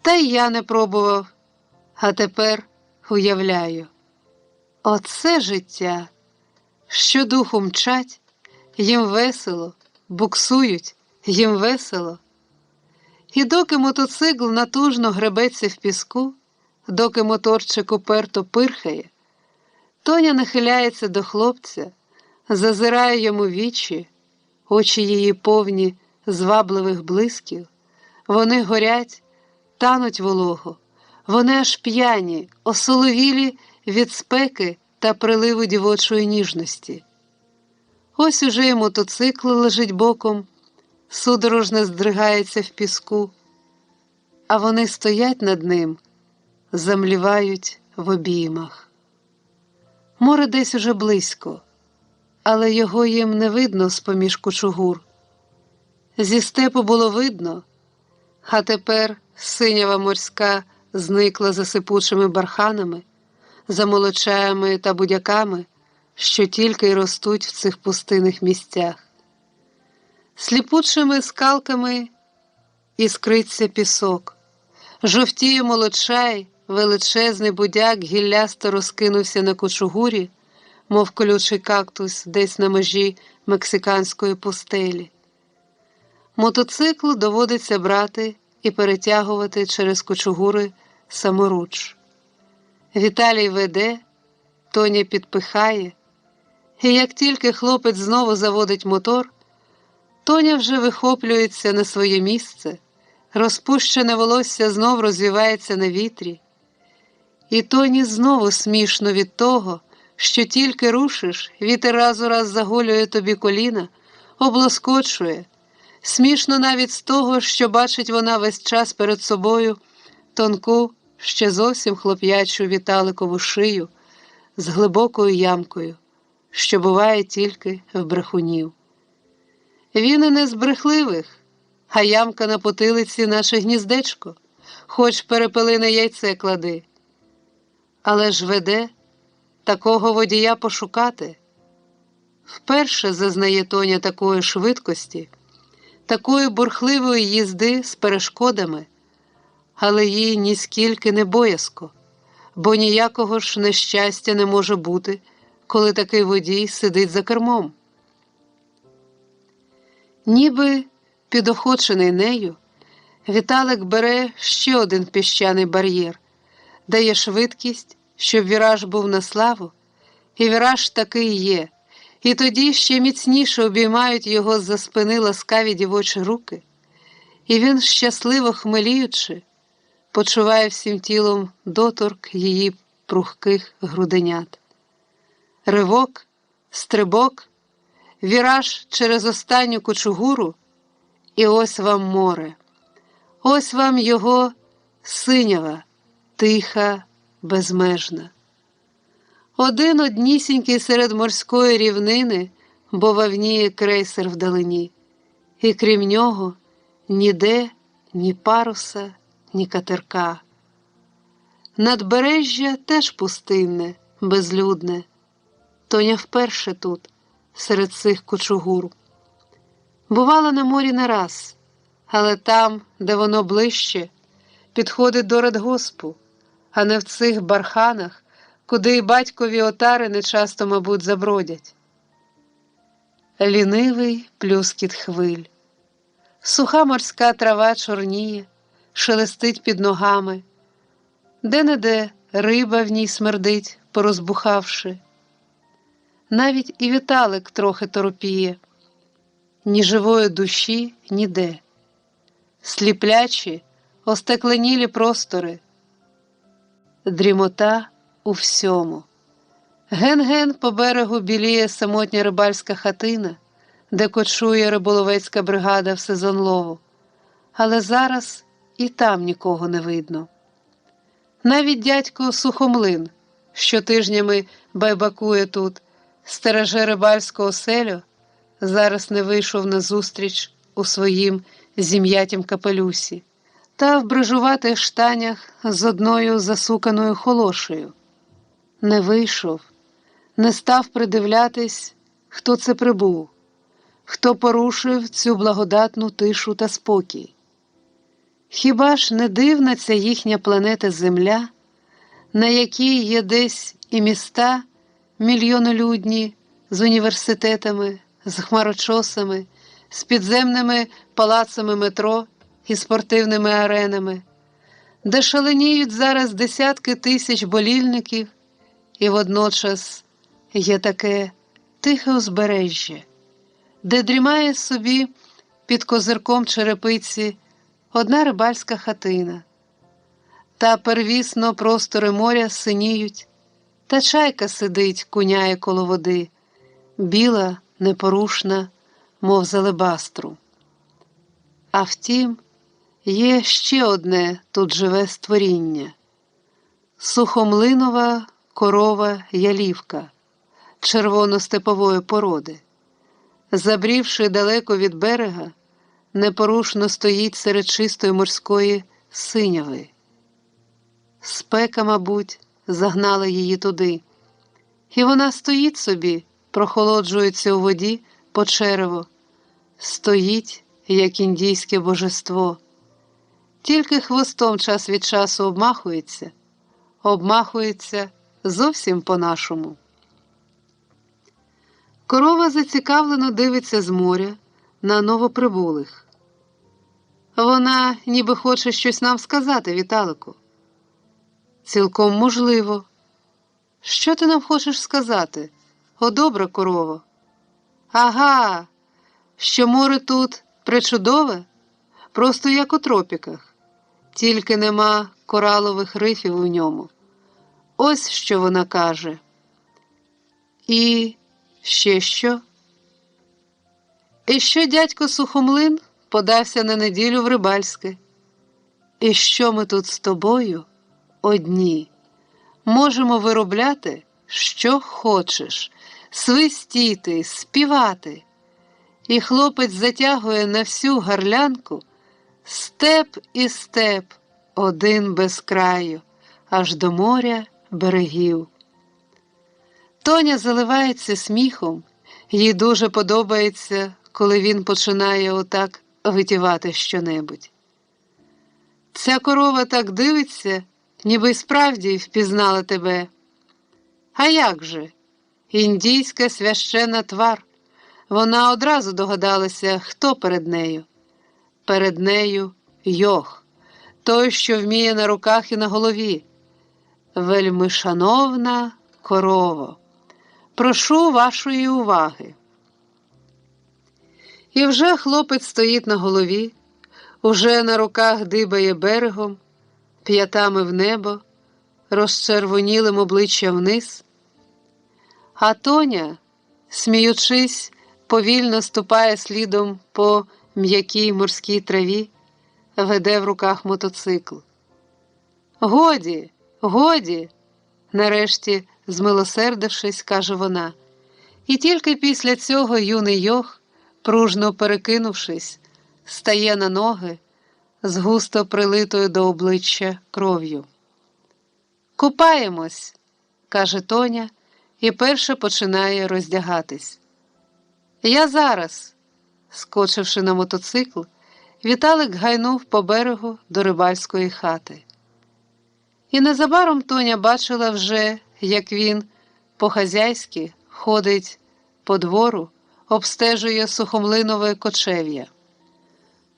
Та й я не пробував, а тепер уявляю. Оце життя, що духу мчать, їм весело, буксують, їм весело. І доки мотоцикл натужно гребеться в піску, доки моторчик уперто пирхає, Тоня нахиляється до хлопця, зазирає йому вічі, очі її повні звабливих блисків, вони горять, тануть волого, вони аж п'яні, осоловілі від спеки та приливу дівочої ніжності. Ось уже і мотоцикл лежить боком, судорожно здригається в піску, а вони стоять над ним, замлівають в обіймах. Море десь уже близько, але його їм не видно з-поміж кучугур. Зі степу було видно, а тепер синява морська зникла за сипучими барханами, за молочаями та будяками, що тільки й ростуть в цих пустинних місцях. Сліпучими скалками іскриться пісок. Жовтіє молодчай, величезний будяк гіллясто розкинувся на кучугурі, мов колючий кактус десь на межі мексиканської пустелі. Мотоцикл доводиться брати і перетягувати через кучугури саморуч. Віталій веде, Тоня підпихає, і як тільки хлопець знову заводить мотор, Тоня вже вихоплюється на своє місце, розпущене волосся знов розвівається на вітрі. І Тоні знову смішно від того, що тільки рушиш, вітер раз у раз заголює тобі коліна, облоскочує. Смішно навіть з того, що бачить вона весь час перед собою тонку, ще зовсім хлоп'ячу Віталикову шию з глибокою ямкою, що буває тільки в брехунів. Він і не з брехливих, а ямка на потилиці наше гніздечко, хоч перепелине яйце клади. Але ж веде, такого водія пошукати. Вперше зазнає Тоня такої швидкості, такої бурхливої їзди з перешкодами, але їй ніскільки не боязко, бо ніякого ж нещастя не може бути, коли такий водій сидить за кермом. Ніби підохочений нею, Віталик бере ще один піщаний бар'єр, дає швидкість, щоб віраж був на славу, і віраж такий є, і тоді ще міцніше обіймають його з-за спини ласкаві дівочі руки, і він, щасливо хмеліючи, почуває всім тілом доторк її прухких груденят. Ривок, стрибок, віраж через останню кучугуру, і ось вам море. Ось вам його синява, тиха, безмежна. Один однісінький серед морської рівнини бовваніє крейсер вдалині, і крім нього ніде ні паруса, ні катерка. Надбережжя теж пустинне, безлюдне. Тоня вперше тут, серед цих кучугур. Бувала на морі не раз, але там, де воно ближче, підходить до радгоспу, а не в цих барханах, куди й батькові отари нечасто, мабуть, забродять. Лінивий плюскіт хвиль. Суха морська трава чорніє, шелестить під ногами. Де-не-де риба в ній смердить, порозбухавши. Навіть і Віталик трохи торопіє. Ні живої душі ніде. Сліплячі, остекленілі простори. Дрімота у всьому. Ген-ген по берегу біліє самотня рибальська хатина, де кочує риболовецька бригада в сезон лову. Але зараз і там нікого не видно. Навіть дядько Сухомлин, що тижнями байбакує тут, стереже рибальську оселю, зараз не вийшов назустріч у своїм зім'ятім капелюсі та в брижуватих штанях з одною засуканою холошею. Не вийшов, не став придивлятись, хто це прибув, хто порушив цю благодатну тишу та спокій. Хіба ж не дивна ця їхня планета Земля, на якій є десь і міста мільйонолюдні з університетами, з хмарочосами, з підземними палацами метро і спортивними аренами, де шаленіють зараз десятки тисяч болільників, і водночас є таке тихе узбережжя, де дрімає собі під козирком черепиці одна рибальська хатина. Та первісно простори моря синіють, та чайка сидить, куняє коло води, біла, непорушна, мов з алебастру. А втім, є ще одне тут живе створіння – сухомлинова корова ялівка червоно-степової породи. Забрівши далеко від берега, непорушно стоїть серед чистої морської синяви. Спека, мабуть, загнала її туди. І вона стоїть собі, прохолоджується у воді по черево. Стоїть, як індійське божество, Тільки хвостом час від часу обмахується зовсім по-нашому. Корова зацікавлено дивиться з моря на новоприбулих. Вона ніби хоче щось нам сказати, Віталику. Цілком можливо. Що ти нам хочеш сказати, о добра корово? Ага, що море тут пречудове, просто як у тропіках, тільки нема коралових рифів у ньому. Ось що вона каже. І ще що? І що дядько Сухомлин подався на неділю в Рибальське. І що ми тут з тобою одні. Можемо виробляти, що хочеш, свистіти, співати. І хлопець затягує на всю гарлянку степ і степ, один без краю, аж до моря берегів. Тоня заливається сміхом, їй дуже подобається, коли він починає отак витівати щонебудь. Ця корова так дивиться, ніби й справді впізнала тебе. А як же? Індійська священна твар. Вона одразу догадалася, хто перед нею. Перед нею Йох, той, що вміє на руках і на голові. Вельми шановна корово, прошу вашої уваги. І вже хлопець стоїть на голові, уже на руках дибає берегом, п'ятами в небо, розчервонілим обличчя вниз. А Тоня, сміючись, повільно ступає слідом по м'якій морській траві, веде в руках мотоцикл. «Годі, годі!» – нарешті, змилосердившись, каже вона. І тільки після цього юний Йох, пружно перекинувшись, стає на ноги з густо прилитою до обличчя кров'ю. «Купаємось!» – каже Тоня і перше починає роздягатись. «Я зараз!» – скочивши на мотоцикл, Віталик гайнув по берегу до рибальської хати. І незабаром Тоня бачила вже, як він по-хазяйськи ходить по двору, обстежує сухомлинове кочев'я.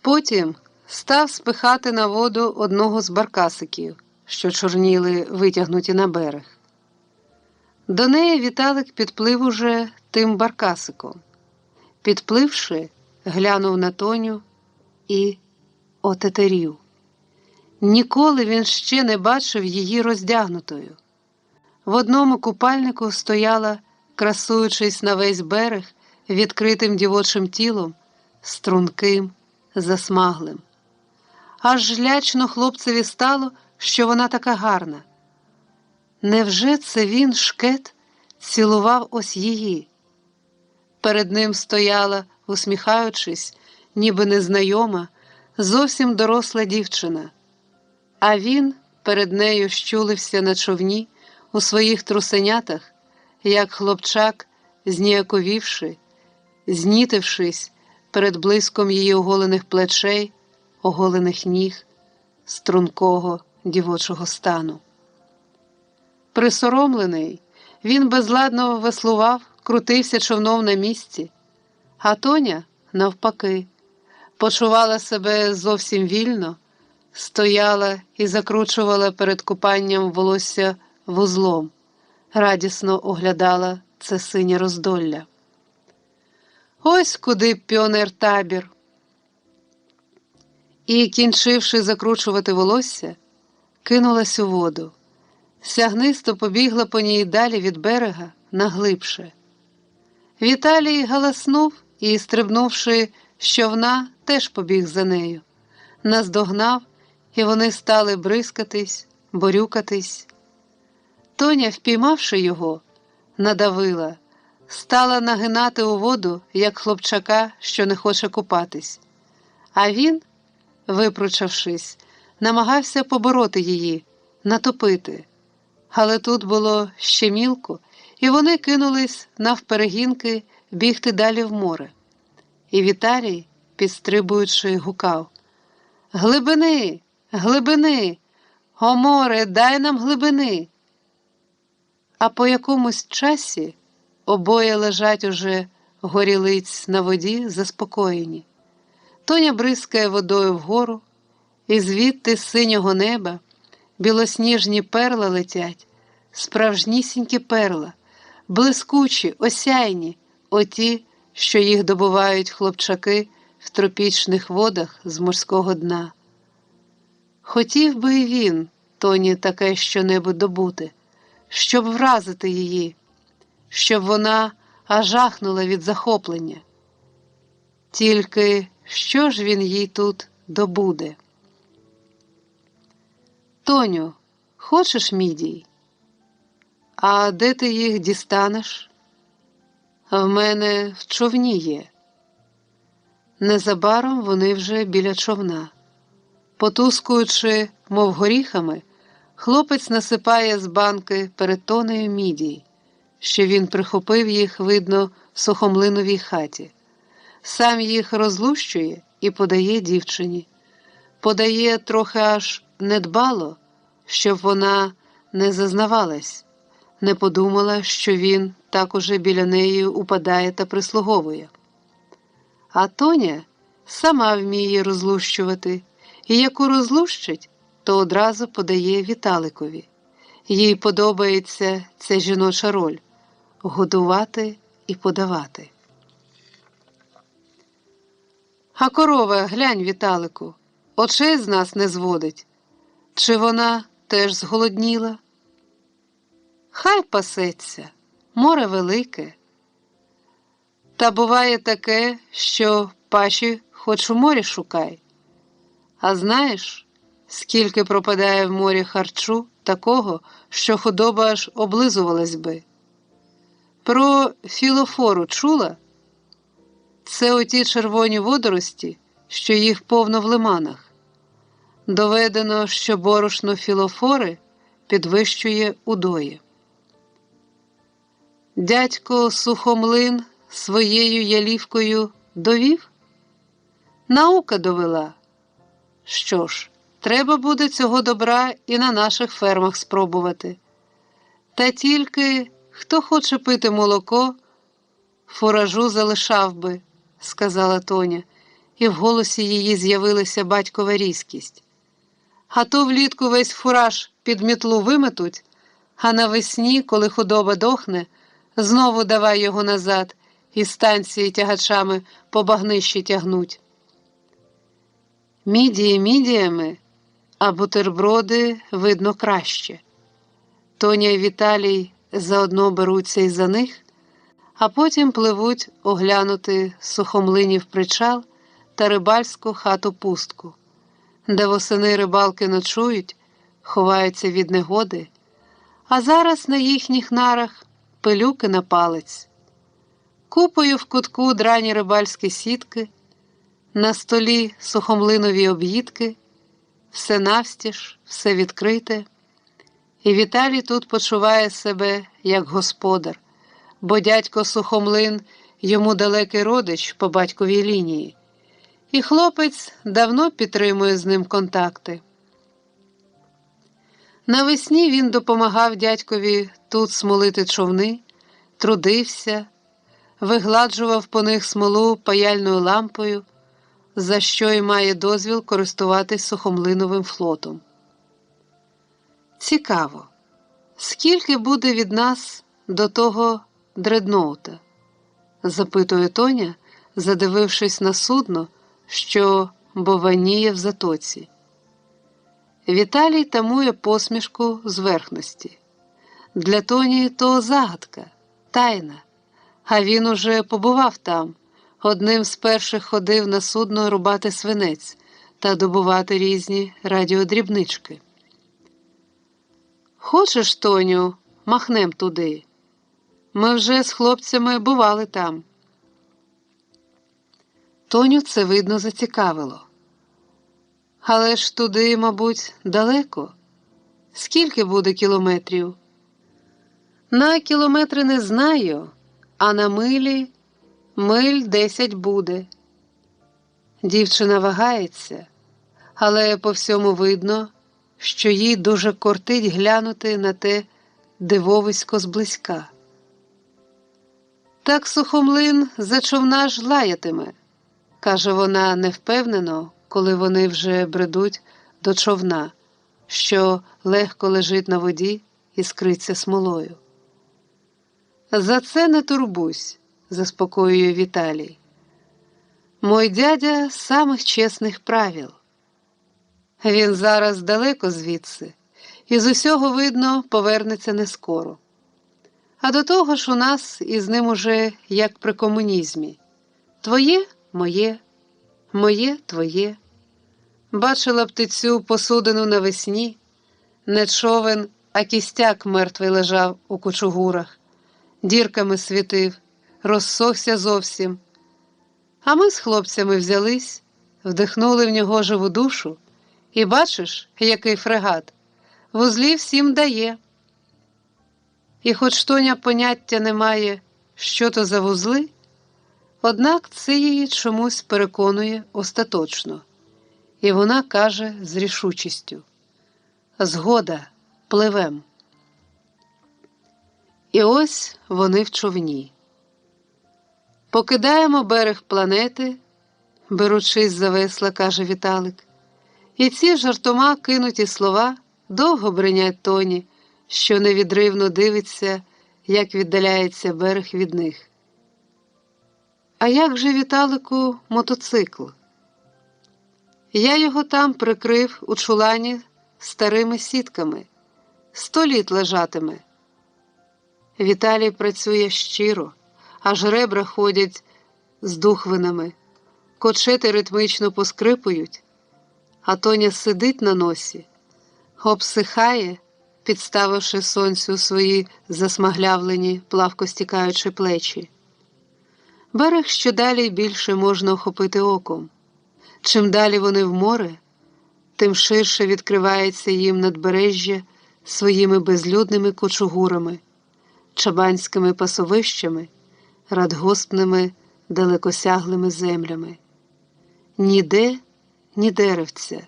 Потім став спихати на воду одного з баркасиків, що чорніли витягнуті на берег. До неї Віталик підплив уже тим баркасиком. Підпливши, глянув на Тоню і отетерів. Ніколи він ще не бачив її роздягнутою. В одному купальнику стояла, красуючись на весь берег, відкритим дівочим тілом, струнким, засмаглим. Аж лячно хлопцеві стало, що вона така гарна. Невже це він, шкет, цілував ось її? Перед ним стояла, усміхаючись, ніби незнайома, зовсім доросла дівчина. А він перед нею щулився на човні у своїх трусенятах, як хлопчак, зніяковівши, знітившись перед блиском її оголених плечей, оголених ніг, стрункого дівочого стану. Присоромлений, він безладно веслував, крутився човном на місці, а Тоня, навпаки, почувала себе зовсім вільно, стояла і закручувала перед купанням волосся вузлом, радісно оглядала це синє роздолля. Ось куди піонер-табір. І, кінчивши закручувати волосся, кинулась у воду. Сягнисто побігла по ній далі від берега, наглибше. Віталій галаснув і, стрибнувши з човна, теж побіг за нею. Наздогнав, і вони стали бризкатись, борюкатись. Тоня, впіймавши його, надавила, стала нагинати у воду, як хлопчака, що не хоче купатись. А він, випручавшись, намагався побороти її, натопити. Але тут було ще мілко, і вони кинулись навперегінки бігти далі в море. І Віталій, підстрибуючи, гукав: «Глибини! Глибини! О, море, дай нам глибини! А по якомусь часі обоє лежать уже горілиць на воді заспокоєні. Тоня бризкає водою вгору, і звідти з синього неба білосніжні перла летять, справжнісінькі перла, блискучі, осяйні, оті, що їх добувають хлопчаки в тропічних водах з морського дна. Хотів би і він, Тоні, таке щонебудь добути, щоб вразити її, щоб вона аж ахнула від захоплення. Тільки що ж він їй тут добуде? Тоню, хочеш мідій? А де ти їх дістанеш? В мене в човні є. Незабаром вони вже біля човна. Потускуючи, мов горіхами, хлопець насипає з банки перед Тонею мідій, що він прихопив їх, видно, в Сухомлиновій хаті. Сам їх розлущує і подає дівчині. Подає трохи аж недбало, щоб вона не зазнавалась, не подумала, що він так уже біля неї упадає та прислуговує. А Тоня сама вміє розлущувати, і яку розлущить, то одразу подає Віталикові. Їй подобається ця жіноча роль – годувати і подавати. А корова, глянь, Віталику, очей з нас не зводить. Чи вона теж зголодніла? Хай пасеться, море велике. Та буває таке, що паші хоч у морі шукай. А знаєш, скільки пропадає в морі харчу такого, що худоба аж облизувалась би? Про філофору чула? Це оті червоні водорості, що їх повно в лиманах. Доведено, що борошно філофори підвищує удої. Дядько Сухомлин своєю ялівкою довів? Наука довела. Що ж, треба буде цього добра і на наших фермах спробувати. Та тільки, хто хоче пити молоко, фуражу залишав би, сказала Тоня, і в голосі її з'явилася батькова різкість. А то влітку весь фураж під мітлу виметуть, а навесні, коли худоба дохне, знову давай його назад і станції тягачами по багнищі тягнуть. Мідії мідіями, а бутерброди видно краще. Тоня і Віталій заодно беруться із за них, а потім пливуть оглянути Сухомлинів причал та рибальську хату-пустку, де восени рибалки ночують, ховаються від негоди, а зараз на їхніх нарах пилюки на палець. Купою в кутку драні рибальські сітки, на столі сухомлинові об'їдки, все навстіж, все відкрите. І Віталій тут почуває себе як господар, бо дядько Сухомлин йому далекий родич по батьковій лінії, і хлопець давно підтримує з ним контакти. Навесні він допомагав дядькові тут смолити човни, трудився, вигладжував по них смолу паяльною лампою, за що й має дозвіл користуватись Сухомлиновим флотом. Цікаво, скільки буде від нас до того дредноута? Запитує Тоня, задивившись на судно, що бовваніє в затоці. Віталій тамує посмішку зверхності. Для Тоні то загадка, тайна, а він уже побував там, одним з перших ходив на судно рубати свинець та добувати різні радіодрібнички. Хочеш, Тоню, махнем туди? Ми вже з хлопцями бували там. Тоню це, видно, зацікавило. Але ж туди, мабуть, далеко. Скільки буде кілометрів? На кілометри не знаю, а на миль 10 буде. Дівчина вагається, але по всьому видно, що їй дуже кортить глянути на те дивовисько зблизька. «Так Сухомлин за човна ж лаятиме», – каже вона невпевнено, коли вони вже бредуть до човна, що легко лежить на воді і скриться смолою. «За це не турбусь», – заспокоює Віталій. «Мой дядя самих чесних правил. Він зараз далеко звідси, і з усього, видно, повернеться не скоро. А до того ж у нас із ним уже як при комунізмі. Твоє – моє, моє – твоє. Бачила б ти цю посудину навесні, не човен, а кістяк мертвий лежав у кучугурах, дірками світив, розсохся зовсім. А ми з хлопцями взялись, вдихнули в нього живу душу, і бачиш, який фрегат, вузлів всім дає. І хоч Тоня поняття не має, що то за вузли, однак це її чомусь переконує остаточно. І вона каже з рішучістю: «Згода, пливем». І ось вони в човні. «Покидаємо берег планети», – беручись за весла, каже Віталик. І ці жартома кинуті слова довго бринять Тоні, що невідривно дивиться, як віддаляється берег від них. «А як же, Віталику, мотоцикл?» «Я його там прикрив у чулані старими сітками. 100 літ лежатиме». Віталій працює щиро, аж ребра ходять з духвинами, кочети ритмично поскрипують, а Тоня сидить на носі, обсихає, підставивши сонцю свої засмаглявлені, плавко стікаючи плечі. Берег щодалі більше можна охопити оком. Чим далі вони в море, тим ширше відкривається їм надбережжя своїми безлюдними кочугурами, чабанськими пасовищами, радгоспними далекосяглими землями. Ніде ні деревця.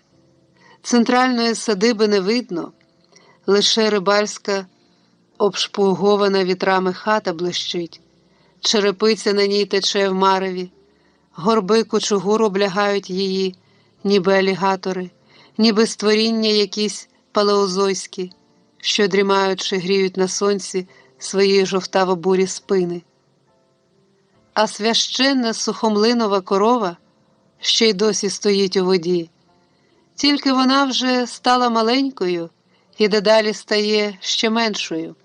Центральної садиби не видно, лише рибальська обшпугована вітрами хата блищить, черепиця на ній тече в мареві, горби кучугур облягають її, ніби алігатори, ніби створіння якісь палеозойські, що, дрімаючи, гріють на сонці свої жовтаво-бурі спини. А священна сухомлинова корова ще й досі стоїть у воді, тільки вона вже стала маленькою і дедалі стає ще меншою,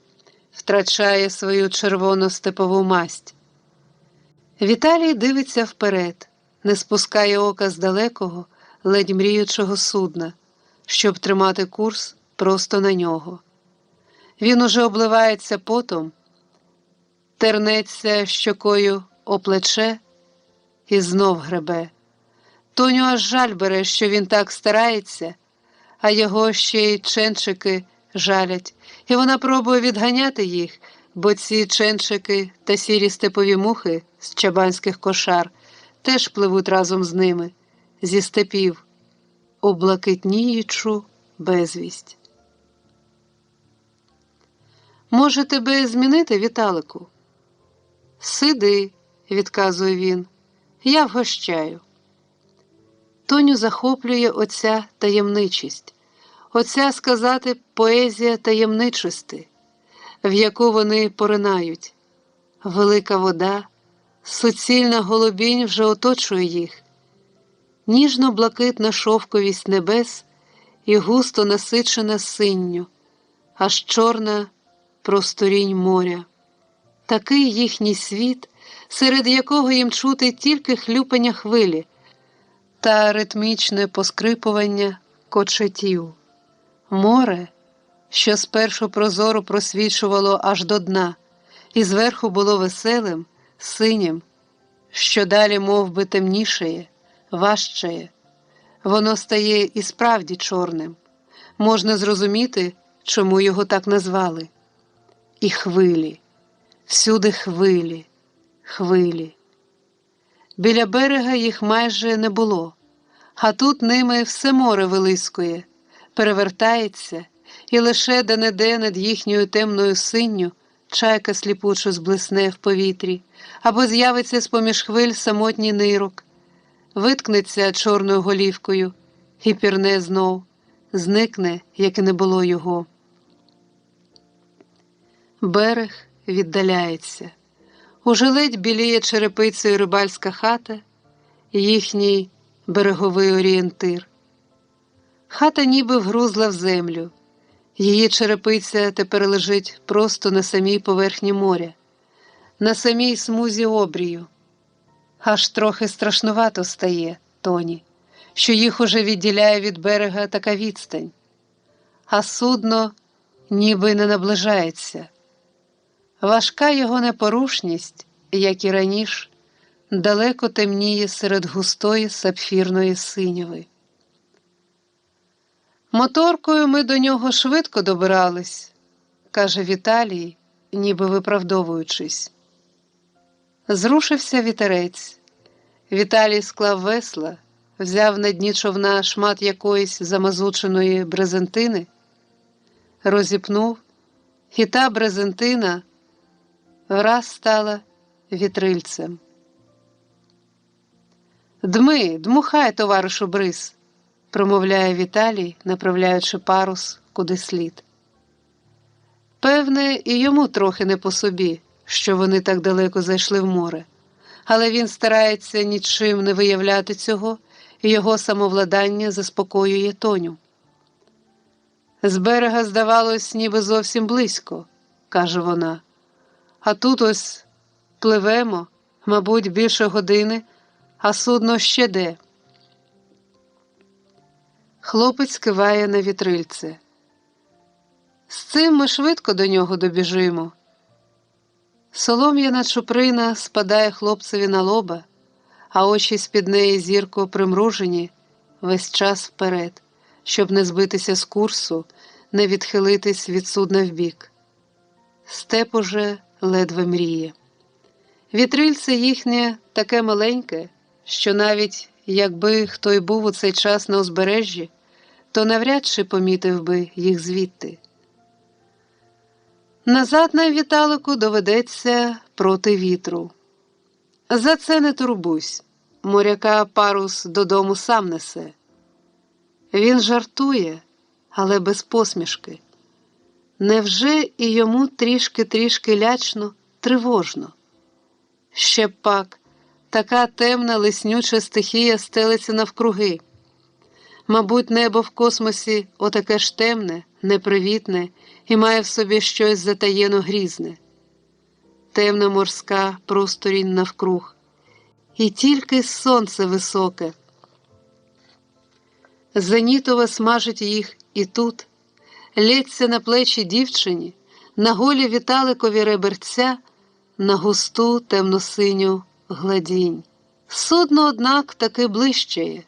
втрачає свою червону степову масть. Віталій дивиться вперед, не спускає ока з далекого, ледь мріючого судна, щоб тримати курс просто на нього. Він уже обливається потом, тернеться щокою о плече і знов гребе. Тоню аж жаль бере, що він так старається, а його ще й ченчики жалять, і вона пробує відганяти їх, бо ці ченчики та сірі степові мухи з чабанських кошар теж пливуть разом з ними, зі степів, у блакитніючу безвість. «Може, тебе змінити, Віталику?» «Сиди», – відказує він, – «я вгощаю». Тоню захоплює оця таємничість, оця, сказати, поезія таємничості, в яку вони поринають. Велика вода, суцільна голубінь вже оточує їх, ніжно-блакитна шовковість небес і густо насичена синню, аж чорна просторінь моря. Такий їхній світ, серед якого їм чути тільки хлюпання хвилі та ритмічне поскрипування кочетів. Море, що спершу прозоро просвічувало аж до дна, і зверху було веселим, синім, що далі мов би темнішає, важчає. Воно стає і справді чорним. Можна зрозуміти, чому його так назвали. І хвилі. Всюди хвилі, хвилі. Біля берега їх майже не було, А тут ними все море вилискує, перевертається, і лише де-не-де над їхньою темною синню чайка сліпучо зблисне в повітрі, або з'явиться з-поміж хвиль самотній нирок, виткнеться чорною голівкою і пірне знов, зникне, як і не було його. Берег віддаляється. Уже ледь біліє черепицею рибальська хата, їхній береговий орієнтир. Хата ніби вгрузла в землю. Її черепиця тепер лежить просто на самій поверхні моря, на самій смузі обрію. Аж трохи страшнувато стає Тоні, що їх уже відділяє від берега така відстань. А судно ніби не наближається. Важка його непорушність, як і раніше, далеко темніє серед густої сапфірної синяви. «Моторкою ми до нього швидко добирались», – каже Віталій, ніби виправдовуючись. Зрушився вітерець. Віталій склав весла, взяв на дні човна шмат якоїсь замазученої брезентини, розіпнув, і та брезентина враз стала вітрильцем. «Дми, дмухай, товаришу Бриз», – промовляє Віталій, направляючи парус куди слід. Певне, і йому трохи не по собі, що вони так далеко зайшли в море, але він старається нічим не виявляти цього, і його самовладання заспокоює Тоню. «З берега, здавалось, ніби зовсім близько», – каже вона. «А тут ось пливемо, мабуть, більше години, а судно ще де». Хлопець киває на вітрильце. «З цим ми швидко до нього добіжимо». Солом'яна чуприна спадає хлопцеві на лоба, а очі з-під неї зірко примружені весь час вперед, щоб не збитися з курсу, не відхилитись від судна вбік. Степ уже ледве мріє. Вітрильце їхнє таке маленьке, що навіть якби хто й був у цей час на узбережжі, то навряд чи помітив би їх звідти. Назад нам, Віталику, доведеться проти вітру. За це не турбуйся, моряка парус додому сам несе. Він жартує, але без посмішки. Невже і йому трішки лячно, тривожно? Ще б пак, така темна лиснюча стихія стелиться навкруги. Мабуть, небо в космосі отаке ж темне, непривітне і має в собі щось затаєно грізне. Темна морська просторінь навкруг. І тільки сонце високе. Зенітове смажить їх і тут, лється на плечі дівчині, на голі Віталикові реберця, на густу темно-синю гладінь. Судно, однак, таки ближчає.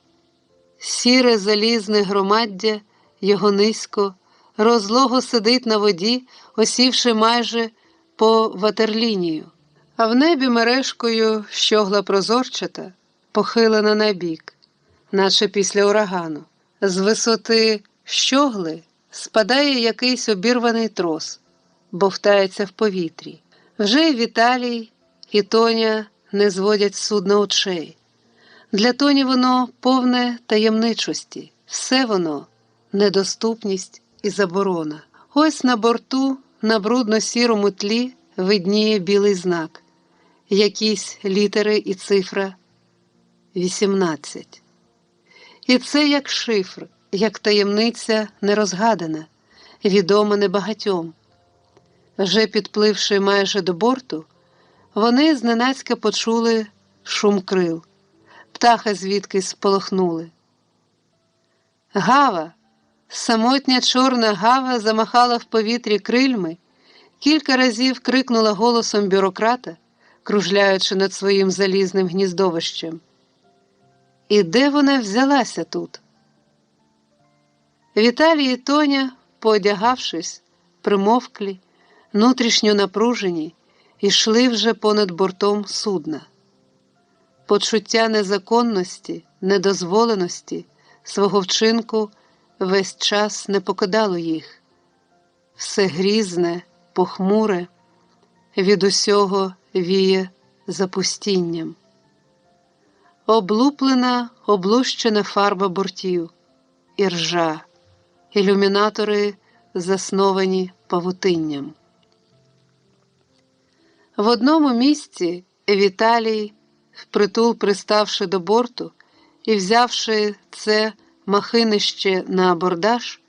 Сіре залізне громаддя його низько, розлого сидить на воді, осівши майже по ватерлінію. А в небі мережкою щогла прозорчата, похилена набік, наче після урагану. З висоти щогли спадає якийсь обірваний трос, бовтається в повітрі. Вже й Віталій, і Тоня не зводять з судна очей. Для Тоні воно повне таємничості, все воно – недоступність і заборона. Ось на борту, на брудно-сірому тлі видніє білий знак, якісь літери і цифра 18. І це як шифр, як таємниця нерозгадана, відома небагатьом. Вже підпливши майже до борту, вони зненацька почули шум крил. Птаха звідкись сполохнули. Гава, самотня чорна гава замахала в повітрі крильми, кілька разів крикнула голосом бюрократа, кружляючи над своїм залізним гніздовищем. І де вона взялася тут? Віталій і Тоня, поодягавшись, примовклі, внутрішньо напружені, йшли вже понад бортом судна. Почуття незаконності, недозволеності свого вчинку весь час не покидало їх. Все грізне, похмуре, від усього віє запустінням. Облуплена, облущена фарба бортів, іржа, ілюмінатори засновані павутинням. В одному місці Віталій, впритул приставши до борту і взявши це махинище на абордаж,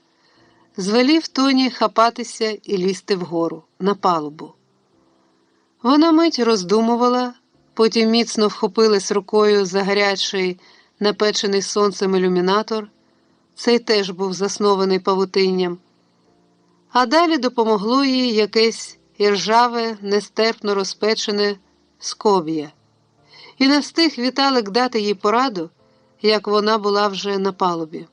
звелів Тоні хапатися і лізти вгору, на палубу. Вона мить роздумувала, потім міцно вхопилась рукою за гарячий, напечений сонцем ілюмінатор, цей теж був заснований павутинням, а далі допомогло їй якесь іржаве, нестерпно розпечене скоб'я. І не встиг Віталик дати їй пораду, як вона була вже на палубі.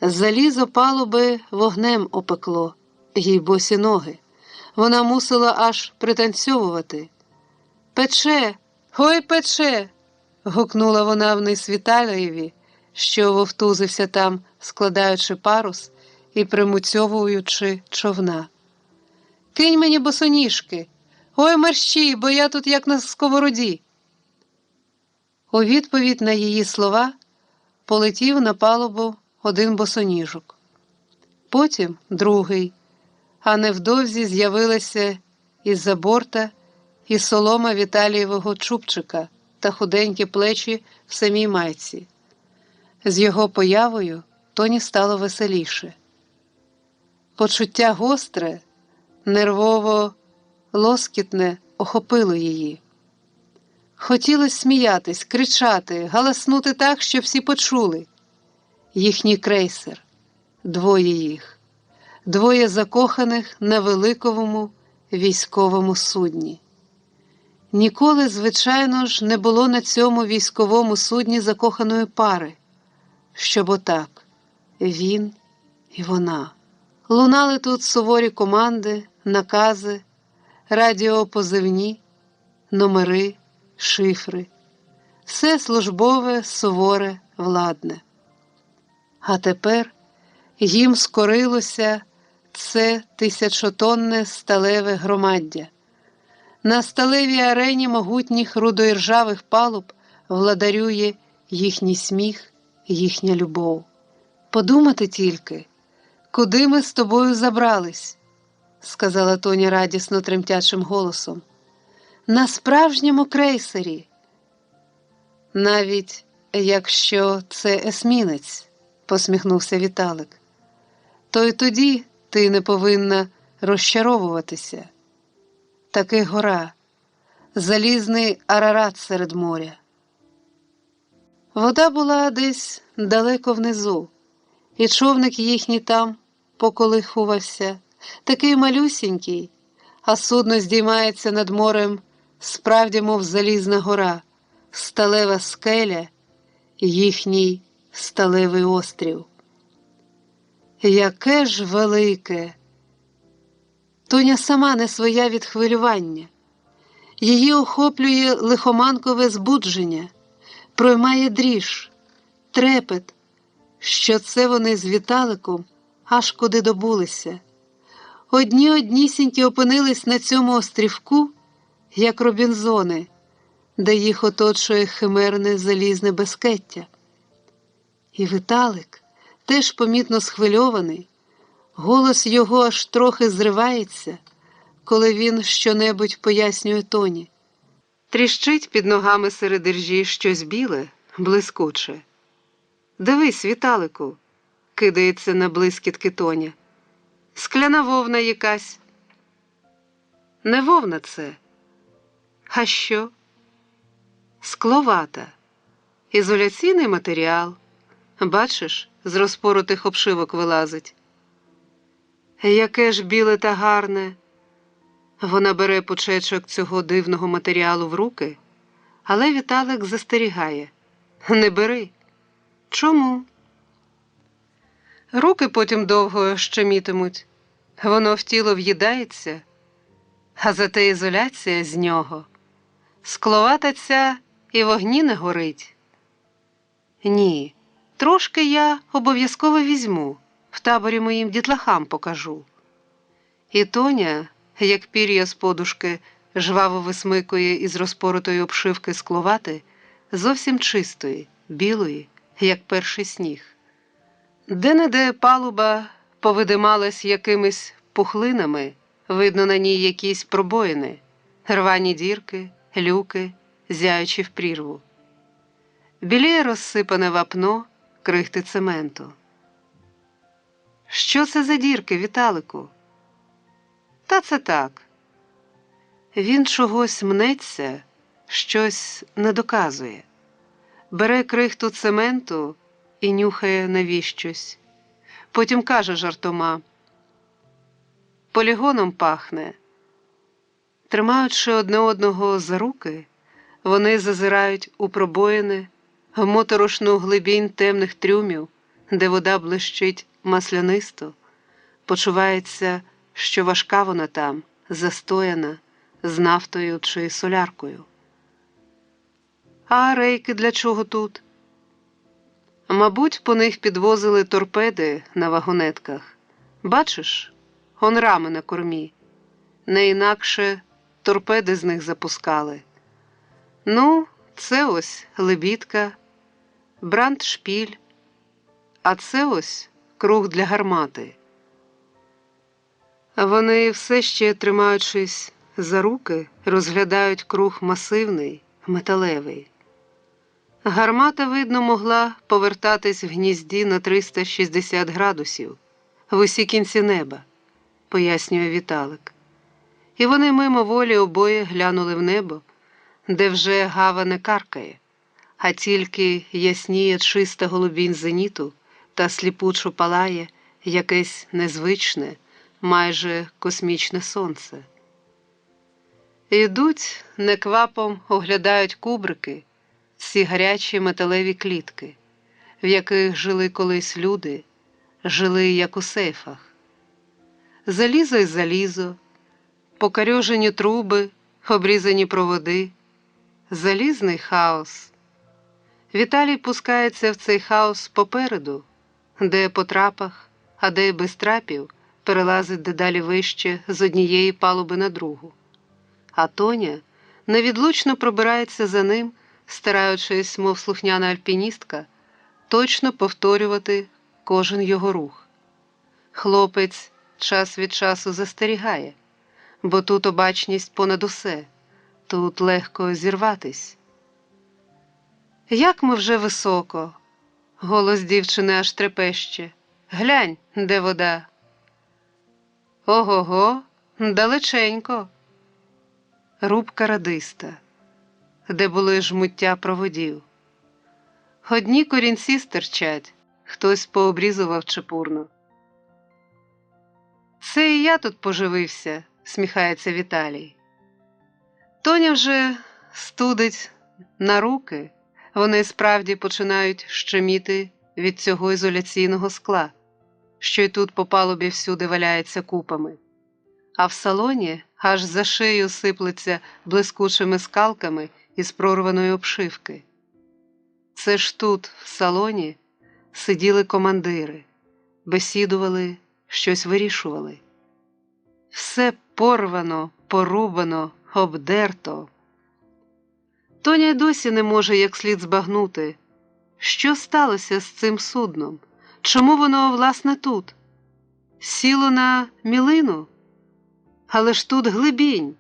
Залізо палуби вогнем опекло, їй босі ноги. Вона мусила аж пританцьовувати. «Пече! Ой, пече!» – гукнула вона вниз Віталієві, що вовтузився там, складаючи парус і примуцьовуючи човна. «Кинь мені босоніжки! Ой, мерщій, бо я тут як на сковороді!» У відповідь на її слова полетів на палубу один босоніжок. Потім другий, а невдовзі з'явилася із-за борта і солома Віталієвого чубчика та худенькі плечі в самій майці. З його появою Тоні стало веселіше. Почуття гостре, нервово лоскітне охопило її. Хотілося сміятись, кричати, галаснути так, щоб всі почули. Їхній крейсер, двоє їх, двоє закоханих на великовому військовому судні. Ніколи, звичайно ж, не було на цьому військовому судні закоханої пари, щоб отак він і вона. Лунали тут суворі команди, накази, радіопозивні, номери, шифри. Все службове, суворе, владне. А тепер їм скорилося це тисячотонне сталеве громаддя. На сталевій арені могутніх рудоіржавих палуб владарює їхній сміх, їхня любов. «Подумати тільки, куди ми з тобою забрались?» – сказала Тоня радісно тремтячим голосом. «На справжньому крейсері!» «Навіть якщо це есмінець», – посміхнувся Віталик, «то й тоді ти не повинна розчаровуватися. Таки гора, залізний Арарат серед моря». Вода була десь далеко внизу, і човник їхній там поколихувався, такий малюсінький, а судно здіймається над морем, справді, мов залізна гора, сталева скеля, їхній сталевий острів. Яке ж велике! Тоня сама не своя від хвилювання. Її охоплює лихоманкове збудження, проймає дріж, трепет, що це вони з Віталиком аж куди добулися. Однісінькі опинились на цьому острівку, як Робінзони, де їх оточує химерне залізне безкеття. І Віталик, теж помітно схвильований, голос його аж трохи зривається, коли він щонебудь пояснює Тоні. Тріщить під ногами серед іржі щось біле, блискуче. «Дивись, Віталику!» – кидається на блискітки Тоня. «Скляна вовна якась». «Не вовна це». «А що?» «Скловата. Ізоляційний матеріал. Бачиш, з розпоротих обшивок вилазить». «Яке ж біле та гарне!» Вона бере пучечок цього дивного матеріалу в руки, але Віталик застерігає. «Не бери». «Чому?» «Руки потім довго щемітимуть. Воно в тіло в'їдається, а зате ізоляція з нього. Скловата ця І вогні не горить? Ні, трошки я обов'язково візьму, в таборі моїм дітлахам покажу. І Тоня, як пір'я з подушки, жваво висмикує із розпоротої обшивки скловати, зовсім чистої, білої, як перший сніг. Де-не-де палуба повидималась якимись пухлинами, видно на ній якісь пробоїни, рвані дірки, люки, зяючи в прірву. Біліє розсипане вапно, крихти цементу. Що це за дірки, Віталику? Та це так. Він чогось мнеться, щось не доказує. Бере крихту цементу і нюхає навіщось. Потім каже жартома: полігоном пахне. Тримаючи одне одного за руки, вони зазирають у пробоїни, в моторошну глибінь темних трюмів, де вода блищить маслянисто. Почувається, що важка вона там, застояна, з нафтою чи соляркою. А рейки для чого тут? Мабуть, по них підвозили торпеди на вагонетках. Бачиш, он рами на кормі. Не інакше торпеди з них запускали. Ну, це ось лебідка, брандшпіль, а це ось круг для гармати. Вони все ще, тримаючись за руки, розглядають круг масивний, металевий. Гармата, видно, могла повертатись в гнізді на 360 градусів, в усі кінці неба, пояснює Віталик. І вони мимоволі обоє глянули в небо, де вже гава не каркає, а тільки ясніє чиста голубінь зеніту та сліпучо палає якесь незвичне, майже космічне сонце. Ідуть, неквапом оглядають кубрики, ці гарячі металеві клітки, в яких жили колись люди, жили як у сейфах. Залізо й залізо, покарьожені труби, обрізані проводи, залізний хаос. Віталій пускається в цей хаос попереду, де по трапах, а де й без трапів, перелазить дедалі вище з однієї палуби на другу. А Тоня невідлучно пробирається за ним, стараючись, мов слухняна альпіністка, точно повторювати кожен його рух. Хлопець час від часу застерігає, бо тут обачність понад усе, тут легко зірватись. Як ми вже високо! Голос дівчини аж трепеще. Глянь, де вода. Ого-го, далеченько. Рубка радиста, де були жмуття проводів. Одні корінці стирчать, хтось пообрізував чепурно. Це і я тут поживився, сміхається Віталій. Тоня вже студить на руки, вони справді починають щеміти від цього ізоляційного скла, що й тут по палубі всюди валяється купами. А в салоні аж за шию сиплеться блискучими скалками із прорваної обшивки. Це ж тут, в салоні, сиділи командири, бесідували, щось вирішували. Все порвано, порубано, обдерто. Тоня й досі не може як слід збагнути, що сталося з цим судном, чому воно, власне, тут? Сіло на мілину? Але ж тут глибінь.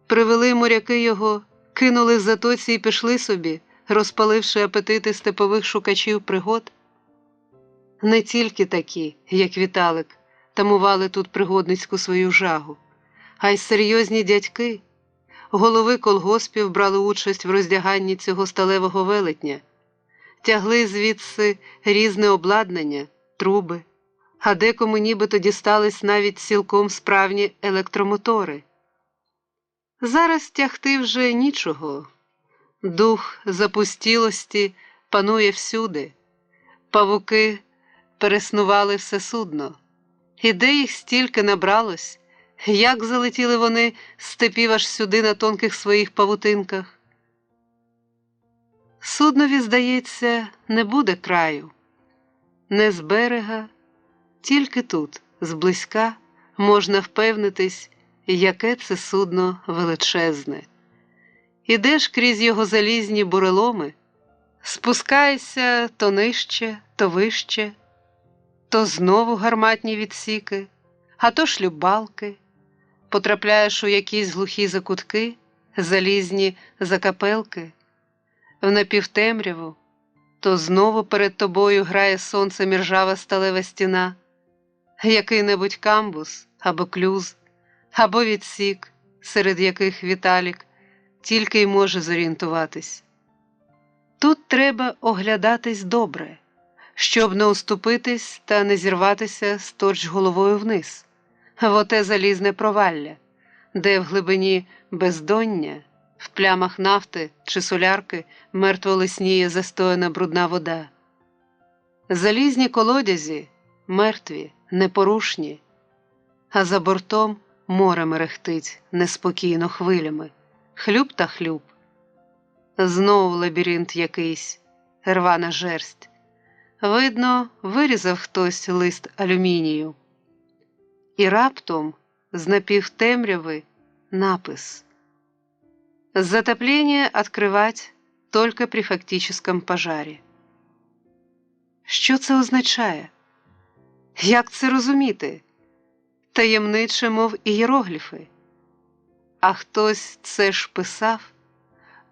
Привели моряки його, кинули в затоці і пішли собі, розпаливши апетити степових шукачів пригод. Не тільки такі, як Віталик, тамували тут пригодницьку свою жагу, а й серйозні дядьки, голови колгоспів брали участь в роздяганні цього сталевого велетня, тягли звідси різне обладнання, труби, а декому нібито дістались навіть цілком справні електромотори. Зараз тягти вже нічого. Дух запустілості панує всюди. Павуки переснували все судно. І де їх стільки набралось, як залетіли вони з степів аж сюди на тонких своїх павутинках. Суднові, здається, не буде краю. Не з берега, тільки тут, зблизька, можна впевнитись, яке це судно величезне. Ідеш крізь його залізні буреломи, спускаєшся то нижче, то вище, то знову гарматні відсіки, а то шлюпбалки. Потрапляєш у якісь глухі закутки, залізні закапелки, в напівтемряву, то знову перед тобою грає сонцем іржава сталева стіна, який-небудь камбус або клюз, або відсік, серед яких Віталік тільки й може зорієнтуватись. Тут треба оглядатись добре, щоб не уступитись та не зірватися сторч головою вниз, в оте залізне провалля, де в глибині бездоння, в плямах нафти чи солярки мертво лисніє застояна брудна вода. Залізні колодязі мертві, непорушні, а за бортом море мерехтить неспокійно хвилями, хлюб та хлюб. Знов лабіринт якийсь, рвана жерсть. Видно, вирізав хтось лист алюмінію. І раптом з напівтемряви напис: «Затопление открывать только при фактическом пожаре». Що це означає? Як це розуміти? Таємниче, мов ієрогліфи. А хтось це ж писав?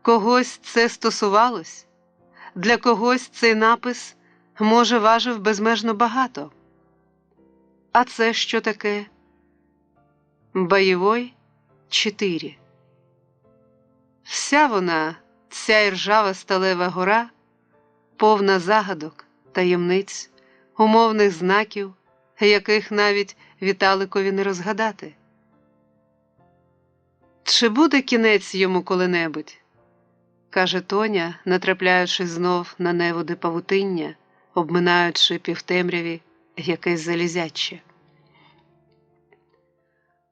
Когось це стосувалось? Для когось цей напис, може, важив безмежно багато? А це що таке? Бойовой 4. Вся вона, ця іржава сталева гора, повна загадок, таємниць, умовних знаків, яких навіть Віталикові не розгадати. Чи буде кінець йому коли-небудь? Каже Тоня, натрапляючи знов на неводи павутиння, обминаючи півтемряві якесь залізяче.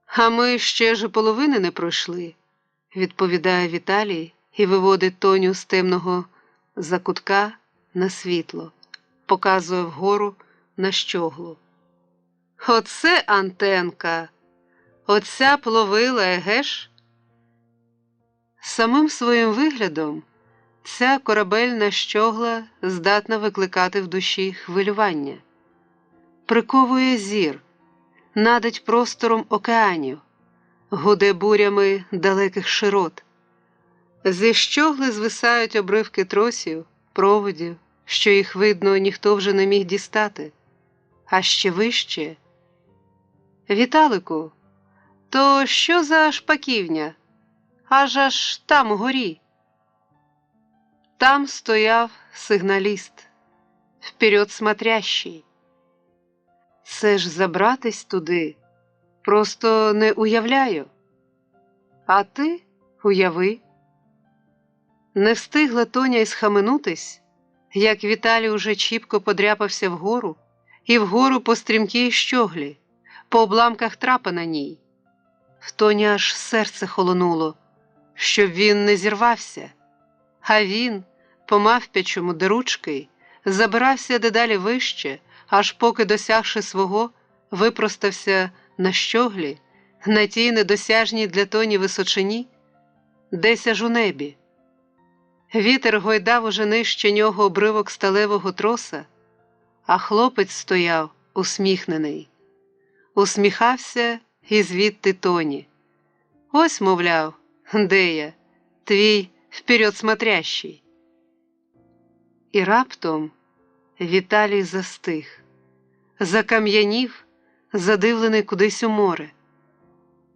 А ми ще ж половини не пройшли, відповідає Віталій і виводить Тоню з темного закутка на світло, показує вгору на щоглу. Оце антенка, оця пловила, егеш? Самим своїм виглядом ця корабельна щогла здатна викликати в душі хвилювання. Приковує зір, надить простором океанів, гуде бурями далеких широт. Зі щогли звисають обривки тросів, проводів, що їх, видно, ніхто вже не міг дістати. А ще вище. Віталику, то що за шпаківня? Аж там угорі. Там стояв сигналіст, вперед смотрящий. Це ж забратись туди, просто не уявляю. А ти уяви. Не встигла Тоня й схаменутись, як Віталій уже чіпко подряпався вгору, і вгору по стрімкій щоглі, по обламках трапа на ній. В Тоні аж серце холонуло, щоб він не зірвався, а він, по мавпячому деручки, забирався дедалі вище, аж поки, досягши свого, випростався на щоглі, на тій недосяжній для Тоні височині, десь аж у небі. Вітер гойдав уже нижче нього обривок сталевого троса, а хлопець стояв усміхнений. Усміхався і звідти Тоні. Ось, мовляв, де я, твій вперед смотрящий. І раптом Віталій застиг, закам'янів, задивлений кудись у море.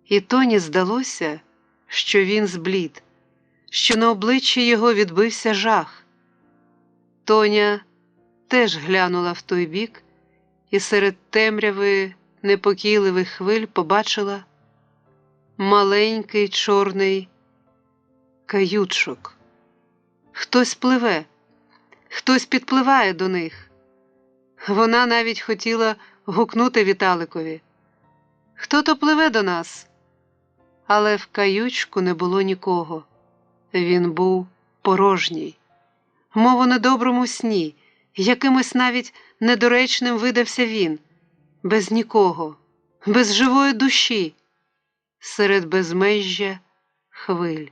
І Тоні здалося, що він зблід, що на обличчі його відбився жах. Тоня теж глянула в той бік і серед темряви непокійливих хвиль побачила маленький чорний каютчик. Хтось пливе, хтось підпливає до них. Вона навіть хотіла гукнути Віталикові: «Хто то пливе до нас?» Але в каютчику не було нікого. Він був порожній. мов у недоброму сні, якимось навіть недоречним видався він, без нікого, без живої душі, серед безмежжя хвиль.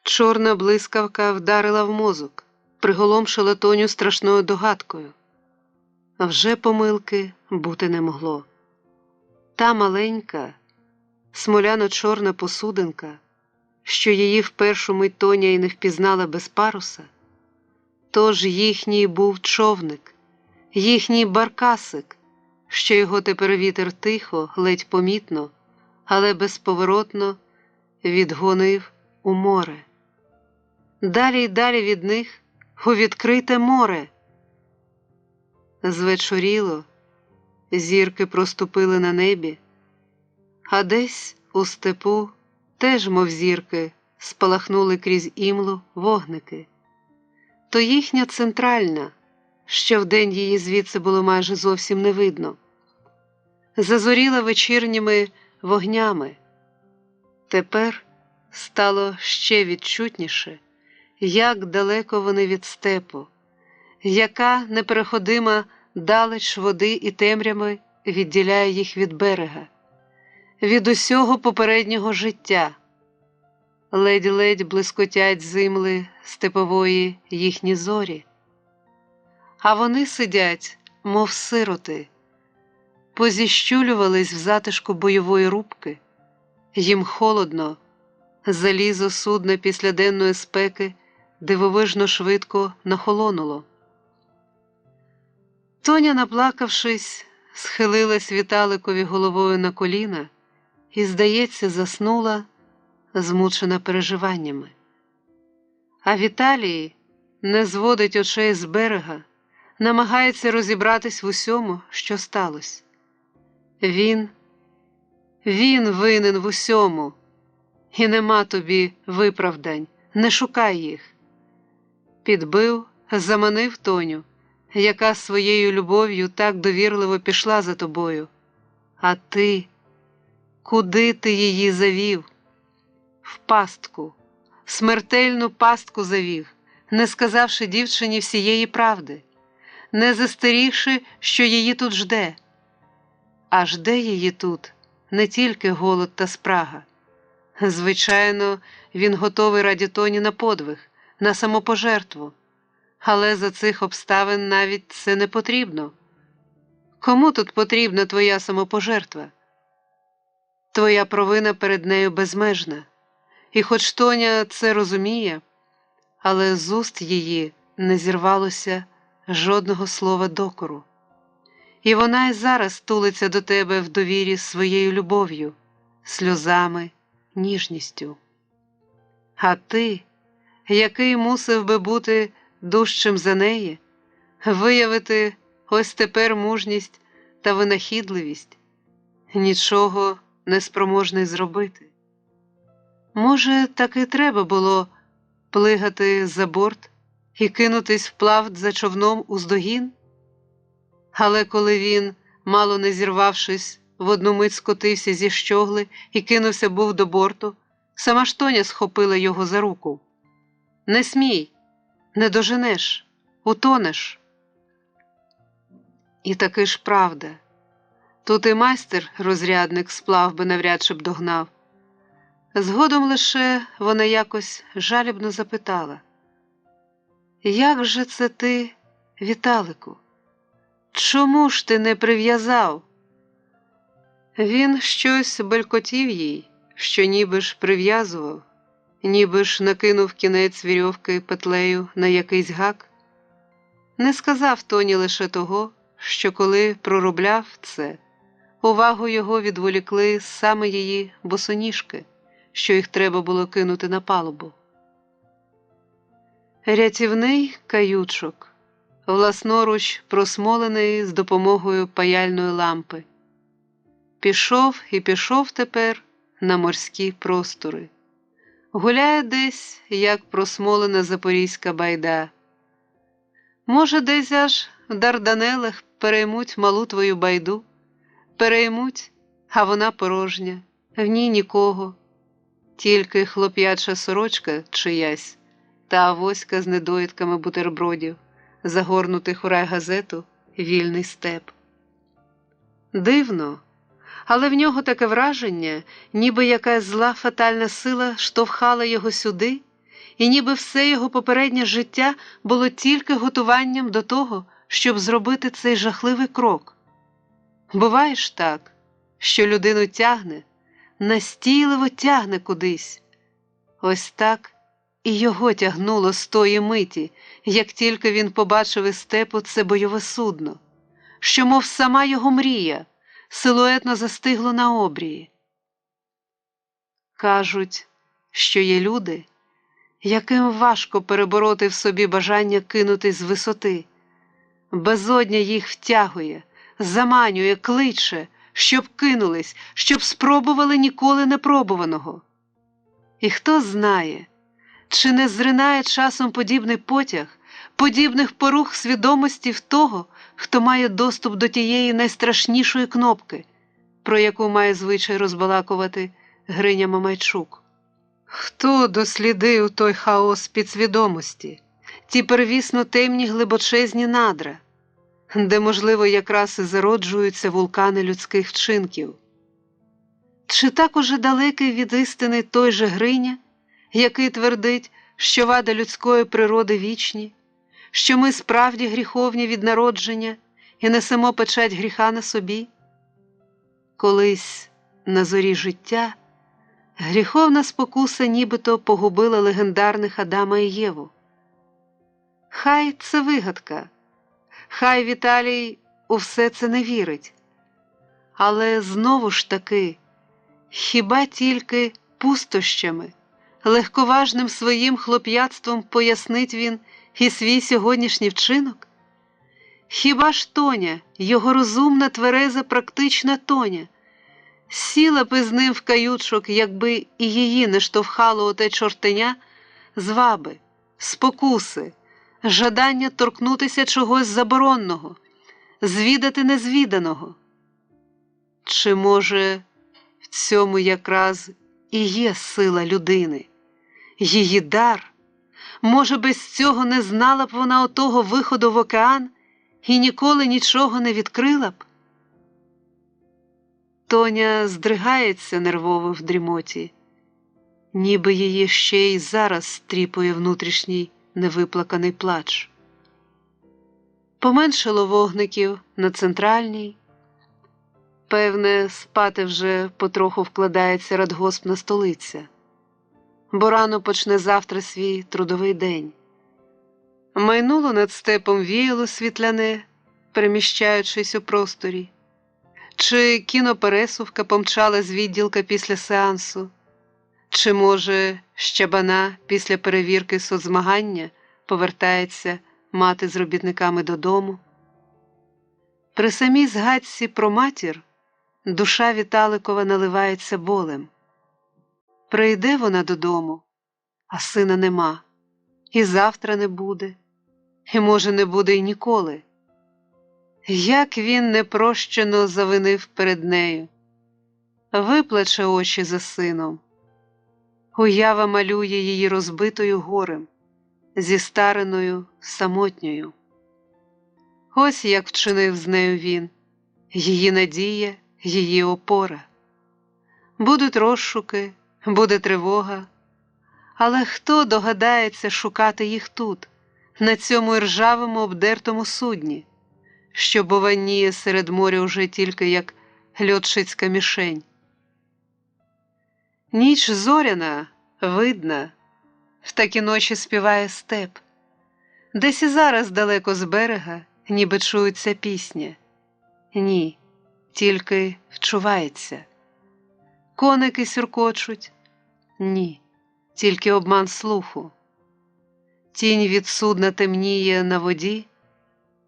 Чорна блискавка вдарила в мозок, приголомшила Тоню страшною догадкою. А вже помилки бути не могло. Та маленька, смоляно-чорна посудинка, що її в першу мить Тоня й не впізнала без паруса, тож їхній був човник, їхній баркасик, що його тепер вітер тихо, ледь помітно, але безповоротно відгонив у море. Далі й далі від них у відкрите море. Звечоріло, зірки проступили на небі, а десь у степу теж, мов зірки, спалахнули крізь імлу вогники. То їхня центральна, що вдень її звідси було майже зовсім не видно, зазоріла вечірніми вогнями. Тепер стало ще відчутніше, як далеко вони від степу, яка непереходима далеч води і темряви відділяє їх від берега, від усього попереднього життя. Ледь-ледь блискотять зимли степової їхні зорі. А вони сидять, мов сироти, позіщулювались в затишку бойової рубки. Їм холодно, залізо судна після денної спеки дивовижно швидко нахолонуло. Тоня, наплакавшись, схилилась Віталикові головою на коліна і, здається, заснула, змучена переживаннями. А Віталій не зводить очей з берега, намагається розібратись в усьому, що сталося. Він винен в усьому, і нема тобі виправдань, не шукай їх. Підбив, заманив Тоню, яка своєю любов'ю так довірливо пішла за тобою. А ти, куди ти її завів? В пастку, смертельну пастку завів, не сказавши дівчині всієї правди, не застерігши, що її тут жде. А жде її тут не тільки голод та спрага. Звичайно, він готовий раді Тоні на подвиг, на самопожертву. Але за цих обставин навіть це не потрібно. Кому тут потрібна твоя самопожертва? Твоя провина перед нею безмежна. І хоч Тоня це розуміє, але з уст її не зірвалося жодного слова докору. І вона й зараз тулиться до тебе в довірі своєю любов'ю, сльозами, ніжністю. А ти, який мусив би бути дужчим за неї, виявити ось тепер мужність та винахідливість, нічого не спроможний зробити. Може, таки треба було плигати за борт і кинутись вплав за човном уздогін? Але коли він, мало не зірвавшись, в одну мить скотився зі щогли і кинувся був до борту, сама ж Тоня схопила його за руку. «Не смій! Не доженеш! Утонеш!» І таки ж правда. Тут і майстер-розрядник сплав би навряд чи б догнав. Згодом лише вона якось жалібно запитала: «Як же це ти, Віталику? Чому ж ти не прив'язав?» Він щось белькотів їй, що ніби ж прив'язував, ніби ж накинув кінець вірьовки петлею на якийсь гак. Не сказав Тоні лише того, що коли проробляв це, увагу його відволікли саме її босоніжки, що їх треба було кинути на палубу. Рятівний каючок, власноруч просмолений з допомогою паяльної лампи. Пішов і пішов тепер на морські простори. Гуляє десь, як просмолена запорізька байда. Може, десь аж в Дарданелах переймуть малу твою байду, переймуть, а вона порожня, в ній нікого, тільки хлоп'яча сорочка чиясь та авоська з недоїдками бутербродів, загорнутих у райгазету «Вільний степ». Дивно, але в нього таке враження, ніби якась зла фатальна сила штовхала його сюди, і ніби все його попереднє життя було тільки готуванням до того, щоб зробити цей жахливий крок. Буває ж так, що людину тягне, настійливо тягне кудись. Ось так і його тягнуло з тої миті, як тільки він побачив із степу це бойове судно, що, мов сама його мрія, силуетно застигло на обрії. Кажуть, що є люди, яким важко перебороти в собі бажання кинутись з висоти. Безодня їх втягує, заманює, кличе, щоб кинулись, щоб спробували ніколи не пробуваного. І хто знає, чи не зринає часом подібний потяг, подібних порух свідомості в того, хто має доступ до тієї найстрашнішої кнопки, про яку має звичай розбалакувати Гриня Мамайчук. Хто дослідив той хаос підсвідомості, ті первісно темні глибочезні надра, де, можливо, якраз і зароджуються вулкани людських вчинків? Чи так уже далекий від істини той же Гриня, який твердить, що вади людської природи вічні, що ми справді гріховні від народження і несемо печать гріха на собі? Колись на зорі життя гріховна спокуса нібито погубила легендарних Адама і Єву. Хай це вигадка, хай Віталій у все це не вірить. Але знову ж таки, хіба тільки пустощами, легковажним своїм хлоп'ятством пояснить він і свій сьогоднішній вчинок? Хіба ж Тоня, його розумна, твереза, практична Тоня, сіла б із ним в каютшок, якби і її не штовхало оте чортеня зваби, спокуси, жадання торкнутися чогось заборонного, звідати незвіданого? Чи, може, в цьому якраз і є сила людини, її дар? Може, без цього не знала б вона отого виходу в океан і ніколи нічого не відкрила б? Тоня здригається нервово в дрімоті, ніби її ще й зараз стріпує внутрішній невиплаканий плач. Поменшало вогників на центральній. Певне, спати вже потроху вкладається радгоспна столиця, бо рано почне завтра свій трудовий день. Майнуло над степом віяло світляне, переміщаючись у просторі. Чи кінопересувка помчала з відділка після сеансу? Чи, може, Щабана після перевірки соцзмагання повертається мати з робітниками додому? При самій згадці про матір душа Віталикова наливається болем. Прийде вона додому, а сина нема, і завтра не буде, і, може, не буде й ніколи. Як він непрощено завинив перед нею, виплаче очі за сином. Уява малює її розбитою горем, зістареною, самотньою. Ось як вчинив з нею він, її надія, її опора. Будуть розшуки, буде тривога, але хто догадається шукати їх тут, на цьому іржавому обдертому судні, що бованіє серед моря уже тільки як льотчицька мішень? Ніч зоряна, видна, в такі ночі співає степ. Десь і зараз далеко з берега ніби чується пісня. Ні, тільки вчувається. Коники сюркочуть. Ні, тільки обман слуху. Тінь від судна темніє на воді,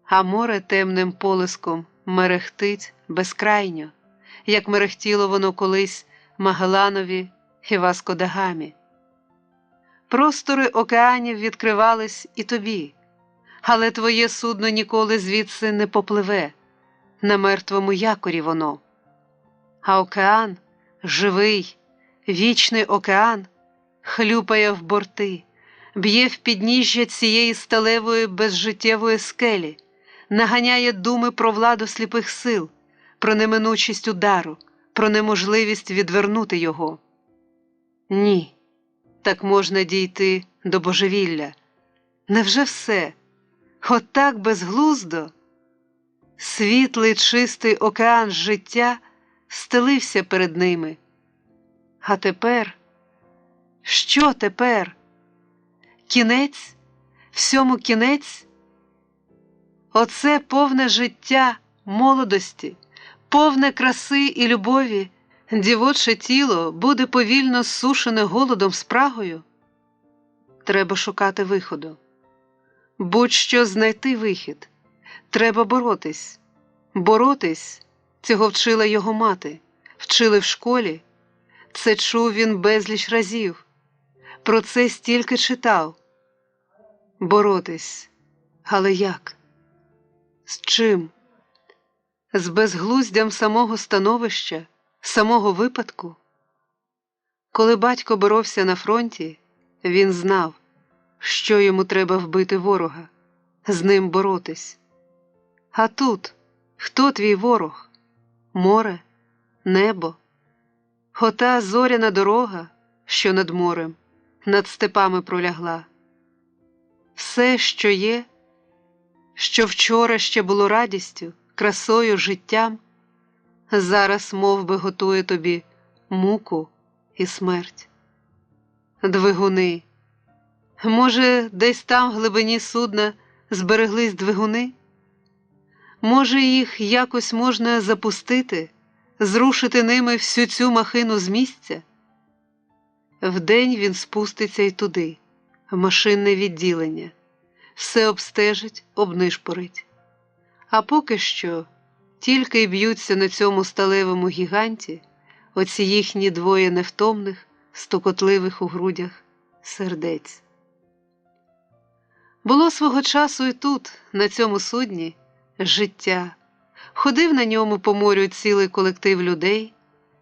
а море темним полиском мерехтить безкрайньо, як мерехтіло воно колись Магелланові і Васко да Гамі. Простори океанів відкривались і тобі, але твоє судно ніколи звідси не попливе, на мертвому якорі воно. А океан, живий, вічний океан, хлюпає в борти, б'є в підніжжя цієї сталевої безжиттєвої скелі, наганяє думи про владу сліпих сил, про неминучість удару, про неможливість відвернути його. Ні, так можна дійти до божевілля. Невже все? Отак безглуздо? Світлий чистий океан життя стелився перед ними. А тепер? Що тепер? Кінець? Всьому кінець? Оце повне життя, молодості, повне краси і любові, дівоче тіло буде повільно зсушене голодом спрагою? Треба шукати виходу. Будь-що знайти вихід. Треба боротись. Боротись – цього вчила його мати, вчили в школі. Це чув він безліч разів. Про це стільки читав. Боротись. Але як? З чим? З безглуздям самого становища, самого випадку? Коли батько боровся на фронті, він знав, що йому треба вбити ворога, з ним боротись. А тут хто твій ворог? Море? Небо? Ота зоряна дорога, що над морем, над степами пролягла. Все, що є, що вчора ще було радістю, красою, життям, зараз мов би готує тобі муку і смерть. Двигуни. Може, десь там в глибині судна збереглись двигуни? Може, їх якось можна запустити, зрушити ними всю цю махину з місця? Вдень він спуститься й туди, в машинне відділення, все обстежить, обнишпорить. А поки що тільки й б'ються на цьому сталевому гіганті оці їхні двоє невтомних, стукотливих у грудях сердець. Було свого часу і тут, на цьому судні, життя. Ходив на ньому по морю цілий колектив людей,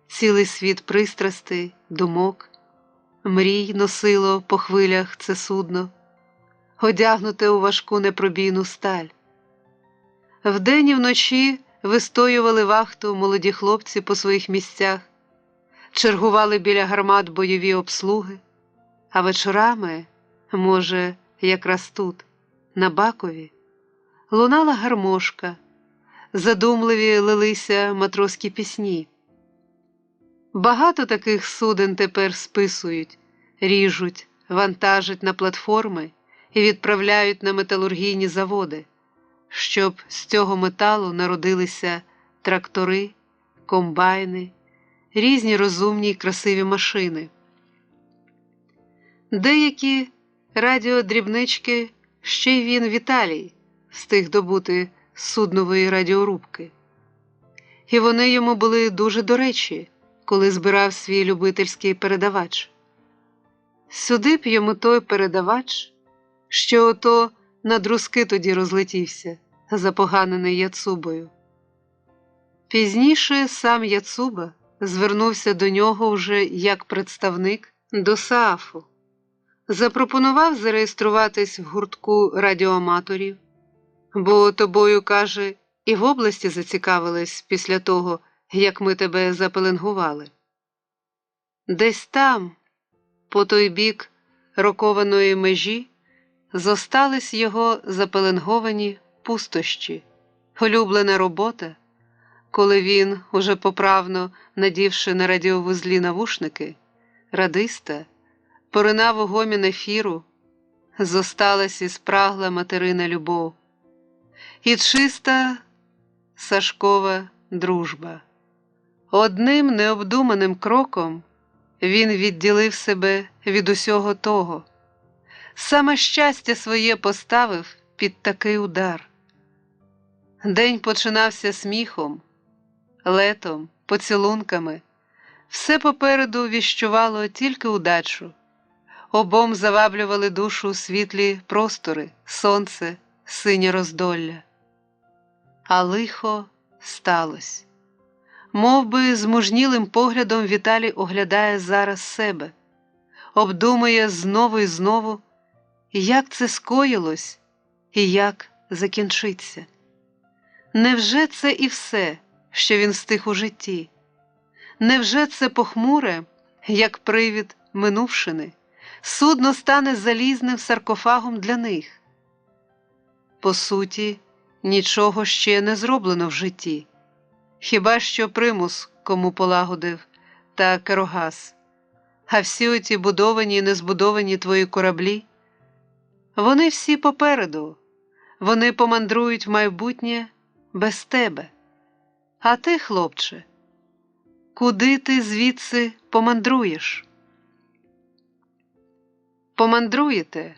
цілий світ пристрастей, думок, мрій носило по хвилях це судно, одягнуте у важку непробійну сталь. Вдень і вночі вистоювали вахту молоді хлопці по своїх місцях, чергували біля гармат бойові обслуги, а вечорами, може, якраз тут, на Бакові, лунала гармошка, задумливі лилися матроські пісні. Багато таких суден тепер списують, ріжуть, вантажать на платформи і відправляють на металургійні заводи, щоб з цього металу народилися трактори, комбайни, різні розумні й красиві машини. Деякі радіодрібнички ще й він, Віталій, встиг добути з суднової радіорубки. І вони йому були дуже до речі, коли збирав свій любительський передавач. Сюди б йому той передавач, що ото на друзки тоді розлетівся, запоганений Яцубою. Пізніше сам Яцуба звернувся до нього вже як представник до СААФу. Запропонував зареєструватись в гуртку радіоаматорів, бо тобою, каже, і в області зацікавились після того, як ми тебе запеленгували. Десь там, по той бік рокованої межі, зостались його запеленговані пустощі, улюблена робота, коли він, уже поправно надівши на радіовузлі навушники, радиста, поринав у гомін ефіру, зосталась і спрагла материна любов, і чиста Сашкова дружба. Одним необдуманим кроком він відділив себе від усього того, саме щастя своє поставив під такий удар. День починався сміхом, летом, поцілунками, все попереду віщувало тільки удачу. Обом заваблювали душу світлі простори, сонце, синє роздолля. А лихо сталося. Мов би, з мужнілим поглядом Віталій оглядає зараз себе, обдумує знову і знову як це скоїлось і як закінчиться. Невже це і все, що він встиг у житті? Невже це похмуре, як привід минувшини, судно стане залізним саркофагом для них? По суті, нічого ще не зроблено в житті, хіба що примус кому полагодив та керогас. А всі оті будовані і незбудовані твої кораблі, вони всі попереду, вони помандрують в майбутнє без тебе. А ти, хлопче, куди ти звідси помандруєш? Помандруєте,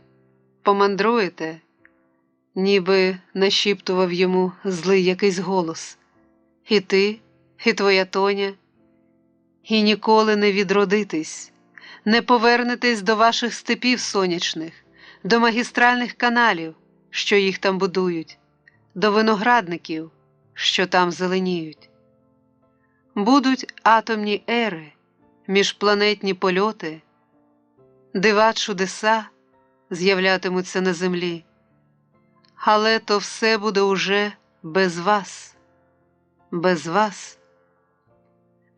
помандруєте, ніби нашіптував йому злий якийсь голос. І ти, і твоя Тоня, і ніколи не відродитесь, не повернетесь до ваших степів сонячних, до магістральних каналів, що їх там будують, до виноградників, що там зеленіють. Будуть атомні ери, міжпланетні польоти, дива чудеса з'являтимуться на землі, але то все буде уже без вас, без вас.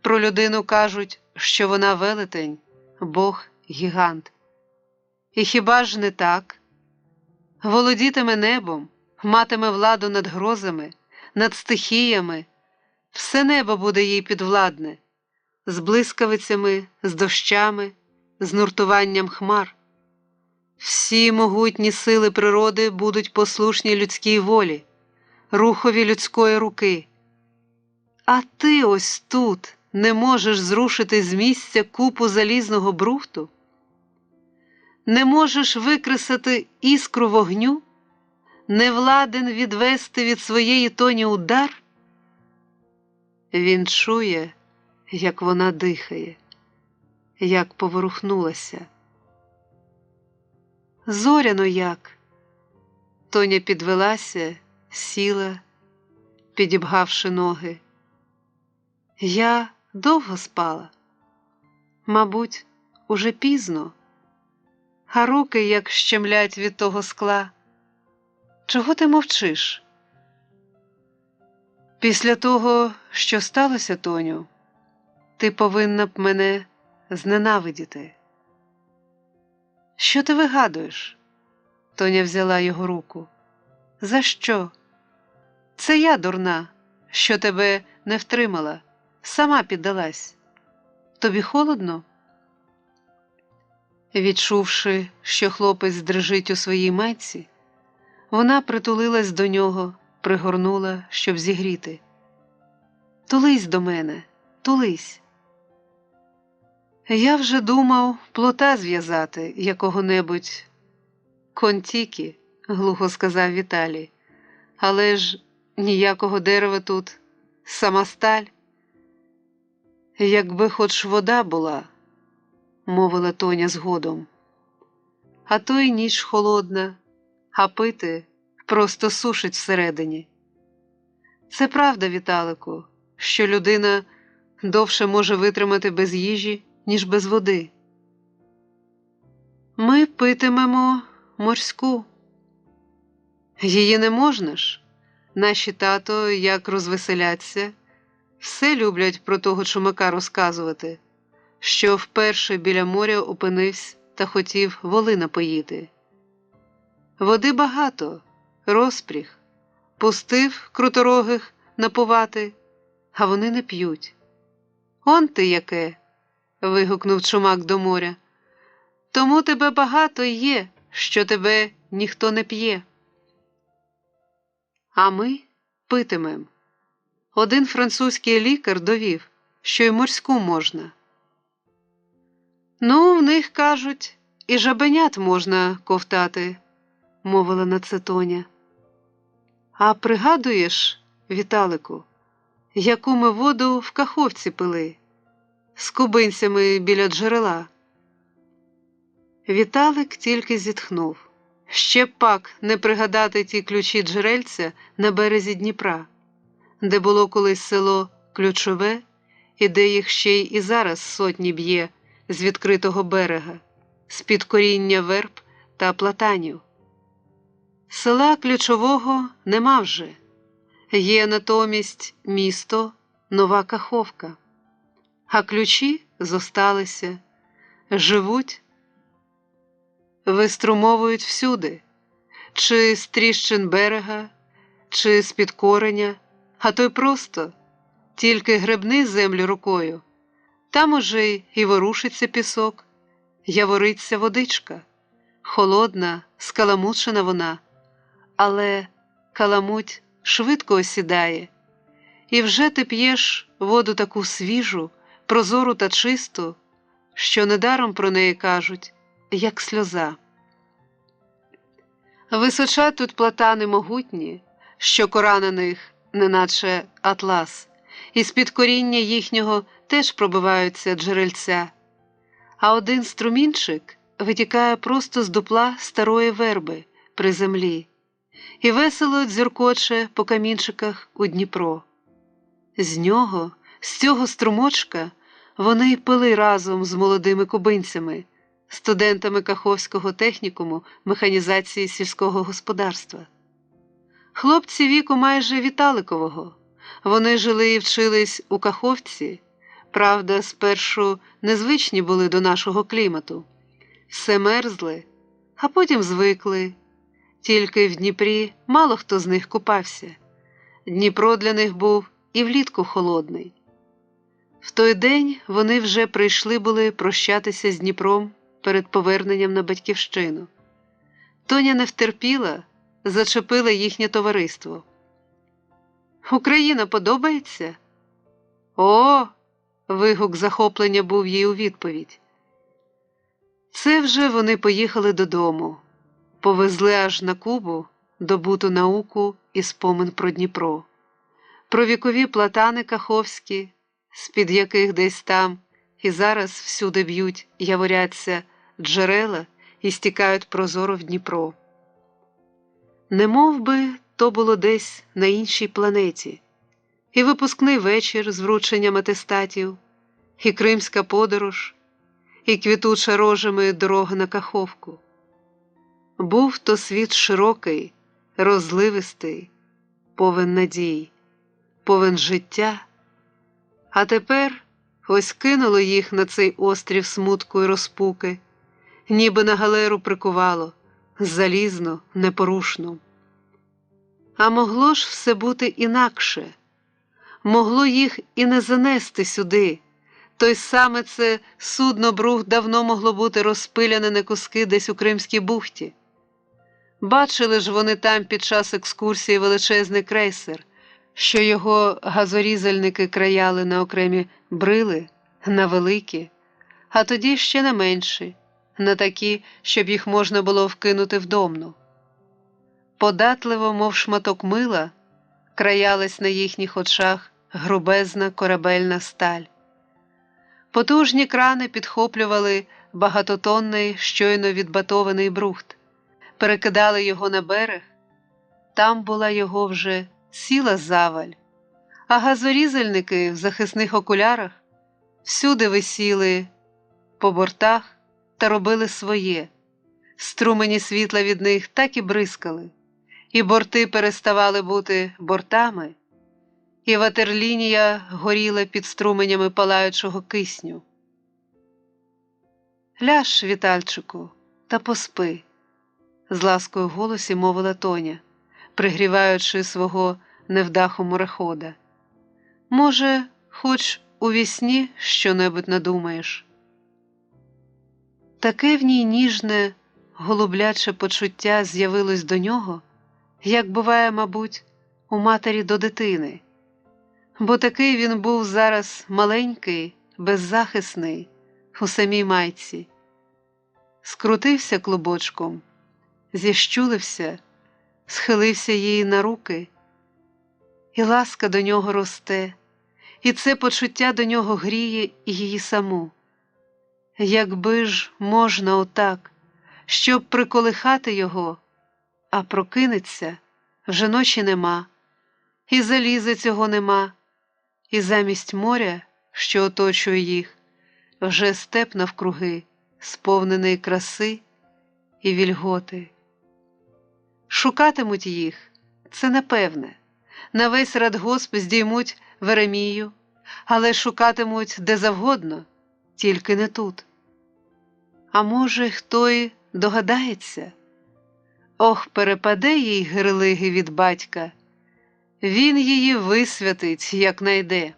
Про людину кажуть, що вона велетень, Бог-гігант. І хіба ж не так? Володітиме небом, матиме владу над грозами, над стихіями, все небо буде їй підвладне, з блискавицями, з дощами, з нуртуванням хмар. Всі могутні сили природи будуть послушні людській волі, рухові людської руки. А ти ось тут не можеш зрушити з місця купу залізного брухту? Не можеш викресати іскру вогню? Не владен відвести від своєї Тоні удар? Він чує, як вона дихає, як поворухнулася. Зоряно як. Тоня підвелася, сіла, підібгавши ноги. Я довго спала. Мабуть, уже пізно. А руки як щемлять від того скла. Чого ти мовчиш? Після того, що сталося, Тоню, ти повинна б мене зненавидіти. Що ти вигадуєш? Тоня взяла його руку. За що? Це я дурна, що тебе не втримала, сама піддалась. Тобі холодно? Відчувши, що хлопець дрижить у своїй майці, вона притулилась до нього, пригорнула, щоб зігріти. Тулись до мене, тулись. Я вже думав плота зв'язати якого-небудь. Контіки, глухо сказав Віталій, але ж ніякого дерева тут, сама сталь. Якби хоч вода була, мовила Тоня згодом. А то й ніч холодна, а пити просто сушить всередині. Це правда, Віталику, що людина довше може витримати без їжі, ніж без води. Ми питимемо морську. Її не можна ж. Наші тато, як розвеселяться, все люблять про того чумака розказувати, що вперше біля моря опинився та хотів воли напоїти. Води багато, розпріг, пустив круторогих напувати, а вони не п'ють. Он ти яке, вигукнув чумак до моря. Тому тебе багато є, що тебе ніхто не п'є. А ми питимем. Один французький лікар довів, що й морську можна. Ну, в них, кажуть, і жабенят можна ковтати, мовила на це Тоня. А пригадуєш, Віталику, яку ми воду в Каховці пили, з кубинцями біля джерела? Віталик тільки зітхнув. Ще пак не пригадати ті ключі джерельця на березі Дніпра, де було колись село Ключове, і де їх ще й і зараз сотні б'є з відкритого берега, з-під коріння верб та платанів. Села ключового нема вже. Є натомість місто Нова Каховка. А ключі зосталися, живуть, виструмовують всюди, чи з тріщин берега, чи з-під кореня, а то й просто, тільки гребни землю рукою, там уже і ворушиться пісок, явориться водичка, холодна, скаламучена вона, але каламуть швидко осідає, і вже ти п'єш воду таку свіжу, прозору та чисту, що недаром про неї кажуть, як сльоза. Височать тут платани могутні, що кора на них, неначе атлас, і з-під коріння їхнього теж пробиваються джерельця, а один струмінчик витікає просто з дупла старої верби при землі і весело дзюркоче по камінчиках у Дніпро. З нього, з цього струмочка, вони й пили разом з молодими кубинцями, студентами Каховського технікуму механізації сільського господарства. Хлопці віку майже Віталикового. Вони жили і вчились у Каховці, правда, спершу незвичні були до нашого клімату. Все мерзли, а потім звикли. Тільки в Дніпрі мало хто з них купався. Дніпро для них був і влітку холодний. В той день вони вже прийшли були прощатися з Дніпром перед поверненням на батьківщину. Тоня не втерпіла, зачепила їхнє товариство. «Україна подобається?» «О!» – вигук захоплення був їй у відповідь. Це вже вони поїхали додому, повезли аж на Кубу добуту науку і спомин про Дніпро, про вікові платани каховські, з-під яких десь там і зараз всюди б'ють, яворяться джерела і стікають прозоро в Дніпро. Немов би то було десь на іншій планеті. І випускний вечір з врученням атестатів, і кримська подорож, і квітуча рожами дорога на Каховку. Був то світ широкий, розливистий, повен надій, повен життя. А тепер ось кинуло їх на цей острів смутку й розпуки, ніби на галеру прикувало, залізно, непорушно. А могло ж все бути інакше. Могло їх і не занести сюди. Той саме це судно-брух давно могло бути розпиляне на куски десь у Кримській бухті. Бачили ж вони там під час екскурсії величезний крейсер, що його газорізальники краяли на окремі брили, на великі, а тоді ще на менші, на такі, щоб їх можна було вкинути в домну. Податливо, мов шматок мила, краялась на їхніх очах грубезна корабельна сталь. Потужні крани підхоплювали багатотонний, щойно відбатований брухт, перекидали його на берег, там була його вже ціла заваль, а газорізальники в захисних окулярах всюди висіли по бортах та робили своє. Струмені світла від них так і бризкали, і борти переставали бути бортами, і ватерлінія горіла під струменями палаючого кисню. «Ляж, Вітальчику, та поспи», – з ласкою в голосі мовила Тоня, пригріваючи свого невдаху морехода. «Може, хоч у вісні що-небудь надумаєш?» Таке в ній ніжне, голубляче почуття з'явилось до нього, як буває, мабуть, у матері до дитини. Бо такий він був зараз маленький, беззахисний, у самій майці. Скрутився клубочком, зіщулився, схилився їй на руки, і ласка до нього росте, і це почуття до нього гріє і її саму. Якби ж можна отак, щоб приколихати його, а прокинеться, вже ночі нема, і заліза цього нема, і замість моря, що оточує їх, вже степ навкруги, сповнений краси і вільготи. Шукатимуть їх, це напевне. На весь радгосп здіймуть Веремію, але шукатимуть де завгодно, тільки не тут. А може, хто й догадається? Ох, перепаде їй гирлиги від батька. Він її висвятить, як найде.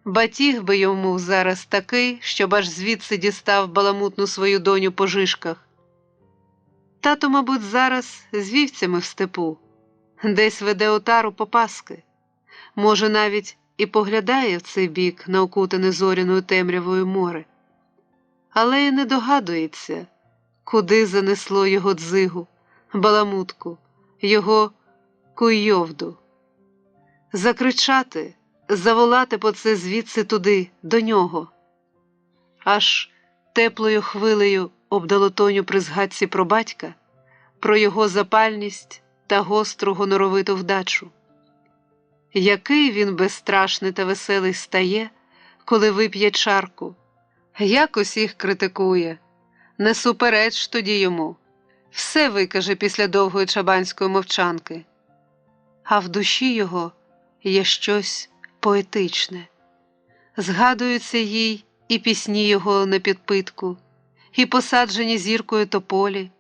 Батіг би йому зараз такий, щоб аж звідси дістав баламутну свою доню по жишках. Тато, мабуть, зараз з вівцями в степу, десь веде отару по паски. Може, навіть і поглядає в цей бік на окутане зоряною темрявою море. Але й не догадується, куди занесло його дзигу, баламутку, його куйовду. Закричати, заволати по це звідси туди, до нього. Аж теплою хвилею обдало Тоню при згадці про батька, про його запальність та гостру гоноровиту вдачу. Який він безстрашний та веселий стає, коли вип'є чарку, як усіх критикує, не супереч тоді йому, все викаже після довгої чабанської мовчанки. А в душі його є щось поетичне. Згадуються їй і пісні його на підпитку, і посаджені зіркою тополі,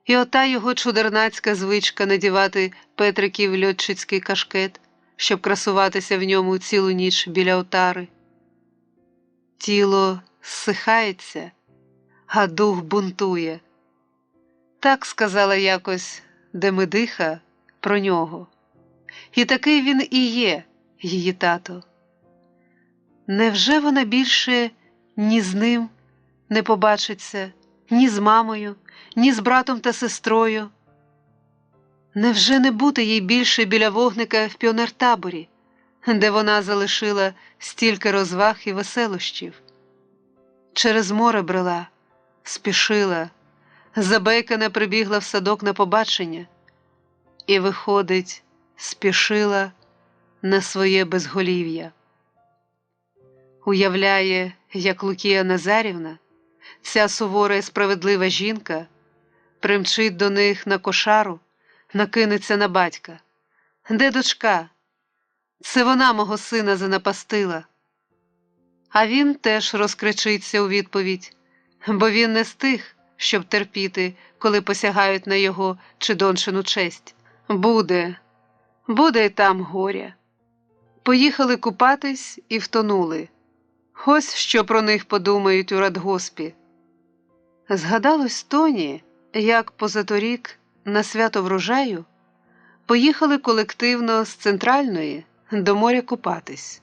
і ота його чудернацька звичка надівати Петриків льотчицький кашкет, щоб красуватися в ньому цілу ніч біля отари. Тіло зсихається, а дух бунтує. Так сказала якось Демидиха про нього. І такий він і є, її тато. Невже вона більше ні з ним не побачиться, ні з мамою, ні з братом та сестрою? Невже не бути їй більше біля вогника в піонертаборі, де вона залишила стільки розваг і веселощів? Через море брела, спішила, забейкана прибігла в садок на побачення і, виходить, спішила на своє безголів'я. Уявляє, як Лукія Назарівна, ця сувора і справедлива жінка, примчить до них на кошару, накинеться на батька. Де дочка? Це вона мого сина занапастила. А він теж розкричиться у відповідь, бо він не з тих, щоб терпіти, коли посягають на його чи дончину честь. Буде й там горя. Поїхали купатись і втонули. Ось що про них подумають у радгоспі. Згадалось Тоні, як позаторік на свято врожаю поїхали колективно з центральної до моря купатись.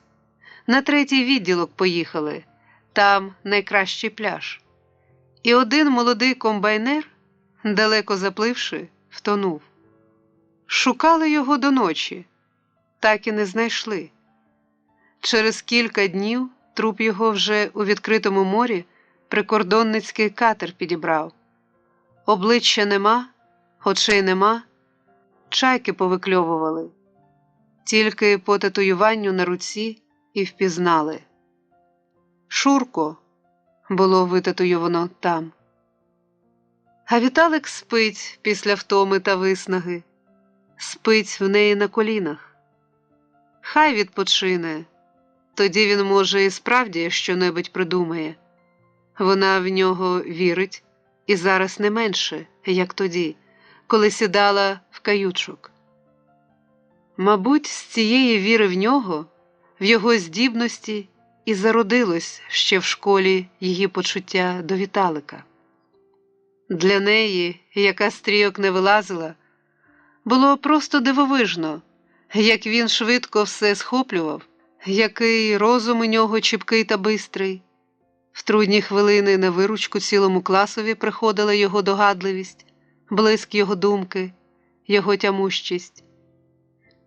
На 3-й відділок поїхали, там найкращий пляж. І один молодий комбайнер, далеко запливши, втонув. Шукали його до ночі, так і не знайшли. Через кілька днів труп його вже у відкритому морі прикордонницький катер підібрав. Обличчя нема, очей нема, чайки повикльовували. Тільки по татуюванню на руці і впізнали. Шурко було витатуйовано там. А Віталик спить після втоми та виснаги. Спить в неї на колінах. Хай відпочине, тоді він, може, і справді що-небудь придумає. Вона в нього вірить, і зараз не менше, як тоді, коли сідала в каютчук. Мабуть, з цієї віри в нього, в його здібності і зародилось ще в школі її почуття до Віталика. Для неї, яка з трійок не вилазила, було просто дивовижно, як він швидко все схоплював, який розум у нього чіпкий та бистрий. В трудні хвилини на виручку цілому класові приходила його догадливість, блиск його думки, його тямущість.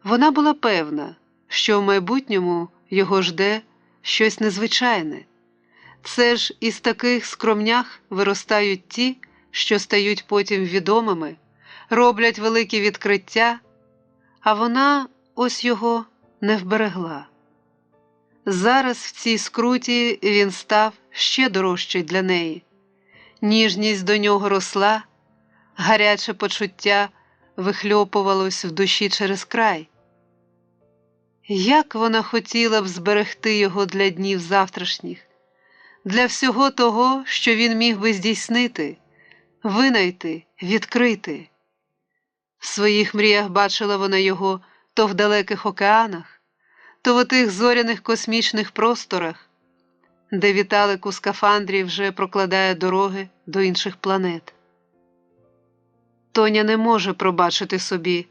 Вона була певна, що в майбутньому його жде щось незвичайне. Це ж із таких скромнях виростають ті, що стають потім відомими, роблять великі відкриття, а вона ось його не вберегла. Зараз в цій скруті він став ще дорожчий для неї. Ніжність до нього росла, Гаряче почуття вихльопувалось в душі через край. Як вона хотіла б зберегти його для днів завтрашніх, для всього того, що він міг би здійснити, винайти, відкрити. В своїх мріях бачила вона його то в далеких океанах, то в отих зоряних космічних просторах, де Віталик у скафандрі вже прокладає дороги до інших планет. Тоня не може пробачити собі,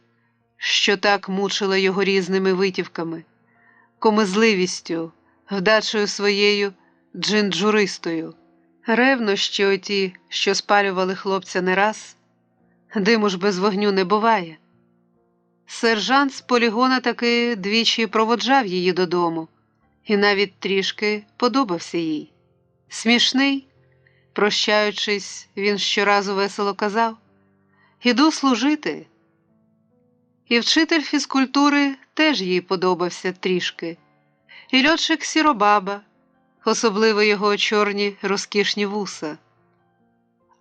що так мучила його різними витівками, комизливістю, вдачею своєю джинджуристою. Ревнощі оті, що спалювали хлопця не раз, диму ж без вогню не буває. Сержант з полігона таки двічі проводжав її додому і навіть трішки подобався їй. Смішний, прощаючись, він щоразу весело казав: «Іду служити». І вчитель фізкультури теж їй подобався трішки. І льотчик Сіробаба, особливо його чорні розкішні вуса.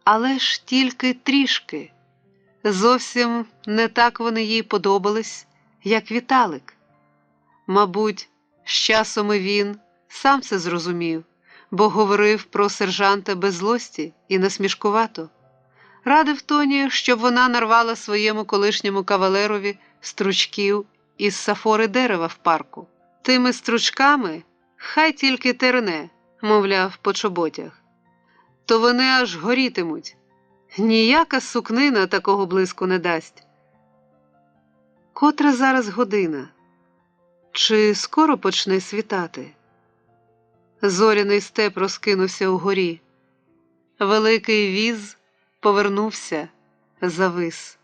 Але ж тільки трішки. Зовсім не так вони їй подобались, як Віталик. Мабуть, з часом і він сам це зрозумів, бо говорив про сержанта без злості і насмішкувато. Радив Тоні, щоб вона нарвала своєму колишньому кавалерові стручків із сафори дерева в парку. Тими стручками хай тільки терне, мовляв, по чоботях. То вони аж горітимуть. Ніяка сукнина такого блиску не дасть. Котра зараз година? Чи скоро почне світати? Зоряний степ розкинувся угорі. Великий віз повернувся, завис.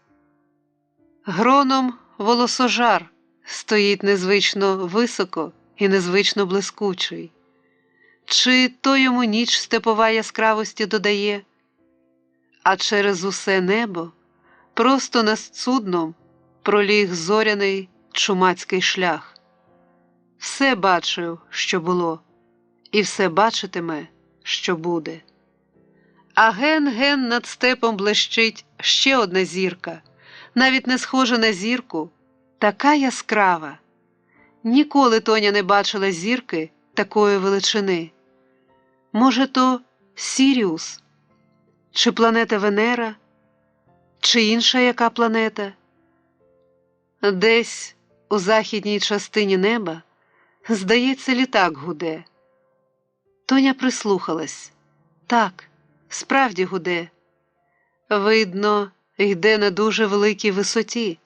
Гроном волосожар стоїть незвично високо і незвично блискучий. Чи то йому ніч степова яскравості додає? А через усе небо, просто над судном, проліг зоряний чумацький шлях. Все бачив, що було, і все бачитиме, що буде. А ген-ген над степом блищить ще одна зірка, навіть не схожа на зірку, така яскрава. Ніколи Тоня не бачила зірки такої величини. Може, то Сіріус? Чи планета Венера? Чи інша яка планета? Десь у західній частині неба, здається, літак гуде. Тоня прислухалась. Так, справді гуде. Видно, йде на дуже великій висоті,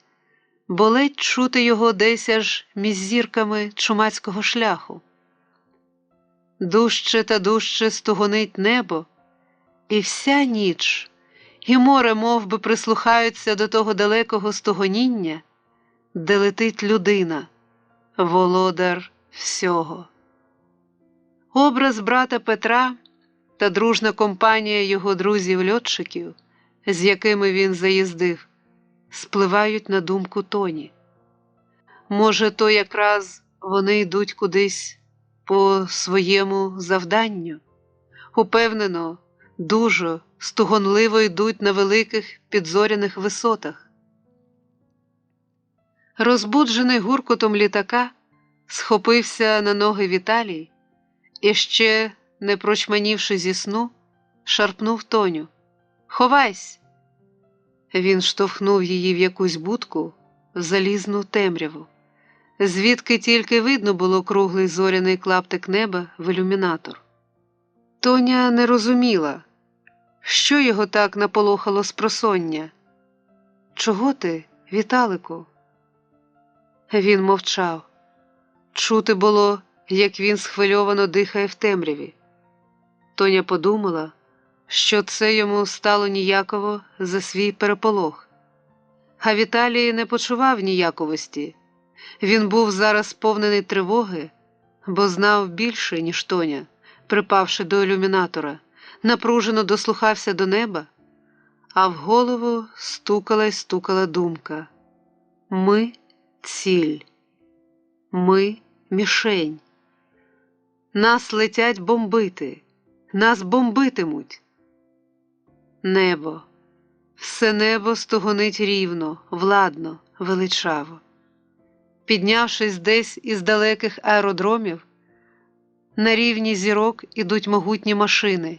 бо ледь чути його десь аж між зірками чумацького шляху. Дужче та дужче стугонить небо, і вся ніч, і море мов би прислухаються до того далекого стугоніння, де летить людина, володар всього. Образ брата Петра та дружна компанія його друзів-льотчиків, з якими він заїздив, спливають на думку Тоні. Може, то якраз вони йдуть кудись по своєму завданню, упевнено, дуже, стугонливо йдуть на великих підзоряних висотах. Розбуджений гуркотом літака, схопився на ноги Віталій і ще, не прочманівши зі сну, шарпнув Тоню. «Ховайсь!» Він штовхнув її в якусь будку, в залізну темряву, звідки тільки видно було круглий зоряний клаптик неба в ілюмінатор. Тоня не розуміла, що його так наполохало спросоння. «Чого ти, Віталику?» Він мовчав. Чути було, як він схвильовано дихає в темряві. Тоня подумала, що це йому стало ніяково за свій переполох. А Віталій не почував ніяковості. Він був зараз сповнений тривоги, бо знав більше, ніж Тоня, припавши до ілюмінатора, напружено дослухався до неба, а в голову стукала й стукала думка. Ми – ціль. Ми – мішень. Нас летять бомбити. Нас бомбитимуть. Небо. Все небо стогонить рівно, владно, величаво. Піднявшись десь із далеких аеродромів, на рівні зірок ідуть могутні машини,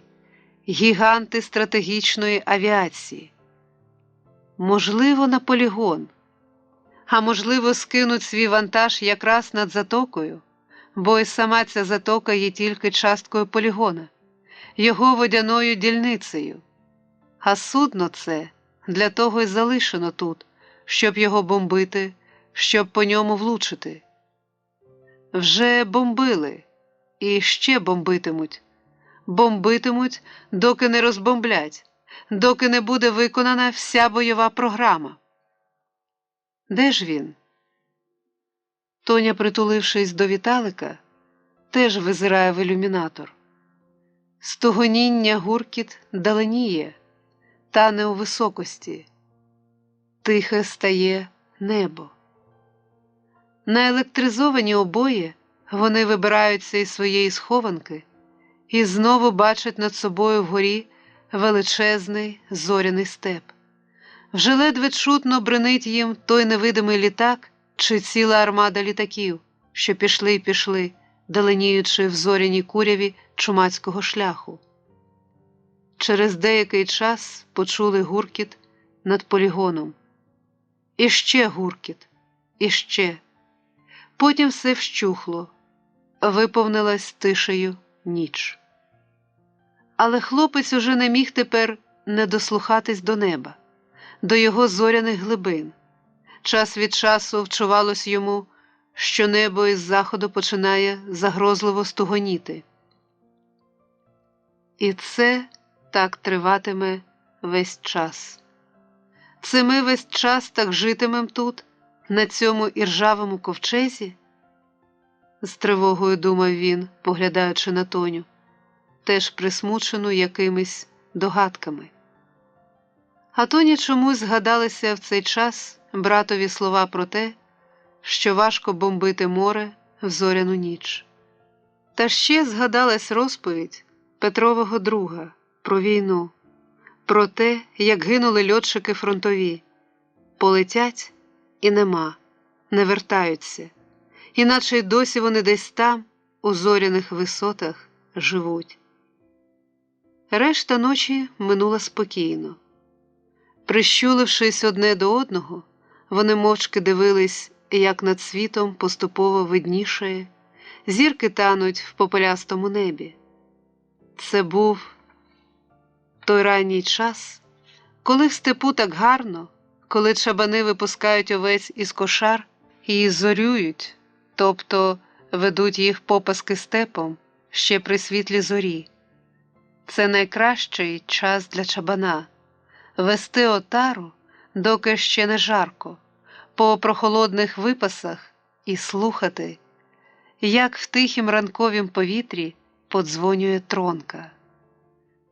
гіганти стратегічної авіації. Можливо, на полігон, а можливо, скинуть свій вантаж якраз над затокою, бо і сама ця затока є тільки часткою полігона, його водяною дільницею. А судно це для того й залишено тут, щоб його бомбити, щоб по ньому влучити. Вже бомбили і ще бомбитимуть. Бомбитимуть, доки не розбомблять, доки не буде виконана вся бойова програма. Де ж він? Тоня, притулившись до Віталика, теж визирає в ілюмінатор. Стогоніння гуркіт даленіє, тане у високості. Тихе стає небо. Наелектризовані обоє вони вибираються із своєї схованки і знову бачать над собою вгорі величезний зоряний степ. Вже ледве чутно бринить їм той невидимий літак чи ціла армада літаків, що пішли й пішли, даленіючи в зоряній куряві чумацького шляху. Через деякий час почули гуркіт над полігоном. І ще гуркіт, і ще. Потім все вщухло, виповнилась тишею ніч. Але хлопець уже не міг тепер не дослухатись до неба, до його зоряних глибин. Час від часу вчувалось йому, що небо із заходу починає загрозливо стугоніти. І це так триватиме весь час. Це ми весь час так житимем тут, на цьому іржавому ковчезі? З тривогою думав він, поглядаючи на Тоню, теж присмучену якимись догадками. А Тоні чомусь згадалися в цей час братові слова про те, що важко бомбити море в зоряну ніч. Та ще згадалась розповідь Петрового друга про війну, про те, як гинули льотчики фронтові. Полетять і нема, не вертаються, іначе й досі вони десь там, у зоряних висотах, живуть. Решта ночі минула спокійно. Прищулившись одне до одного, вони мовчки дивились, як над світом поступово виднішає, зірки тануть в попелястому небі. Це був той ранній час, коли в степу так гарно, коли чабани випускають овець із кошар і зорюють, тобто ведуть їх попаски степом ще при світлі зорі. Це найкращий час для чабана – вести отару, доки ще не жарко, по прохолодних випасах і слухати, як в тихім ранковім повітрі подзвонює тронка.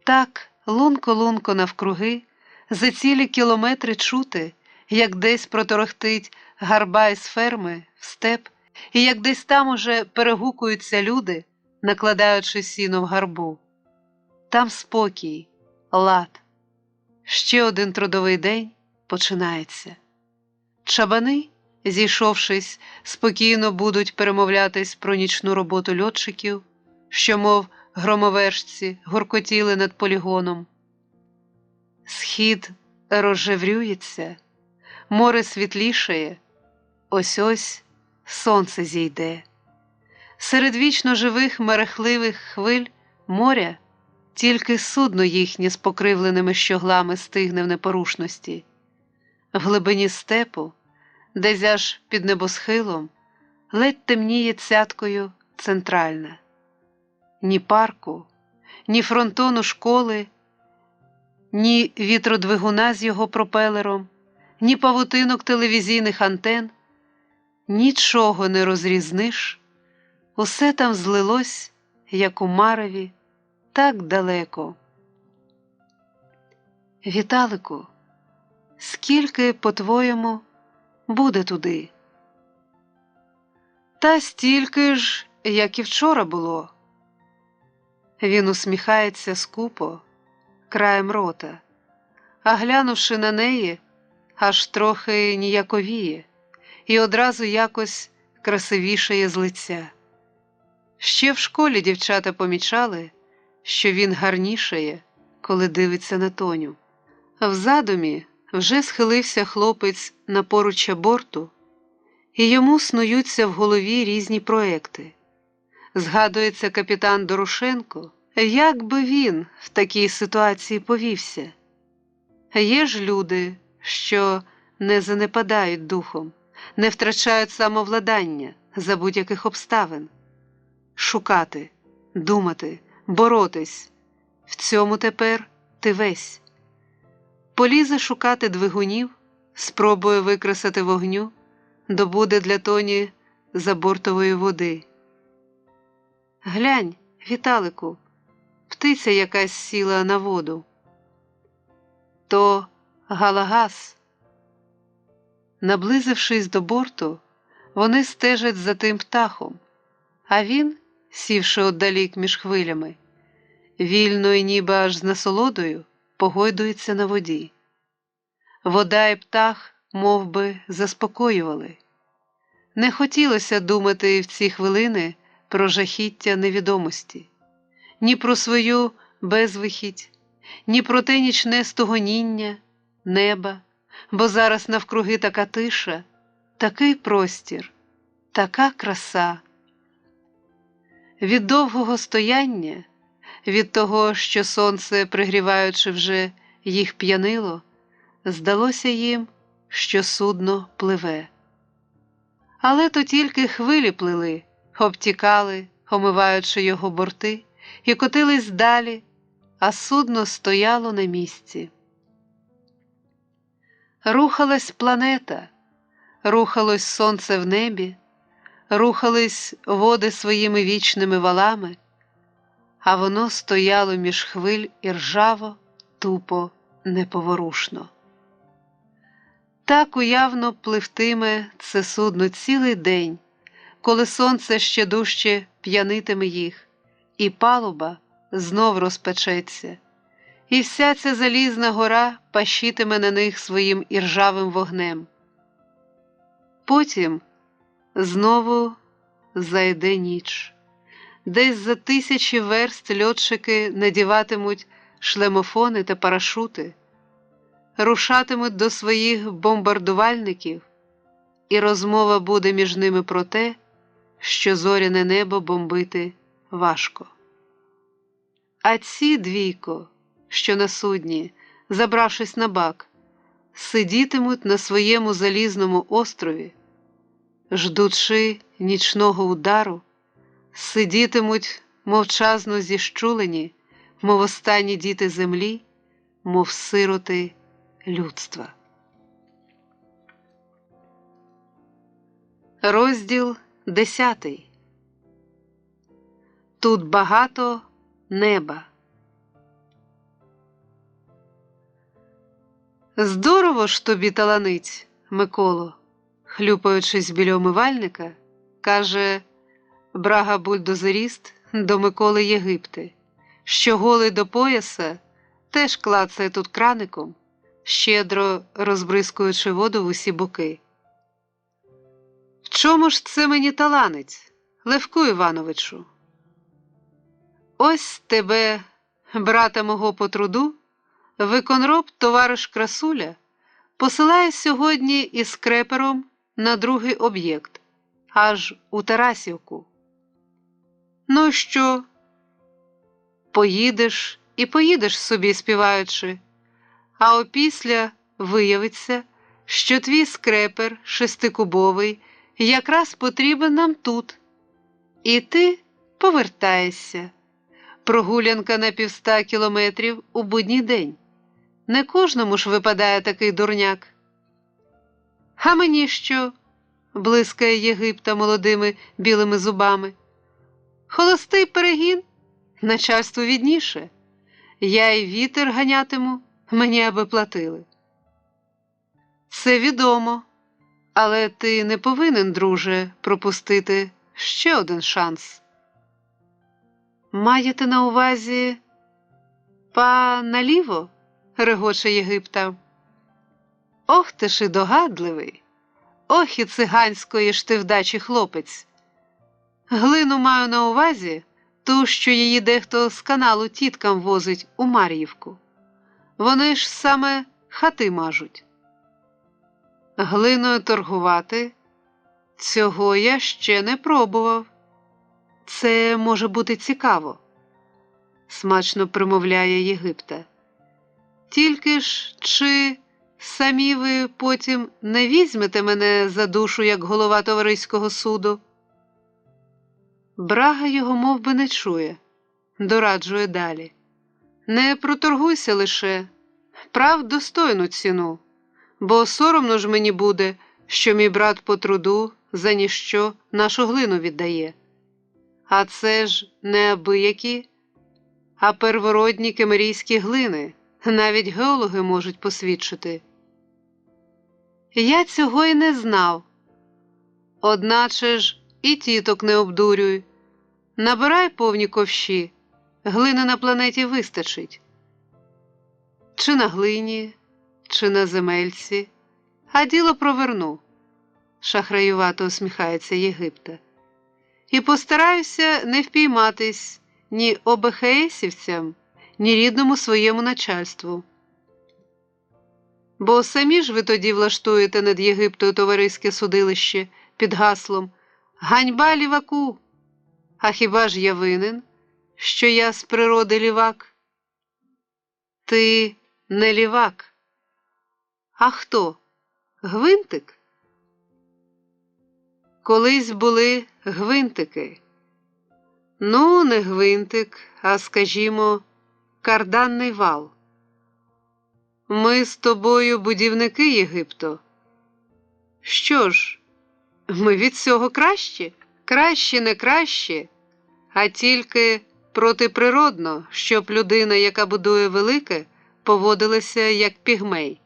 Так, лунко-лунко навкруги, за цілі кілометри чути, як десь проторохтить гарба із ферми в степ, і як десь там уже перегукуються люди, накладаючи сіно в гарбу. Там спокій, лад. Ще один трудовий день починається. Чабани, зійшовшись, спокійно будуть перемовлятись про нічну роботу льотчиків, що, мов громовержці, гуркотіли над полігоном. Схід розжеврюється, море світлішає, ось-ось сонце зійде. Серед вічно живих мерехливих хвиль моря тільки судно їхнє з покривленими щоглами стигне в непорушності. В глибині степу, десь аж під небосхилом, ледь темніє цяткою центральна. Ні парку, ні фронтону школи, ні вітродвигуна з його пропелером, ні павутинок телевізійних антен, нічого не розрізниш. Усе там злилось, як у мареві, так далеко. Віталику, скільки, по-твоєму, буде туди? Та стільки ж, як і вчора було. Він усміхається скупо, краєм рота, а глянувши на неї, аж трохи ніяковіє і одразу якось красивішає з лиця. Ще в школі дівчата помічали, що він гарнішає, коли дивиться на Тоню. В задумі вже схилився хлопець на поруччя борту, і йому снуються в голові різні проекти. Згадується капітан Дорошенко, як би він в такій ситуації повівся. Є ж люди, що не занепадають духом, не втрачають самовладання за будь-яких обставин. Шукати, думати, боротись – в цьому тепер ти весь. Полізе шукати двигунів, спробує викресати вогню, добуде для Тоні забортової води. Глянь, Віталику, птиця якась сіла на воду. То галагас. Наблизившись до борту, вони стежать за тим птахом, а він, сівши отдалік між хвилями, вільно і ніби аж з насолодою погойдується на воді. Вода і птах мов би, заспокоювали. Не хотілося думати в ці хвилини про жахіття невідомості, ні про свою безвихідь, ні про те нічне стогоніння, неба, бо зараз навкруги така тиша, такий простір, така краса. Від довгого стояння, від того, що сонце, пригріваючи вже, їх п'янило, здалося їм, що судно пливе. Але то тільки хвилі плили, обтікали, омиваючи його борти, і котились далі, а судно стояло на місці. Рухалась планета, рухалось сонце в небі, рухались води своїми вічними валами, а воно стояло між хвиль і ржаво, тупо, неповорушно. Так уявно пливтиме це судно цілий день, коли сонце ще дужче п'янитиме їх, і палуба знов розпечеться, і вся ця залізна гора пащитиме на них своїм іржавим вогнем. Потім знову зайде ніч. Десь за тисячі верст льотчики надіватимуть шлемофони та парашути, рушатимуть до своїх бомбардувальників, і розмова буде між ними про те, що зоряне небо бомбити важко. А ці двійко, що на судні, забравшись на бак, сидітимуть на своєму залізному острові, ждучи нічного удару, сидітимуть мовчазно зіщулені, мов останні діти землі, мов сироти людства. Розділ 10. Тут багато неба. Здорово ж тобі таланить, Миколо, хлюпаючись біля умивальника, каже брага-бульдозеріст до Миколи Єгипти, що голий до пояса теж клацає тут краником, щедро розбризкуючи воду в усі боки. В чому ж це мені таланить, Левку Івановичу? Ось тебе, брата мого по труду, виконроб товариш Красуля посилає сьогодні із крепером на другий об'єкт, аж у Тарасівку. Ну що? Поїдеш і поїдеш собі співаючи, а опісля виявиться, що твій скрепер шестикубовий якраз потрібен нам тут. І ти повертаєшся. Прогулянка на 500 кілометрів у будній день. Не кожному ж випадає такий дурняк. А мені що? Блискає Єгипта молодими білими зубами. Холостий перегін? Начальству відніше. Я й вітер ганятиму, мені аби платили. Це відомо, але ти не повинен, друже, пропустити ще один шанс. Маєте на увазі наліво? регоче Єгипта. Ох ти ж і догадливий, ох і циганської ж ти вдачі хлопець. Глину маю на увазі, ту, що її дехто з каналу тіткам возить у Мар'ївку. Вони ж саме хати мажуть. Глиною торгувати? Цього я ще не пробував. Це може бути цікаво, смачно примовляє Єгипта. Тільки ж, чи самі ви потім не візьмете мене за душу, як голова товариського суду? Брага його мов би не чує, дораджує далі. Не проторгуйся лише, прав достойну ціну, бо соромно ж мені буде, що мій брат по труду за ніщо нашу глину віддає. А це ж не абиякі, а первородні кемерійські глини, навіть геологи можуть посвідчити. Я цього й не знав. Одначе ж і тіток не обдурюй. Набирай повні ковші, глини на планеті вистачить. Чи на глині, чи на земельці, а діло проверну, шахраювато усміхається Єгипта. І постараюся не впійматись ні ОБХСівцям, ні рідному своєму начальству. Бо самі ж ви тоді влаштуєте над Єгиптою товариське судилище під гаслом «Ганьба ліваку!» А хіба ж я винен, що я з природи лівак? Ти не лівак. А хто? Гвинтик? Колись були гвинтики. Ну, не гвинтик, а, скажімо, карданний вал. Ми з тобою будівники, Єгипто. Що ж, ми від цього кращі? Краще не краще, а тільки протиприродно, щоб людина, яка будує велике, поводилася як пігмей.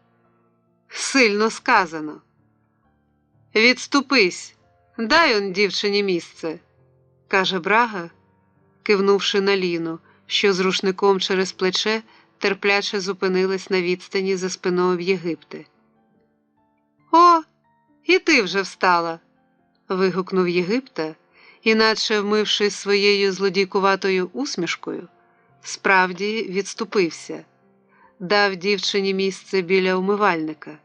Сильно сказано. Відступись, дай он дівчині місце, каже Брага, кивнувши на Ліну, що з рушником через плече терпляче зупинилась на відстані за спиною в Єгипте. О, і ти вже встала, вигукнув Єгипта, іначе вмившись своєю злодійкуватою усмішкою, справді відступився, дав дівчині місце біля умивальника.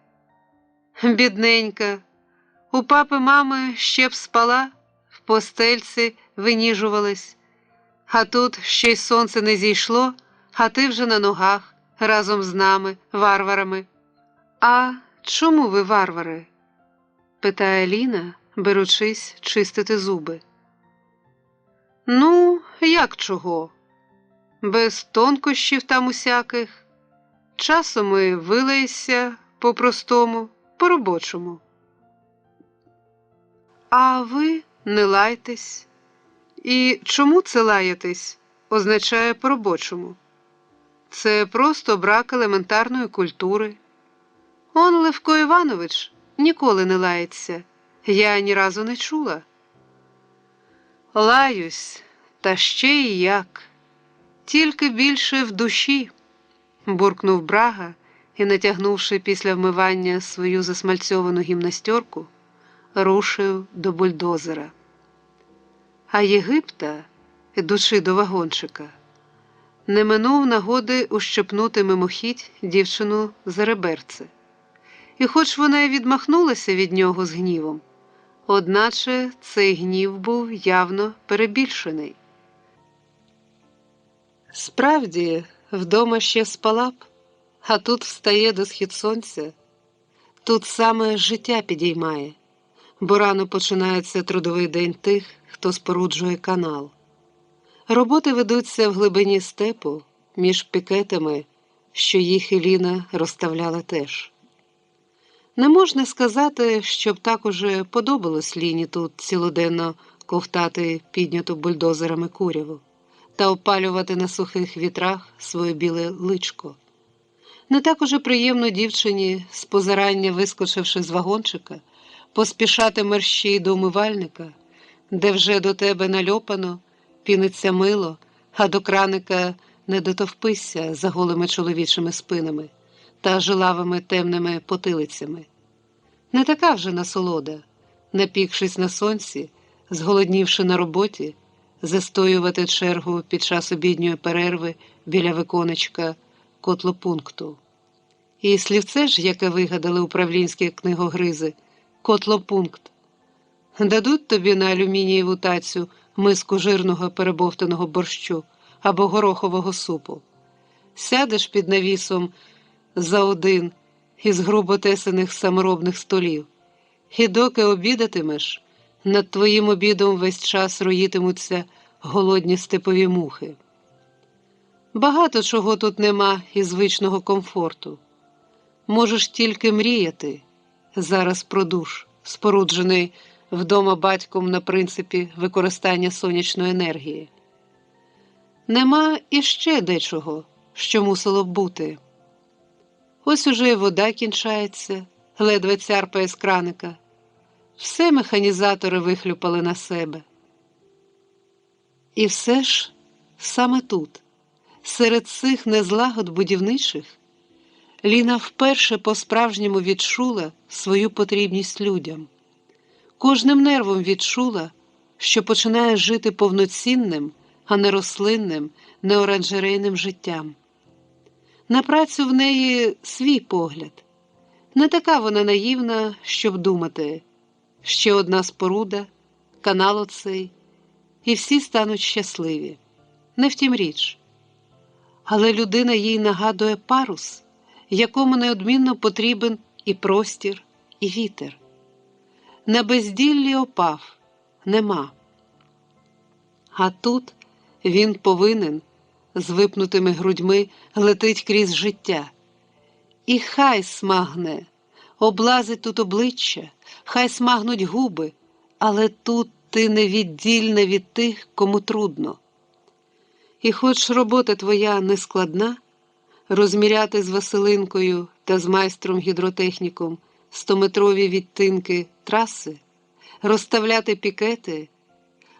Бідненька, у папи мами ще б спала, в постельці виніжувалась, а тут ще й сонце не зійшло, а ти вже на ногах, разом з нами, варварами. А чому ви варвари? Питає Ліна, беручись чистити зуби. Ну, як чого? Без тонкощів там усяких. Часом і вилаєшся по-простому, по-робочому. А ви не лайтесь. І чому це лаятись означає по-робочому? Це просто брак елементарної культури. Он Левко Іванович ніколи не лається. Я ні разу не чула. Лаюсь, та ще й як. Тільки більше в душі, буркнув Брага і, натягнувши після вмивання свою засмальцьовану гімнастерку, рушив до бульдозера. А Єгипта, ідучи до вагончика, не минув нагоди ущипнути мимохідь дівчину за реберце. І хоч вона й відмахнулася від нього з гнівом, одначе цей гнів був явно перебільшений. Справді, вдома ще спала б, а тут встає до схід сонця. Тут саме життя підіймає, бо рано починається трудовий день тих, хто споруджує канал. Роботи ведуться в глибині степу, між пікетами, що їх і Ліна розставляла теж. Не можна сказати, щоб так уже подобалось Ліні тут цілоденно ковтати підняту бульдозерами куряву та опалювати на сухих вітрах своє біле личко. Не так уже приємно дівчині, з позирання вискочивши з вагончика, поспішати мерщій до умивальника, де вже до тебе нальопано, піниться мило, а до краника не дотовпися за голими чоловічими спинами. та жилавими темними потилицями. Не така вже насолода, напікшись на сонці, зголоднівши на роботі, застоювати чергу під час обідньої перерви біля виконечка котлопункту. І слівце ж, яке вигадали управлінські книгогризи – котлопункт. Дадуть тобі на алюмінієву тацю миску жирного перебовтаного борщу або горохового супу. Сядеш під навісом за один із грубо тесаних саморобних столів. І доки обідатимеш, над твоїм обідом весь час роїтимуться голодні степові мухи. Багато чого тут нема і звичного комфорту. Можеш тільки мріяти зараз про душ, споруджений вдома батьком на принципі використання сонячної енергії. Нема іще дечого, що мусило б бути. Ось уже і вода кінчається, ледве цярпає з краника. Все механізатори вихлюпали на себе. І все ж саме тут, серед цих незлагод будівничих, Ліна вперше по-справжньому відчула свою потрібність людям. Кожним нервом відчула, що починає жити повноцінним, а не рослинним, не оранжерейним життям. На працю в неї свій погляд. Не така вона наївна, щоб думати. Ще одна споруда, канал оцей, і всі стануть щасливі. Не втім річ. Але людина їй нагадує парус, якому неодмінно потрібен і простір, і вітер. На безділлі опав, нема. А тут він повинен, з випнутими грудьми, летить крізь життя. І хай смагне, облазить тут обличчя, хай смагнуть губи, але тут ти невіддільна від тих, кому трудно. І хоч робота твоя не складна, розміряти з Василинкою та з майстром-гідротехніком 100-метрові відтинки траси, розставляти пікети,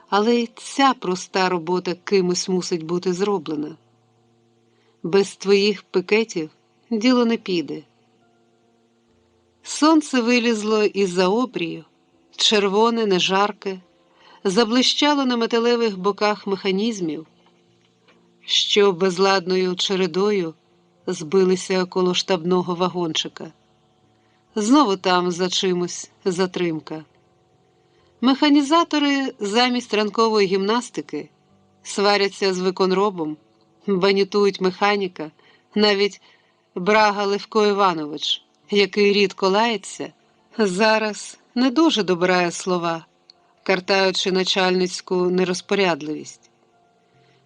але й ця проста робота кимось мусить бути зроблена. Без твоїх пікетів діло не піде. Сонце вилізло із-за обрію, червоне, не жарке, заблищало на металевих боках механізмів, що безладною чередою збилися коло штабного вагончика. Знову там за чимось затримка. Механізатори замість ранкової гімнастики сваряться з виконробом, банітують механіка, навіть Брага Левко Іванович, який рідко лається, зараз не дуже добирає слова, картаючи начальницьку нерозпорядливість.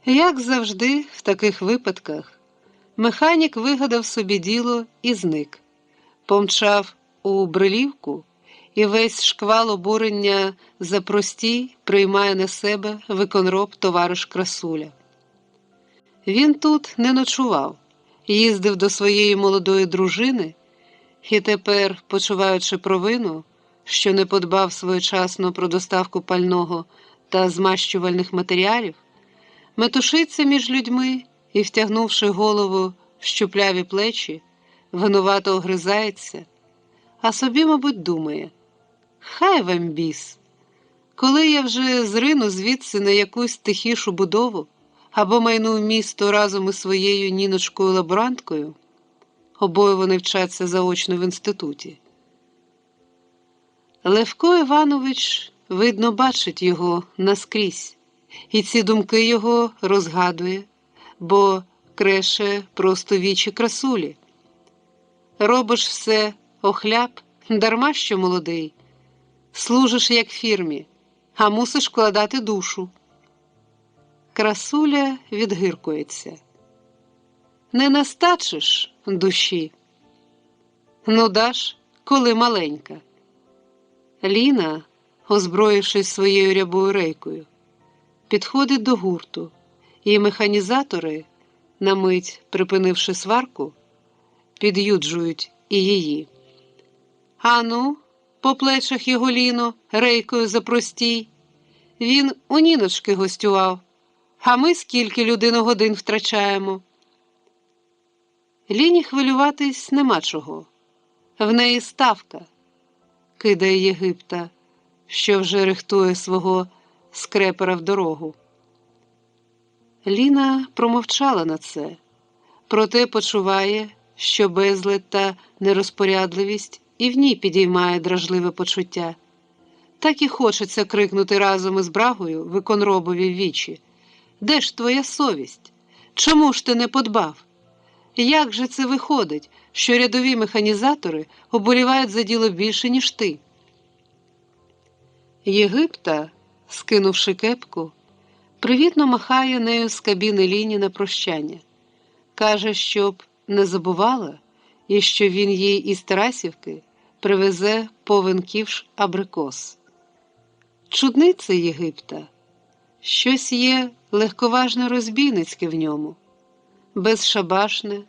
Як завжди в таких випадках, механік вигадав собі діло і зник, помчав у Брилівку, і весь шквал обурення за простій приймає на себе виконроб товариш Красуля. Він тут не ночував, їздив до своєї молодої дружини і тепер, почуваючи провину, що не подбав своєчасно про доставку пального та змащувальних матеріалів, метушиться між людьми і, втягнувши голову в щупляві плечі, винувато огризається, а собі, мабуть, думає: хай вам біс, коли я вже зрину звідси на якусь тихішу будову або майну в місто разом із своєю Ніночкою-лаборанткою, обоє вони вчаться заочно в інституті. Левко Іванович, видно, бачить його наскрізь, і ці думки його розгадує, бо креше просто вічі Красулі. Робиш все охляп, дарма що молодий, служиш як фірмі, а мусиш вкладати душу. Красуля відгиркується. Не настачиш душі? Ну даш, коли маленька. Ліна, озброївшись своєю рябою рейкою, підходить до гурту, і механізатори, на мить припинивши сварку, під'юджують і її. Ану, по плечах його, Ліно, рейкою запростій. Він у Ніночки гостював, а ми скільки людиногодин втрачаємо. Ліні хвилюватись нема чого. В неї ставка, кидає Єгипта, що вже рихтує свого скрепера в дорогу. Ліна промовчала на це, проте почуває, що безлад та нерозпорядливість і в ній підіймає дражливе почуття. Так і хочеться крикнути разом із Брагою виконробові в вічі: «Де ж твоя совість? Чому ж ти не подбав? Як же це виходить, що рядові механізатори оболівають за діло більше, ніж ти?» Єгипта, скинувши кепку, привітно махає нею з кабіни Ліні на прощання. Каже, щоб не забувала, і що він їй із Тарасівки привезе повен ківш абрикос. Чудниця Єгипта. Щось є легковажне розбійницьке в ньому. Безшабашне.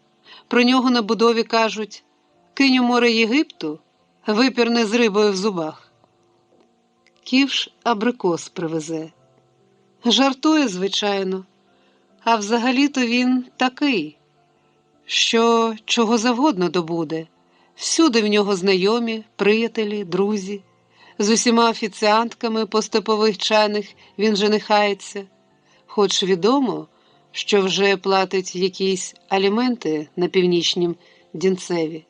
Про нього на будові кажуть: «Кинь у море Єгипту, випірне з рибою в зубах». Ківш абрикос привезе. Жартує, звичайно, а взагалі-то він такий, що чого завгодно добуде. Всюди в нього знайомі, приятелі, друзі. З усіма офіціантками по степових чайних він женихається. Хоч відомо, що вже платить якісь аліменти на північнім Дінцеві,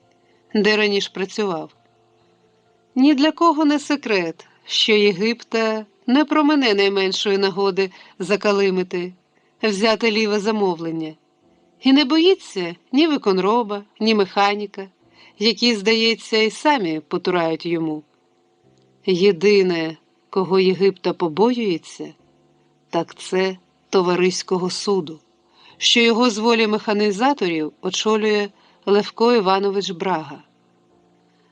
де раніше працював. Ні для кого не секрет, що Єгипта не промене найменшої нагоди закалимити, взяти ліве замовлення. І не боїться ні виконроба, ні механіка, які, здається, і самі потурають йому. Єдине, кого Єгипта побоюється, так це товариського суду, що його з волі механізаторів очолює Левко Іванович Брага.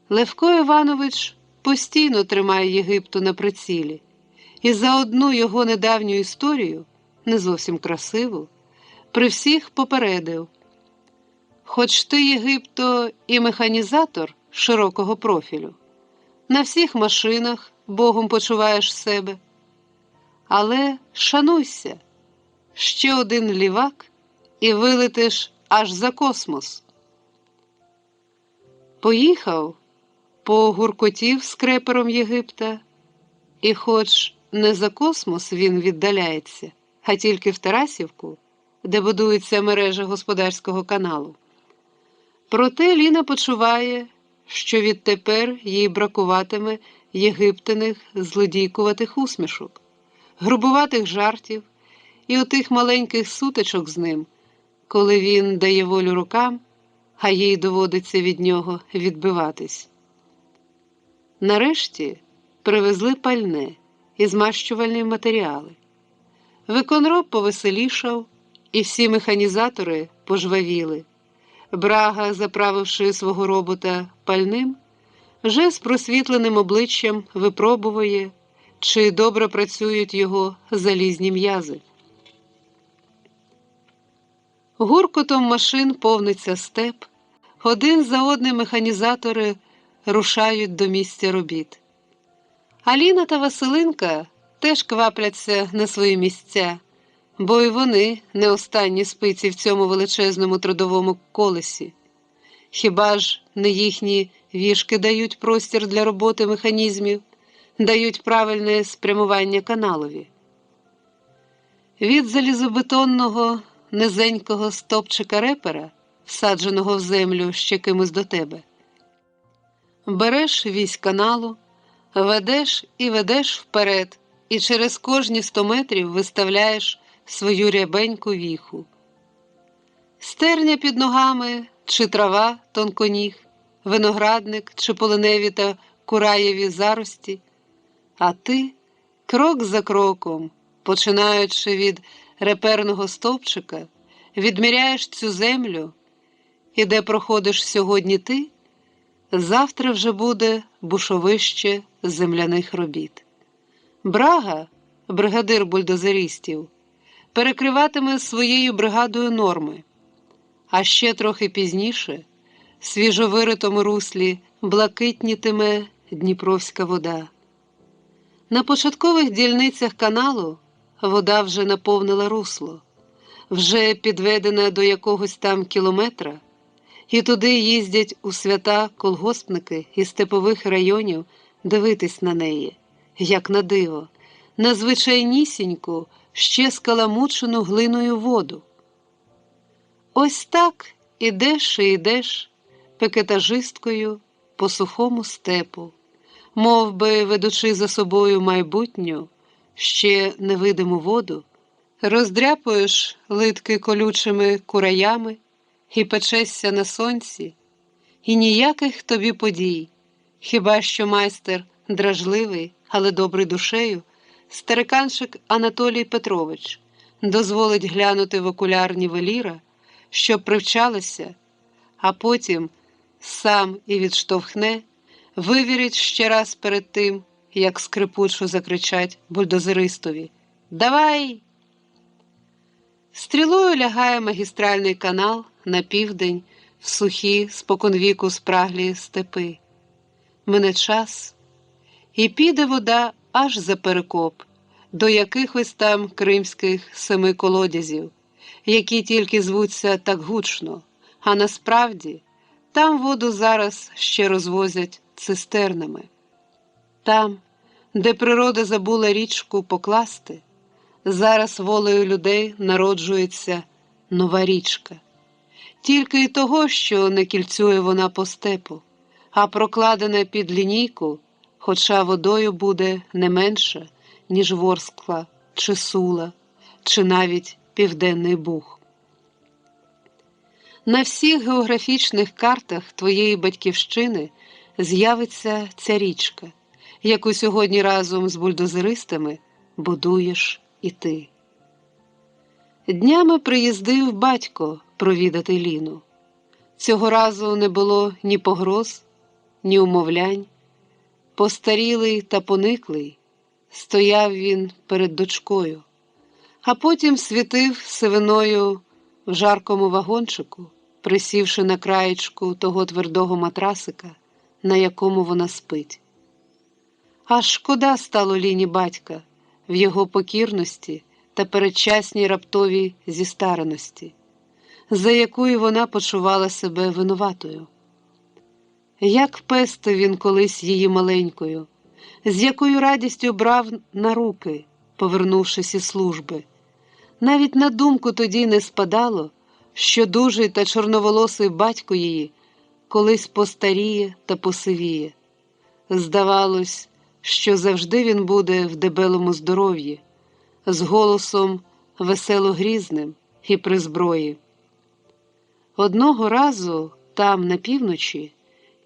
Левко Іванович постійно тримає Єгипту на прицілі, і за одну його недавню історію, не зовсім красиву, при всіх попередив: «Хоч ти, Єгипто, і механізатор широкого профілю, на всіх машинах Богом почуваєш себе, але шануйся, ще один лівак і вилетиш аж за космос». Поїхав, погуркотів скрепером Єгипта, і хоч не за космос він віддаляється, а тільки в Тарасівку, де будується мережа господарського каналу. Проте Ліна почуває, що відтепер їй бракуватиме єгиптиних злодійкуватих усмішок, грубуватих жартів і отих маленьких сутичок з ним, коли він дає волю рукам, а їй доводиться від нього відбиватись. Нарешті привезли пальне і змащувальні матеріали. Виконроб повеселішав, і всі механізатори пожвавіли. Брага, заправивши свого робота пальним, вже з просвітленим обличчям випробує, чи добре працюють його залізні м'язи. Гуркотом машин повниться степ, один за одним механізатори рушають до місця робіт. Аліна та Василинка теж квапляться на свої місця, бо й вони не останні спиці в цьому величезному трудовому колесі. Хіба ж не їхні віжки дають простір для роботи механізмів, дають правильне спрямування каналові? Від залізобетонного низенького стовпчика репера, всадженого в землю ще кимось до тебе, береш вісь каналу, ведеш і ведеш вперед, і через кожні 100 метрів виставляєш свою рябеньку віху. Стерня під ногами, чи трава тонконіг, виноградник, чи полиневі та кураєві зарості, а ти крок за кроком, починаючи від реперного стовпчика, відміряєш цю землю, і де проходиш сьогодні ти, завтра вже буде бушовище земляних робіт. Брага, бригадир бульдозеристів, перекриватиме своєю бригадою норми, а ще трохи пізніше в свіжовиритому руслі блакитнітиме Дніпровська вода. На початкових дільницях каналу вода вже наповнила русло, вже підведена до якогось там кілометра, І туди їздять у свята колгоспники із степових районів дивитись на неї, як на диво, на звичайнісіньку, ще скаламучену глиною воду. Ось так ідеш і ідеш пекетажисткою по сухому степу, мов би ведучи за собою майбутню, ще невидиму воду, роздряпуєш литки колючими кураями і печешся на сонці, і ніяких тобі подій, хіба що майстер дражливий, але добрий душею, стариканчик Анатолій Петрович дозволить глянути в окуляр нівеліра, щоб привчалася, а потім сам і відштовхне, вивірить ще раз перед тим, як скрипучо закричать бульдозеристові «Давай!». Стрілою лягає магістральний канал на південь в сухі, споконвіку спраглі степи. Мине час, і піде вода аж за перекоп, до якихось там кримських 7 колодязів, які тільки звуться так гучно, а насправді там воду зараз ще розвозять цистернами. Там, де природа забула річку покласти, зараз волею людей народжується нова річка. Тільки й того, що не кільцює вона по степу, а прокладена під лінійку, хоча водою буде не менше, ніж Ворскла, чи Сула, чи навіть Південний Буг. На всіх географічних картах твоєї батьківщини з'явиться ця річка, яку сьогодні разом з бульдозеристами будуєш і ти. Днями приїздив батько провідати Ліну. Цього разу не було ні погроз, ні умовлянь. Постарілий та пониклий, стояв він перед дочкою, а потім світив сивиною в жаркому вагончику, присівши на краєчку того твердого матрасика, на якому вона спить. Аж шкода стало Ліні батька в його покірності та передчасній раптовій зістареності, за якою вона почувала себе винуватою. Як пестив він колись її маленькою, з якою радістю брав на руки, повернувшись із служби. Навіть на думку тоді не спадало, що дужий та чорноволосий батько її колись постаріє та посивіє. Здавалось, що завжди він буде в дебелому здоров'ї, з голосом весело-грізним і при зброї. Одного разу там, на півночі,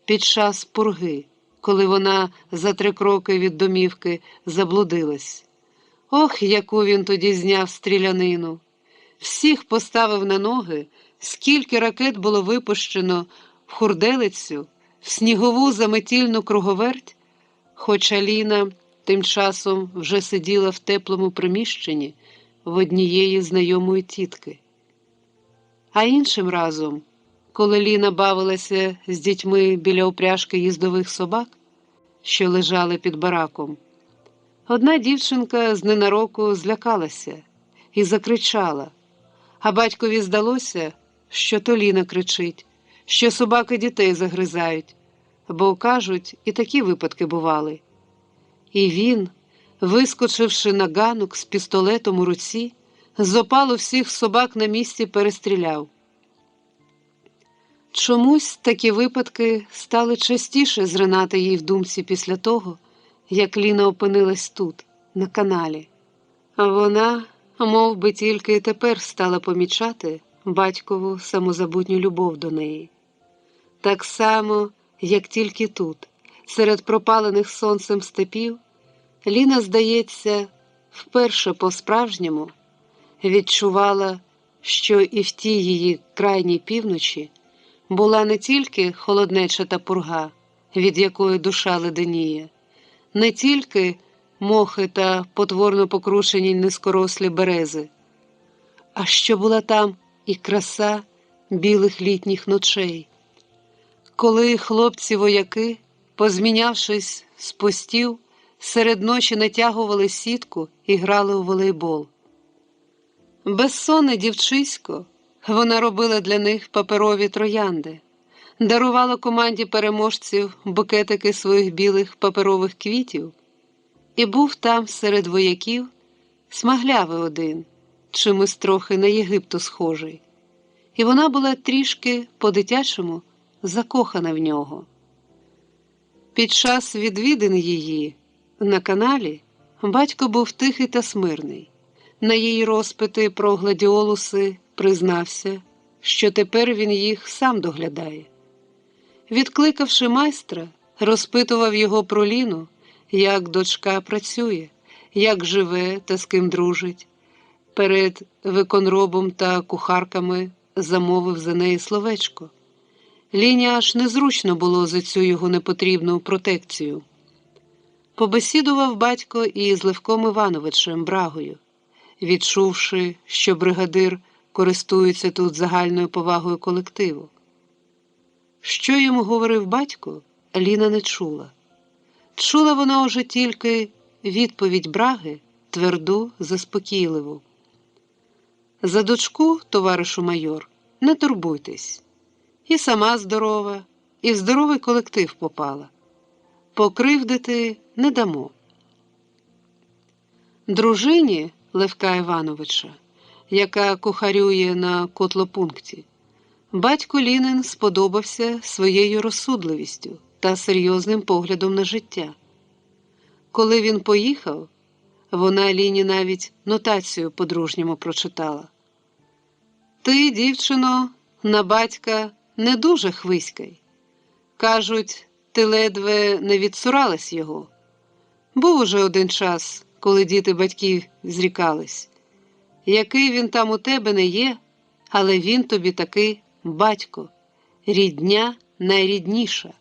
під час пурги, коли вона за 3 кроки від домівки заблудилась. Ох, яку він тоді зняв стрілянину! Всіх поставив на ноги, скільки ракет було випущено в хурделицю, в снігову заметільну круговерть, хоча Ліна тим часом вже сиділа в теплому приміщенні в однієї знайомої тітки. А іншим разом, коли Ліна бавилася з дітьми біля упряжки їздових собак, що лежали під бараком, одна дівчинка з ненароку злякалася і закричала, а батькові здалося, що то Ліна кричить, що собаки дітей загризають, бо, кажуть, і такі випадки бували. І він, вискочивши на ганок з пістолетом у руці, з опалу всіх собак на місці перестріляв. Чомусь такі випадки стали частіше зринати їй в думці після того, як Ліна опинилась тут, на каналі. А вона, мов би, тільки тепер стала помічати батькову самозабутню любов до неї. Так само, як тільки тут, серед пропалених сонцем степів, Ліна, здається, вперше по-справжньому відчувала, що і в тій її крайній півночі була не тільки холоднеча та пурга, від якої душа леденіє, не тільки мохи та потворно покрушені низькорослі берези, а що була там і краса білих літніх ночей, коли хлопці-вояки, позмінявшись з постів, серед ночі натягували сітку і грали у волейбол. Безсонне дівчисько, вона робила для них паперові троянди, дарувала команді переможців букетики своїх білих паперових квітів, і був там серед вояків смаглявий один, чимось трохи на Єгипту схожий, і вона була трішки по-дитячому закохана в нього. Під час відвідин її на каналі батько був тихий та смирний. На її розпити про гладіолуси признався, що тепер він їх сам доглядає. Відкликавши майстра, розпитував його про Ліну, як дочка працює, як живе та з ким дружить. Перед виконробом та кухарками замовив за неї словечко. Ліні аж незручно було за цю його непотрібну протекцію. Побесідував батько і з Левком Івановичем Брагою, відчувши, що бригадир користується тут загальною повагою колективу. Що йому говорив батько, Ліна не чула. Чула вона уже тільки відповідь Браги, тверду, заспокійливу. За дочку, товаришу майор, не турбуйтесь. І сама здорова, і в здоровий колектив попала. Покривдити не дамо. Дружині Левка Івановича, яка кухарює на котлопункті, батько Лінин сподобався своєю розсудливістю та серйозним поглядом на життя. Коли він поїхав, вона Ліні навіть нотацію по-дружньому прочитала. «Ти, дівчино, на батька не дуже хвиськай. Кажуть, ти ледве не відсуралась його. Був уже один час, коли діти батьків зрікались. Який він там у тебе не є, але він тобі таки батько, рідня найрідніша».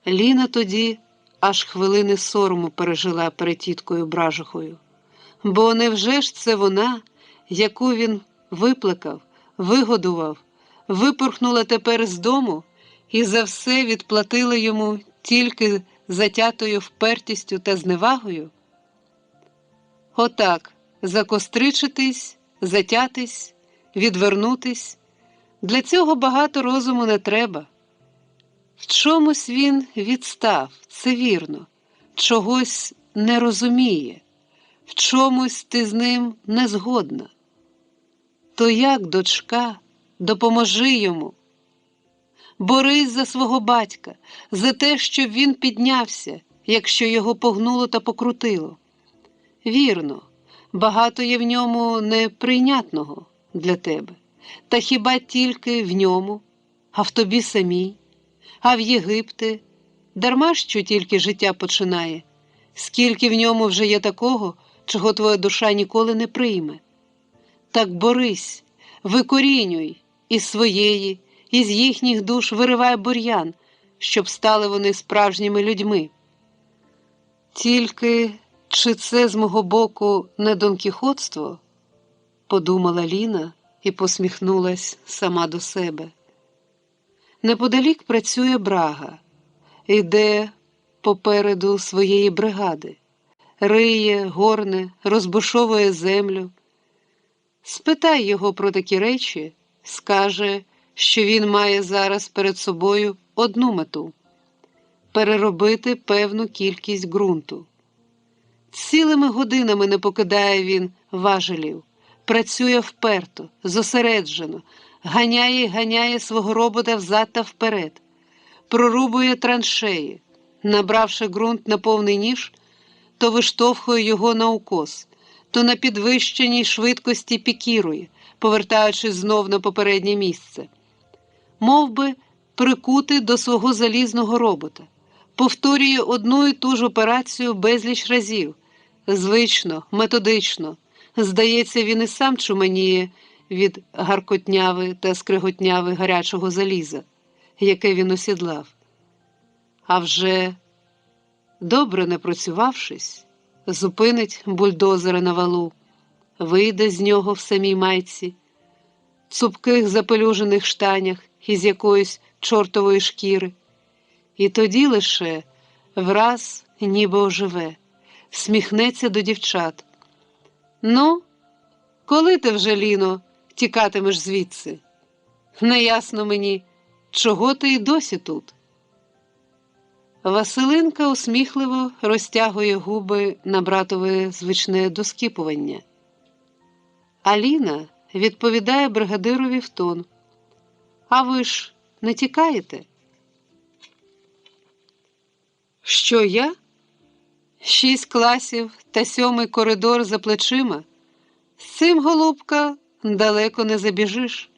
Ліна тоді аж хвилини сорому пережила перед тіткою Бражухою. Бо невже ж це вона, яку він виплакав, вигодував, випорхнула тепер з дому і за все відплатила йому тільки затятою впертістю та зневагою? Отак, закостричитись, затятись, відвернутись – для цього багато розуму не треба. В чомусь він відстав, це вірно, чогось не розуміє, в чомусь ти з ним не згодна. То як, дочка, допоможи йому? Борись за свого батька, за те, щоб він піднявся, якщо його погнуло та покрутило. Вірно, багато є в ньому неприйнятного для тебе, та хіба тільки в ньому, а в тобі самій, а в Єгипте, дарма що тільки життя починає, скільки в ньому вже є такого, чого твоя душа ніколи не прийме. Так борись, викорінюй із своєї, із їхніх душ виривай бур'ян, щоб стали вони справжніми людьми. Тільки чи це з мого боку не донкіхотство? Подумала Ліна і посміхнулась сама до себе. Неподалік працює Брага, йде попереду своєї бригади, риє, горне, розбушовує землю. Спитай його про такі речі, скаже, що він має зараз перед собою одну мету – переробити певну кількість ґрунту. Цілими годинами не покидає він важелів, працює вперто, зосереджено, ганяє свого робота взад та вперед, прорубує траншеї, набравши ґрунт на повний ніж, то виштовхує його на укос, то на підвищеній швидкості пікірує, повертаючись знов на попереднє місце. Мов би, прикутий до свого залізного робота, повторює одну і ту ж операцію безліч разів, звично, методично. Здається, він і сам чуманіє від гаркотняви та скриготняви гарячого заліза, яке він осідлав. А вже, добре напрацювавшись, зупинить бульдозера на валу, вийде з нього в самій майці, цупких запелюжених штанях із якоїсь чортової шкіри, і тоді лише враз ніби оживе, сміхнеться до дівчат. «Ну, коли ти вже, Ліно, тікатимеш звідси? Неясно мені, чого ти й досі тут?» Василинка усміхливо розтягує губи на братове звичне доскіпування. Аліна відповідає бригадирові в тон: «А ви ж не тікаєте?» «Що я? 6 класів та 7-й коридор за плечима? З цим, голубка, далеко не забіжиш.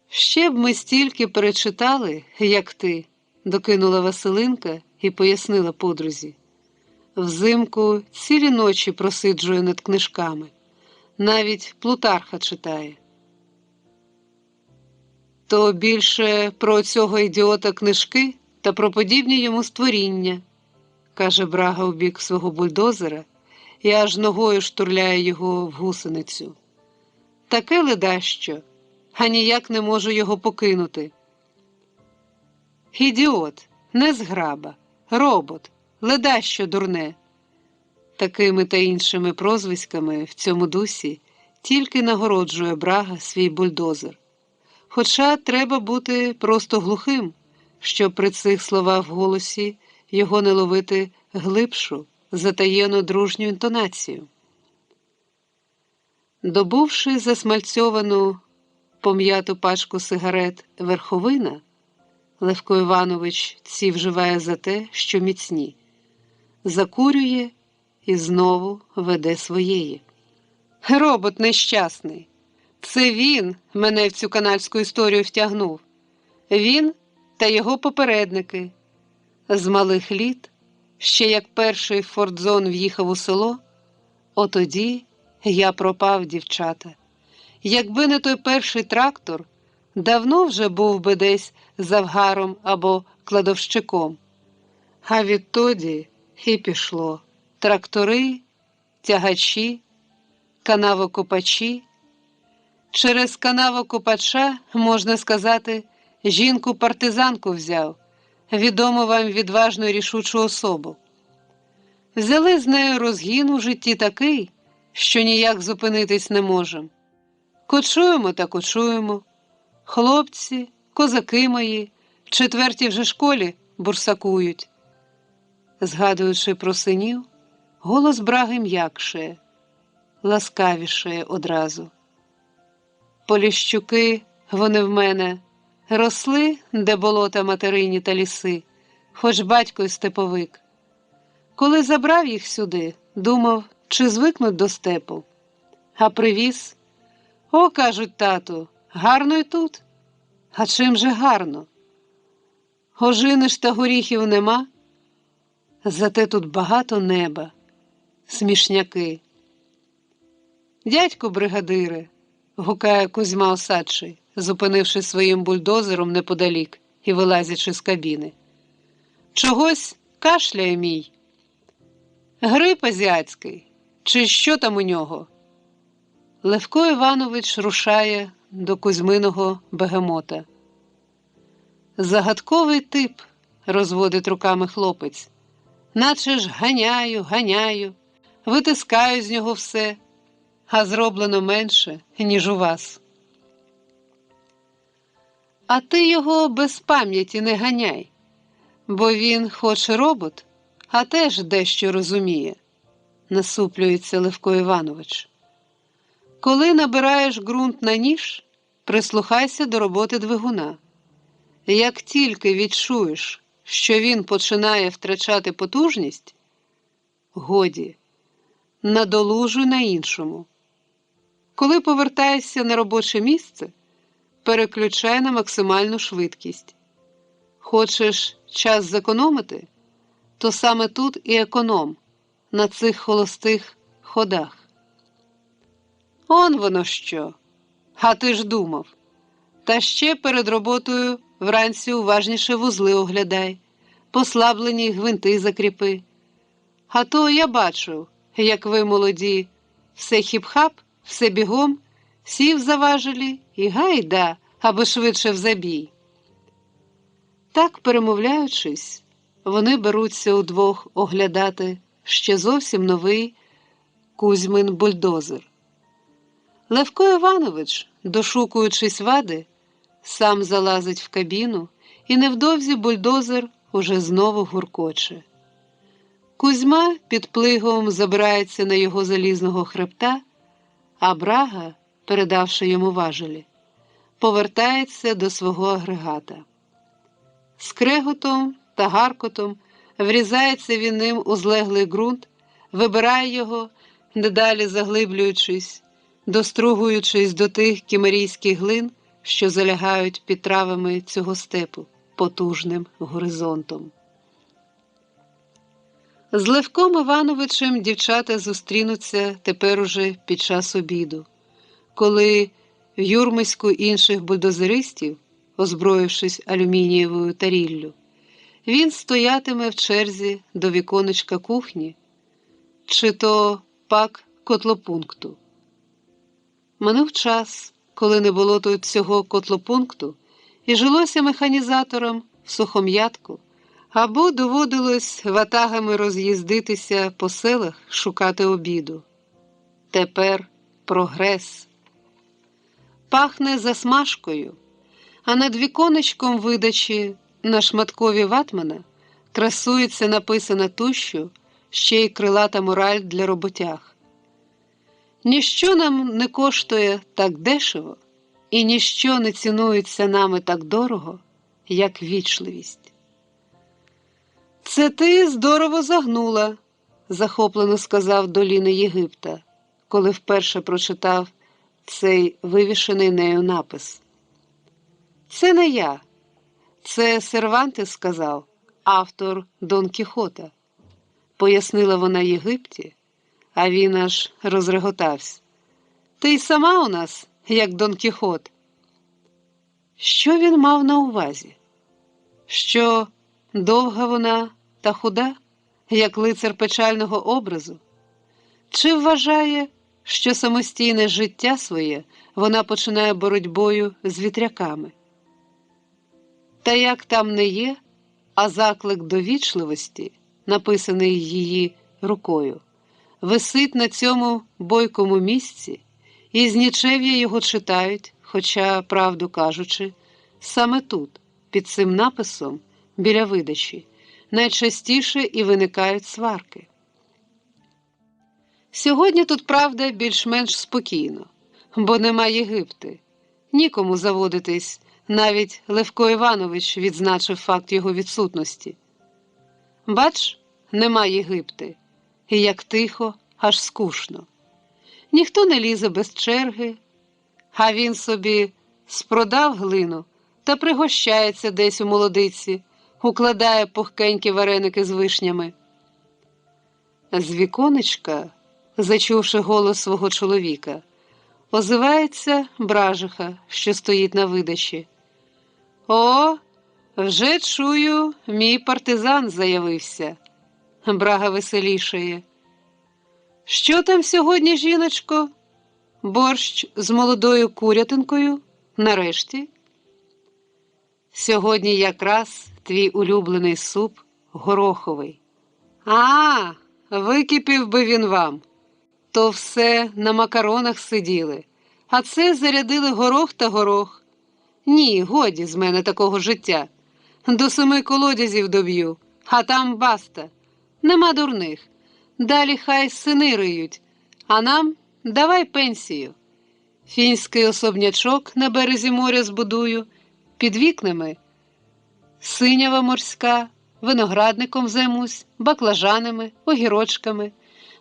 Ще б ми стільки перечитали, як ти», – докинула Василинка і пояснила подрузі. «Взимку цілі ночі просиджує над книжками. Навіть Плутарха читає». «То більше про цього ідіота книжки та про подібні йому створіння», – каже Брага у бік свого бульдозера і аж ногою штурляє його в гусеницю. «Таке ледащо, а ніяк не можу його покинути». «Ідіот, незграба, робот, ледащо дурне». Такими та іншими прозвиськами в цьому дусі тільки нагороджує Брага свій бульдозер. Хоча треба бути просто глухим, щоб при цих словах в голосі його не ловити глибшу, затаєну дружню інтонацію. Добувши засмальцьовану пом'яту пачку сигарет «Верховина», Левко Іванович ці вживає за те, що міцні, закурює і знову веде своєї. «Робот нещасний. Це він мене в цю канальську історію втягнув. Він та його попередники. З малих літ, ще як перший фордзон в'їхав у село, отоді я пропав, дівчата. Якби не той перший трактор, давно вже був би десь завгаром або кладовщиком. А відтоді і пішло. Трактори, тягачі, канавокопачі. Через канавокопача, можна сказати, жінку-партизанку взяв, відому вам відважну і рішучу особу. Взяли з нею розгін у житті такий, що ніяк зупинитись не можем. Кочуємо та кочуємо. Хлопці, козаки мої, в 4-й вже школі бурсакують». Згадуючи про синів, голос Браги м'якшає, ласкавішає одразу. «Поліщуки, вони в мене, росли, де болота материні та ліси, хоч батько й степовик. Коли забрав їх сюди, думав, чи звикнуть до степу. А привіз: «О, кажуть, тату, гарно й тут». «А чим же гарно? Ожини ж та горіхів нема, зате тут багато неба, смішняки». «Дядьку бригадире», – гукає Кузьма Осадчий, зупинивши своїм бульдозером неподалік і вилазячи з кабіни. «Чогось кашляє мій. Грип азіатський, чи що там у нього?» Левко Іванович рушає до Кузьминого бегемота. «Загадковий тип», – розводить руками хлопець. «Наче ж ганяю, витискаю з нього все, а зроблено менше, ніж у вас». «А ти його без пам'яті не ганяй, бо він хоч і робот, а теж дещо розуміє», – насуплюється Левко Іванович. «Коли набираєш ґрунт на ніж, прислухайся до роботи двигуна. Як тільки відчуєш, що він починає втрачати потужність, годі, надолужуй на іншому. Коли повертаєшся на робоче місце, переключай на максимальну швидкість. Хочеш час зекономити, то саме тут і економ, на цих холостих ходах». «Он воно що! А ти ж думав. Та ще перед роботою вранці уважніше вузли оглядай, послаблені гвинти закріпи. А то я бачив, як ви, молоді, все хіп-хап, все бігом, сів заважилі і гайда, аби швидше в забій». Так, перемовляючись, вони беруться удвох оглядати ще зовсім новий Кузьмин бульдозер. Левко Іванович, дошукуючись вади, сам залазить в кабіну, і невдовзі бульдозер уже знову гуркоче. Кузьма під плигом забирається на його залізного хребта, а Брага, передавши йому важелі, повертається до свого агрегата. З креготом та гаркотом врізається він ним у злеглий ґрунт, вибирає його, дедалі заглиблюючись, достругуючись до тих кімерійських глин, що залягають під травами цього степу потужним горизонтом. З Левком Івановичем дівчата зустрінуться тепер уже під час обіду, коли в юрмиську інших бульдозеристів, озброївшись алюмінієвою таріллю, він стоятиме в черзі до віконечка кухні, чи то пак котлопункту. Минув час, коли не було тут цього котлопункту, і жилося механізаторам в сухом'ятку, або доводилось ватагами роз'їздитися по селах шукати обіду. Тепер прогрес. Пахне засмажкою, а над віконечком видачі на шматкові ватмана красується написана тущу ще й крилата мораль для роботяг. Ніщо нам не коштує так дешево, і ніщо не цінується нами так дорого, як вічливість. «Це ти здорово загнула», – захоплено сказав до Ліни Єгипта, коли вперше прочитав цей вивішений нею напис. «Це не я. Це Сервантес сказав, автор Дон Кіхота», – пояснила вона Єгипті, а він аж розреготався. «Ти й сама у нас, як Дон Кіхот». Що він мав на увазі? Що довга вона та худа, як лицар печального образу? Чи вважає, що самостійне життя своє вона починає боротьбою з вітряками? Та як там не є, а заклик до вічливості, написаний її рукою, висить на цьому бойкому місці, і з нічев'я його читають, хоча, правду кажучи, саме тут, під цим написом, біля видачі, найчастіше і виникають сварки. Сьогодні тут, правда, більш-менш спокійно, бо нема Єгипти. Нікому заводитись, навіть Левко Іванович відзначив факт його відсутності. Бач, нема Єгипти, і як тихо, аж скучно. Ніхто не лізе без черги, а він собі спродав глину та пригощається десь у молодиці, укладає пухкенькі вареники з вишнями. З віконечка, зачувши голос свого чоловіка, озивається Бражиха, що стоїть на видачі. «О, вже чую, мій партизан заявився». Брага веселішає. «Що там сьогодні, жіночко? Борщ з молодою курятинкою? Нарешті?» «Сьогодні якраз твій улюблений суп гороховий». «А, википів би він вам. То все на макаронах сиділи, а це зарядили горох та горох. Ні, годі з мене такого життя. До 7 колодязів доб'ю, а там баста. Нема дурних. Далі хай сини риють, а нам давай пенсію. Фінський особнячок на березі моря збудую, під вікнами синява морська, виноградником займусь, баклажанами, огірочками.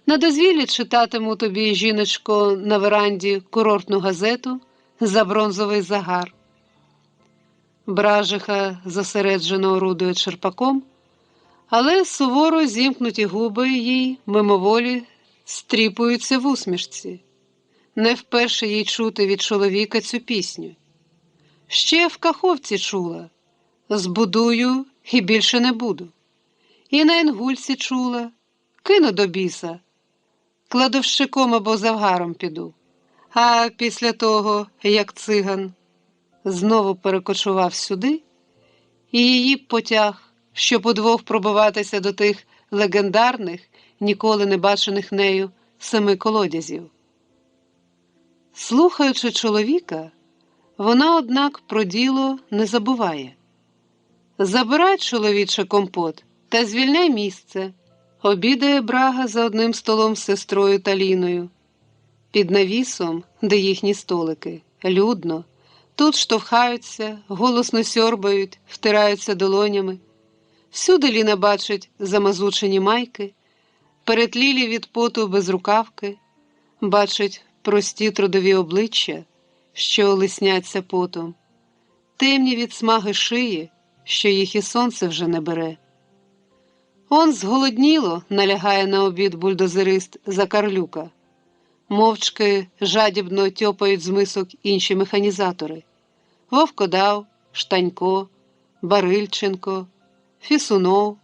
На дозвіллі читатиму тобі, жіночко, на веранді курортну газету за бронзовий загар». Бражиха зосереджено орудує черпаком, але суворо зімкнуті губи їй мимоволі стріпуються в усмішці. Не вперше їй чути від чоловіка цю пісню. Ще в Каховці чула: «Збудую і більше не буду». І на Інгульці чула: «Кину до біса, кладовщиком або завгаром піду». А після того, як циган знову перекочував сюди, і її потяг, щоб удвох пробиватися до тих легендарних, ніколи не бачених нею 7 колодязів. Слухаючи чоловіка, Вона, однак, про діло не забуває. «Забирай, чоловіче, компот та звільняй місце», – обідає Брага за одним столом з сестрою та Ліною. Під навісом, де їхні столики, людно, тут штовхаються, голосно сьорбають, втираються долонями. Всюди Ліна бачить замазучені майки, перетлілі від поту безрукавки, бачить прості трудові обличчя, що лисняться потом, темні від смаги шиї, що їх і сонце вже не бере. Он зголодніло налягає на обід бульдозерист Закарлюка. Мовчки жадібно тьопають з мисок інші механізатори. Вовкодав, Штанько, Барильченко, Фісунов.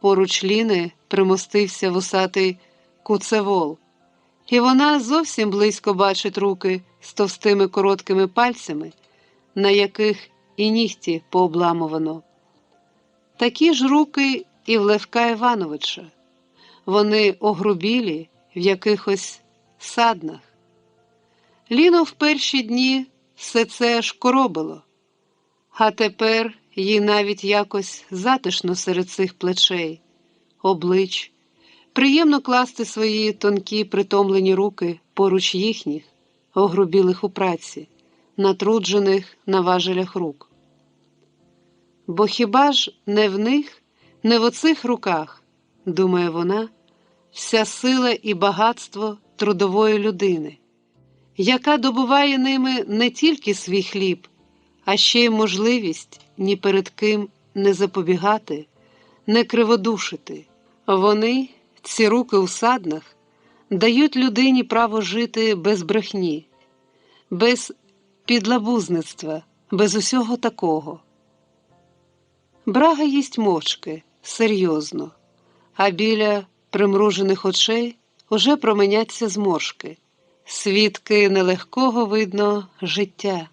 Поруч Ліни примостився вусатий Куцевол, і вона зовсім близько бачить руки з товстими короткими пальцями, на яких і нігті пообламувано. Такі ж руки і в Левка Івановича. Вони огрубілі в якихось саднах. Ліну в перші дні все це шкоробило, а тепер їй навіть якось затишно серед цих плечей, облич. Приємно класти свої тонкі притомлені руки поруч їхніх, огрубілих у праці, натруджених на важелях рук. Бо хіба ж не в них, не в оцих руках, думає вона, вся сила і багатство трудової людини, яка добуває ними не тільки свій хліб, а ще й можливість ні перед ким не запобігати, не криводушити. Вони, ці руки у саднах, дають людині право жити без брехні, без підлабузництва, без усього такого. Брага їсть мовчки, серйозно, а біля примружених очей уже променяться зморшки, свідки нелегкого, видно, життя.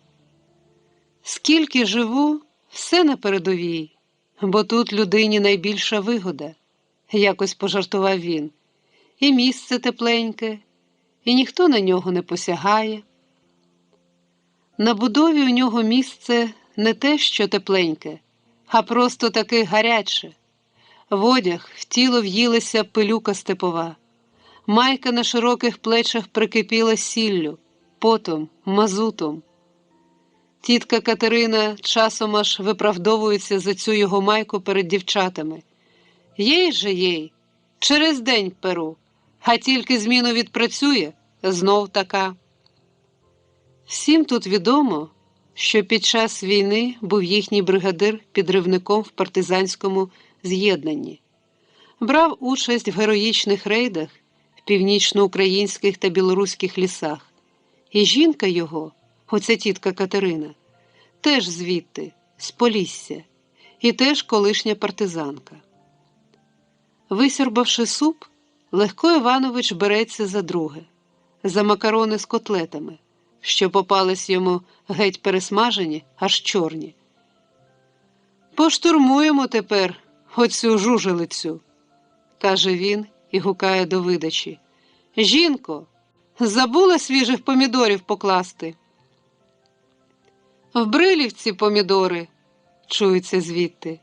Скільки живу, все на передовій, бо тут людині найбільша вигода, якось пожартував він. І місце тепленьке, і ніхто на нього не посягає. На будові у нього місце не те, що тепленьке, а просто таки гаряче. В одяг в тіло в'їлася пилюка степова. Майка на широких плечах прикипіла сіллю, потом, мазутом. Тітка Катерина часом аж виправдовується за цю його майку перед дівчатами. Їй же їй, через день перу, а тільки зміну відпрацює, знов така. Всім тут відомо, що під час війни був їхній бригадир підривником в партизанському з'єднанні. Брав участь в героїчних рейдах в північноукраїнських та білоруських лісах. І жінка його, оця тітка Катерина, теж звідти, з Полісся, і теж колишня партизанка. Висьорбавши суп, Легко Іванович береться за друге, за макарони з котлетами, що попались йому геть пересмажені, аж чорні. «Поштурмуємо тепер оцю жужелицю», – каже він і гукає до видачі. «Жінко, забула свіжих помідорів покласти?» «В Брилівці помідори», – чується звідти.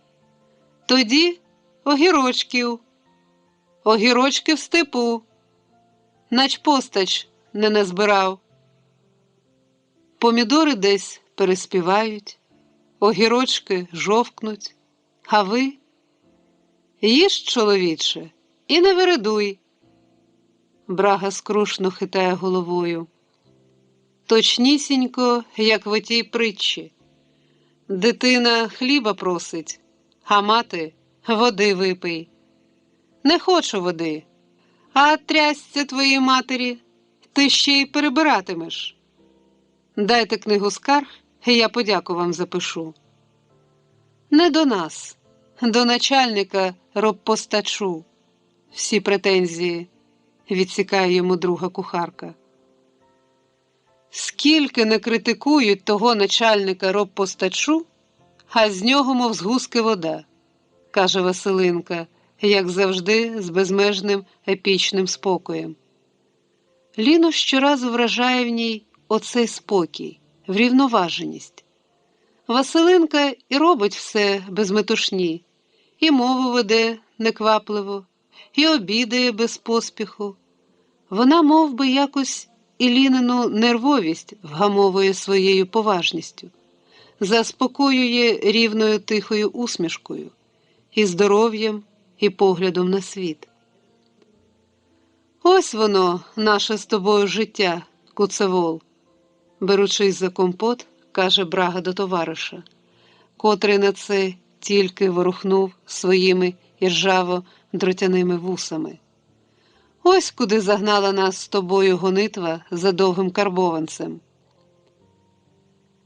«Тоді огірочків. Огірочки в степу. Начпостач не назбирав». Помідори десь переспівають, огірочки жовкнуть, а ви? Їж, чоловіче, і не вередуй. Брага скрушно хитає головою. Точнісінько, як в отій притчі. Дитина хліба просить, а мати води випий. Не хочу води, а трясця твоїй матері, ти ще й перебиратимеш. Дайте книгу скарг, і я подяку вам запишу. Не до нас, до начальника робпостачу. Всі претензії, відсікає йому друга кухарка. Скільки не критикують того начальника робпостачу, а з нього, мов з гуски вода, каже Василинка, як завжди, з безмежним епічним спокоєм. Ліну щоразу вражає в ній оцей спокій, врівноваженість. Василинка і робить все без метушні, і мову веде неквапливо, і обідає без поспіху. Вона мов би, якось Ілінину нервовість вгамовує своєю поважністю, заспокоює рівною тихою усмішкою, і здоров'ям, і поглядом на світ. Ось воно, наше з тобою життя, Куцевол, беручись за компот, каже Брага до товариша, котрий на це тільки ворухнув своїми іржаво-дротяними вусами. Ось куди загнала нас з тобою гонитва за довгим карбованцем.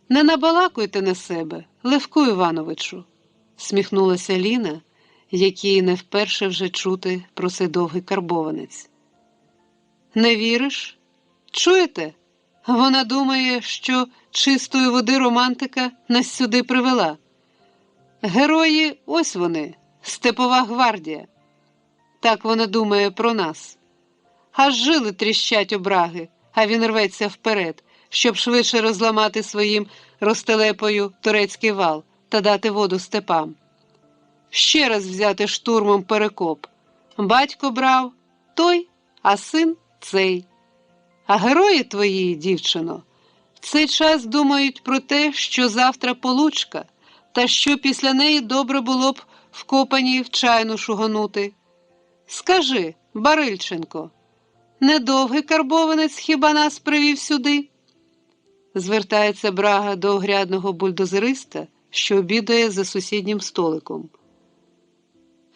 Не набалакуйте на себе, Левку Івановичу, сміхнулася Ліна, якій не вперше вже чути про цей довгий карбованець. Не віриш? Чуєте? Вона думає, що чистої води романтика нас сюди привела. Герої ось вони, Степова гвардія. Так вона думає про нас. Аж жили тріщать обраги, а він рветься вперед, щоб швидше розламати своїм розтелепою турецький вал та дати воду степам. Ще раз взяти штурмом Перекоп. Батько брав той, а син цей. А герої твої, дівчино, в цей час думають про те, що завтра получка, та що після неї добре було б вкопані в чайну шуганути. Скажи, Барильченко, недовгий карбованець хіба нас привів сюди? Звертається Брага до огрядного бульдозериста, що обідає за сусіднім столиком.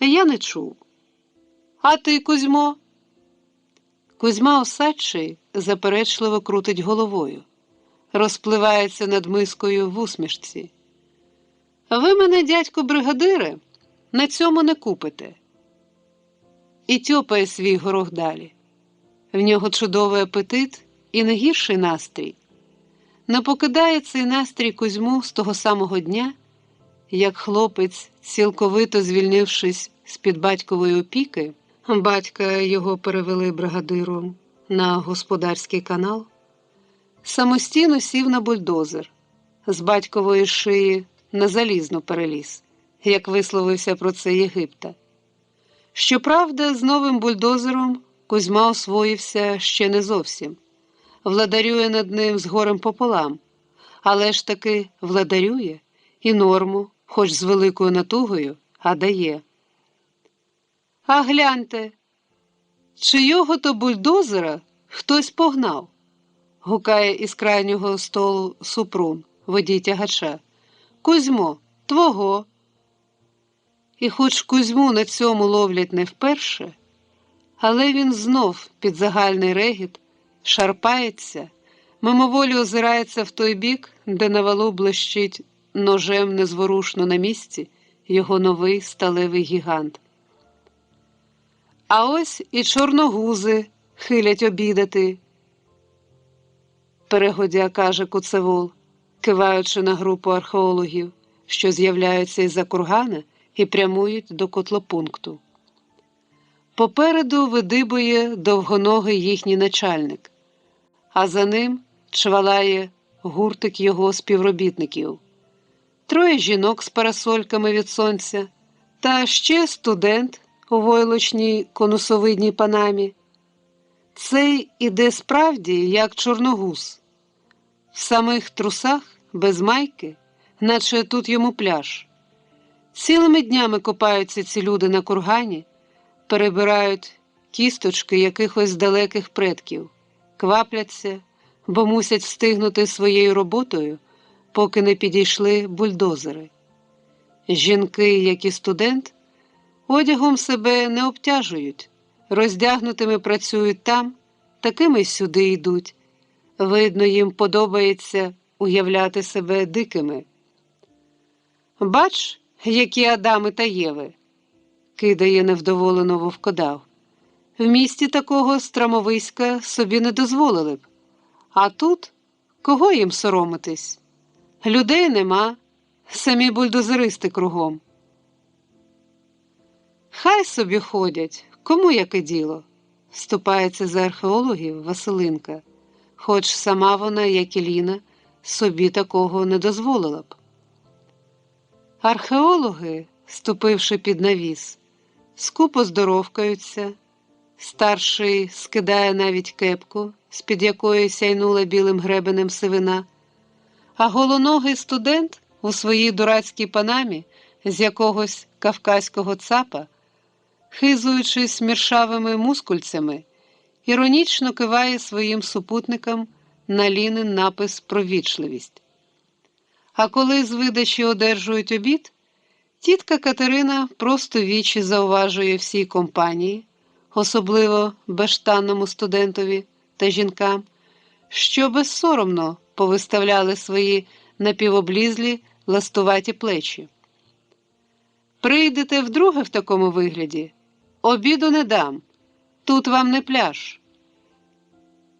Я не чув. А ти, Кузьмо? Кузьма Осадчий заперечливо крутить головою, розпливається над мискою в усмішці. Ви мене, дядько бригадире, на цьому не купите. І тьопає свій горох далі. В нього чудовий апетит і не гірший настрій. Не покидає цей настрій Кузьму з того самого дня, як хлопець, цілковито звільнившись з-під батькової опіки, батька його перевели бригадиром на господарський канал, самостійно сів на бульдозер, з батькової шиї на залізну переліз, як висловився про це Єгипта. Щоправда, з новим бульдозером Кузьма освоївся ще не зовсім, владарює над ним з горем пополам, але ж таки владарює і норму, хоч з великою натугою, а дає. А гляньте, чийого то бульдозера хтось погнав, гукає із крайнього столу Супрун, водій тягача. Кузьмо, твого. І хоч Кузьму на цьому ловлять не вперше, але він знов під загальний регіт шарпається, мимоволі озирається в той бік, де на валу блищить ножем незворушно на місці його новий сталевий гігант. А ось і чорногузи хилять обідати, перегодя каже Куцевол, киваючи на групу археологів, що з'являються із-за кургана і прямують до котлопункту. Попереду видибує довгоногий їхній начальник, а за ним чвалає гуртик його співробітників. Троє жінок з парасольками від сонця та ще студент у войлочній конусовидній панамі. Цей іде справді, як чорногуз. В самих трусах, без майки, наче тут йому пляж. Цілими днями копаються ці люди на кургані, перебирають кісточки якихось далеких предків, квапляться, бо мусять встигнути своєю роботою, поки не підійшли бульдозери. Жінки, як і студент, одягом себе не обтяжують, роздягнутими працюють там, такими й сюди йдуть. Видно, їм подобається уявляти себе дикими. Бач, які Адами та Єви, кидає невдоволено вовкодав. В місті такого страмовиська собі не дозволили б. А тут кого їм соромитись? Людей нема, самі бульдозеристи кругом. Хай собі ходять, кому яке діло, вступається за археологів Василинка, хоч сама вона, як і Ліна, собі такого не дозволила б. Археологи, ступивши під навіс, скупо здоровкаються, старший скидає навіть кепку, з-під якої сяйнула білим гребенем сивина, а голоногий студент у своїй дурацькій панамі з якогось кавказького цапа, хизуючись міршавими мускульцями, іронічно киває своїм супутникам на лінин напис про вічливість. А коли з видачі одержують обід, тітка Катерина просто вічі зауважує всій компанії, особливо бештанному студентові та жінкам, що безсоромно повиставляли свої напівоблізлі ластуваті плечі. Прийдете вдруге в такому вигляді, обіду не дам, тут вам не пляж.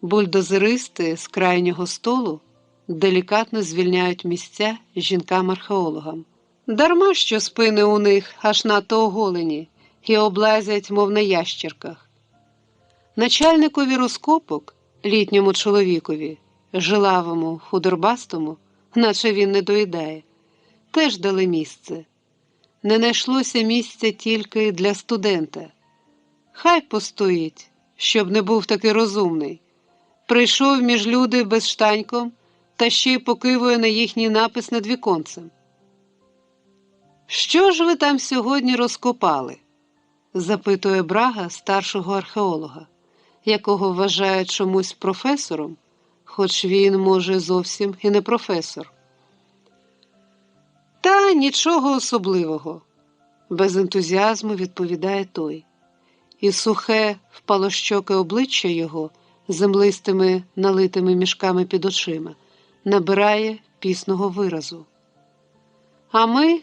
Бульдозеристи з крайнього столу делікатно звільняють місця жінкам-археологам. Дарма, що спини у них аж надто оголені і облазять, мов на ящірках. Начальникові розкопок, літньому чоловікові, жилавому, худорбастому, наче він не доїдає, теж дали місце. Не знайшлося місця тільки для студента. Хай постоїть, щоб не був такий розумний. Прийшов між люди без штаньком та ще й покивує на їхній напис над віконцем. «Що ж ви там сьогодні розкопали?» – запитує Брага старшого археолога, якого вважають чомусь професором, хоч він, може, зовсім і не професор. «Та нічого особливого», – без ентузіазму відповідає той. І сухе, впалощоке обличчя його землистими налитими мішками під очима набирає пісного виразу. «А ми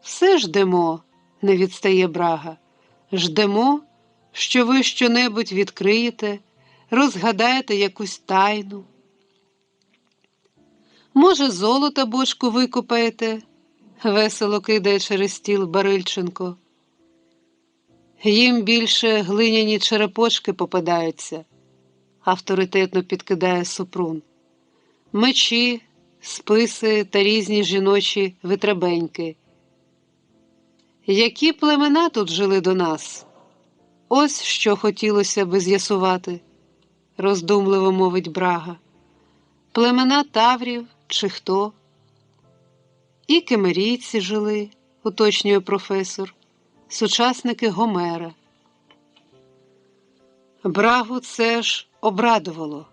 все ждемо», – не відстає Брага, – «ждемо, що ви щонебудь відкриєте, розгадаєте якусь тайну. Може, золота бочку викопаєте?» – весело кидає через стіл Барильченко. «Їм більше глиняні черепочки попадаються», – авторитетно підкидає Супрун. «Мечі, списи та різні жіночі витребеньки. Які племена тут жили до нас? Ось що хотілося би з'ясувати», – роздумливо мовить Брага. «Племена таврів чи хто?» «І кемерійці жили», – уточнює професор, – «сучасники Гомера». Брагу це ж обрадувало.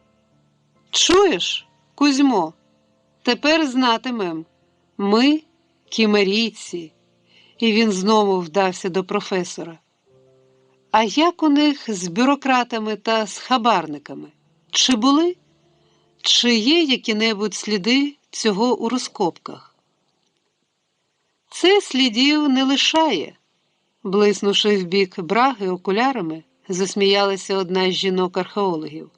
«Чуєш, Кузьмо, тепер знатимем. Ми – кімерійці». І він знову вдався до професора. «А як у них з бюрократами та з хабарниками? Чи були? Чи є які-небудь сліди цього у розкопках?» «Це слідів не лишає», – блиснувши в бік Браги окулярами, засміялася одна з жінок-археологів.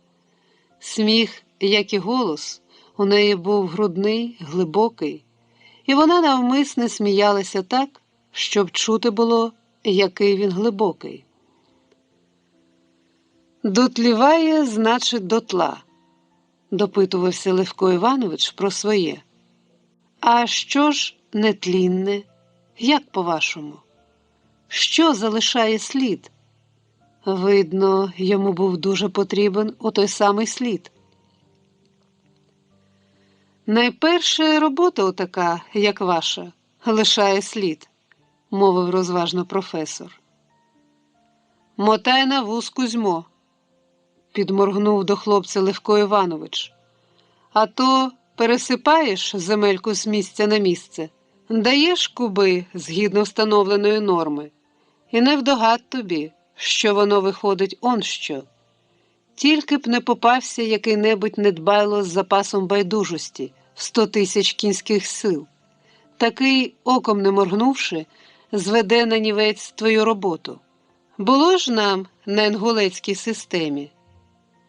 Сміх, як і голос, у неї був грудний, глибокий, і вона навмисне сміялася так, щоб чути було, який він глибокий. «Дотліває, значить, дотла», – допитувався Левко Іванович про своє. «А що ж нетлінне? Як по-вашому? Що залишає слід?» Видно, йому був дуже потрібен отой самий слід. «Найперше робота отака, як ваша, лишає слід», – мовив розважно професор. «Мотай на вуз, Кузьмо», – підморгнув до хлопця Левко Іванович. «А то пересипаєш земельку з місця на місце, даєш куби згідно встановленої норми, і невдогад тобі, що воно виходить он що. Тільки б не попався який-небудь недбайло з запасом байдужості в 100 тисяч кінських сил. Такий, оком не моргнувши, зведе на нівець твою роботу. Було ж нам на інгулецькій системі.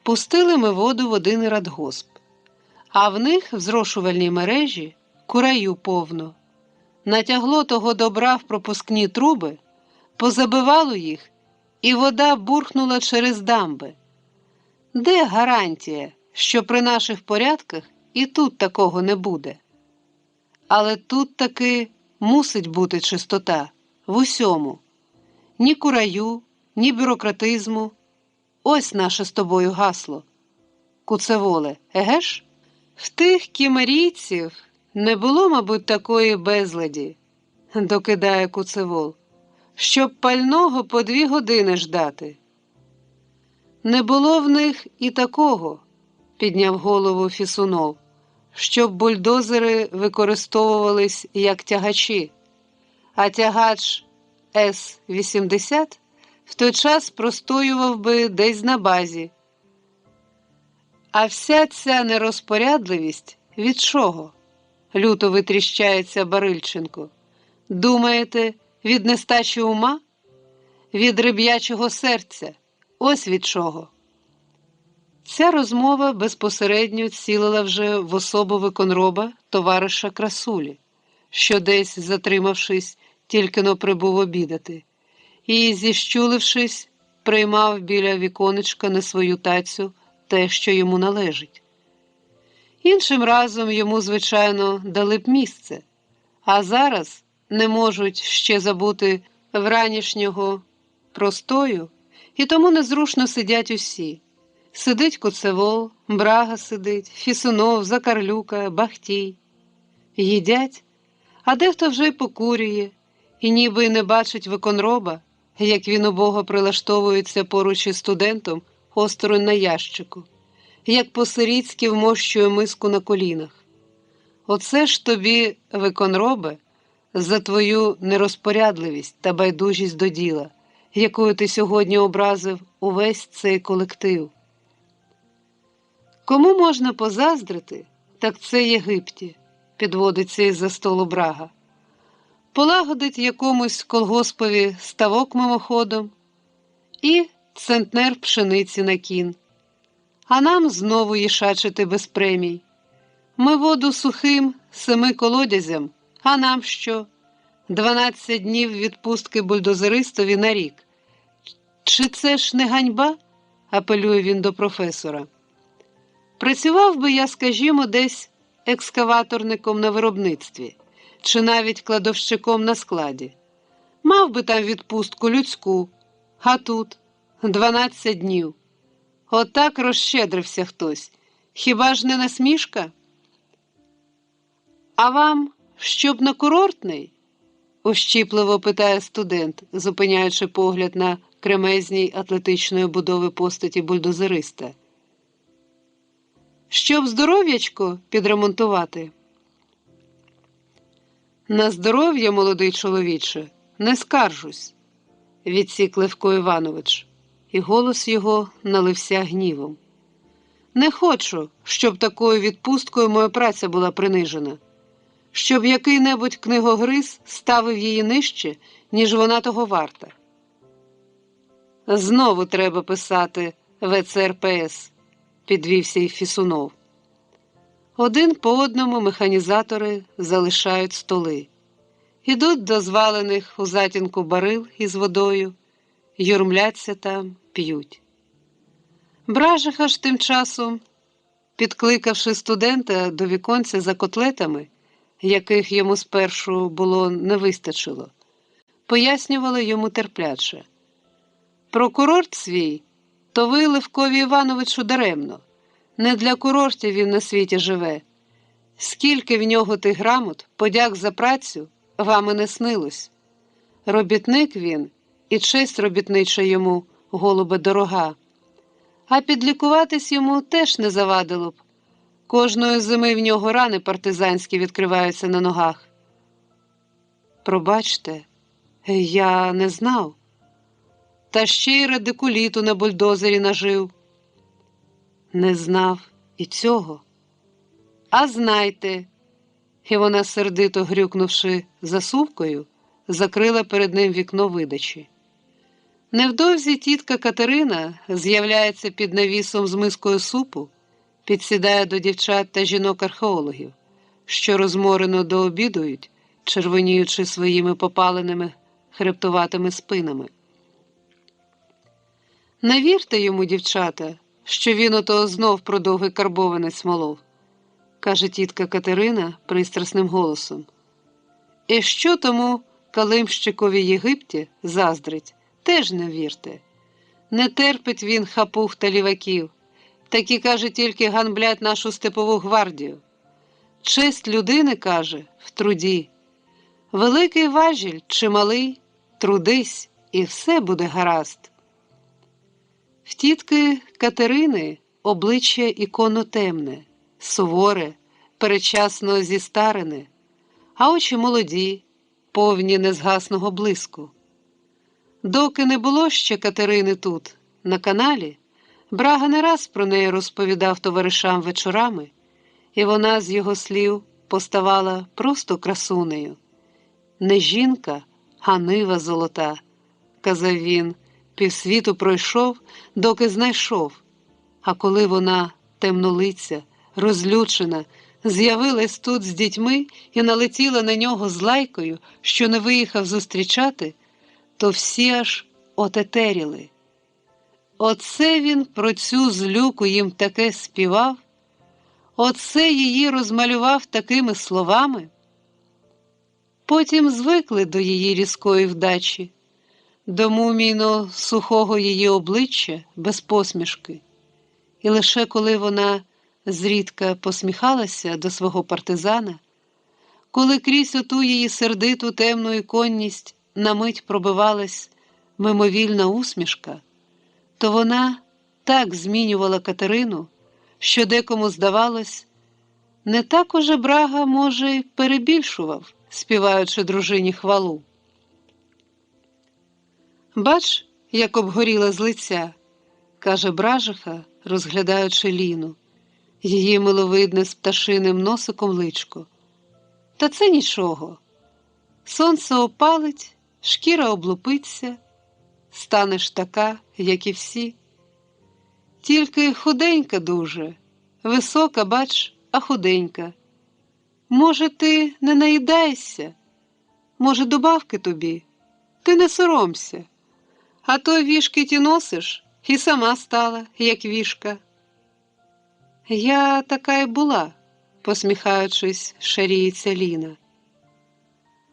Пустили ми воду в один радгосп, а в них в зрошувальній мережі кураю повно. Натягло того добра в пропускні труби, позабивало їх, і вода бурхнула через дамби. Де гарантія, що при наших порядках і тут такого не буде. Але тут таки мусить бути чистота в усьому. Ні кураю, ні бюрократизму. Ось наше з тобою гасло. Куцеволе, еге ж? В тих кімерійців не було, мабуть, такої безладі, докидає Куцевол, щоб пального по 2 години ждати. Не було в них і такого, підняв голову Фісунов, щоб бульдозери використовувались як тягачі, а тягач С-80 в той час простоював би десь на базі. А вся ця нерозпорядливість від чого? Люто витріщається Барильченко. Думаєте, від нестачі ума? Від риб'ячого серця? Ось від чого. Ця розмова безпосередньо цілила вже в особу виконроба товариша Красулі, що десь, затримавшись, тільки-но прибув обідати, і, зіщулившись, приймав біля віконечка на свою тацю те, що йому належить. Іншим разом йому, звичайно, дали б місце, а зараз не можуть ще забути вранішнього простою, і тому незрушно сидять усі. Сидить Куцевол, Брага сидить, Фісунов, Закарлюка, Бахтій. Їдять, а дехто вже й покурює, і ніби й не бачить виконроба, як він убого прилаштовується поруч із студентом осторонь на ящику, як по-сирітськи вмощує миску на колінах. Оце ж тобі, виконробе, за твою нерозпорядливість та байдужість до діла, якою ти сьогодні образив увесь цей колектив. Кому можна позаздрити, так це Єгипті, підводиться із-за столу Брага. Полагодить якомусь колгоспові ставок мимоходом і центнер пшениці на кін. А нам знову їшачити без премій. Ми воду сухим 7 колодязям, а нам що? 12 днів відпустки бульдозеристові на рік. Чи це ж не ганьба? Апелює він до професора. Працював би я, скажімо, десь екскаваторником на виробництві, чи навіть кладовщиком на складі. Мав би там відпустку людську, а тут 12 днів. Отак розщедрився хтось. Хіба ж не насмішка? А вам, щоб на курортний? Ощіпливо питає студент, зупиняючи погляд на кремезній атлетичної будови постаті бульдозериста. Щоб здоров'ячко підремонтувати? На здоров'я, молодий чоловіче, не скаржусь, відсік Левко Іванович, і голос його налився гнівом. Не хочу, щоб такою відпусткою моя праця була принижена, щоб який-небудь книгогриз ставив її нижче, ніж вона того варта. Знову треба писати ВЦРПС, підвівся і Фісунов. Один по одному механізатори залишають столи. Ідуть до звалених у затінку барил із водою, юрмляться там, п'ють. Бражиха ж тим часом, підкликавши студента до віконця за котлетами, яких йому спершу було не вистачило, пояснювали йому терпляче. Про курорт свій, то ви, Левкові Івановичу, даремно. Не для курортів він на світі живе. Скільки в нього тих грамот, подяк за працю, вам і не снилось. Робітник він, і честь робітнича йому, голубе, дорога. А підлікуватись йому теж не завадило б. Кожної зими в нього рани партизанські відкриваються на ногах. Пробачте, я не знав. Та ще й радикуліту на бульдозері нажив. Не знав і цього. А знайте, і вона, сердито грюкнувши засувкою, закрила перед ним вікно видачі. Невдовзі тітка Катерина з'являється під навісом з мискою супу, підсідає до дівчат та жінок-археологів, що розморено дообідують, червоніючи своїми попаленими хребтуватими спинами. Не вірте йому, дівчата, що він ото знов про довгий карбованець молов. каже тітка Катерина пристрасним голосом. І що тому Калимщикові Єгипті заздрить, теж не вірте. Не терпить він хапух та ліваків, такі, каже, тільки ганблять нашу степову гвардію. Честь людини, каже, в труді. Великий важіль чи малий, трудись, і все буде гаразд. В тітки Катерини обличчя іконно темне, суворе, передчасно зістарене, а очі молоді, повні незгасного блиску. Доки не було ще Катерини тут, на каналі, Брага не раз про неї розповідав товаришам вечорами, і вона з його слів поставала просто красунею. Не жінка, а нива золота, казав він, півсвіту пройшов, доки знайшов. А коли вона, темнолиця, розлючена, з'явилась тут з дітьми і налетіла на нього з лайкою, що не виїхав зустрічати, то всі аж отетеріли. Оце він про цю злюку їм таке співав, оце її розмалював такими словами. Потім звикли до її різкої вдачі, до мумійно сухого її обличчя без посмішки. І лише коли вона зрідка посміхалася до свого партизана, коли крізь оту її сердиту темну іконність на мить пробивалась мимовільна усмішка, то вона так змінювала Катерину, що декому здавалось, не так уже Брага, може, й перебільшував, співаючи дружині хвалу. «Бач, як обгоріла з лиця», – каже Бражиха, розглядаючи Ліну, її миловидне з пташиним носиком личко. «Та це нічого. Сонце опалить, шкіра облупиться, станеш така, як і всі. Тільки худенька дуже, висока, бач, а худенька. Може, ти не наїдаєшся? Може, добавки тобі? Ти не соромся. А то вішки ті носиш, і сама стала, як вішка». «Я така й була», – посміхаючись, шаріється Ліна.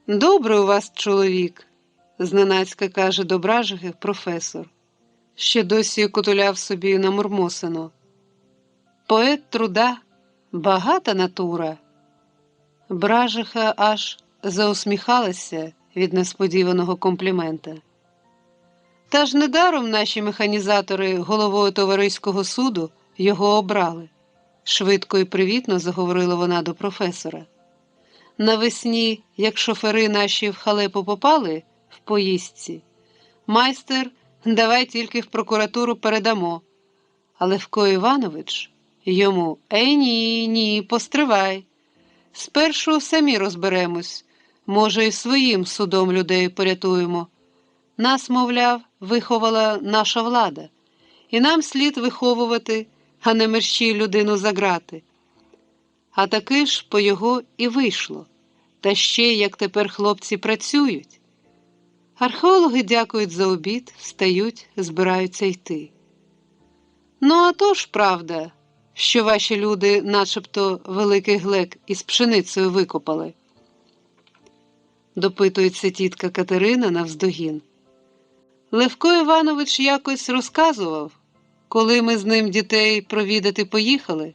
«Добрий у вас чоловік», – зненацька каже до Бражиги професор. Ще досі кутуляв собі намурмосено. «Поет труда, багата натура». Бражиха аж заусміхалася від несподіваного комплімента. Та ж недаром наші механізатори головою товариського суду його обрали. Швидко і привітно заговорила вона до професора. Навесні, як шофери наші в халепу попали в поїздці, майстер, давай тільки в прокуратуру передамо. А Левко Іванович йому: ні, постривай. Спершу самі розберемось, може, і своїм судом людей порятуємо. Нас, мовляв, виховала наша влада, і нам слід виховувати, а не мерщій людину за грати. А таки ж по його і вийшло. Та ще, як тепер хлопці працюють. Археологи дякують за обід, встають, збираються йти. Ну, а то ж правда, що ваші люди начебто великий глек із пшеницею викопали. Допитується тітка Катерина навздогін. Левко Іванович якось розказував, коли ми з ним дітей провідати поїхали.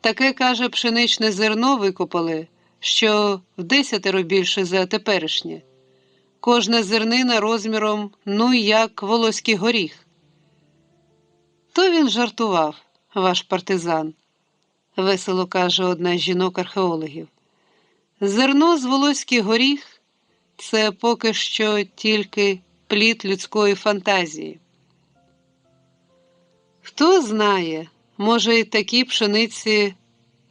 Таке, каже, пшеничне зерно викопали, що в 10 більше за теперішнє. Кожна зернина розміром, ну, як волоський горіх. То він жартував, ваш партизан, весело каже одна з жінок-археологів. Зерно з волоський горіх – це поки що тільки плід людської фантазії. Хто знає, може, і такі пшениці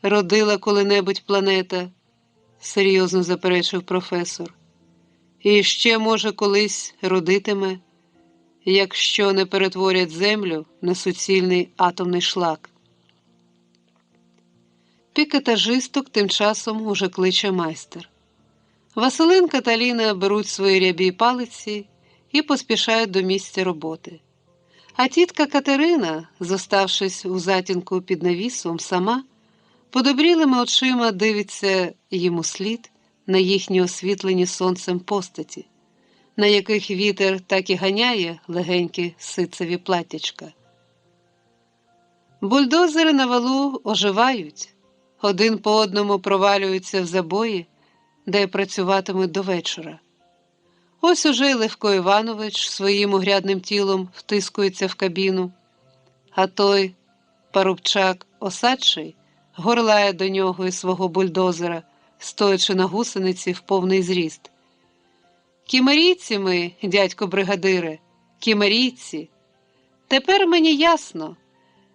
родила коли-небудь планета, серйозно заперечив професор. І ще, може, колись родитиме, якщо не перетворять землю на суцільний атомний шлак. Пікетажисток тим часом уже кличе майстер. Василинка та Ліна беруть свої рябі палиці і поспішають до місця роботи. А тітка Катерина, зоставшись у затінку під навісом сама, Подобрілими очима дивиться їм услід на їхні освітлені сонцем постаті, на яких вітер так і ганяє легенькі ситцеві платтячка. Бульдозери на валу оживають, один по одному провалюються в забої, де працюватимуть до вечора. Ось уже Левко Іванович своїм огрядним тілом втискується в кабіну, а той парубчак осадчий горлає до нього із свого бульдозера, стоячи на гусениці в повний зріст. «Кімерійці ми, дядько бригадире, кімерійці! Тепер мені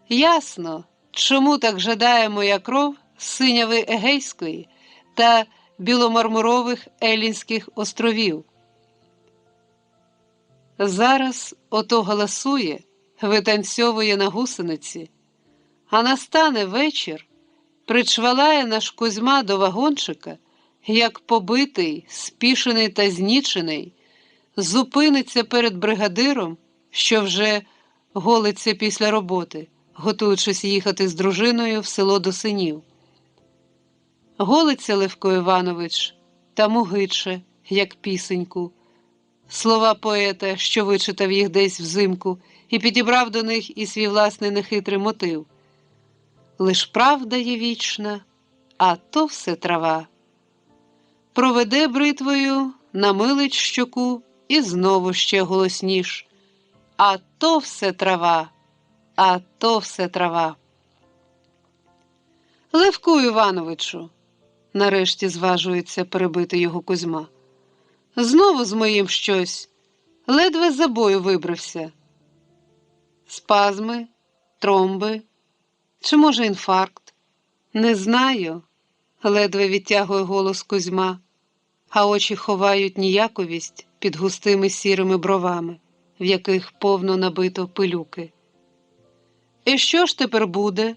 ясно, чому так жадає моя кров синяви Егейської та біломармурових Елінських островів. Зараз ото галасує, витанцьовує на гусениці, а настане вечір, причвалає наш Кузьма до вагончика, як побитий, спішений та знічений, зупиниться перед бригадиром, що вже голиться після роботи, готуючись їхати з дружиною в село до синів. Голиться Левко Іванович та мугиче, як пісеньку, слова поета, що вичитав їх десь взимку і підібрав до них і свій власний нехитрий мотив. Лиш правда є вічна, а то все трава. Проведе бритвою, намилить щоку і знову ще голосніш. А то все трава, а то все трава. Левку Івановичу, нарешті зважується перебити його Кузьма. Знову з моїм щось, ледве з забою вибрався. Спазми, тромби, чи, може, інфаркт? Не знаю, ледве відтягує голос Кузьма, а очі ховають ніяковість під густими сірими бровами, в яких повно набито пилюки. І що ж тепер буде?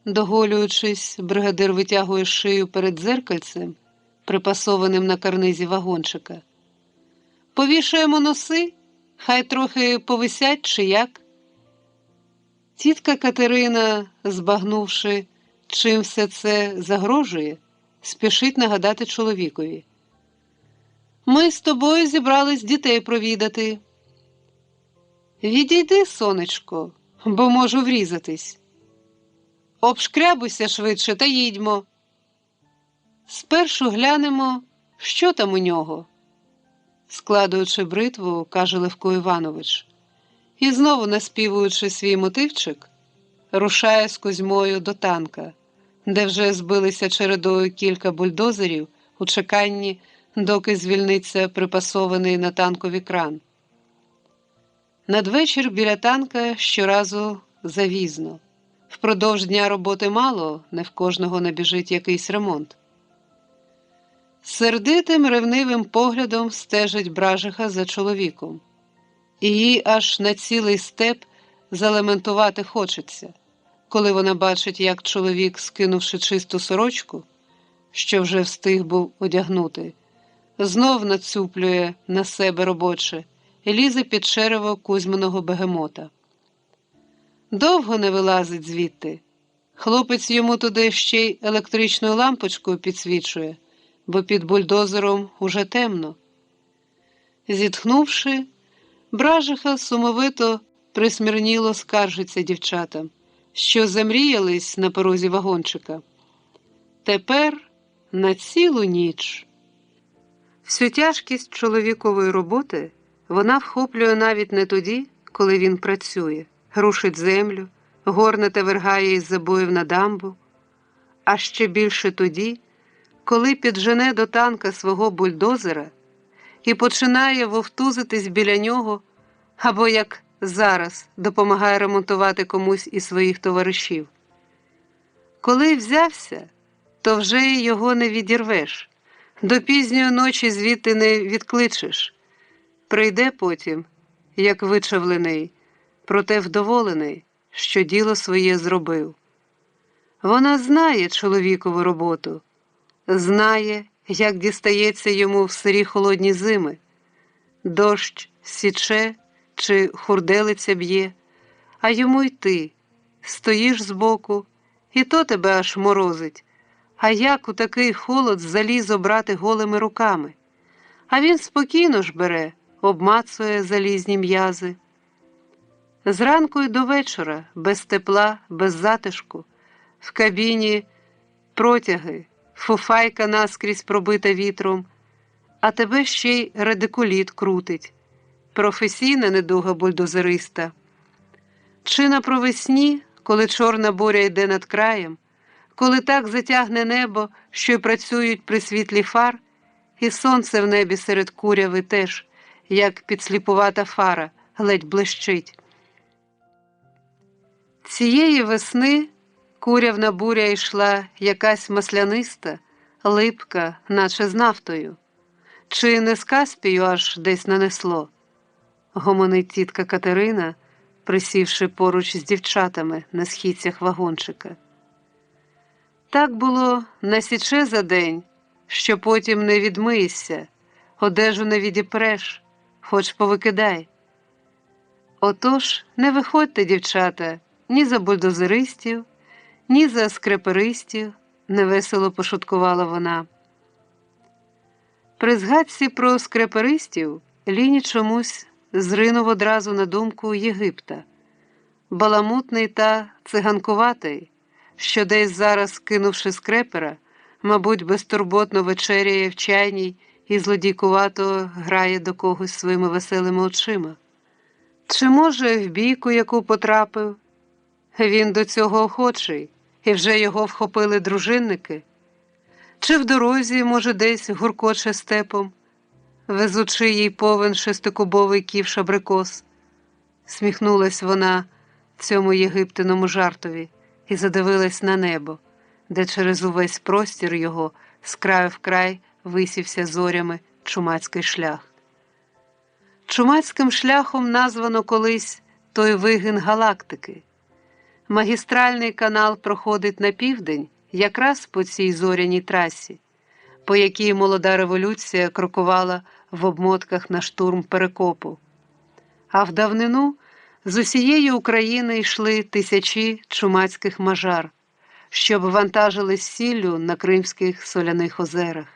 Доголюючись, бригадир витягує шию перед дзеркальцем, припасованим на карнизі вагончика. Повішаємо носи, хай трохи повисять чи як? Тітка Катерина, збагнувши, чим все це загрожує, спішить нагадати чоловікові. Ми з тобою зібрались дітей провідати. Відійди, сонечко, бо можу врізатись. Обшкрябуйся швидше та їдьмо. Спершу глянемо, що там у нього, складуючи бритву, каже Левко Іванович, і знову наспівуючи свій мотивчик, рушає з Кузьмою до танка, де вже збилися чередою кілька бульдозерів у чеканні, доки звільниться припасований на танкові кран. Надвечір біля танка щоразу завізно. Впродовж дня роботи мало, не в кожного набіжить якийсь ремонт. Сердитим ревнивим поглядом стежить Бражиха за чоловіком. І їй аж на цілий степ залементувати хочеться, коли вона бачить, як чоловік, скинувши чисту сорочку, що вже встиг був одягнути, знов нацюплює на себе робоче і лізе під черево Кузьминого бегемота. Довго не вилазить звідти. Хлопець йому туди ще й електричною лампочкою підсвічує, бо під бульдозером уже темно. Зітхнувши, Бражиха сумовито присмірніло скаржиться дівчатам, що замріялись на порозі вагончика. Тепер на цілу ніч. Всю тяжкість чоловікової роботи вона вхоплює навіть не тоді, коли він працює, рушить землю, горне та вергає із забоїв на дамбу, а ще більше тоді, коли піджене до танка свого бульдозера і починає вовтузитись біля нього, або, як зараз, допомагає ремонтувати комусь із своїх товаришів. Коли взявся, то вже його не відірвеш, до пізньої ночі звідти не відкличеш. Прийде потім, як вичавлений, проте вдоволений, що діло своє зробив. Вона знає чоловікову роботу, знає, як дістається йому в сирі холодні зими. Дощ січе чи хурделиця б'є, а йому й ти стоїш збоку і то тебе аж морозить. А як у такий холод залізо брати голими руками? А він спокійно ж бере, обмацує залізні м'язи. Зранку й до вечора, без тепла, без затишку, в кабіні протяги, фуфайка наскрізь пробита вітром, а тебе ще й радикуліт крутить. Професійна недуга бульдозериста. Чи на провесні, коли чорна буря йде над краєм, коли так затягне небо, що й працюють при світлі фар, і сонце в небі серед куряви теж, як підсліпувата фара, ледь блищить. Цієї весни курявна буря йшла якась масляниста, липка, наче з нафтою. Чи не з Каспію аж десь нанесло? Гомонить тітка Катерина, присівши поруч з дівчатами на східцях вагончика. Так було насіче за день, що потім не відмиєшся, одежу не відіпреш, хоч повикидай. Отож, не виходьте, дівчата, ні за бульдозеристів, ні за скреперистів, невесело пошуткувала вона. При згадці про скреперистів Ліні чомусь зринув одразу на думку Єгипта. Баламутний та циганкуватий, що десь зараз, кинувши скрепера, мабуть, безтурботно вечеряє в чайній і злодійкувато грає до когось своїми веселими очима. Чи, може, в бійку, яку потрапив? Він до цього охочий, і вже його вхопили дружинники? Чи в дорозі, може, десь гуркоче степом, везучи їй повен шестикубовий ківш абрикос? Сміхнулась вона цьому єгиптиному жартові і задивилась на небо, де через увесь простір його з краю в край висівся зорями чумацький шлях. Чумацьким шляхом названо колись той вигин галактики. Магістральний канал проходить на південь якраз по цій зоряній трасі, по якій молода революція крокувала в обмотках на штурм Перекопу. А в давнину з усієї України йшли тисячі чумацьких мажар, щоб вантажились сіллю на Кримських соляних озерах.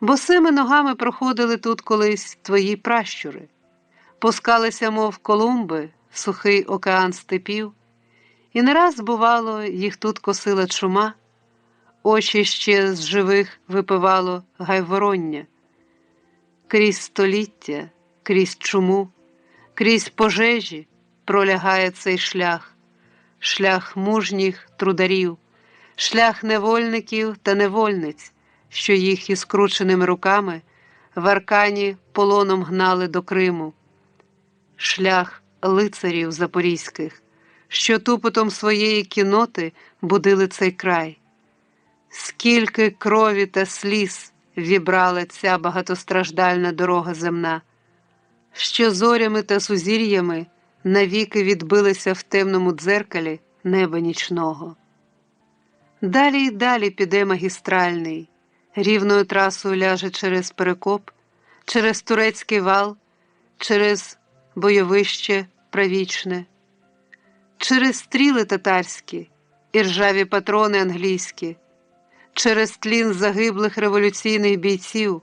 Босими ногами проходили тут колись твої пращури, пускалися, мов колумби, в сухий океан степів, і не раз, бувало, їх тут косила чума, очі ще з живих випивало гайвороння. Крізь століття, крізь чуму, крізь пожежі пролягає цей шлях, шлях мужніх трударів, шлях невольників та невольниць, що їх із скрученими руками в аркані полоном гнали до Криму, шлях лицарів запорізьких, що тупотом своєї кінноти будили цей край. Скільки крові та сліз вібрала ця багатостраждальна дорога земна, що зорями та сузір'ями навіки відбилися в темному дзеркалі неба нічного. Далі й далі піде магістральний, рівною трасою ляже через Перекоп, через Турецький вал, через бойовище Правічне, через стріли татарські і ржаві патрони англійські, через тлін загиблих революційних бійців.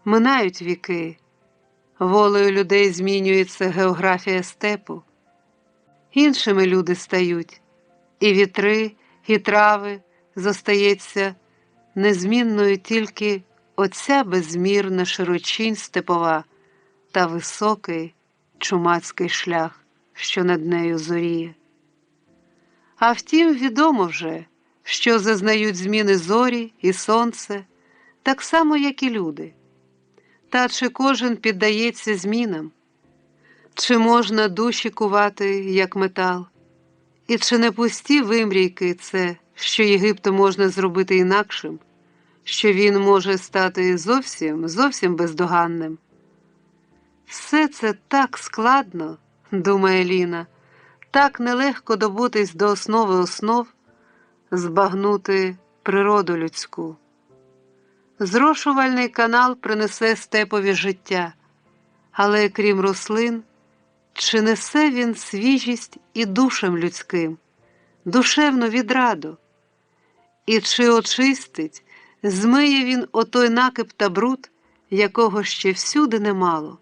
Минають віки, волею людей змінюється географія степу. Іншими люди стають, і вітри, і трави зостається незмінною тільки оця безмірна широчінь степова та високий чумацький шлях, що над нею зоріє. А втім, відомо вже, що зазнають зміни зорі і сонце, так само, як і люди. Та чи кожен піддається змінам? Чи можна душі кувати, як метал? І чи не пусті вимрійки це, що Єгипту можна зробити інакшим, що він може стати зовсім бездоганним? Все це так складно, думає Ліна, так нелегко добутись до основи основ, збагнути природу людську. Зрошувальний канал принесе степові життя, але крім рослин, чи несе він свіжість і душам людським, душевну відраду. І чи очистить, змиє він отой накип та бруд, якого ще всюди немало.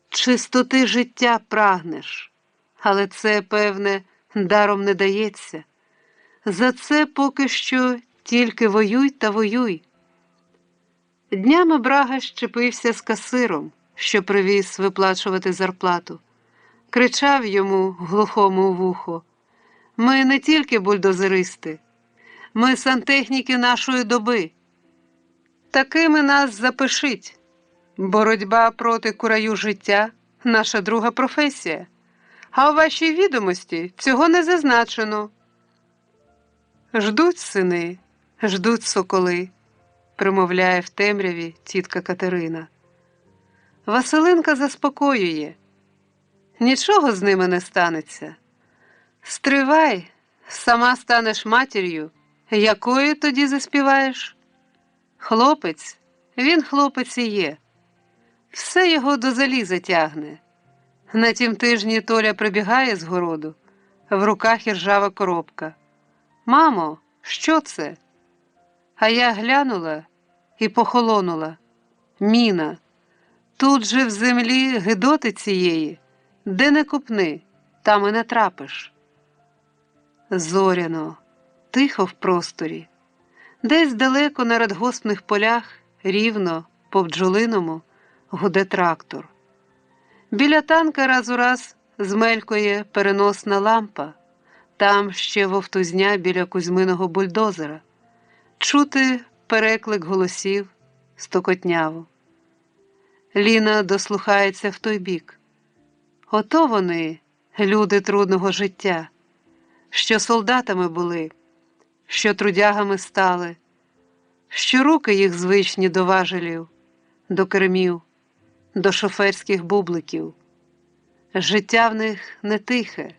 Чистоти життя прагнеш, але це, певне, даром не дається. За це поки що тільки воюй та воюй. Днями Брага щепився з касиром, що привіз виплачувати зарплату. Кричав йому глухому у вухо: «Ми не тільки бульдозеристи, ми сантехніки нашої доби. Такими нас запишіть. Боротьба проти кураю життя – наша друга професія. А у вашій відомості цього не зазначено». «Ждуть сини, ждуть соколи», – примовляє в темряві тітка Катерина. Василинка заспокоює: «Нічого з ними не станеться. Стривай, сама станеш матір'ю, якою тоді заспіваєш? Хлопець, він хлопець і є. Все його до заліза тягне. На тім тижні Толя прибігає з городу, в руках іржава коробка. Мамо, що це? А я глянула і похолонула. Міна. Тут же в землі гидоти цієї, де не копни, там і не трапиш. Зоряно, тихо в просторі. Десь далеко на радгоспних полях, рівно, по бджолиному, гуде трактор. Біля танка раз у раз змелькує переносна лампа, там ще вовтузня біля Кузьминого бульдозера. Чути переклик голосів, стокотняву. Ліна дослухається в той бік. Ото вони, люди трудного життя, що солдатами були, що трудягами стали, що руки їх звичні до важелів, до кермів, до шоферських бубликів. Життя в них не тихе,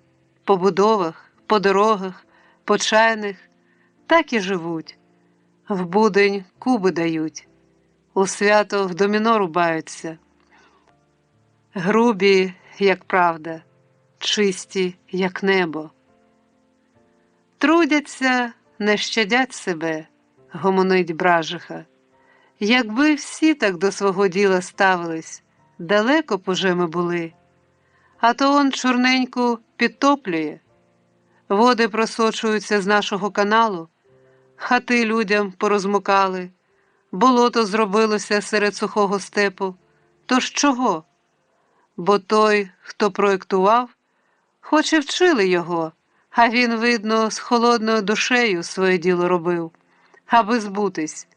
по будовах, по дорогах, по чайних, так і живуть. В будень куби дають, у свято в доміно рубаються. Грубі, як правда, чисті, як небо. Трудяться, не щадять себе, гомонить Бражиха. Якби всі так до свого діла ставились, далеко б уже ми були. А то он чорненьку підтоплює. Води просочуються з нашого каналу, хати людям порозмукали, болото зробилося серед сухого степу. Тож чого? Бо той, хто проєктував, хоч і вчили його, а він, видно, з холодною душею своє діло робив, аби збутись.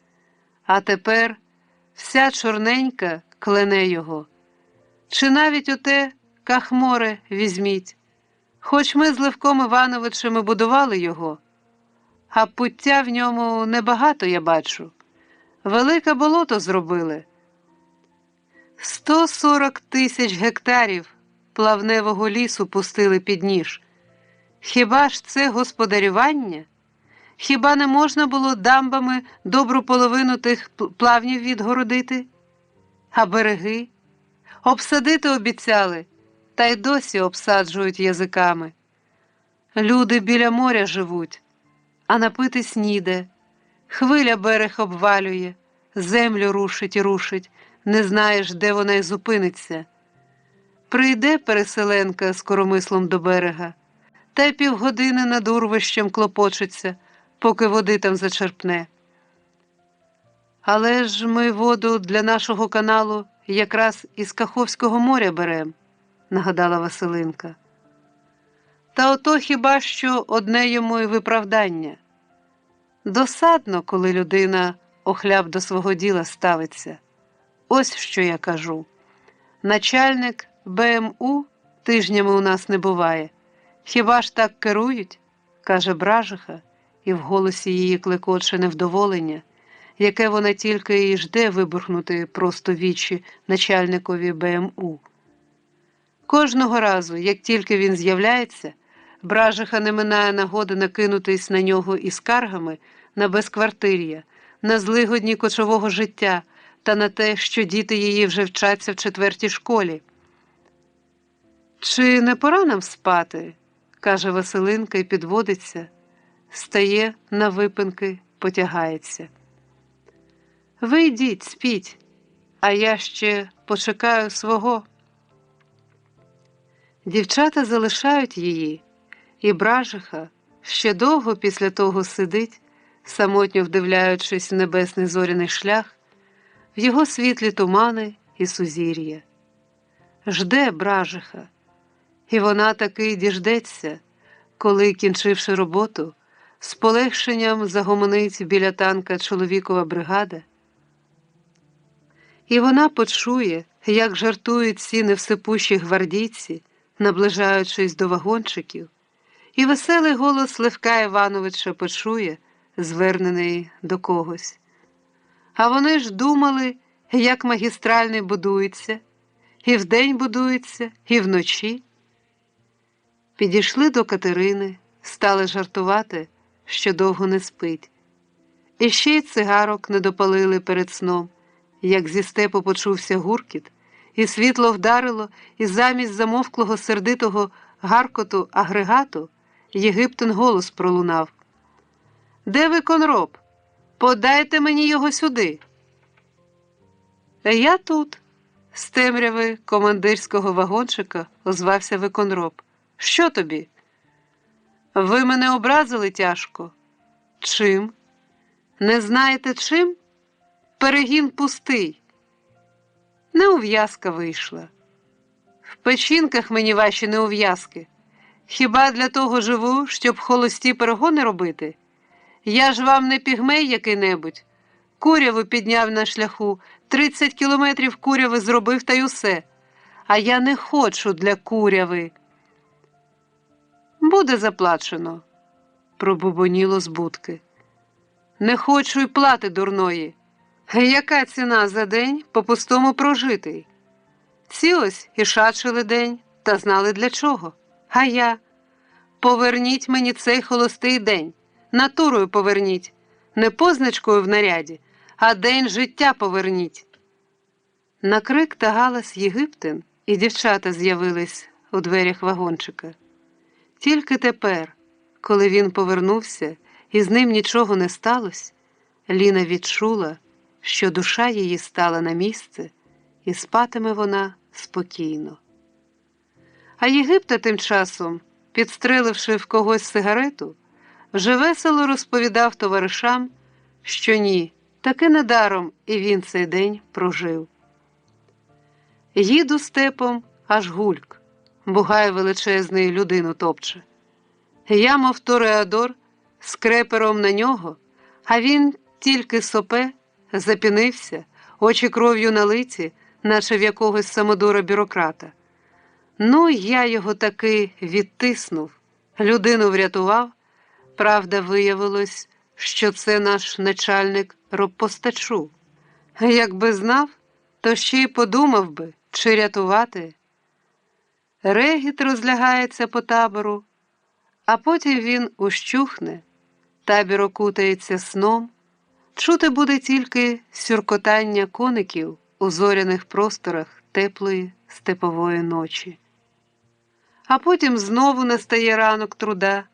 А тепер вся чорненька клене його. Чи навіть оте Кахморе візьміть. Хоч ми з Левком Івановичем і будували його, а пуття в ньому небагато, я бачу. Велике болото зробили. 140 тисяч гектарів плавневого лісу пустили під ніж. Хіба ж це господарювання? Хіба не можна було дамбами добру половину тих плавнів відгородити? А береги? Обсадити обіцяли, та й досі обсаджують язиками. Люди біля моря живуть, а напитись ніде. Хвиля берег обвалює, землю рушить і рушить, не знаєш, де вона й зупиниться. Прийде переселенка з коромислом до берега, та й півгодини над урвищем клопочеться, поки води там зачерпне. Але ж ми воду для нашого каналу якраз із Каховського моря берем, нагадала Василинка. Та ото хіба що одне йому й виправдання. Досадно, коли людина охляб до свого діла ставиться. Ось що я кажу. Начальник БМУ тижнями у нас не буває. Хіба ж так керують? Каже Бражиха, і в голосі її клекоче невдоволення, яке вона тільки і жде вибухнути просто в вічі начальникові БМУ. Кожного разу, як тільки він з'являється, Бражиха не минає нагоди накинутись на нього із скаргами на безквартир'я, на злигодні кочового життя та на те, що діти її вже вчаться в 4-й школі. «Чи не пора нам спати?» – каже Василинка і підводиться, стає на випинки, потягається. Ви йдіть, спіть, а я ще почекаю свого. Дівчата залишають її, і Бражиха ще довго після того сидить, самотньо вдивляючись в небесний зоряний шлях, в його світлі тумани і сузір'я. Жде Бражиха, і вона таки діждеться, коли, кінчивши роботу, з полегшенням загомонить біля танка чоловікова бригада. І вона почує, як жартують ці невсипущі гвардійці, наближаючись до вагончиків, і веселий голос Левка Івановича почує, звернений до когось. А вони ж думали, як магістральний будується, і вдень будується, і вночі. Підійшли до Катерини, стали жартувати, що довго не спить. І ще й цигарок не допалили перед сном, як зі степу почувся гуркіт, і світло вдарило, і замість замовклого сердитого гаркоту агрегату Єгиптин голос пролунав. «Де виконроб? Подайте мені його сюди!» «Я тут!» З темряви командирського вагончика озвався виконроб. «Що тобі?» «Ви мене образили тяжко». «Чим?» «Не знаєте чим? Перегін пустий». Неув'язка вийшла. «В печінках мені ваші неув'язки. Хіба для того живу, щоб холості перегони робити? Я ж вам не пігмей який-небудь. Куряву підняв на шляху, 30 кілометрів куряви зробив та й усе. А я не хочу для куряви». «Буде заплачено», – пробубоніло з будки. «Не хочу й плати дурної. Яка ціна за день по-пустому прожитий? Ці ось і шачили день, та знали для чого. А я? Поверніть мені цей холостий день, натурою поверніть, не позначкою в наряді, а день життя поверніть». На крик та галас Єгиптин і дівчата з'явились у дверях вагончика. Тільки тепер, коли він повернувся і з ним нічого не сталося, Ліна відчула, що душа її стала на місце, і спатиме вона спокійно. А Єгипта тим часом, підстреливши в когось сигарету, вже весело розповідав товаришам, що ні, таки недаром і він цей день прожив. Їду степом, аж гульк, бугай величезний людину топче. Я, мов тореадор, з крепером на нього, а він тільки сопе, запінився, очі кров'ю налиті, наче в якогось самодура-бюрократа. Ну, я його таки відтиснув, людину врятував. Правда, виявилось, що це наш начальник робпостачу. Якби знав, то ще й подумав би, чи рятувати. Регіт розлягається по табору, а потім він ущухне, табір окутається сном, чути буде тільки сюркотання коників у зоряних просторах теплої степової ночі. А потім знову настає ранок труда,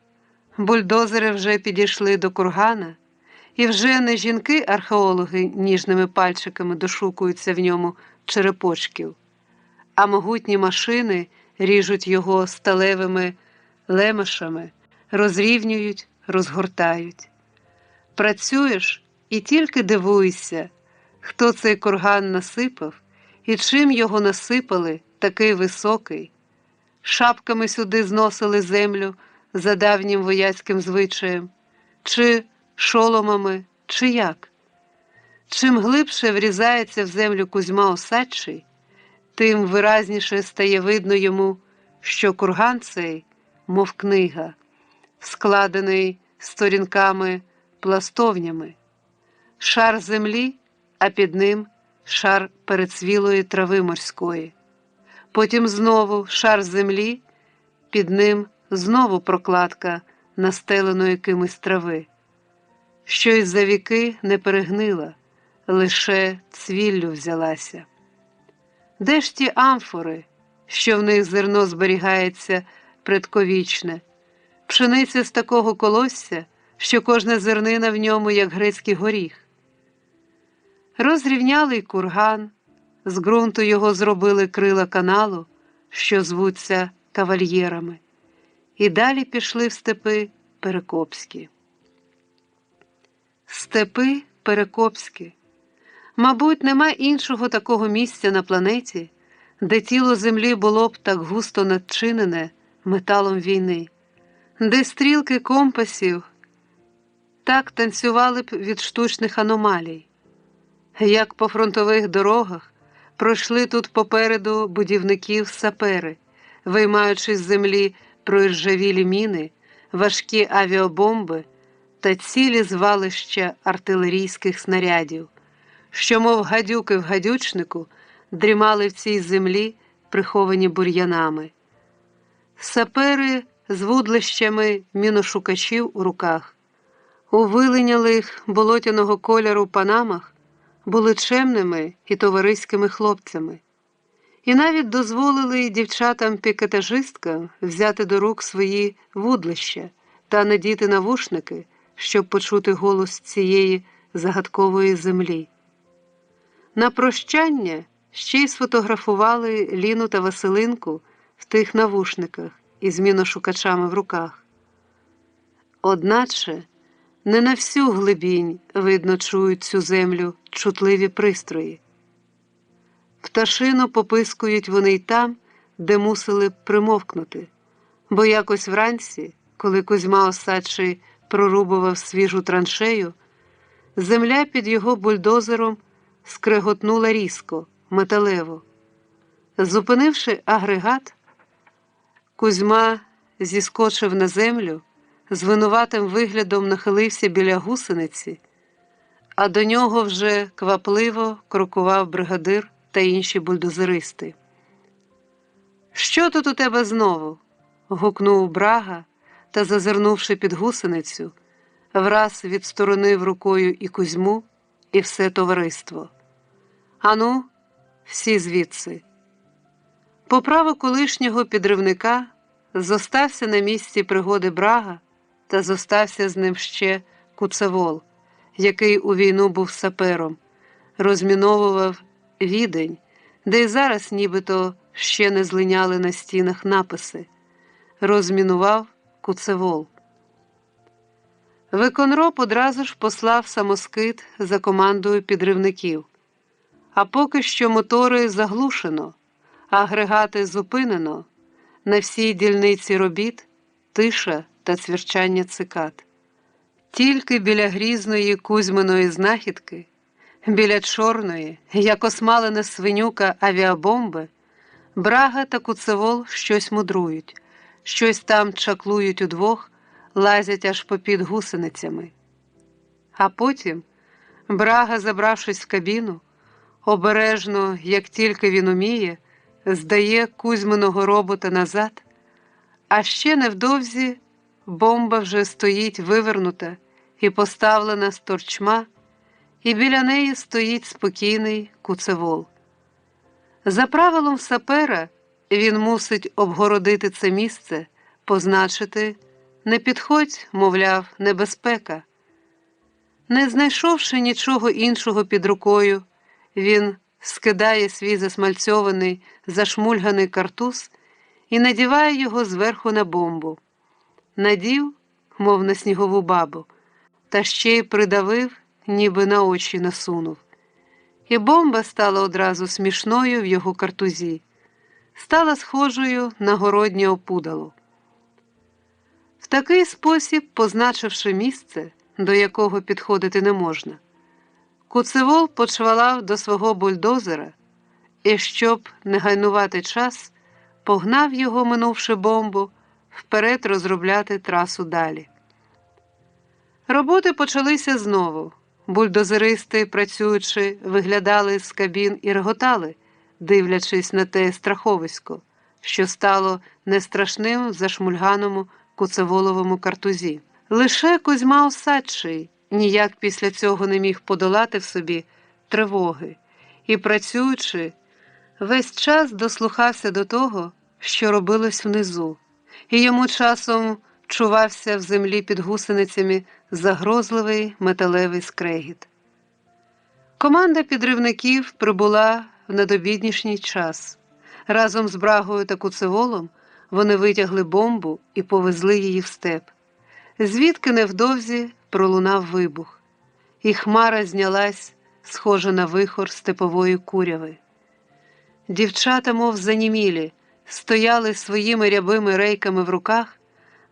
бульдозери вже підійшли до кургана, і вже не жінки-археологи ніжними пальчиками дошукуються в ньому черепочків, а могутні машини ріжуть його сталевими лемешами, розрівнюють, розгортають. Працюєш і тільки дивуєшся, хто цей курган насипав і чим його насипали такий високий. Шапками сюди зносили землю за давнім вояцьким звичаєм, чи шоломами, чи як. Чим глибше врізається в землю Кузьма Осадчий, тим виразніше стає видно йому, що курган цей, мов книга, складений сторінками-пластовнями. Шар землі, а під ним шар перецвілої трави морської. Потім знову шар землі, під ним знову прокладка настеленої кимось трави, що й за віки не перегнила, лише цвіллю взялася. Де ж ті амфори, що в них зерно зберігається предковічне, пшениця з такого колосся, що кожна зернина в ньому, як грецький горіх. Розрівняли й курган, з ґрунту його зробили крила каналу, що звуться кавальєрами, і далі пішли в степи Перекопські. Степи Перекопські. Мабуть, нема іншого такого місця на планеті, де тіло землі було б так густо надчинене металом війни, де стрілки компасів так танцювали б від штучних аномалій. Як по фронтових дорогах пройшли тут попереду будівників сапери, виймаючи з землі проіржавілі міни, важкі авіабомби та цілі звалища артилерійських снарядів, що, мов гадюки в гадючнику, дрімали в цій землі, приховані бур'янами. Сапери з вудлищами міношукачів у руках, у вилинялих болотяного кольору панамах, були чемними і товариськими хлопцями. І навіть дозволили дівчатам-пікетажисткам взяти до рук свої вудлища та надіти навушники, щоб почути голос цієї загадкової землі. На прощання ще й сфотографували Ліну та Василинку в тих навушниках із міношукачами в руках. Одначе не на всю глибінь, видно, чують цю землю чутливі пристрої. Пташино попискують вони й там, де мусили б примовкнути, бо якось вранці, коли Кузьма Осадчий прорубував свіжу траншею, земля під його бульдозером скреготнула різко, металево. Зупинивши агрегат, Кузьма зіскочив на землю, з винуватим виглядом нахилився біля гусениці, а до нього вже квапливо крокував бригадир та інші бульдозеристи. «Що тут у тебе знову?» – гукнув Брага та, зазирнувши під гусеницю, враз відсторонив рукою і Кузьму, і все товариство. «Ану, всі звідси!» По праву колишнього підривника зостався на місці пригоди Брага та зостався з ним ще Куцевол, який у війну був сапером, розміновував Відень, де й зараз нібито ще не злиняли на стінах написи «Розмінував Куцевол». Виконроб одразу ж послав самоскид за командою підривників. А поки що мотори заглушено, агрегати зупинено, на всій дільниці робіт тиша та цвірчання цикад. Тільки біля грізної Кузьминої знахідки, біля чорної, як осмалена свинюка авіабомби, Брага та Куцевол щось мудрують, щось там чаклують удвох, лазять аж попід гусеницями. А потім Брага, забравшись в кабіну, обережно, як тільки він уміє, здає Кузьминого робота назад, а ще невдовзі бомба вже стоїть вивернута і поставлена з торчма, і біля неї стоїть спокійний Куцевол. За правилом сапера він мусить обгородити це місце, позначити «не підходь, мовляв, небезпека». Не знайшовши нічого іншого під рукою, він скидає свій засмальцьований, зашмульганий картуз і надіває його зверху на бомбу. Надів, мов на снігову бабу, та ще й придавив, ніби на очі насунув. І бомба стала одразу смішною в його картузі, стала схожою на городнє опудало. В такий спосіб, позначивши місце, до якого підходити не можна, Куцевол почвалав до свого бульдозера і, щоб не гайнувати час, погнав його, минувши бомбу, вперед розробляти трасу далі. Роботи почалися знову. Бульдозеристи, працюючи, виглядали з кабін і реготали, дивлячись на те страховисько, що стало нестрашним в зашмульганому Куцеволовому картузі. Лише Кузьма Осадчий ніяк після цього не міг подолати в собі тривоги і, працюючи, весь час дослухався до того, що робилось внизу, і йому часом чувався в землі під гусеницями загрозливий металевий скрегіт. Команда підривників прибула в надобіднішній час. Разом з Брагою та Куцеволом вони витягли бомбу і повезли її в степ, звідки невдовзі пролунав вибух, і хмара знялась, схожа на вихор степової куряви. Дівчата, мов занімілі, стояли своїми рябими рейками в руках,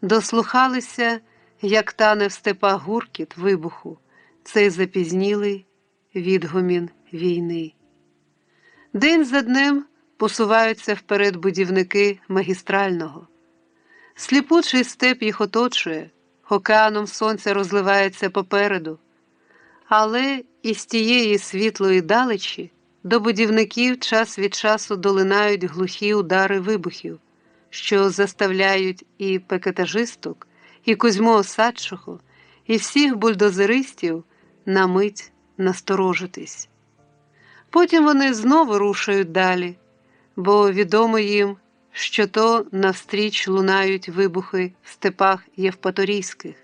дослухалися, як тане в степах гуркіт вибуху, цей запізнілий відгомін війни. День за днем посуваються вперед будівники магістрального. Сліпучий степ їх оточує, океаном сонця розливається попереду, але із тієї світлої далечі до будівників час від часу долинають глухі удари вибухів, що заставляють і пекетажисток, і Кузьму Осадчого, і всіх бульдозеристів на мить насторожитись. Потім вони знову рушають далі, бо відомо їм, що то навстріч лунають вибухи в степах євпаторійських,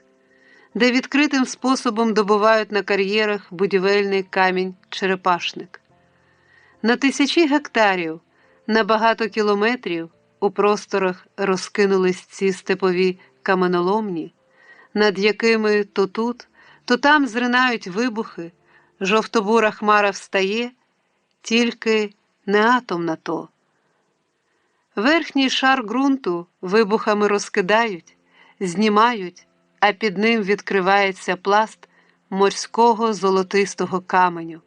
де відкритим способом добувають на кар'єрах будівельний камінь-черепашник. На тисячі гектарів, на багато кілометрів у просторах розкинулись ці степові каменоломні, над якими то тут, то там зринають вибухи, жовтобура хмара встає, тільки не атом на то. Верхній шар ґрунту вибухами розкидають, знімають, а під ним відкривається пласт морського золотистого каменю,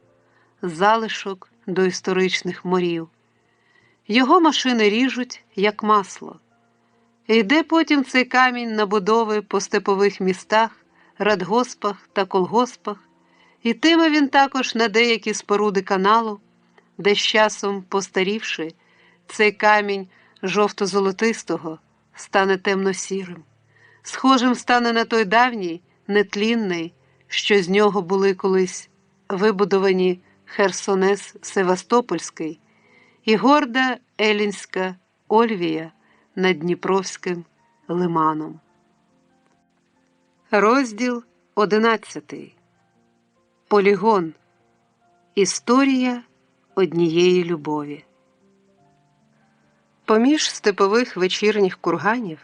залишок доісторичних морів. Його машини ріжуть, як масло. Йде потім цей камінь на будови по степових містах, радгоспах та колгоспах, і тиме він також на деякі споруди каналу, де з часом постарівши, цей камінь жовто-золотистого стане темно-сірим, схожим стане на той давній, нетлінний, що з нього були колись вибудовані Херсонес Севастопольський і горда Елінська Ольвія над Дніпровським лиманом. Розділ 11. Полігон. Історія однієї любові. Поміж степових вечірніх курганів,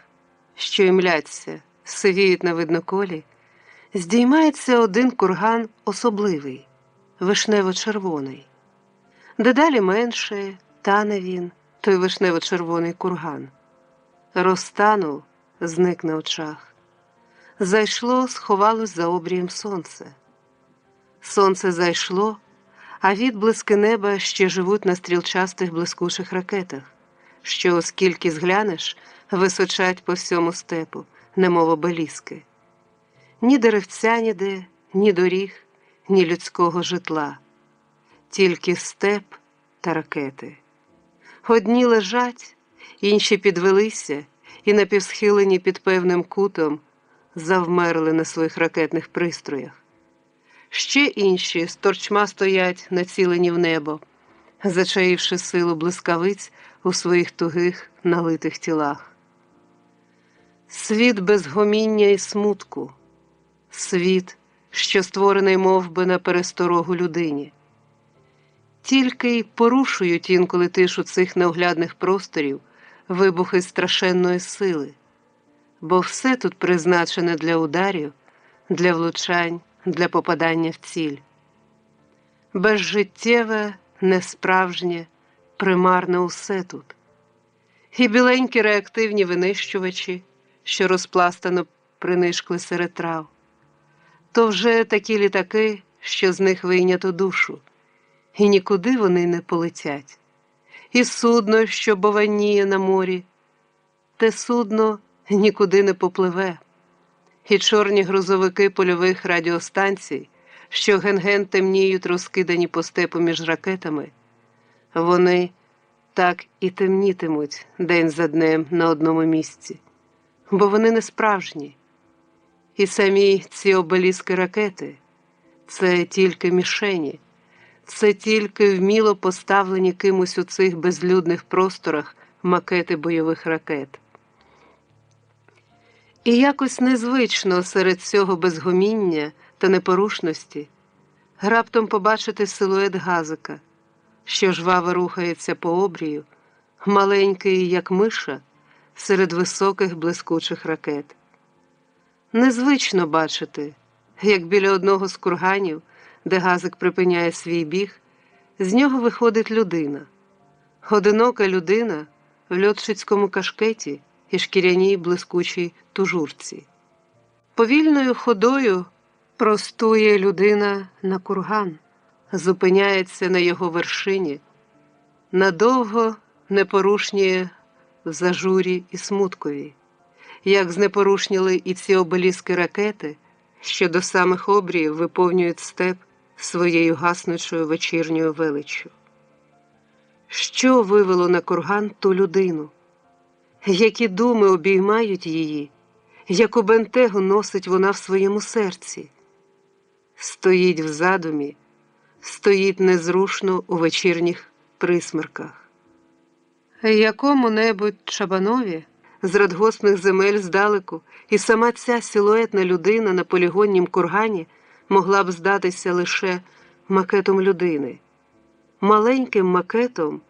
що імляться, сивіють на видноколі, здіймається один курган особливий, вишнево-червоний. Дедалі менше, тане він, той вишнево-червоний курган. Розтанув, зникне в очах. Зайшло, сховалось за обрієм сонце. Сонце зайшло, а відблиски неба ще живуть на стрілчастих блискучих ракетах, що, скільки зглянеш, височать по всьому степу, немов обеліски. Ні деревця ніде, ні доріг, ні людського житла. Тільки степ та ракети. Одні лежать, інші підвелися і, напівсхилені під певним кутом, завмерли на своїх ракетних пристроях. Ще інші сторчма стоять, націлені в небо, зачаївши силу блискавиць у своїх тугих, налитих тілах. Світ без гоміння і смутку. Світ, що створений мов би на пересторогу людині. Тільки й порушують інколи тишу цих неоглядних просторів вибухи страшенної сили, бо все тут призначене для ударів, для влучань, для попадання в ціль. Безжиттєве, несправжнє, примарне усе тут. І біленькі реактивні винищувачі, що розпластано принишкли серед трав. То вже такі літаки, що з них вийнято душу, і нікуди вони не полетять. І судно, що бованіє на морі, те судно нікуди не попливе. І чорні грузовики польових радіостанцій, що ген-ген темніють розкидані по степу між ракетами, вони так і темнітимуть день за днем на одному місці, бо вони не справжні. І самі ці обеліски ракети – це тільки мішені, це тільки вміло поставлені кимось у цих безлюдних просторах макети бойових ракет. І якось незвично серед цього безгоміння та непорушності раптом побачити силует Газика, що жваво рухається по обрію, маленький, як миша, серед високих блискучих ракет. Незвично бачити, як біля одного з курганів, де Газик припиняє свій біг, з нього виходить людина. Одинока людина в льотчицькому кашкеті і шкіряній блискучій тужурці. Повільною ходою простує людина на курган, зупиняється на його вершині, надовго непорушніє в зажурі і смуткові, як знепорушніли і ці обеліски ракети, що до самих обріїв виповнюють степ своєю гаснучою вечірньою величчю. Що вивело на курган ту людину? Які думи обіймають її, яку бентегу носить вона в своєму серці? Стоїть в задумі, стоїть незрушно у вечірніх присмерках. Якому-небудь чабанові з радгоспних земель здалеку і сама ця силуетна людина на полігоннім кургані могла б здатися лише макетом людини. Маленьким макетом,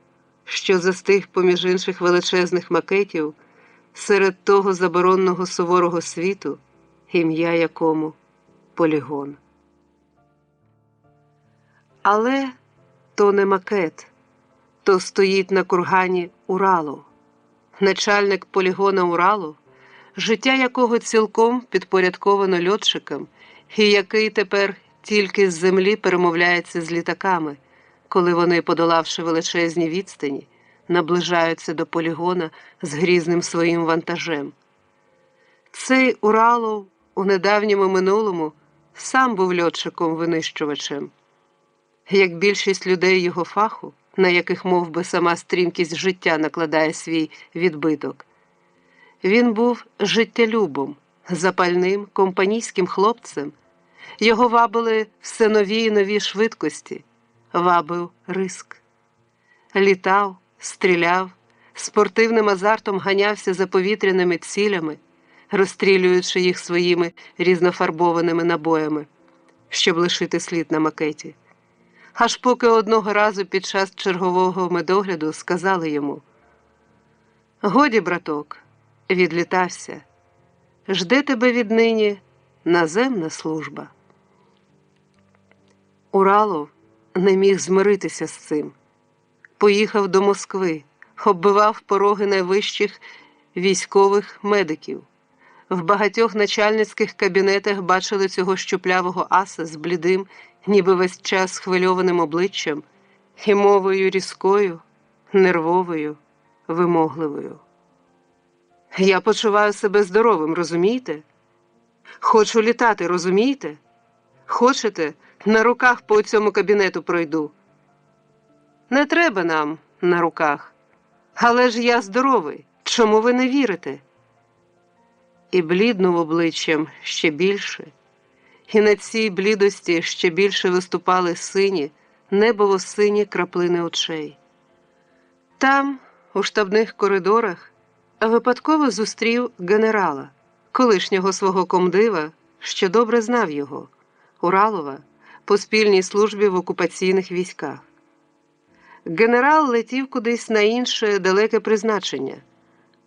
що застиг поміж інших величезних макетів серед того заборонного суворого світу, ім'я якому полігон. Але то не макет, то стоїть на кургані Уралов, начальник полігона Уралов, життя якого цілком підпорядковано льотчикам, і який тепер тільки з землі перемовляється з літаками, коли вони, подолавши величезні відстані, наближаються до полігона з грізним своїм вантажем. Цей Уралов у недавньому минулому сам був льотчиком-винищувачем. Як більшість людей його фаху, на яких мов би сама стрімкість життя накладає свій відбиток, він був життєлюбом, запальним, компанійським хлопцем. Його вабили все нові і нові швидкості, вабив риск. Літав, стріляв, спортивним азартом ганявся за повітряними цілями, розстрілюючи їх своїми різнофарбованими набоями, щоб лишити слід на макеті. Аж поки одного разу під час чергового медогляду сказали йому: «Годі, браток, відлітався. Жде тебе віднині наземна служба». Уралов не міг змиритися з цим. Поїхав до Москви, оббивав пороги найвищих військових медиків. В багатьох начальницьких кабінетах бачили цього щуплявого аса з блідим, ніби весь час схвильованим обличчям і мовою різкою, нервовою, вимогливою. «Я почуваю себе здоровим, розумієте? Хочу літати, розумієте? Хочете, на руках по цьому кабінету пройду?» «Не треба нам на руках. Але ж я здоровий. Чому ви не вірите?» І бліднув обличчям ще більше, і на цій блідості ще більше виступали сині, небово-сині краплини очей. Там, у штабних коридорах, випадково зустрів генерала, колишнього свого комдива, що добре знав його, Уралова, по спільній службі в окупаційних військах. Генерал летів кудись на інше далеке призначення.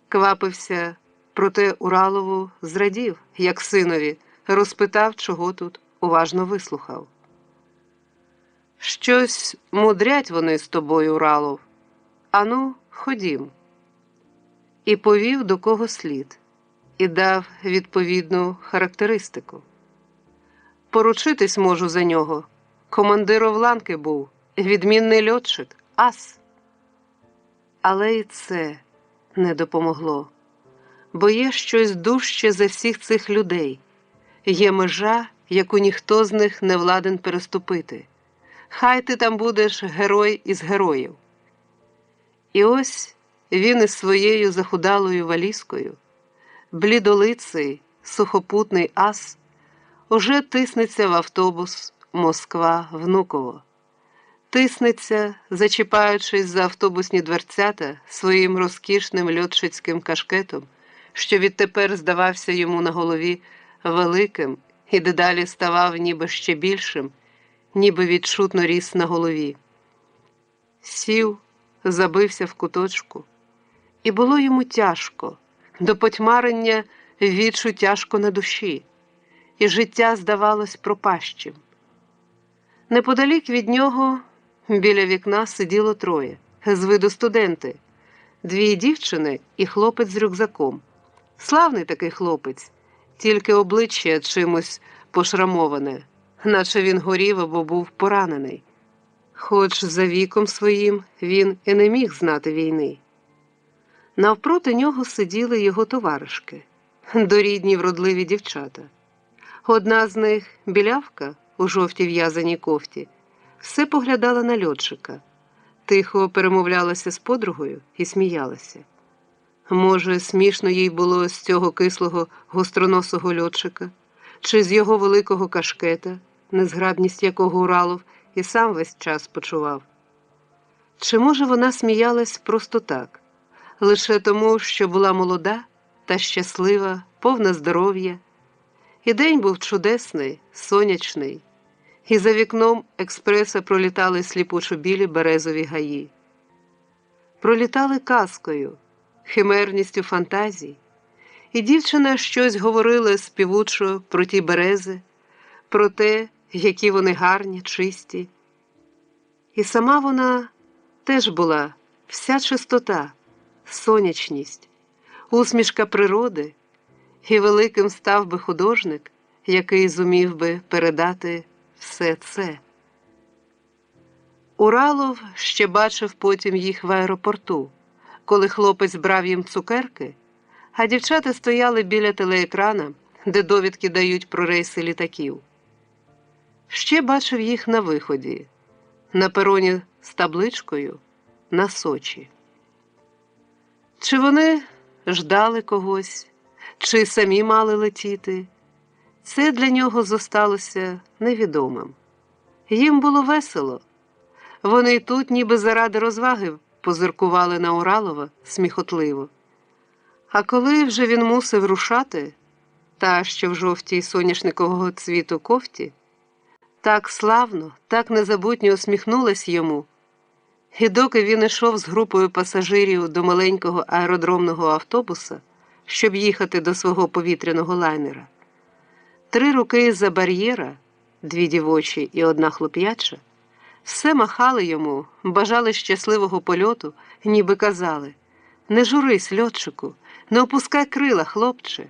Квапився, проте Уралову зрадів, як синові, розпитав, чого тут, уважно вислухав. «Щось мудрять вони з тобою, Уралов. Ану, ходім». І повів, до кого слід, і дав відповідну характеристику. «Поручитись можу за нього. Командиром ланки був, відмінний льотчик, ас». Але і це не допомогло. Бо є щось дужче за всіх цих людей. Є межа, яку ніхто з них не владен переступити. Хай ти там будеш герой із героїв. І ось він із своєю захудалою валізкою, блідолиций, сухопутний ас, уже тиснеться в автобус Москва-Внуково. Тиснеться, зачіпаючись за автобусні дверцята своїм розкішним льотчицьким кашкетом, що відтепер здавався йому на голові великим і дедалі ставав ніби ще більшим, ніби відчутно ріс на голові. Сів, забився в куточку, і було йому тяжко, до потьмарення відчу тяжко на душі, і життя здавалось пропащим. Неподалік від нього, біля вікна, сиділо троє, з виду студенти, дві дівчини і хлопець з рюкзаком. Славний такий хлопець, тільки обличчя чимось пошрамоване, наче він горів або був поранений. Хоч за віком своїм він і не міг знати війни. Навпроти нього сиділи його товаришки, дорідні вродливі дівчата. Одна з них, білявка, у жовтій в'язаній кофті, все поглядала на льотчика, тихо перемовлялася з подругою і сміялася. Може, смішно їй було з цього кислого гостроносого льотчика, чи з його великого кашкета, незграбність якого Уралов і сам весь час почував. Чи, може, вона сміялась просто так, лише тому, що була молода та щаслива, повна здоров'я. І день був чудесний, сонячний, і за вікном експреса пролітали сліпучо-білі березові гаї. Пролітали казкою, химерністю фантазій, і дівчина щось говорила співучо про ті берези, про те, які вони гарні, чисті. І сама вона теж була вся чистота, сонячність, усмішка природи, і великим став би художник, який зумів би передати все це. Уралов ще бачив потім їх в аеропорту, коли хлопець брав їм цукерки, а дівчата стояли біля телеекрана, де довідки дають про рейси літаків. Ще бачив їх на виході, на пероні з табличкою «На Сочі». Чи вони ждали когось, чи самі мали летіти, це для нього зосталося невідомим. Їм було весело. Вони й тут ніби заради розваги позиркували на Уралова сміхотливо. А коли вже він мусив рушати, та що в жовтій соняшникового цвіту кофті, так славно, так незабутньо усміхнулась йому. І доки він ішов з групою пасажирів до маленького аеродромного автобуса, щоб їхати до свого повітряного лайнера, 3 руки з-за бар'єра, 2 дівочі і 1 хлоп'яча, все махали йому, бажали щасливого польоту, ніби казали: «Не журись, льотчику, не опускай крила, хлопче».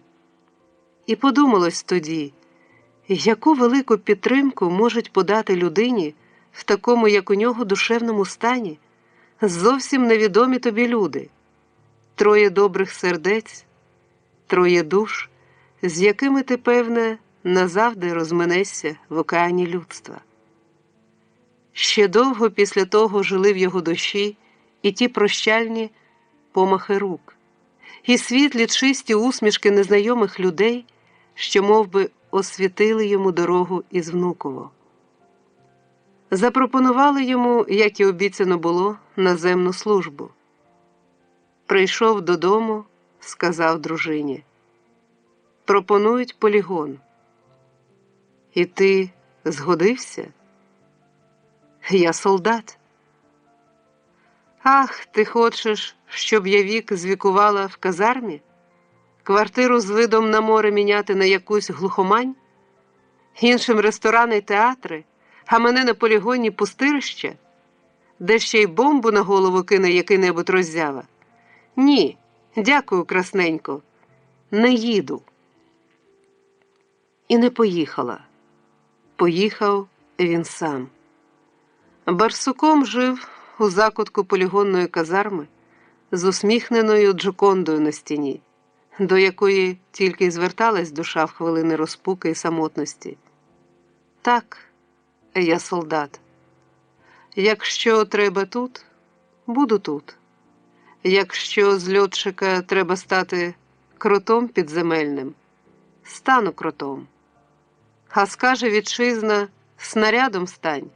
І подумалось тоді, яку велику підтримку можуть подати людині в такому, як у нього, душевному стані, зовсім невідомі тобі люди, 3 добрих сердець, 3 душ, з якими ти, певне, назавжди розминешся в океані людства. Ще довго після того жили в його душі і ті прощальні помахи рук, і світлі чисті усмішки незнайомих людей, що мов би освітили йому дорогу із Внуково. Запропонували йому, як і обіцяно було, наземну службу. Прийшов додому, сказав дружині: «Пропонують полігон». «І ти згодився?» «Я солдат». «Ах, ти хочеш, щоб я вік звікувала в казармі? Квартиру з видом на море міняти на якусь глухомань? Іншим ресторани й театри, а мене на полігоні пустирище? Де ще й бомбу на голову кине який-небудь роззява? Ні, дякую, красненько, не їду». І не поїхала. Поїхав він сам. Барсуком жив у закутку полігонної казарми з усміхненою Джокондою на стіні, до якої тільки й зверталась душа в хвилини розпуки і самотності. «Так, я солдат. Якщо треба тут, буду тут. Якщо з льотчика треба стати кротом підземельним, стану кротом. А скаже вітчизна: снарядом стань,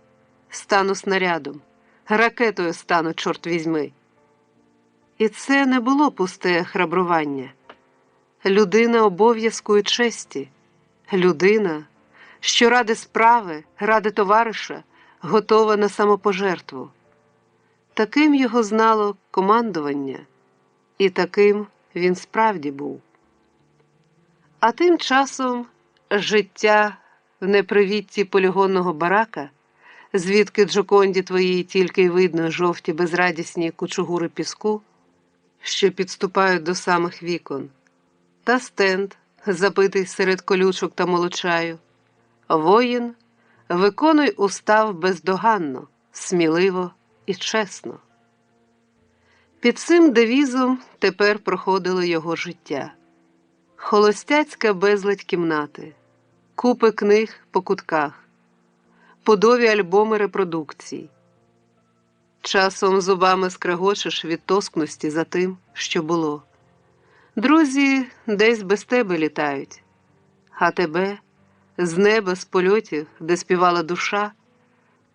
стану снарядом, ракетою стану, чорт візьми». І це не було пусте храбрування. людина обов'язку і честі, людина, що ради справи, ради товариша готова на самопожертву. Таким його знало командування, і таким він справді був. А тим часом життя в непривітті полігонного барака, звідки Джоконді твоїй тільки й видно жовті безрадісні кучугури піску, що підступають до самих вікон, та стенд, запитий серед колючок та молочаю. Воїн, виконуй устав бездоганно, сміливо і чесно. Під цим девізом тепер проходило його життя. Холостяцька безладь кімнати, купи книг по кутках, пудові альбоми репродукцій. Часом зубами скрегочеш від тоскності за тим, що було. Друзі десь без тебе літають, а тебе з неба, з польотів, де співала душа,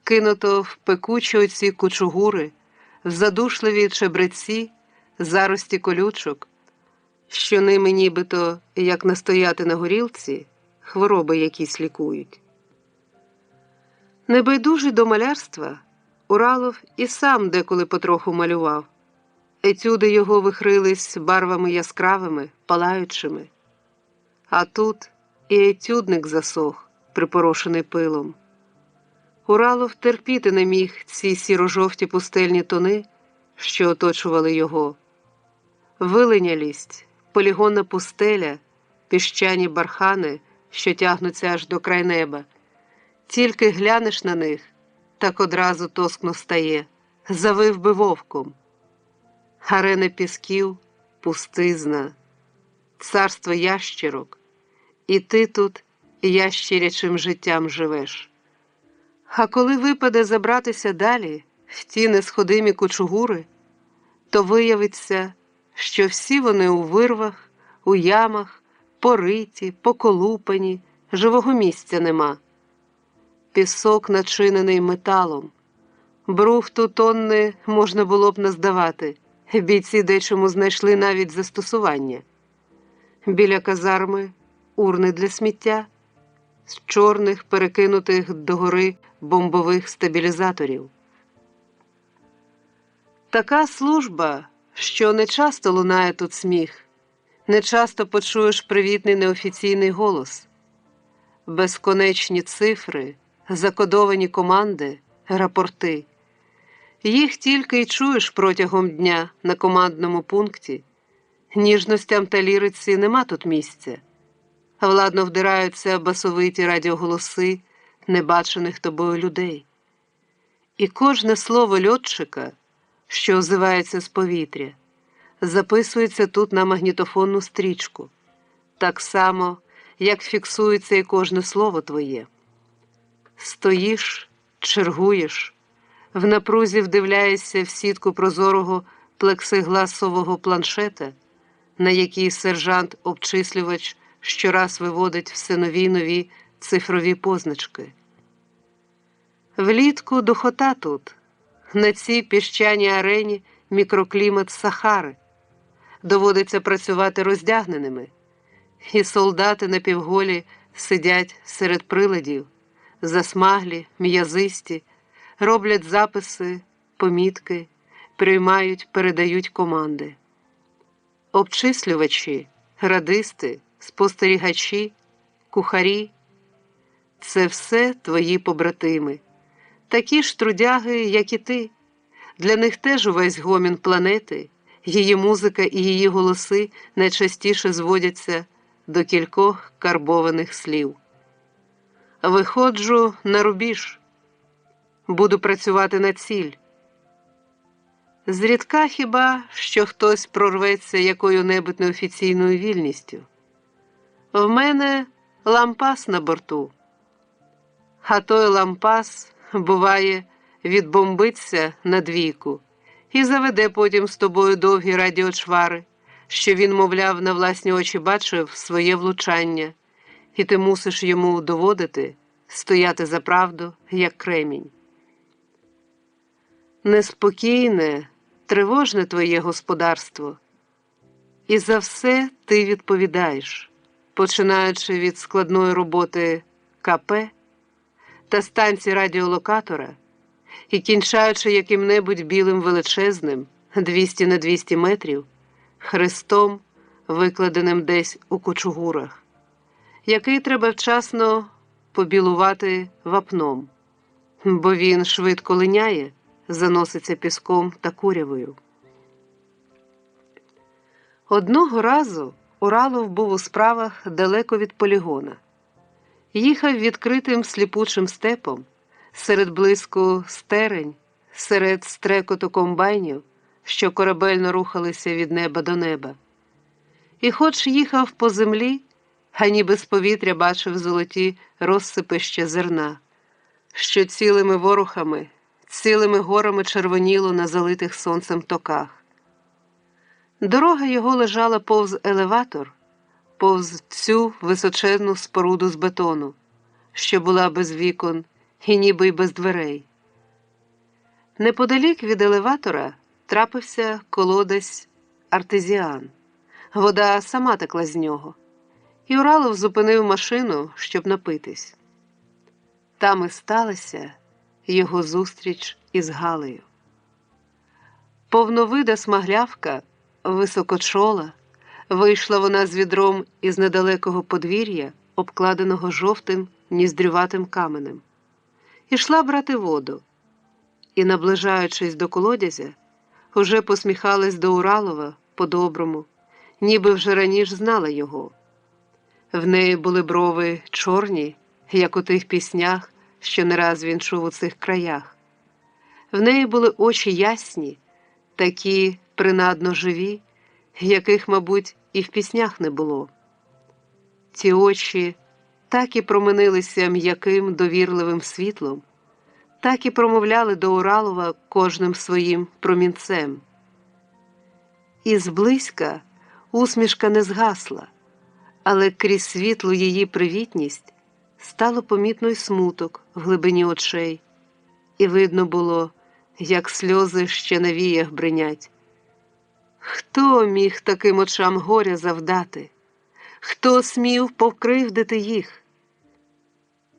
кинуто в пекучі оці кучугури, в задушливі чебреці, зарості колючок, що ними нібито, як настояти на горілці, хвороби якісь лікують. Небайдужий до малярства, Уралов і сам деколи потроху малював. Етюди його вихрились барвами яскравими, палаючими. А тут і етюдник засох, припорошений пилом. Уралов терпіти не міг ці сіро-жовті пустельні тони, що оточували його. Вилинялість, полігонна пустеля, піщані бархани, що тягнуться аж до край неба. Тільки глянеш на них, так одразу тоскно стає, завив би вовком. Арени пісків, пустизна, царство ящерок, і ти тут ящерячим життям живеш. А коли випаде забратися далі, в ті несходимі кучугури, то виявиться, що всі вони у вирвах, у ямах, пориті, поколупані, живого місця нема. Пісок начинений металом. Брухту тонни можна було б наздавати, бійці дечому знайшли навіть застосування. Біля казарми урни для сміття, з чорних перекинутих догори бомбових стабілізаторів. Така служба, що не часто лунає тут сміх, не часто почуєш привітний неофіційний голос. Безконечні цифри, закодовані команди, рапорти. Їх тільки й чуєш протягом дня на командному пункті. Ніжностям та ліриці нема тут місця. Владно вдираються басовиті радіоголоси небачених тобою людей. І кожне слово льотчика, що озивається з повітря, записується тут на магнітофонну стрічку, так само, як фіксується і кожне слово твоє. Стоїш, чергуєш, в напрузі вдивляєшся в сітку прозорого плексигласового планшета, на якій сержант-обчислювач щораз виводить все нові й нові цифрові позначки. Влітку духота тут, на цій піщаній арені мікроклімат Сахари. Доводиться працювати роздягненими, і солдати напівголі сидять серед приладів, засмаглі, м'язисті, роблять записи, помітки, приймають, передають команди. Обчислювачі, радисти, спостерігачі, кухарі – це все твої побратими. Такі ж трудяги, як і ти. Для них теж увесь гомін планети, її музика і її голоси найчастіше зводяться до кількох карбованих слів. Виходжу на рубіж. Буду працювати на ціль. Зрідка хіба, що хтось прорветься якою-небудь неофіційною вільністю. В мене лампас на борту. А той лампас, буває, відбомбиться на двійку і заведе потім з тобою довгі радіочвари, що він, мовляв, на власні очі бачив своє влучання, і ти мусиш йому доводити, стояти за правду, як кремінь. Неспокійне, тривожне твоє господарство. І за все ти відповідаєш, починаючи від складної роботи КП та станції радіолокатора і кінчаючи яким-небудь білим величезним 200 на 200 метрів хрестом, викладеним десь у кучугурах, який треба вчасно побілувати вапном, бо він швидко линяє, заноситься піском та курявою. Одного разу Уралов був у справах далеко від полігона. Їхав відкритим сліпучим степом, серед блиску стерень, серед стрекоту комбайнів, що корабельно рухалися від неба до неба. І хоч їхав по землі, а ніби з повітря бачив золоті розсипища зерна, що цілими ворухами, цілими горами червоніло на залитих сонцем токах. Дорога його лежала повз елеватор, повз цю височезну споруду з бетону, що була без вікон і ніби й без дверей. Неподалік від елеватора трапився колодязь артезіан. Вода сама текла з нього. І Уралов зупинив машину, щоб напитись. Там і сталася його зустріч із Галею. Повновида смаглявка, високочола, вийшла вона з відром із недалекого подвір'я, обкладеного жовтим ніздрюватим каменем. Ішла брати воду. І, наближаючись до колодязя, уже посміхалась до Уралова по-доброму, ніби вже раніше знала його. В неї були брови чорні, як у тих піснях, що не раз він чув у цих краях. В неї були очі ясні, такі принадно живі, яких, мабуть, і в піснях не було. Ті очі так і променилися м'яким довірливим світлом, так і промовляли до Уралова кожним своїм промінцем. І зблизька усмішка не згасла, але крізь світлу її привітність стало помітно й смуток в глибині очей, і видно було, як сльози ще на віях бринять. Хто міг таким очам горя завдати? Хто смів покривдити їх?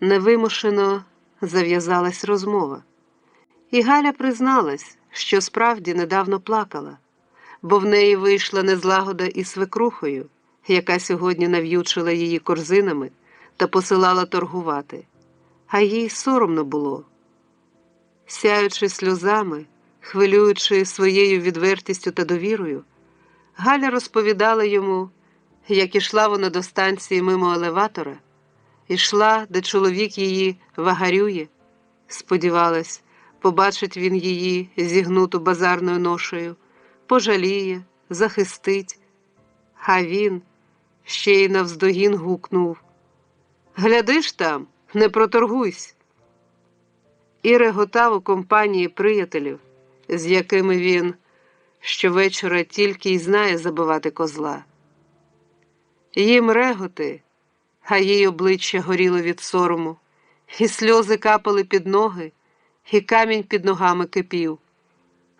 Невимушено зав'язалась розмова. І Галя призналась, що справді недавно плакала, бо в неї вийшла незлагода із свекрухою, яка сьогодні нав'ючила її корзинами та посилала торгувати, а їй соромно було. Сяючи сльозами, хвилюючи своєю відвертістю та довірою, Галя розповідала йому, як ішла вона до станції мимо елеватора, ішла, де чоловік її вагарює, сподівалась, побачить він її зігнуту базарною ношею, пожаліє, захистить, а він ще й навздогін гукнув: «Глядиш там, не проторгуйсь!» І реготав у компанії приятелів, з якими він щовечора тільки й знає забивати козла. Їм реготи, а їй обличчя горіло від сорому, і сльози капали під ноги, і камінь під ногами кипів.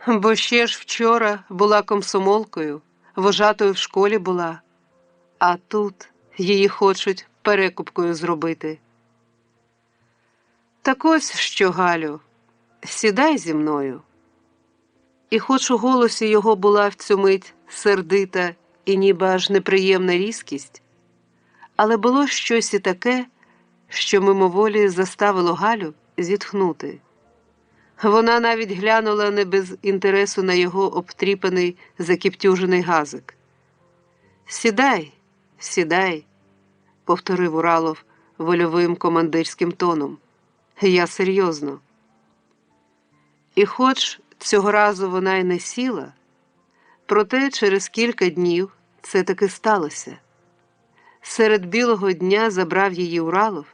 Бо ще ж вчора була комсомолкою, вожатою в школі була, а тут її хочуть перекупкою зробити. Так ось що, Галю, сідай зі мною. І хоч у голосі його була в цю мить сердита і ніби аж неприємна різкість, але було щось і таке, що мимоволі заставило Галю зітхнути. Вона навіть глянула не без інтересу на його обтріпаний, закіптюжений газик. «Сідай, сідай», – повторив Уралов вольовим командирським тоном. «Я серйозно». І хоч цього разу вона й не сіла, проте через кілька днів це таки сталося. Серед білого дня забрав її Уралов,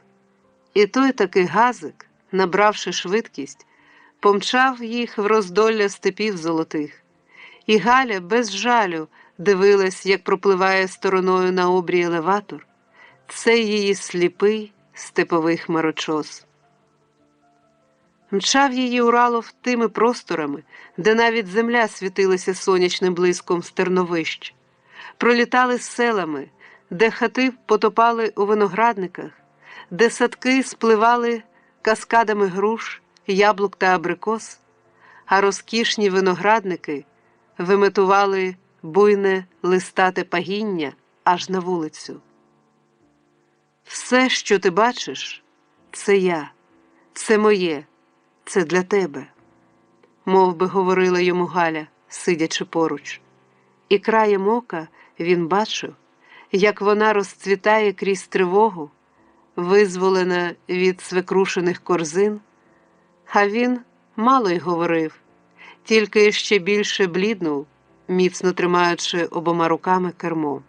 і той таки газик, набравши швидкість, помчав їх в роздолля степів золотих. І Галя без жалю дивилась, як пропливає стороною на обрій елеватор цей її сліпий степовий хмарочос. Мчав її Уралов тими просторами, де навіть земля світилася сонячним блиском стерновищ, пролітали селами, де хати потопали у виноградниках, де садки спливали каскадами груш, яблук та абрикос, а розкішні виноградники виметували буйне листате пагіння аж на вулицю. Все, що ти бачиш, це я, це моє, це для тебе, мов би говорила йому Галя, сидячи поруч. І краєм ока він бачив, як вона розцвітає крізь тривогу, визволена від свекрушених корзин, а він мало й говорив, тільки ще більше бліднув, міцно тримаючи обома руками кермо.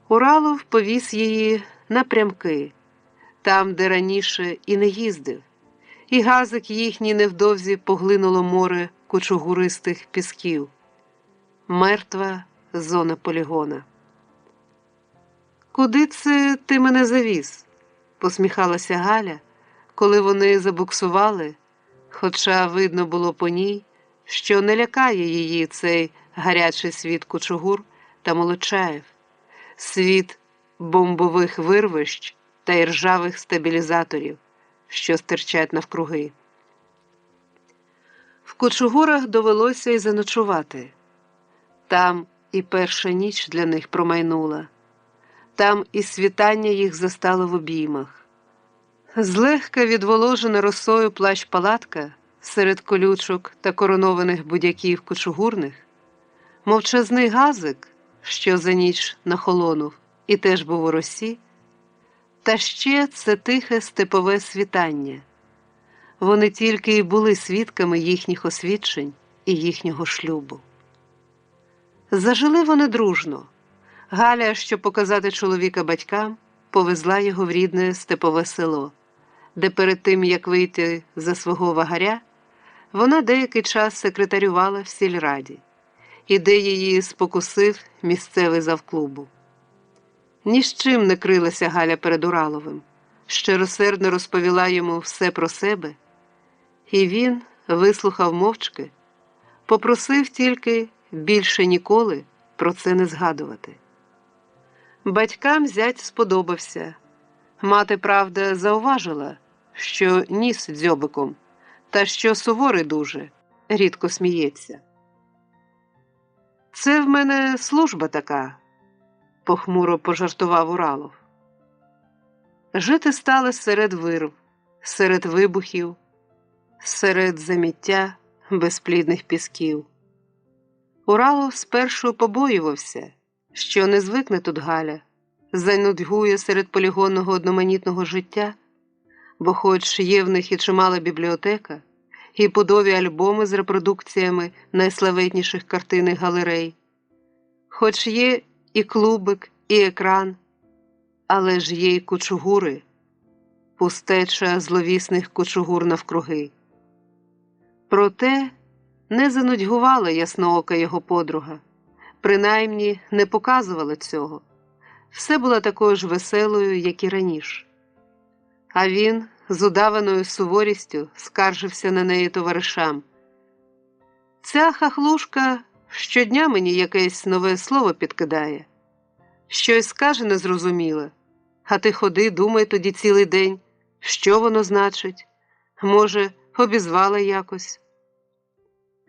Уралов повіз її напрямки, там, де раніше і не їздив, і газик їхній невдовзі поглинуло море кучугуристих пісків. Мертва зона полігона. «Куди це ти мене завіз?» – посміхалася Галя, коли вони забуксували, хоча видно було по ній, що не лякає її цей гарячий світ кучугур та молочаїв, світ бомбових вирвищ та іржавих стабілізаторів, що стирчать навкруги. В кучугурах довелося й заночувати. Там і перша ніч для них промайнула. Там і світання їх застало в обіймах. Злегка відволожена росою плащ-палатка серед колючок та коронованих будяків кучугурних, мовчазний газик, що за ніч нахолонув і теж був у росі, та ще це тихе степове світання. Вони тільки й були свідками їхніх освідчень і їхнього шлюбу. Зажили вони дружно. Галя, щоб показати чоловіка батькам, повезла його в рідне степове село, де перед тим, як вийти за свого вагаря, вона деякий час секретарювала в сільраді, і де її спокусив місцевий завклубу. Ні з чим не крилася Галя перед Ураловим, щиросердно розповіла йому все про себе, і він вислухав мовчки, попросив тільки більше ніколи про це не згадувати. Батькам зять сподобався. Мати, правда, зауважила, що ніс дзьобиком, та що суворий дуже, рідко сміється. «Це в мене служба така», – похмуро пожартував Уралов. Жити стали серед вирв, серед вибухів, серед заміття безплідних пісків. Уралов спершу побоювався, що не звикне тут Галя, занудьгує серед полігонного одноманітного життя, бо хоч є в них і чимала бібліотека, і подові альбоми з репродукціями найславетніших картин і галерей, хоч є і клубик, і екран, але ж є й кучугури, пустеча зловісних кучугур навкруги. Проте не занудьгувала ясноока його подруга, принаймні не показувала цього. Все була такою ж веселою, як і раніше. А він з удаваною суворістю скаржився на неї товаришам. «Ця хахлушка щодня мені якесь нове слово підкидає. Щось скаже незрозуміле, а ти ходи, думай тоді цілий день, що воно значить. Може, обізвала якось».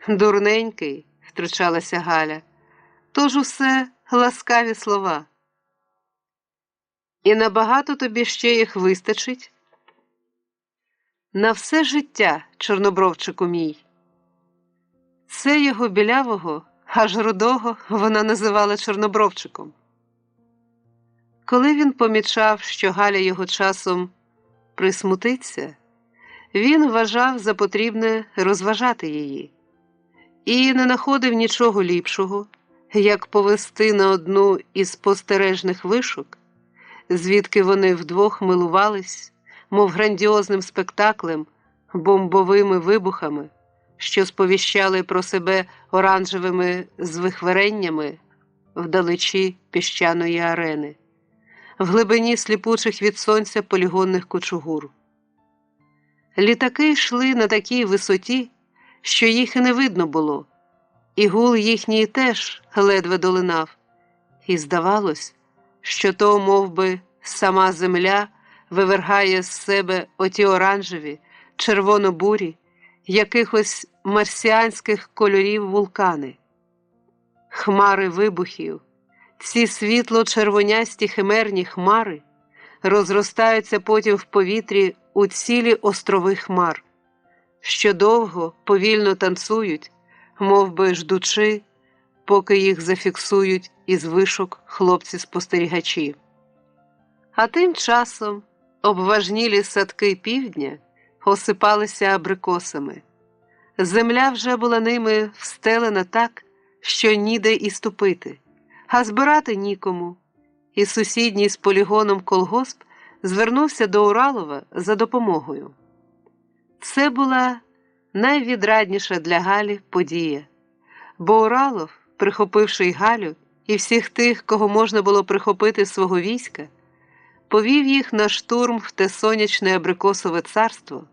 «Дурненький», – втручалася Галя, – «тож усе ласкаві слова». «І набагато тобі ще їх вистачить?» «На все життя, чорнобровчику мій». Це його білявого, аж рудого вона називала чорнобровчиком. Коли він помічав, що Галя його часом присмутиться, він вважав за потрібне розважати її. І не находив нічого ліпшого, як повести на одну із спостережних вишок, звідки вони вдвох милувались, мов грандіозним спектаклем, бомбовими вибухами, що сповіщали про себе оранжевими звихвереннями вдалечі піщаної арени, в глибині сліпучих від сонця полігонних кучугур. Літаки йшли на такій висоті, що їх і не видно було, і гул їхній теж ледве долинав. І здавалось, що то, мов би, сама земля вивергає з себе оті оранжеві, червоно-бурі, якихось марсіанських кольорів вулкани. Хмари вибухів, ці світло-червонясті химерні хмари розростаються потім в повітрі у цілі острови хмар, що довго, повільно танцюють, мов би ждучи, поки їх зафіксують із вишок хлопці-спостерігачі. А тим часом обважнілі садки півдня осипалися абрикосами. Земля вже була ними встелена так, що ніде і ступити, а збирати нікому. І сусідній з полігоном колгосп звернувся до Уралова за допомогою. Це була найвідрадніша для Галі подія, бо Уралов, прихопивши й Галю і всіх тих, кого можна було прихопити з свого війська, повів їх на штурм в те сонячне абрикосове царство,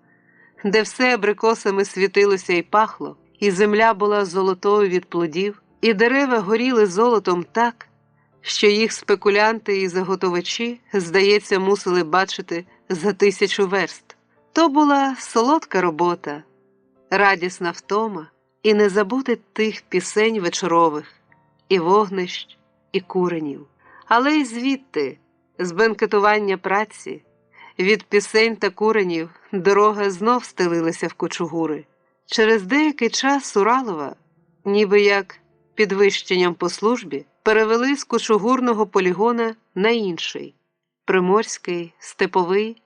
де все абрикосами світилося і пахло, і земля була золотою від плодів, і дерева горіли золотом так, що їх спекулянти і заготовачі, здається, мусили бачити за 1000 верст. То була солодка робота, радісна втома, і не забути тих пісень вечорових, і вогнищ, і куренів. Але й звідти, з бенкетування праці, від пісень та куренів дорога знов стелилася в кучугури. Через деякий час Уралова, ніби як підвищенням по службі, перевели з кучугурного полігона на інший – Приморський, Степовий,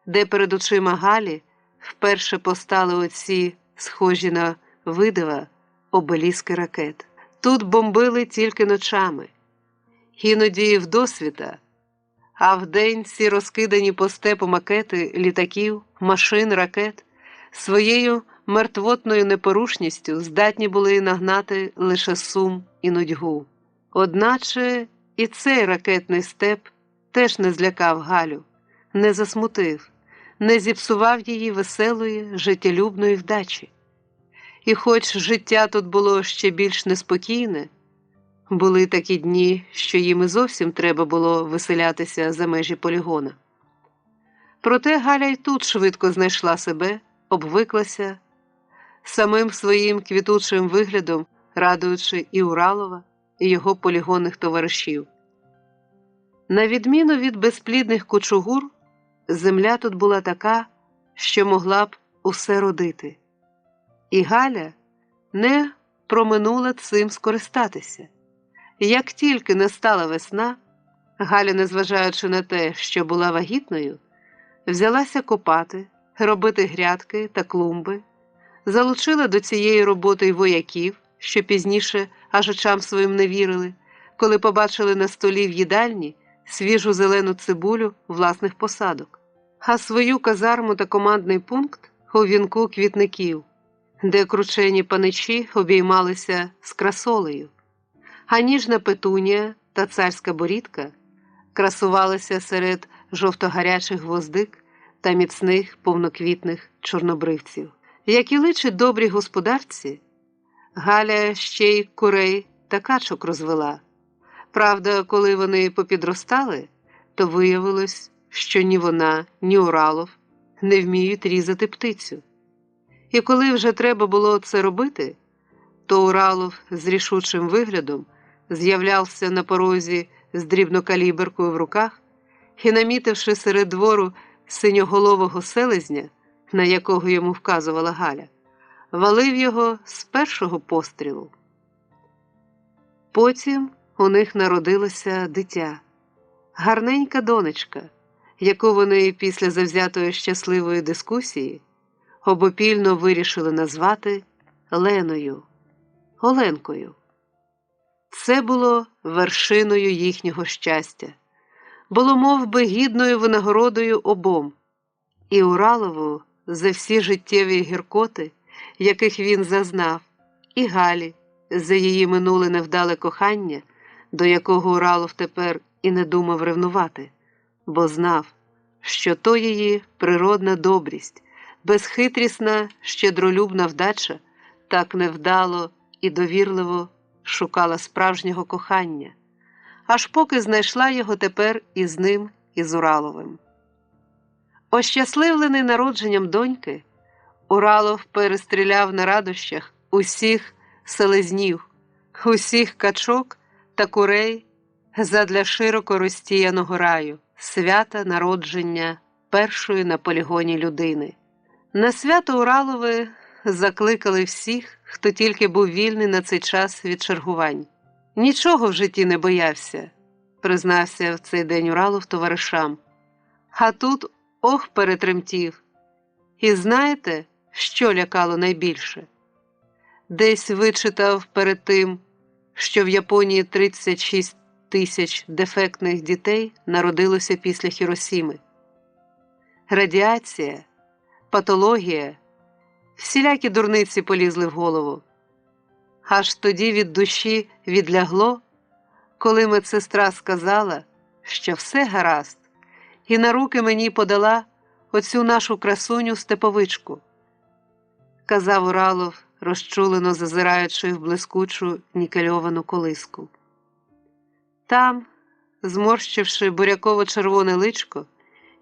де перед очима Галі вперше постали оці, схожі на видива, обеліски ракет. Тут бомбили тільки ночами, іноді вдосвіта, а вдень ці розкидані по степу макети літаків, машин, ракет своєю мертвотною непорушністю здатні були нагнати лише сум і нудьгу. Одначе і цей ракетний степ теж не злякав Галю, не засмутив, не зіпсував її веселої, життєлюбної вдачі. І хоч життя тут було ще більш неспокійне, були такі дні, що їм і зовсім треба було виселятися за межі полігона. Проте Галя й тут швидко знайшла себе, обвиклася, самим своїм квітучим виглядом радуючи і Уралова, і його полігонних товаришів. На відміну від безплідних кучугур, земля тут була така, що могла б усе родити. І Галя не проминула цим скористатися. Як тільки настала весна, Галя, незважаючи на те, що була вагітною, взялася копати, робити грядки та клумби, залучила до цієї роботи й вояків, що пізніше аж очам своїм не вірили, коли побачили на столі в їдальні свіжу зелену цибулю власних посадок, а свою казарму та командний пункт у вінку квітників, де кручені паничі обіймалися з красолею, а ніжна петунія та царська борідка красувалися серед жовтогарячих гвоздик та міцних повноквітних чорнобривців. Як і личить добрій господарці, Галя ще й курей та качок розвела. Правда, коли вони попідростали, то виявилось, що ні вона, ні Уралов не вміють різати птицю. І коли вже треба було це робити, то Уралов з рішучим виглядом з'являвся на порозі з дрібнокаліберкою в руках і, намітивши серед двору синьоголового селезня, на якого йому вказувала Галя, валив його з першого пострілу. Потім у них народилося дитя, гарненька донечка, яку вони після завзятої щасливої дискусії обопільно вирішили назвати Леною, Оленкою. Це було вершиною їхнього щастя, було мов би гідною винагородою обом, і Уралову за всі життєві гіркоти, яких він зазнав, і Галі за її минуле невдале кохання, до якого Уралов тепер і не думав ревнувати, бо знав, що то її природна добрість, безхитрісна, щедролюбна вдача так невдало і довірливо шукала справжнього кохання, аж поки знайшла його тепер із ним, із Ураловим. Ощасливлений народженням доньки, Уралов перестріляв на радощах усіх селезнів, усіх качок та курей задля широко розтіяного раю, свята народження першої на полігоні людини. На свято Уралове закликали всіх, хто тільки був вільний на цей час від чергувань. Нічого в житті не боявся, признався в цей день Уралов товаришам. А тут ох перетремтів. І знаєте, що лякало найбільше? Десь вичитав перед тим, що в Японії 36 тисяч дефектних дітей народилося після Хіросіми. Радіація, патологія, всілякі дурниці полізли в голову. Аж тоді від душі відлягло, коли медсестра сказала, що все гаразд, і на руки мені подала оцю нашу красуню Степовичку. Казав Уралов, розчулено зазираючи в блискучу нікельовану колиску. Там, зморщивши буряково-червоне личко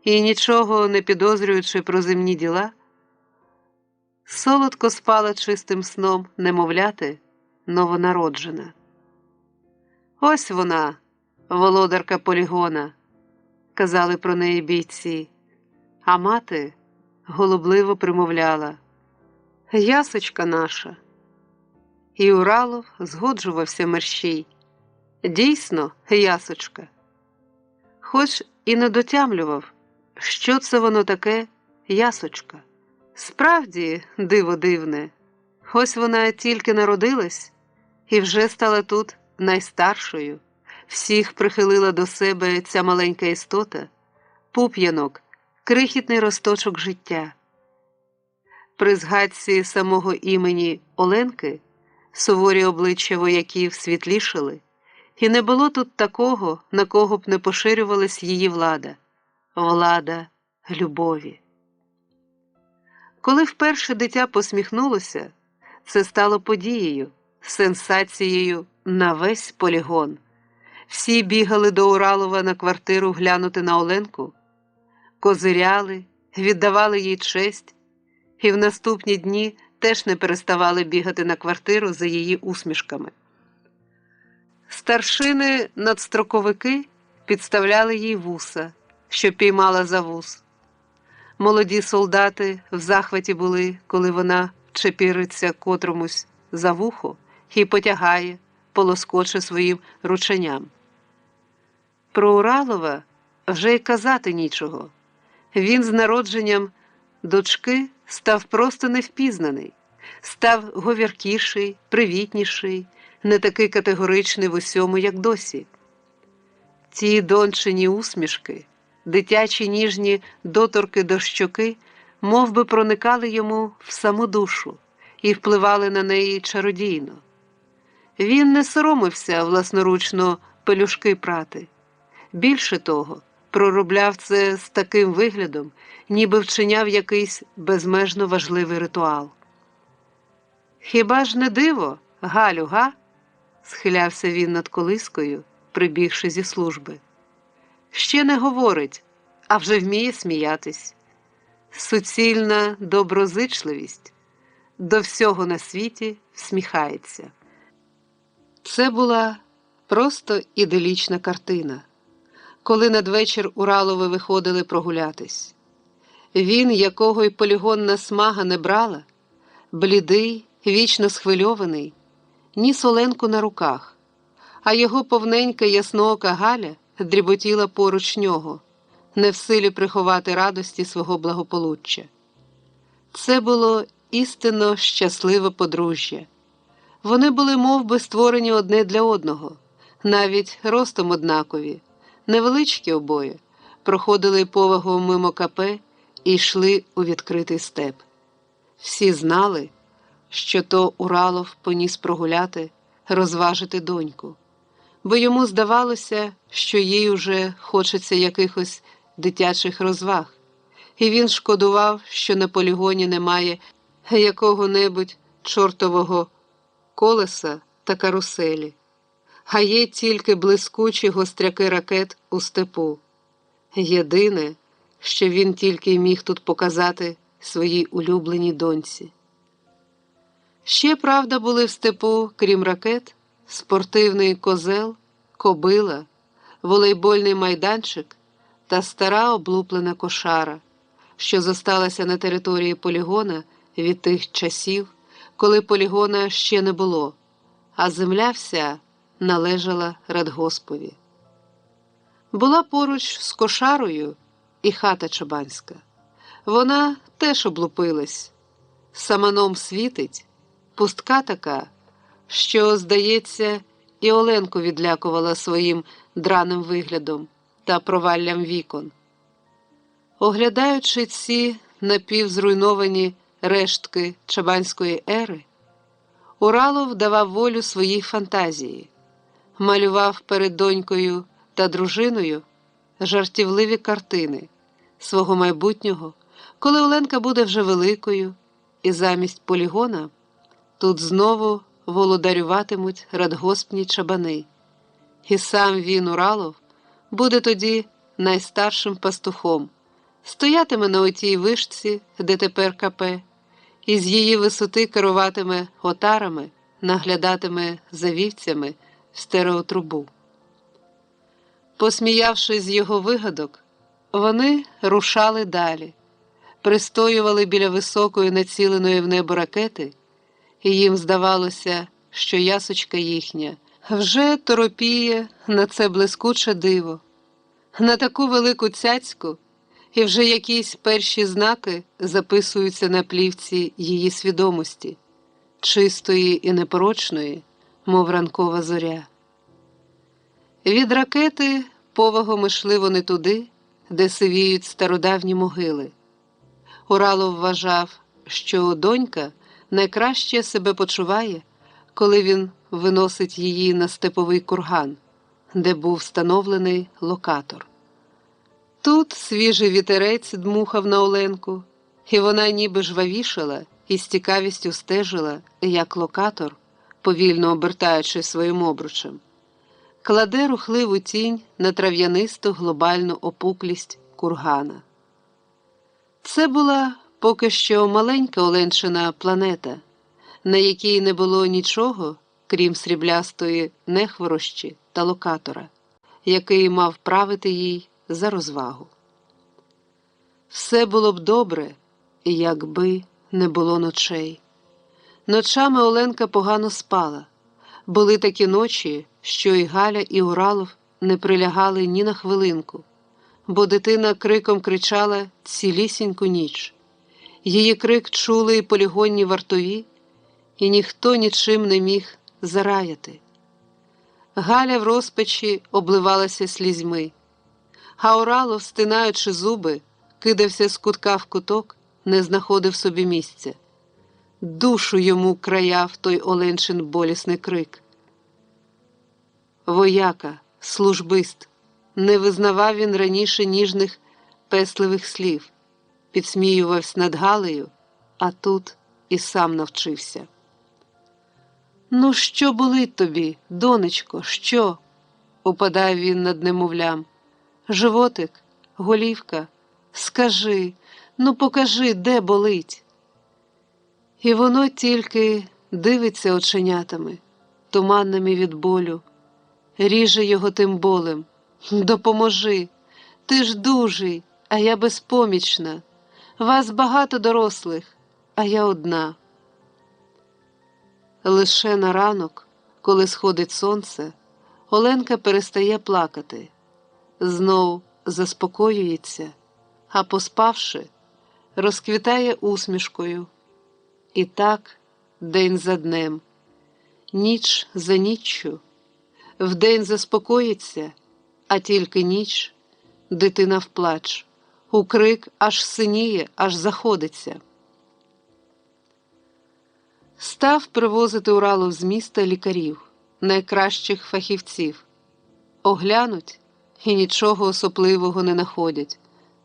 і нічого не підозрюючи про земні діла, солодко спала чистим сном немовляти новонароджена. Ось вона, володарка полігона, казали про неї бійці, а мати голубливо примовляла: «Ясочка наша». І Уралов згоджувався мерщій. Дійсно, ясочка. Хоч і не дотямлював, що це воно таке ясочка. Справді, диво дивне, ось вона тільки народилась і вже стала тут найстаршою. Всіх прихилила до себе ця маленька істота, пуп'янок, крихітний росточок життя. При згадці самого імені Оленки суворі обличчя вояків світлішали, і не було тут такого, на кого б не поширювалась її влада – влада любові. Коли вперше дитя посміхнулося, це стало подією, сенсацією на весь полігон. Всі бігали до Уралова на квартиру глянути на Оленку, козиряли, віддавали їй честь, і в наступні дні теж не переставали бігати на квартиру за її усмішками. Старшини-надстроковики підставляли їй вуса, що піймала за вус. Молоді солдати в захваті були, коли вона чепіриться котромусь за вухо і потягає, полоскоче своїм рученям. Про Уралова вже й казати нічого. Він з народженням дочки став просто невпізнаний, став говіркіший, привітніший, не такий категоричний в усьому, як досі. Ті дончині усмішки, дитячі ніжні доторки до щоки мов би проникали йому в саму душу і впливали на неї чародійно. Він не соромився власноручно пелюшки прати. Більше того, проробляв це з таким виглядом, ніби вчиняв якийсь безмежно важливий ритуал. «Хіба ж не диво, Галю, га?» – схилявся він над колискою, прибігши зі служби. «Ще не говорить, а вже вміє сміятись. Суцільна доброзичливість, до всього на світі всміхається». Це була просто іделічна картина, коли надвечір Уралови виходили прогулятись. Він, якого й полігонна смага не брала, блідий, вічно схвильований, ніс Оленку на руках, а його повненька ясноока Галя дріботіла поруч нього, не в силі приховати радості свого благополуччя. Це було істинно щасливе подружжя. Вони були мов би створені одне для одного, навіть ростом однакові, невеличкі обоє, проходили повагом мимо капе і йшли у відкритий степ. Всі знали, що то Уралов поніс прогуляти, розважити доньку, бо йому здавалося, що їй уже хочеться якихось дитячих розваг, і він шкодував, що на полігоні немає якого-небудь чортового колеса та каруселі, а є тільки блискучі гостряки ракет у степу. Єдине, що він тільки й міг тут показати своїй улюбленій доньці. Ще, правда, були в степу, крім ракет, спортивний козел, кобила, волейбольний майданчик та стара облуплена кошара, що зосталася на території полігона від тих часів, коли полігона ще не було, а земля вся належала радгоспові. Була поруч з кошарою і хата чабанська. Вона теж облупилась, саманом світить, пустка така, що, здається, і Оленку відлякувала своїм драним виглядом та проваллям вікон. Оглядаючи ці напівзруйновані рештки чабанської ери, Уралов давав волю своїй фантазії, малював перед донькою та дружиною жартівливі картини свого майбутнього, коли Оленка буде вже великою, і замість полігона тут знову володарюватимуть радгоспні чабани. І сам він, Уралов, буде тоді найстаршим пастухом, стоятиме на отій вишці, де тепер КП, і з її висоти керуватиме отарами, наглядатиме за вівцями в стереотрубу. Посміявшись з його вигадок, вони рушали далі, пристоювали біля високої націленої в небо ракети, і їм здавалося, що ясочка їхня вже торопіє на це блискуче диво, на таку велику цяцьку, і вже якісь перші знаки записуються на плівці її свідомості, чистої і непорочної, мов ранкова зоря. Від ракети повагом ішли вони туди, де сивіють стародавні могили. Уралов вважав, що донька найкраще себе почуває, коли він виносить її на степовий курган, де був встановлений локатор. Тут свіжий вітерець дмухав на Оленку, і вона ніби жвавішала і з цікавістю стежила, як локатор, повільно обертаючи своїм обручем, кладе рухливу тінь на трав'янисту глобальну опуклість кургана. Це була поки що маленька Оленчина планета, на якій не було нічого, крім сріблястої нехворощі та локатора, який мав правити їй за розвагу. Все було б добре, якби не було ночей. Ночами Оленка погано спала. Були такі ночі, що і Галя, і Уралов не прилягали ні на хвилинку, бо дитина криком кричала цілісіньку ніч. Її крик чули і полігонні вартові, і ніхто нічим не міг зараяти. Галя в розпачі обливалася слізьми, а Уралов, стинаючи зуби, кидався з кутка в куток, не знаходив собі місця. Душу йому краяв той Оленчин болісний крик. Вояка, службист, не визнавав він раніше ніжних песливих слів, підсміювався над Галею, а тут і сам навчився. «Ну що болить тобі, донечко, що?» – упадає він над немовлям. «Животик? Голівка? Скажи, ну покажи, де болить?» І воно тільки дивиться оченятами, туманними від болю, ріже його тим болем. «Допоможи! Ти ж дужий, а я безпомічна. Вас багато дорослих, а я одна». Лише на ранок, коли сходить сонце, Оленка перестає плакати, знов заспокоюється, а поспавши, розквітає усмішкою. І так день за днем, ніч за ніччю. Вдень заспокоїться, а тільки ніч дитина вплач, у крик аж синіє, аж заходиться. Став привозити Уралов з міста лікарів, найкращих фахівців. Оглянуть і нічого особливого не находять,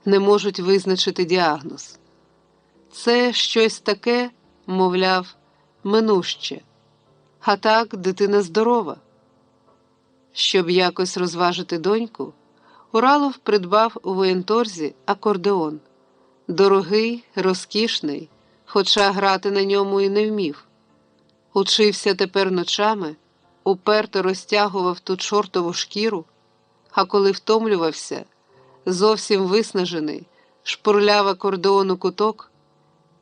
не можуть визначити діагноз. Це щось таке, мовляв, минуще, А так дитина здорова. Щоб якось розважити доньку, Уралов придбав у воєнторзі акордеон. Дорогий, розкішний, хоча грати на ньому і не вмів. Учився тепер ночами, уперто розтягував ту чортову шкіру, а коли втомлювався, зовсім виснажений, шпурляв акордеон у куток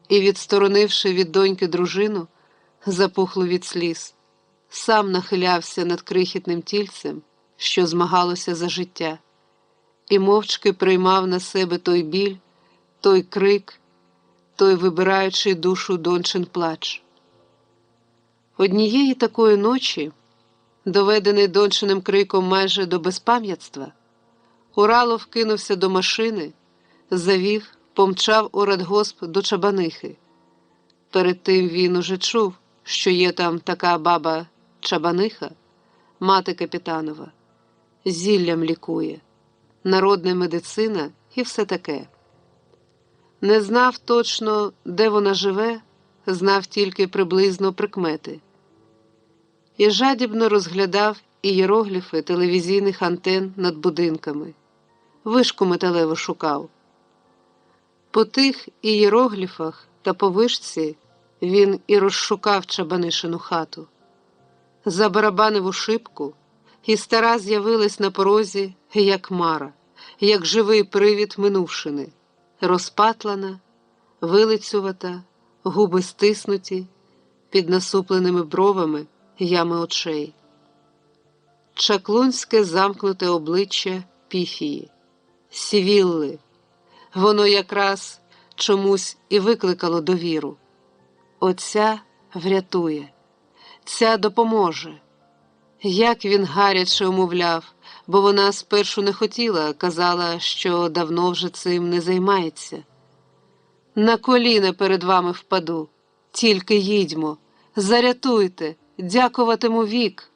і, відсторонивши від доньки дружину, запухлу від сліз, сам нахилявся над крихітним тільцем, що змагалося за життя, і мовчки приймав на себе той біль, той крик, той вибираючий душу дончин плач. Однієї такої ночі, доведений дончиним криком майже до безпам'ятства, Уралов кинувся до машини, завів, помчав у радгосп до Чабанихи. Перед тим він уже чув, що є там така баба Чабаниха, мати Капітанова, зіллям лікує, народна медицина і все таке. Не знав точно, де вона живе, знав тільки приблизно прикмети. І жадібно розглядав ієрогліфи телевізійних антен над будинками. Вишку металеву шукав. По тих ієрогліфах та по вишці він і розшукав Чабанишину хату. Забарабанив у шибку, і стара з'явилась на порозі, як мара, як живий привід минувшини, розпатлана, вилицювата, губи стиснуті, під насупленими бровами ями очей. Чаклунське замкнуте обличчя Піфії, Сівілли. Воно якраз чомусь і викликало довіру. Оця врятує, ця допоможе. Як він гаряче умовляв, бо вона спершу не хотіла, казала, що давно вже цим не займається. На коліна перед вами впаду, тільки їдьмо, зарятуйте, дякуватиму вік.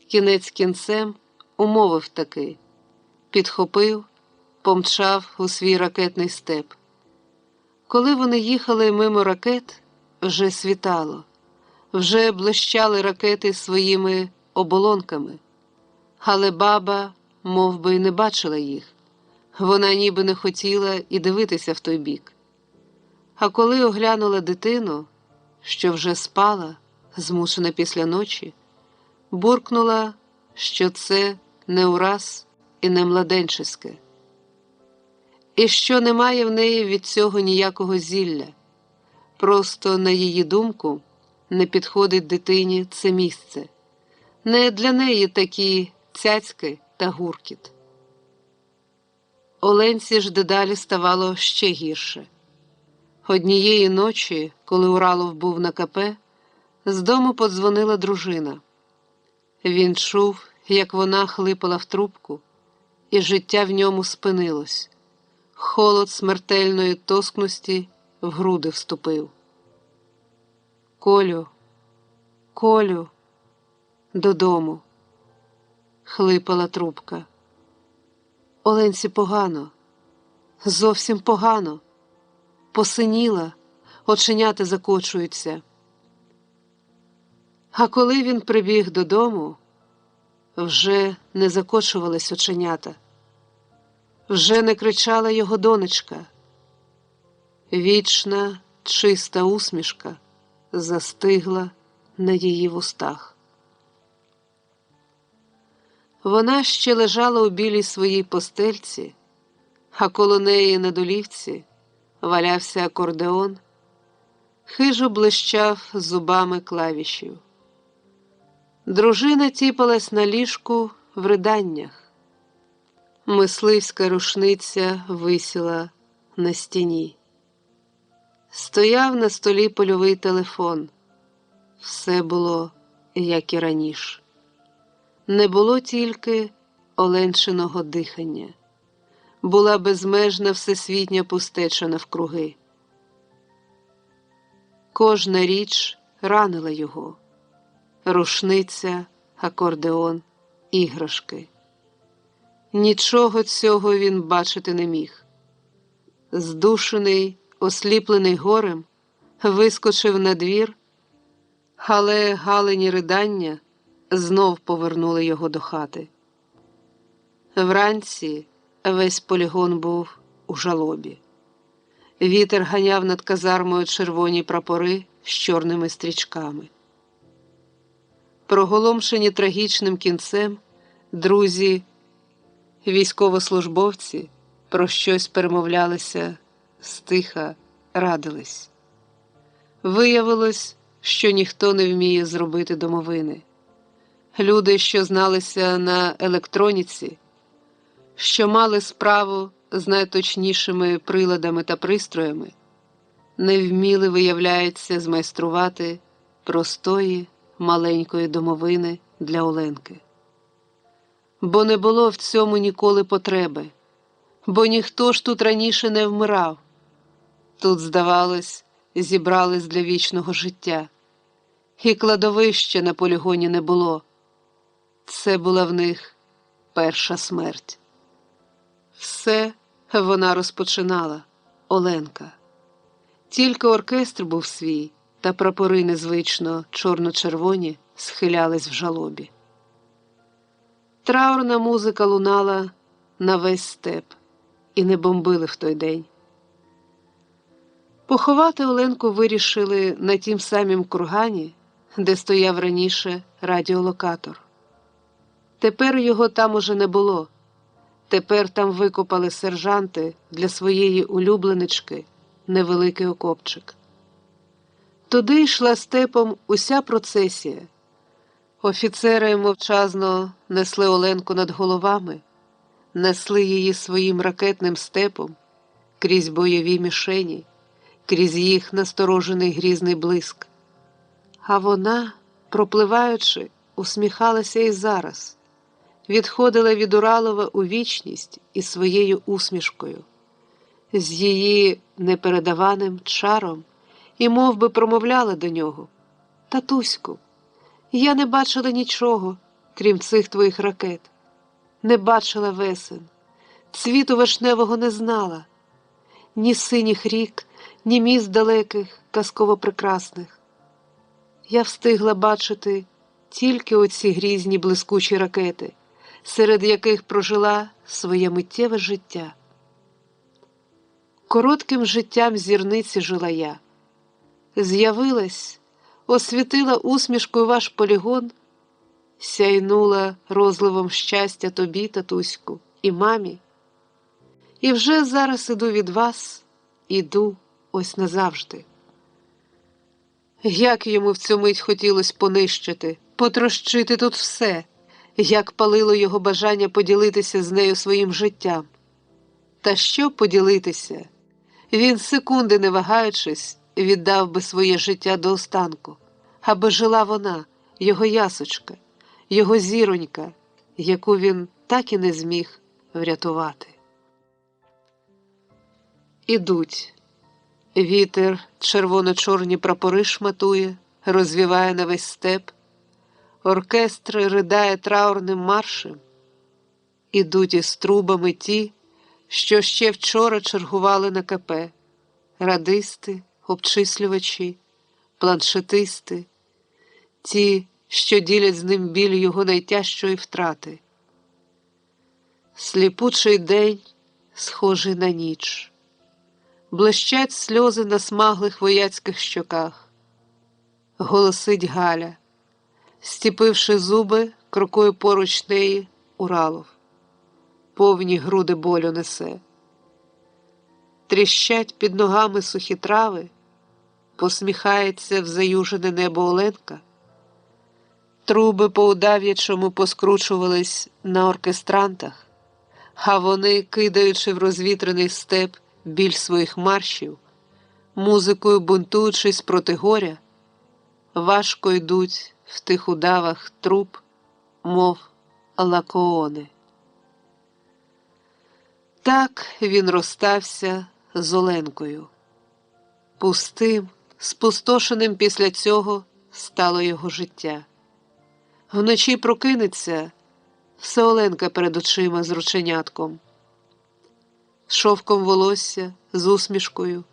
Кінець кінцем умовив таки, підхопив, помчав у свій ракетний степ. Коли вони їхали мимо ракет, вже світало, вже блищали ракети своїми оболонками, але баба мов би й не бачила їх. Вона ніби не хотіла і дивитися в той бік. А коли оглянула дитину, що вже спала, змушена після ночі, буркнула, що це не ураз і не младенчиське. І що немає в неї від цього ніякого зілля. Просто, на її думку, не підходить дитині це місце. Не для неї такі цяцьки та гуркіт. Оленці ж дедалі ставало ще гірше. Однієї ночі, коли Уралов був на КП, з дому подзвонила дружина. Він чув, як вона хлипала в трубку, і життя в ньому спинилось. Холод смертельної тоскності в груди вступив. «Колю, Колю, додому», – хлипала трубка. Оленці погано, зовсім погано, посиніла, оченята закочуються. А коли він прибіг додому, вже не закочувались оченята, вже не кричала його донечка. Вічна, чиста усмішка застигла на її вустах. Вона ще лежала у білій своїй постельці, а коло неї на долівці валявся акордеон, хижо блищав зубами клавішів. Дружина тіпалась на ліжку в риданнях. Мисливська рушниця висіла на стіні. Стояв на столі польовий телефон. Все було, як і раніше. Не було тільки Оленчиного дихання. Була безмежна всесвітня пустеча навкруги. Кожна річ ранила його. Рушниця, акордеон, іграшки. Нічого цього він бачити не міг. Здушений, осліплений горем, вискочив на двір, Але Галині ридання знов повернули його до хати. Вранці весь полігон був у жалобі. Вітер ганяв над казармою червоні прапори з чорними стрічками. Проголомшені трагічним кінцем, друзі, військовослужбовці про щось перемовлялися, стиха радились. Виявилось, що ніхто не вміє зробити домовини. Люди, що зналися на електроніці, що мали справу з найточнішими приладами та пристроями, не вміли, виявляється, змайструвати простої маленької домовини для Оленки. Бо не було в цьому ніколи потреби, бо ніхто ж тут раніше не вмирав. Тут, здавалось, зібрались для вічного життя. І кладовища на полігоні не було. Це була в них перша смерть. Все вона розпочинала, Оленка. Тільки оркестр був свій, та прапори незвично чорно-червоні схилялись в жалобі. Траурна музика лунала на весь степ, і не бомбили в той день. Поховати Оленку вирішили на тім самім кургані, де стояв раніше радіолокатор. Тепер його там уже не було. Тепер там викопали сержанти для своєї улюбленички невеликий окопчик. Туди йшла степом уся процесія. Офіцери мовчазно несли Оленку над головами, несли її своїм ракетним степом крізь бойові мішені, крізь їх насторожений грізний блиск. А вона, пропливаючи, усміхалася і зараз, відходила від Уралова у вічність із своєю усмішкою, з її непередаваним чаром, і мов би промовляла до нього: «Татуську, я не бачила нічого, крім цих твоїх ракет, не бачила весен, цвіту вишневого не знала, ні синіх рік, ні міст далеких, казково прекрасних. Я встигла бачити тільки оці грізні блискучі ракети, серед яких прожила своє миттєве життя. Коротким життям зірниці жила я. З'явилась, освітила усмішкою ваш полігон, сяйнула розливом щастя тобі, татуську, і мамі. І вже зараз іду від вас, іду ось назавжди». Як йому в цю мить хотілося понищити, потрощити тут все, як палило його бажання поділитися з нею своїм життям. Та що поділитися? Він, секунди не вагаючись, віддав би своє життя до останку, аби жила вона, його ясочка, його зіронька, яку він так і не зміг врятувати. Ідуть. Вітер червоно-чорні прапори шматує, розвіває на весь степ. Оркестр ридає траурним маршем. Ідуть із трубами ті, що ще вчора чергували на КП. Радисти, обчислювачі, планшетисти, ті, що ділять з ним біль його найтяжчої втрати. Сліпучий день, схожий на ніч. Блищать сльози на смаглих вояцьких щоках. Голосить Галя. Стіпивши зуби, крокує поруч неї Уралов. Повні груди болю несе. Тріщать під ногами сухі трави, посміхається в заюжене небо Оленка. Труби по удав'ячому поскручувались на оркестрантах, а вони, кидаючи в розвітрений степ біль своїх маршів, музикою бунтуючись проти горя, важко йдуть в тих удавах труб, мов лакоони. Так він розстався з Оленкою. Пустим, спустошеним після цього стало його життя. Вночі прокинеться, все Оленка перед очима з рученятком. Шовком волосся, з усмішкою.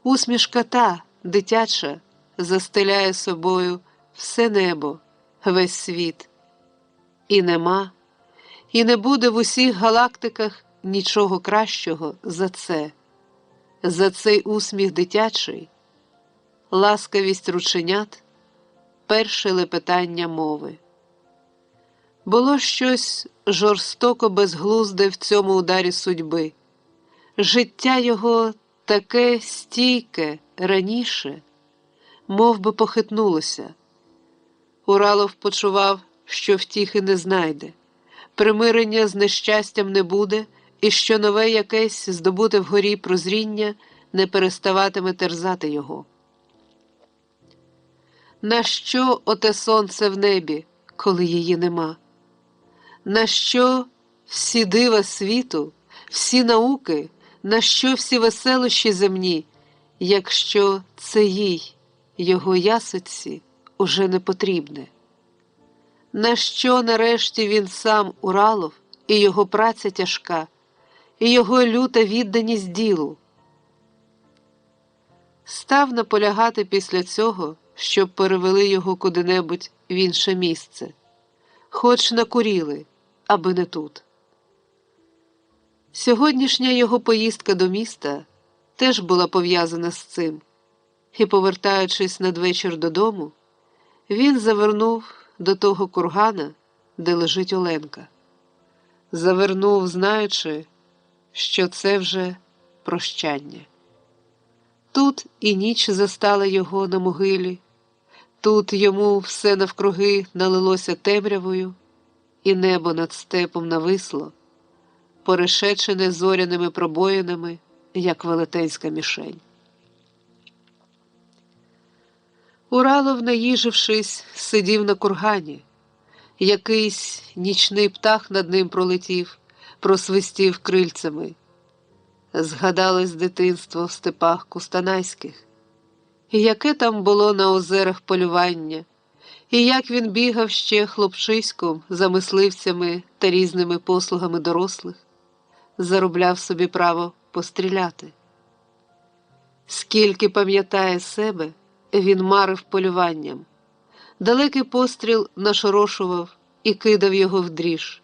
Усмішка та, дитяча, застеляє собою все небо, весь світ. І нема, і не буде в усіх галактиках нічого кращого за цей усміх дитячий, ласкавість рученят, перше лепетання мови. Було щось жорстоко безглузде в цьому ударі судьби. Життя його таке стійке раніше, мов би похитнулося. Уралов почував, що втіхи не знайде, примирення з нещастям не буде, і що нове якесь здобуте вгорі прозріння не переставатиме терзати його. Нащо оте сонце в небі, коли її нема? Нащо всі дива світу, всі науки, нащо всі веселощі земні, якщо це їй, його ясочці, уже не потрібне? Нащо нарешті він сам, Уралов, і його праця тяжка, і його люта відданість ділу? Став наполягати після цього, щоб перевели його куди-небудь в інше місце, хоч накуріли, аби не тут. Сьогоднішня його поїздка до міста теж була пов'язана з цим, і, повертаючись надвечір додому, він завернув до того кургана, де лежить Оленка. Завернув, знаючи, що це вже прощання. Тут і ніч застала його на могилі, тут йому все навкруги налилося темрявою, і небо над степом нависло, порешечене зоряними пробоїнами, як велетенська мішень. Уралов, наїжившись, сидів на кургані. Якийсь нічний птах над ним пролетів, просвистів крильцями. Згадалось дитинство в степах кустанайських. І яке там було на озерах полювання, і як він бігав ще хлопчиськом за мисливцями та різними послугами дорослих, заробляв собі право постріляти. Скільки пам'ятає себе, він марив полюванням. Далекий постріл нашорошував і кидав його в дріж,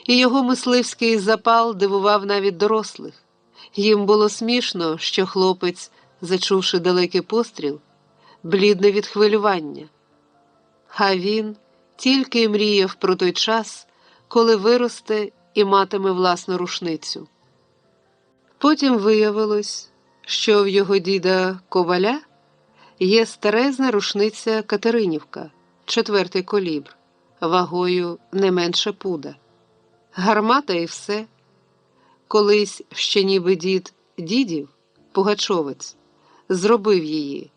і його мисливський запал дивував навіть дорослих. Їм було смішно, що хлопець, зачувши далекий постріл, блідне від хвилювання. А він тільки й мріяв про той час, коли виросте і матиме власну рушницю. Потім виявилось, що в його діда Коваля є старезна рушниця Катеринівка, 4-й колібр, вагою не менше пуда. Гармата і все. Колись ще ніби дід дідів, пугачовець, зробив її.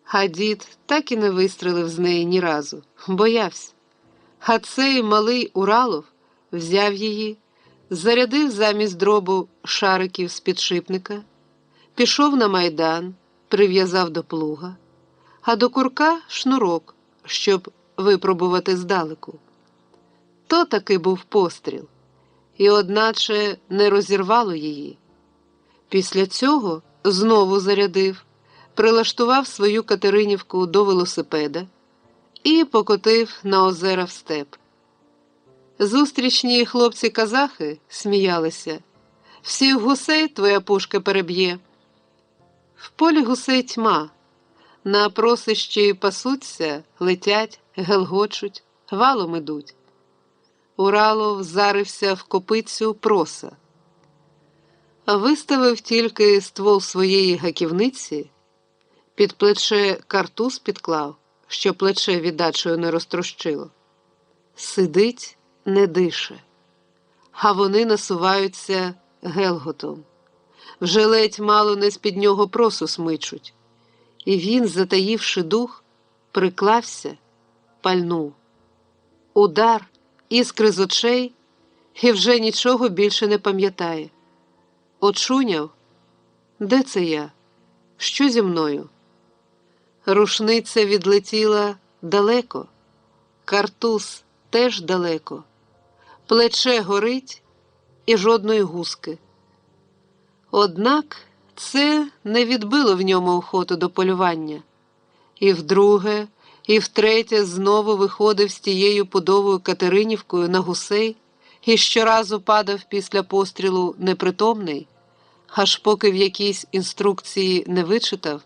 А дід так і не вистрелив з неї ні разу, боявся. А цей малий Уралов взяв її, зарядив замість дробу шариків з підшипника, пішов на майдан, прив'язав до плуга, а до курка шнурок, щоб випробувати здалеку. То таки був постріл, і одначе не розірвало її. Після цього знову зарядив, прилаштував свою Катеринівку до велосипеда і покотив на озера в степ. Зустрічні хлопці-казахи сміялися. Всіх гусей твоя пушка переб'є. В полі гусей тьма. На просищі пасуться, летять, гелгочуть, валом ідуть. Уралов зарився в копицю проса. Виставив тільки ствол своєї гаківниці, під плече картуз підклав, що плече віддачею не розтрощило. Сидить, не дише, а вони насуваються гелготом. Вже ледь мало не з-під нього просу смичуть. І він, затаївши дух, приклався, пальнув. Удар, іскри з очей, і вже нічого більше не пам'ятає. Очуняв? Де це я? Що зі мною? Рушниця відлетіла далеко, картуз теж далеко, плече горить і жодної гуски. Однак це не відбило в ньому охоту до полювання, І вдруге, і втретє знову виходив з тією подовою Катеринівкою на гусей і щоразу падав після пострілу непритомний, аж поки в якійсь інструкції не вичитав,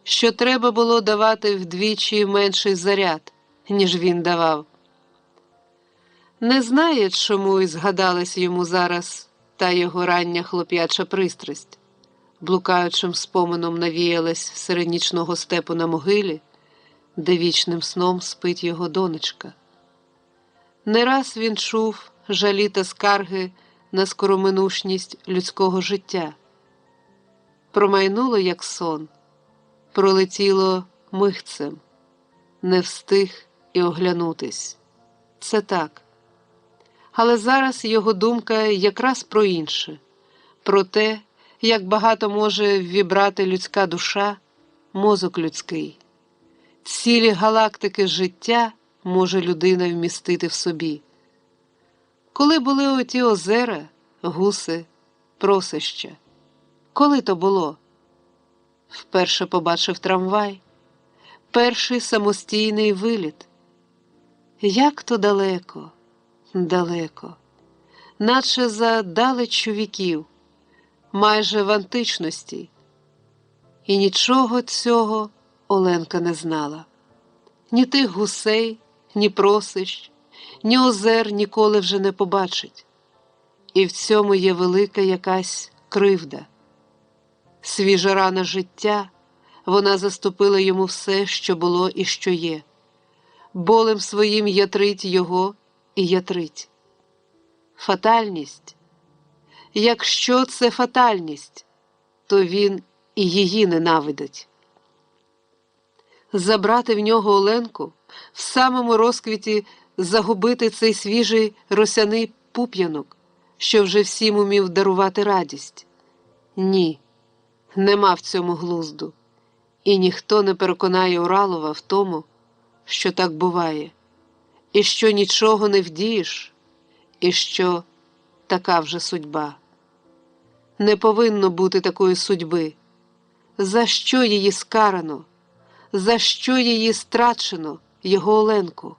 що треба було давати вдвічі менший заряд, ніж він давав. Не знає, чому й згадалась йому зараз та його рання хлоп'яча пристрасть. Блукаючим спомином навіялась серед нічного степу на могилі, де вічним сном спить його донечка. Не раз він чув жалі та скарги на скороминушність людського життя. Промайнуло, як сон, пролетіло михцем, не встиг і оглянутись. Це так. Але зараз його думка якраз про інше, про те, як багато може ввібрати людська душа, мозок людський. Цілі галактики життя може людина вмістити в собі. Коли були оті озера, гуси, просища? Коли то було? Вперше побачив трамвай, перший самостійний виліт. Як то далеко, далеко, наче за далечу віків, майже в античності. І нічого цього Оленка не знала. Ні тих гусей, ні просищ, ні озер ніколи вже не побачить. І в цьому є велика якась кривда. Свіжа рана життя, вона заступила йому все, що було і що є. Болем своїм ятрить його і ятрить. Фатальність. Якщо це фатальність, то він і її ненавидить. Забрати в нього Оленку, в самому розквіті загубити цей свіжий росяний пуп'янок, що вже всім умів дарувати радість. Ні, нема в цьому глузду. І ніхто не переконає Уралова в тому, що так буває, і що нічого не вдієш, і що така вже судьба. Не повинно бути такої судьби. За що її скарано? За що її страчено, його Оленку?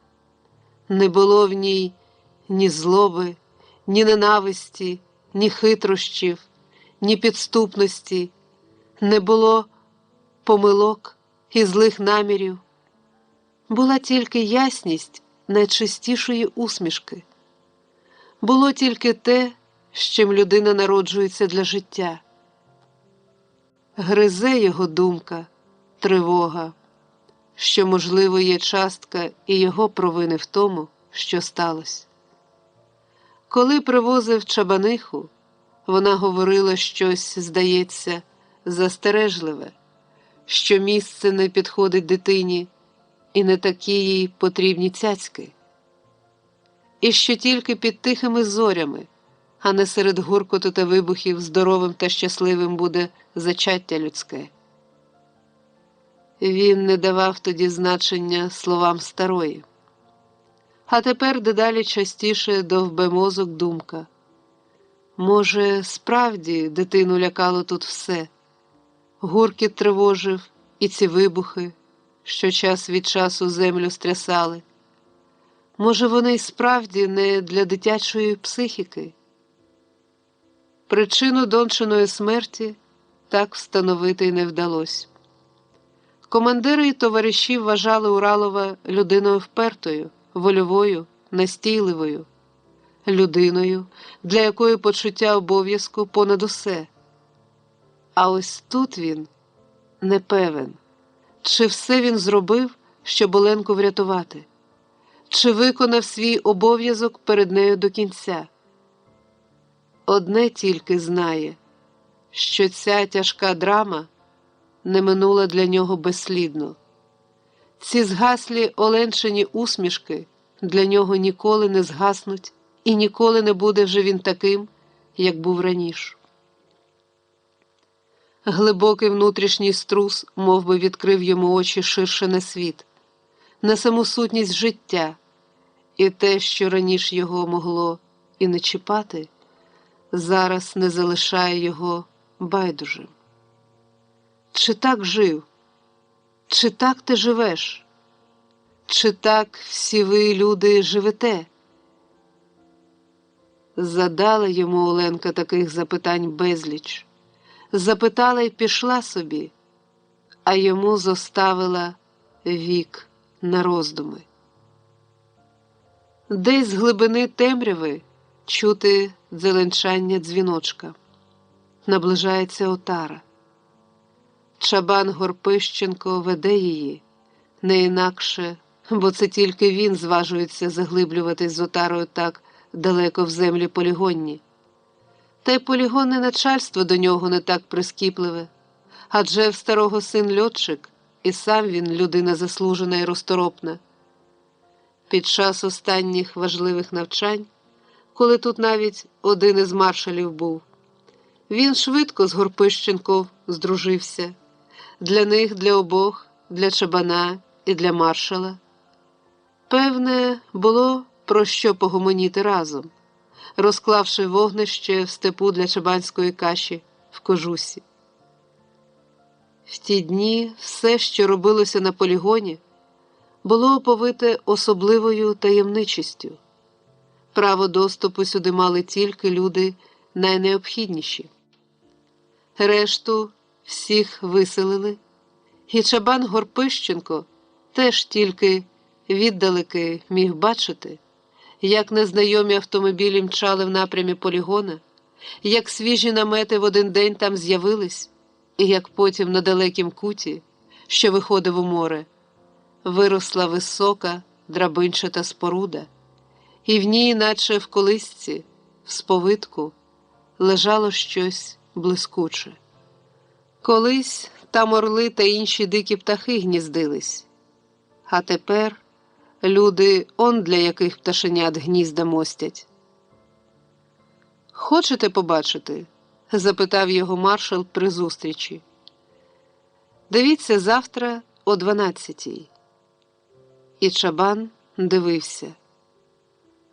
Не було в ній ні злоби, ні ненависті, ні хитрощів, ні підступності, не було помилок і злих намірів. Була тільки ясність найчистішої усмішки. Було тільки те, з чим людина народжується для життя. Гризе його думка, тривога, що, можливо, є частка і його провини в тому, що сталося. Коли привозив Чабаниху, вона говорила щось, здається, застережливе, що місце не підходить дитині і не такі їй потрібні цяцьки. І що тільки під тихими зорями, а не серед гуркоту та вибухів здоровим та щасливим буде зачаття людське. Він не давав тоді значення словам старої. А тепер дедалі частіше довбе мозок думка. Може, справді дитину лякало тут все. Гуркіт тривожив і ці вибухи, що час від часу землю стрясали. Може, вони й справді не для дитячої психіки? Причину дончиної смерті так встановити й не вдалося. Командири і товариші вважали Уралова людиною впертою, вольовою, настійливою, людиною, для якої почуття обов'язку понад усе. А ось тут він не певен, чи все він зробив, щоб Оленку врятувати, чи виконав свій обов'язок перед нею до кінця. Одне тільки знає, що ця тяжка драма не минула для нього безслідно. Ці згаслі Оленчині усмішки для нього ніколи не згаснуть і ніколи не буде вже він таким, як був раніше. Глибокий внутрішній струс мов би, відкрив йому очі ширше на світ, на саму сутність життя, і те, що раніше його могло і не чіпати, зараз не залишає його байдужим. Чи так жив? Чи так ти живеш? Чи так всі ви, люди, живете? Задала йому Оленка таких запитань безліч. Запитала й пішла собі, а йому зоставила вік на роздуми. Десь з глибини темряви чути дзеленчання дзвіночка. Наближається отара. Чабан Горпищенко веде її, не інакше, бо це тільки він зважується заглиблюватись з отарою так далеко в землі полігонні. Та й полігонне начальство до нього не так прискіпливе, адже в старого син льотчик, і сам він людина заслужена і розторопна. Під час останніх важливих навчань, коли тут навіть один із маршалів був, він швидко з Горпищенком здружився. Для них, для обох, для Чабана і для маршала. Певне, було про що погомоніти разом, розклавши вогнище в степу для чабанської каші в кожусі. В ті дні все, що робилося на полігоні, було оповите особливою таємничістю. Право доступу сюди мали тільки люди найнеобхідніші. Решту всіх виселили, і Чабан Горпищенко теж тільки віддалеки міг бачити, як незнайомі автомобілі мчали в напрямі полігона, як свіжі намети в один день там з'явились, і як потім на далекім куті, що виходив у море, виросла висока драбинчата споруда, і в ній, наче в колисці, в сповитку, лежало щось блискуче. Колись там орли та інші дикі птахи гніздились, а тепер люди он для яких пташенят гнізда мостять. «Хочете побачити?» – запитав його маршал при зустрічі. «Дивіться завтра о 12-й». І Чабан дивився.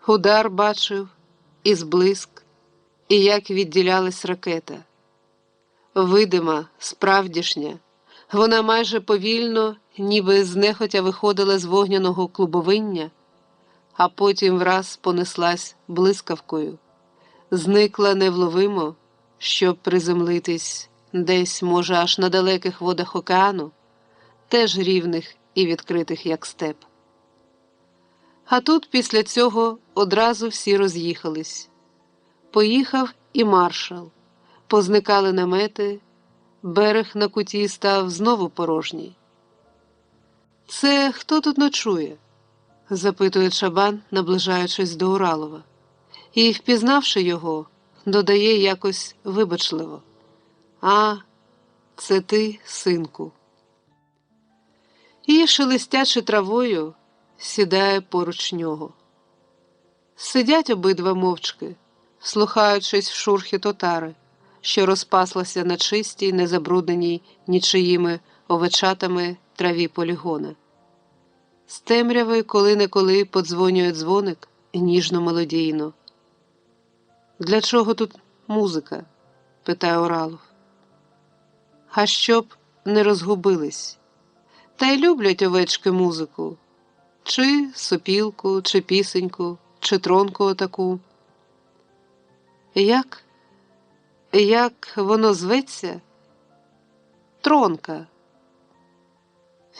Удар бачив, і зблиск, і як відділялась ракета. Видима, справдішня, вона майже повільно, ніби знехотя виходила з вогняного клубовиння, а потім враз понеслась блискавкою, зникла невловимо, щоб приземлитись десь, може, аж на далеких водах океану, теж рівних і відкритих, як степ. А тут після цього одразу всі роз'їхались. Поїхав і маршал. Позникали намети, берег на куті став знову порожній. «Це хто тут ночує?» – запитує Чабан, наближаючись до Уралова. І, впізнавши його, додає якось вибачливо: «А, це ти, синку». І, шелестячи травою, сідає поруч нього. Сидять обидва мовчки, слухаючись в шурхіт отари, що розпаслася на чистій, незабрудненій нічиїми овечатами траві полігона. З темряви коли-неколи подзвонює дзвоник ніжно-мелодійно. «Для чого тут музика?» – питає Уралов. «А щоб не розгубились. Та й люблять овечки музику. Чи сопілку, чи пісеньку, чи тронку отаку». Як воно зветься? «Тронка».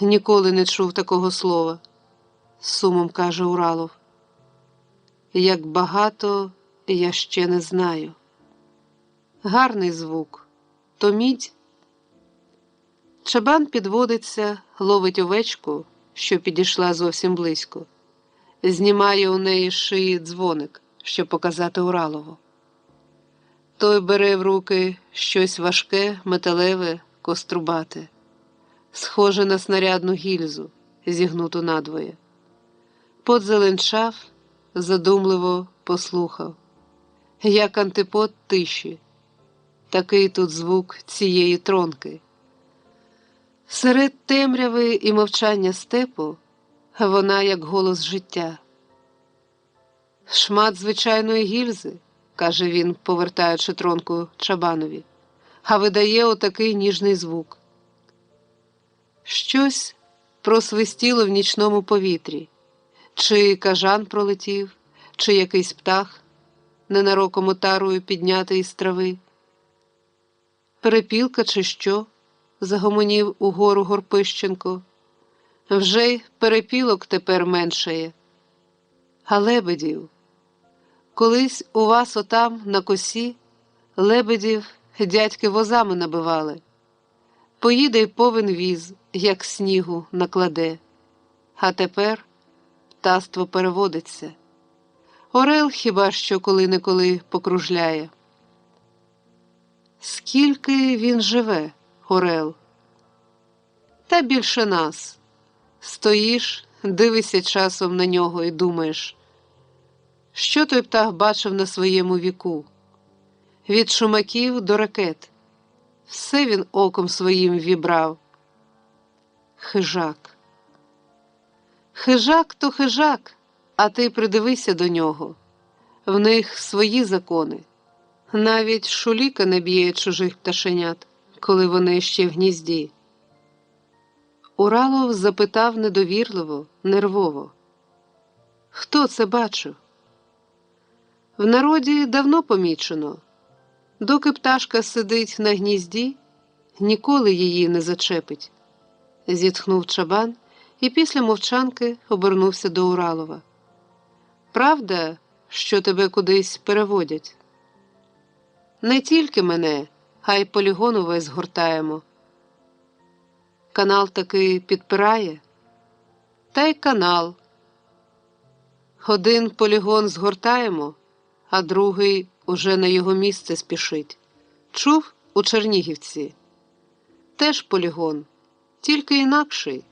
«Ніколи не чув такого слова», – з сумом каже Уралов. «Як багато я ще не знаю». Гарний звук. То мідь? Чабан підводиться, ловить овечку, що підійшла зовсім близько. Знімає у неї з шиї дзвоник, щоб показати Уралову. Той бере в руки щось важке, металеве, кострубате, схоже на снарядну гільзу, зігнуту надвоє. Подзеленчав, задумливо послухав. Як антипод тиші. Такий тут звук цієї тронки. Серед темряви і мовчання степу вона як голос життя. «Шмат звичайної гільзи», – каже він, повертаючи тронку Чабанові, – «а видає отакий ніжний звук». Щось просвистіло в нічному повітрі, чи кажан пролетів, чи якийсь птах, ненароком отарою піднятий із трави. Перепілка чи що? Загомонів угору Горпищенко. Вже й перепілок тепер меншає. А лебедів? Колись у вас отам, на косі, лебедів дядьки возами набивали. Поїде й повен віз, як снігу накладе. А тепер птаство переводиться. Орел хіба що коли-неколи покружляє. Скільки він живе, Орел? Та більше нас. Стоїш, дивишся часом на нього і думаєш, що той птах бачив на своєму віку? Від шумаків до ракет. Все він оком своїм вібрав. Хижак. Хижак то хижак, а ти придивися до нього. В них свої закони. Навіть шуліка не б'є чужих пташенят, коли вони ще в гнізді. Уралов запитав недовірливо, нервово. Хто це бачив? В народі давно помічено. Доки пташка сидить на гнізді, ніколи її не зачепить. Зітхнув Чабан і після мовчанки обернувся до Уралова. Правда, що тебе кудись переводять? Не тільки мене, а й полігон увесь згортаємо. Канал таки підпирає? Та й канал. Один полігон згортаємо, а другий уже на його місце спішить. Чув у Чернігівці? Теж полігон, тільки інакший.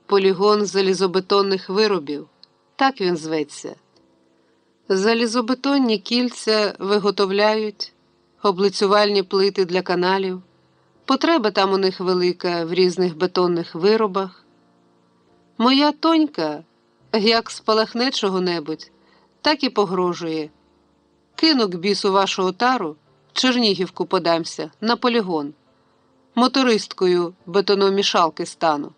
Полігон залізобетонних виробів, так він зветься. Залізобетонні кільця виготовляють, облицювальні плити для каналів. Потреба там у них велика в різних бетонних виробах. Моя тонька, як спалахне чого-небудь, так і погрожує. Кину к бісу вашу отару, в Чернігівку подамся, на полігон. Мотористкою бетономішалки стану.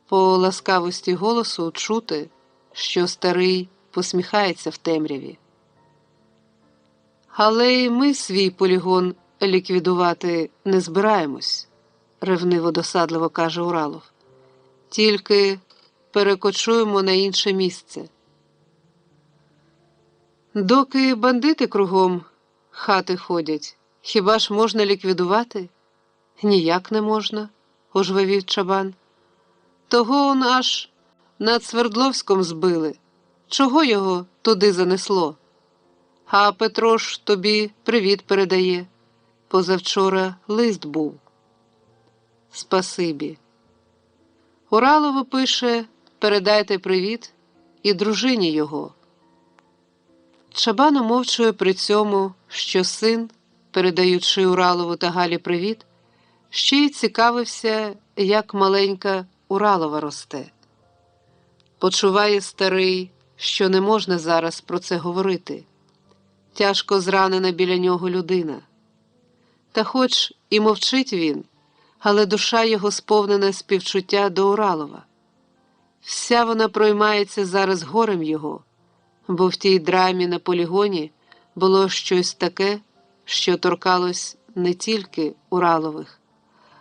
По ласкавості голосу чути, що старий посміхається в темряві. Але й ми свій полігон ліквідувати не збираємось, ревниво-досадливо каже Уралов. Тільки перекочуємо на інше місце. Доки бандити кругом хати ходять, хіба ж можна ліквідувати? Ніяк не можна, ожвавів Чабан. Того он аж над Свердловськом збили. Чого його туди занесло? А Петро ж тобі привіт передає. Позавчора лист був. Спасибі. Уралову пише, передайте привіт і дружині його. Чабан умовчує при цьому, що син, передаючи Уралову та Галі привіт, ще й цікавився, як маленька Уралова росте. Почуває старий, що не можна зараз про це говорити. Тяжко зранена біля нього людина. Та хоч і мовчить він, але душа його сповнена співчуття до Уралова. Вся вона проймається зараз горем його, бо в тій драмі на полігоні було щось таке, що торкалось не тільки Уралових,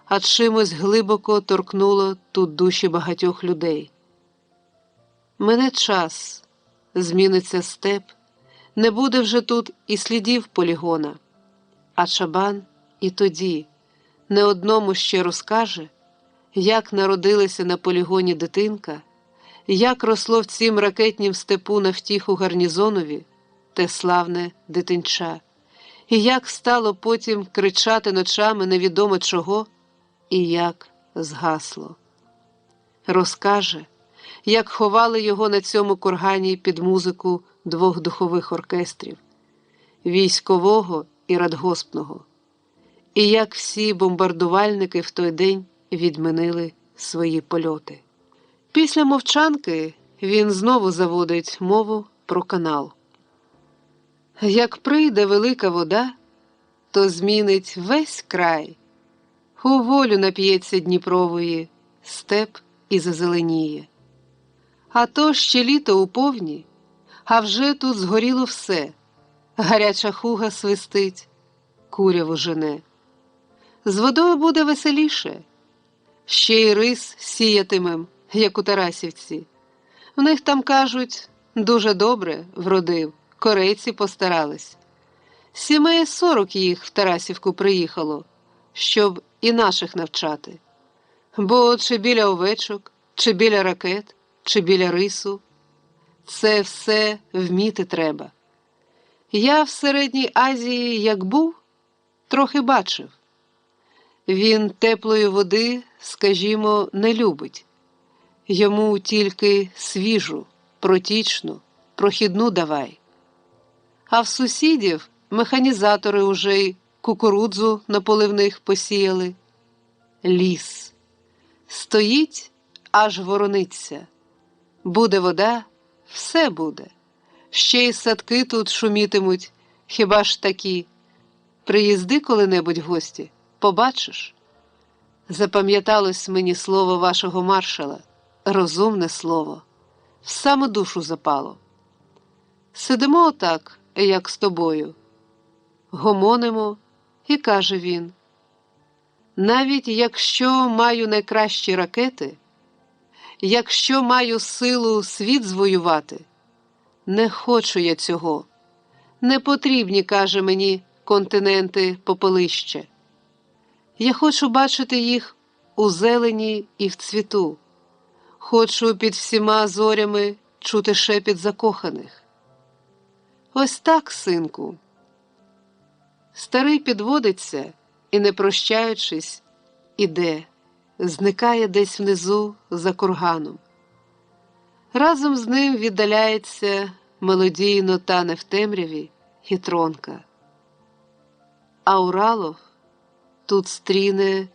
а чимось глибоко торкнуло тут душі багатьох людей. Мине час, зміниться степ, не буде вже тут і слідів полігона, а Чабан і тоді не одному ще розкаже, як народилася на полігоні дитинка, як росло в цім ракетнім степу на втіху гарнізонові те славне дитинча, і як стало потім кричати ночами невідомо чого, і як згасло. Розкаже, як ховали його на цьому кургані під музику двох духових оркестрів – військового і радгоспного, і як всі бомбардувальники в той день відмінили свої польоти. Після мовчанки він знову заводить мову про канал. Як прийде велика вода, то змінить весь край. У волю нап'ється Дніпрової степ і зазеленіє. А то ще літо у повні, а вже тут згоріло все. Гаряча хуга свистить, куряву жене. З водою буде веселіше. Ще й рис сіятимем, як у Тарасівці. В них там, кажуть, дуже добре вродив, корейці постарались. Сімей 40 їх в Тарасівку приїхало, щоб і наших навчати. Бо чи біля овечок, чи біля ракет, чи біля рису. Це все вміти треба. Я в Середній Азії, як був, трохи бачив. Він теплої води, скажімо, не любить. Йому тільки свіжу, протічну, прохідну давай. А в сусідів механізатори уже й кукурудзу на поливних посіяли. Ліс. Стоїть, аж ворониться. Буде вода, все буде. Ще й садки тут шумітимуть, хіба ж такі. Приїзди коли-небудь в гості, побачиш. Запам'яталось мені слово вашого маршала, розумне слово, в саму душу запало. Сидимо отак, як з тобою, гомонимо, і каже він: навіть якщо маю найкращі ракети, якщо маю силу світ звоювати, не хочу я цього. Не потрібні, каже мені, континенти попелища. Я хочу бачити їх у зелені і в цвіту. Хочу під всіма зорями чути шепіт закоханих. Ось так, синку. Старий підводиться і, не прощаючись, іде, зникає десь внизу за курганом. Разом з ним віддаляється мелодійно тане в темряві хитронка. А Уралов тут стріне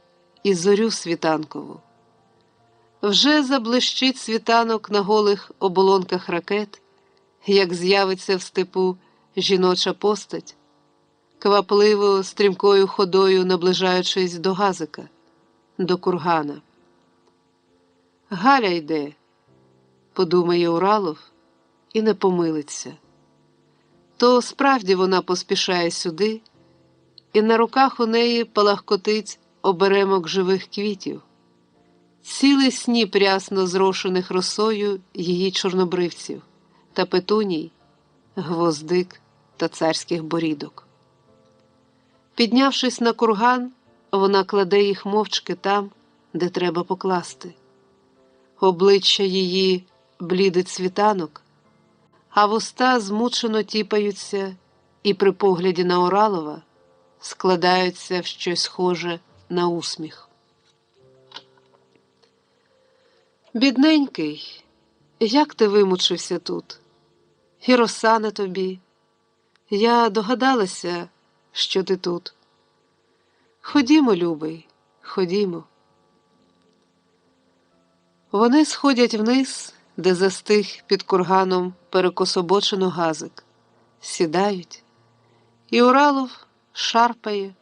і зорю світанкову. Вже заблищить світанок на голих оболонках ракет, як з'явиться в степу жіноча постать, квапливо стрімкою ходою наближаючись до газика, до кургана. Галя йде, подумає Уралов, і не помилиться. То справді вона поспішає сюди, і на руках у неї палахкотить оберемок живих квітів, цілий сніп рясно зрошених росою її чорнобривців та петуній, гвоздик та царських борідок. Піднявшись на курган, вона кладе їх мовчки там, де треба покласти. Обличчя її блідить світанок, а вуста змучено тіпаються і при погляді на Уралова складаються в щось схоже на усміх. Бідненький, як ти вимучився тут? І роса на тобі. Я догадалася, що ти тут. Ходімо, любий, ходімо. Вони сходять вниз, де застиг під курганом перекособочено газик. Сідають, і Уралов шарпає,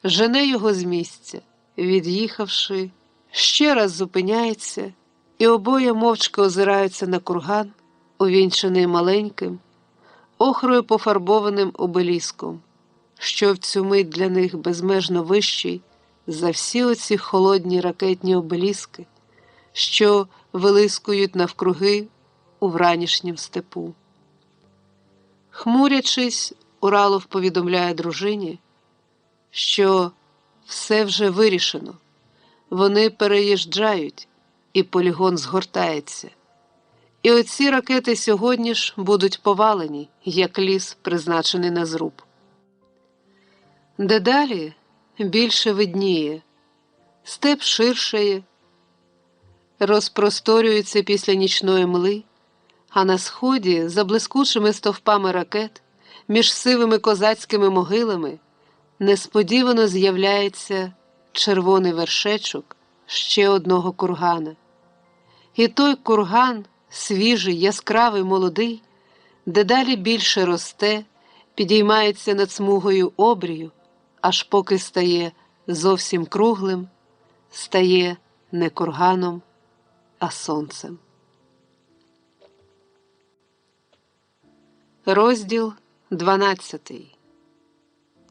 жене його з місця, від'їхавши, ще раз зупиняється, і обоє мовчки озираються на курган, увінчений маленьким, охрою пофарбованим обеліском, що в цю мить для них безмежно вищий за всі оці холодні ракетні обеліски, що вилискують навкруги у вранішнім степу. Хмурячись, Уралов повідомляє дружині, що все вже вирішено, вони переїжджають, і полігон згортається. І оці ракети сьогодні ж будуть повалені, як ліс, призначений на зруб. Дедалі більше видніє, степ ширшає, розпросторюється після нічної мли, а на сході, за блискучими стовпами ракет, між сивими козацькими могилами, несподівано з'являється червоний вершечок ще одного кургана. І той курган, свіжий, яскравий, молодий, дедалі більше росте, підіймається над смугою обрію, аж поки стає зовсім круглим, стає не курганом, а сонцем. Розділ 12.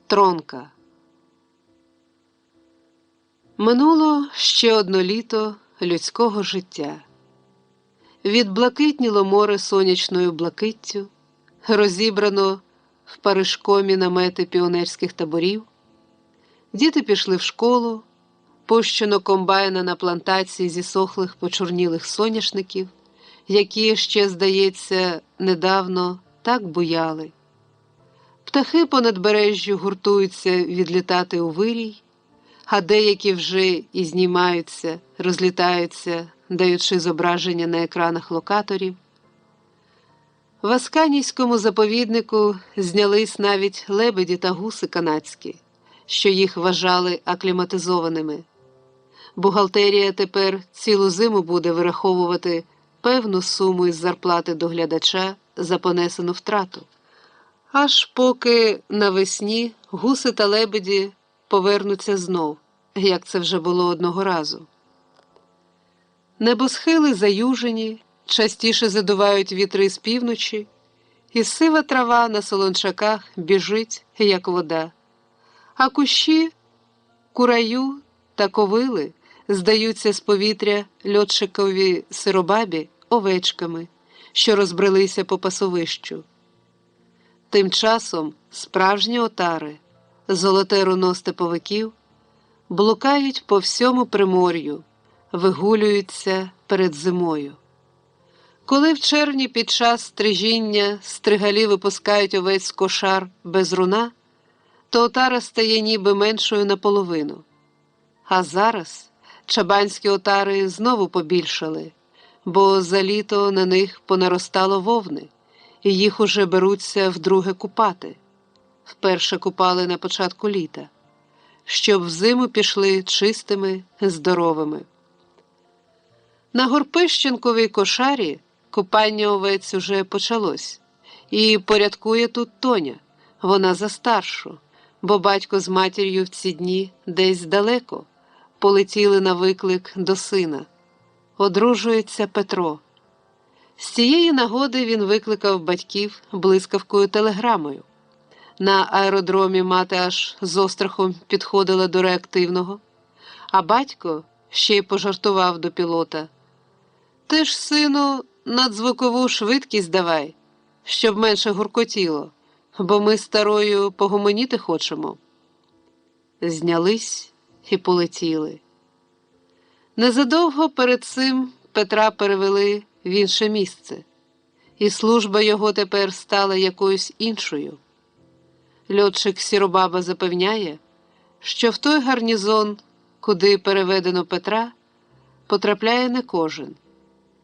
Тронка. Минуло ще одно літо людського життя. Відблакитніло море сонячною блакиттю, розібрано в Парижкомі намети піонерських таборів. Діти пішли в школу, пущено комбайна на плантації зісохлих почорнілих соняшників, які ще, здається, недавно так буяли. Птахи по надбережжю гуртуються відлітати у вирій, а деякі вже і знімаються, розлітаються, даючи зображення на екранах локаторів. В Асканійському заповіднику знялись навіть лебеді та гуси канадські, що їх вважали акліматизованими. Бухгалтерія тепер цілу зиму буде вираховувати певну суму із зарплати доглядача за понесену втрату. Аж поки навесні гуси та лебеді повернуться знов, як це вже було одного разу. Небосхили заюжені, частіше задувають вітри з півночі, і сива трава на солончаках біжить, як вода. А кущі, кураю та ковили здаються з повітря льотчикові сиробабі овечками, що розбрелися по пасовищу. Тим часом справжні отари, золоте руно степовиків, блукають по всьому Примор'ю, вигулюються перед зимою. Коли в червні під час стрижіння стригалі випускають овець з кошар без руна, то отара стає ніби меншою наполовину. А зараз чабанські отари знову побільшали, бо за літо на них понаростало вовни, і їх уже беруться вдруге купати. Вперше купали на початку літа, щоб взиму пішли чистими, здоровими. На Горпищенковій кошарі купання овець уже почалось, і порядкує тут Тоня, вона за старшу, бо батько з матір'ю в ці дні десь далеко, полетіли на виклик до сина. Одружується Петро. З цієї нагоди він викликав батьків блискавкою телеграмою. На аеродромі мати аж з острахом підходила до реактивного, а батько ще й пожартував до пілота. «Ти ж, сину, надзвукову швидкість давай, щоб менше гуркотіло, бо ми з старою погомоніти хочемо». Знялись і полетіли. Незадовго перед цим Петра перевели в інше місце, і служба його тепер стала якоюсь іншою. Льотчик Сіробаба запевняє, що в той гарнізон, куди переведено Петра, потрапляє не кожен.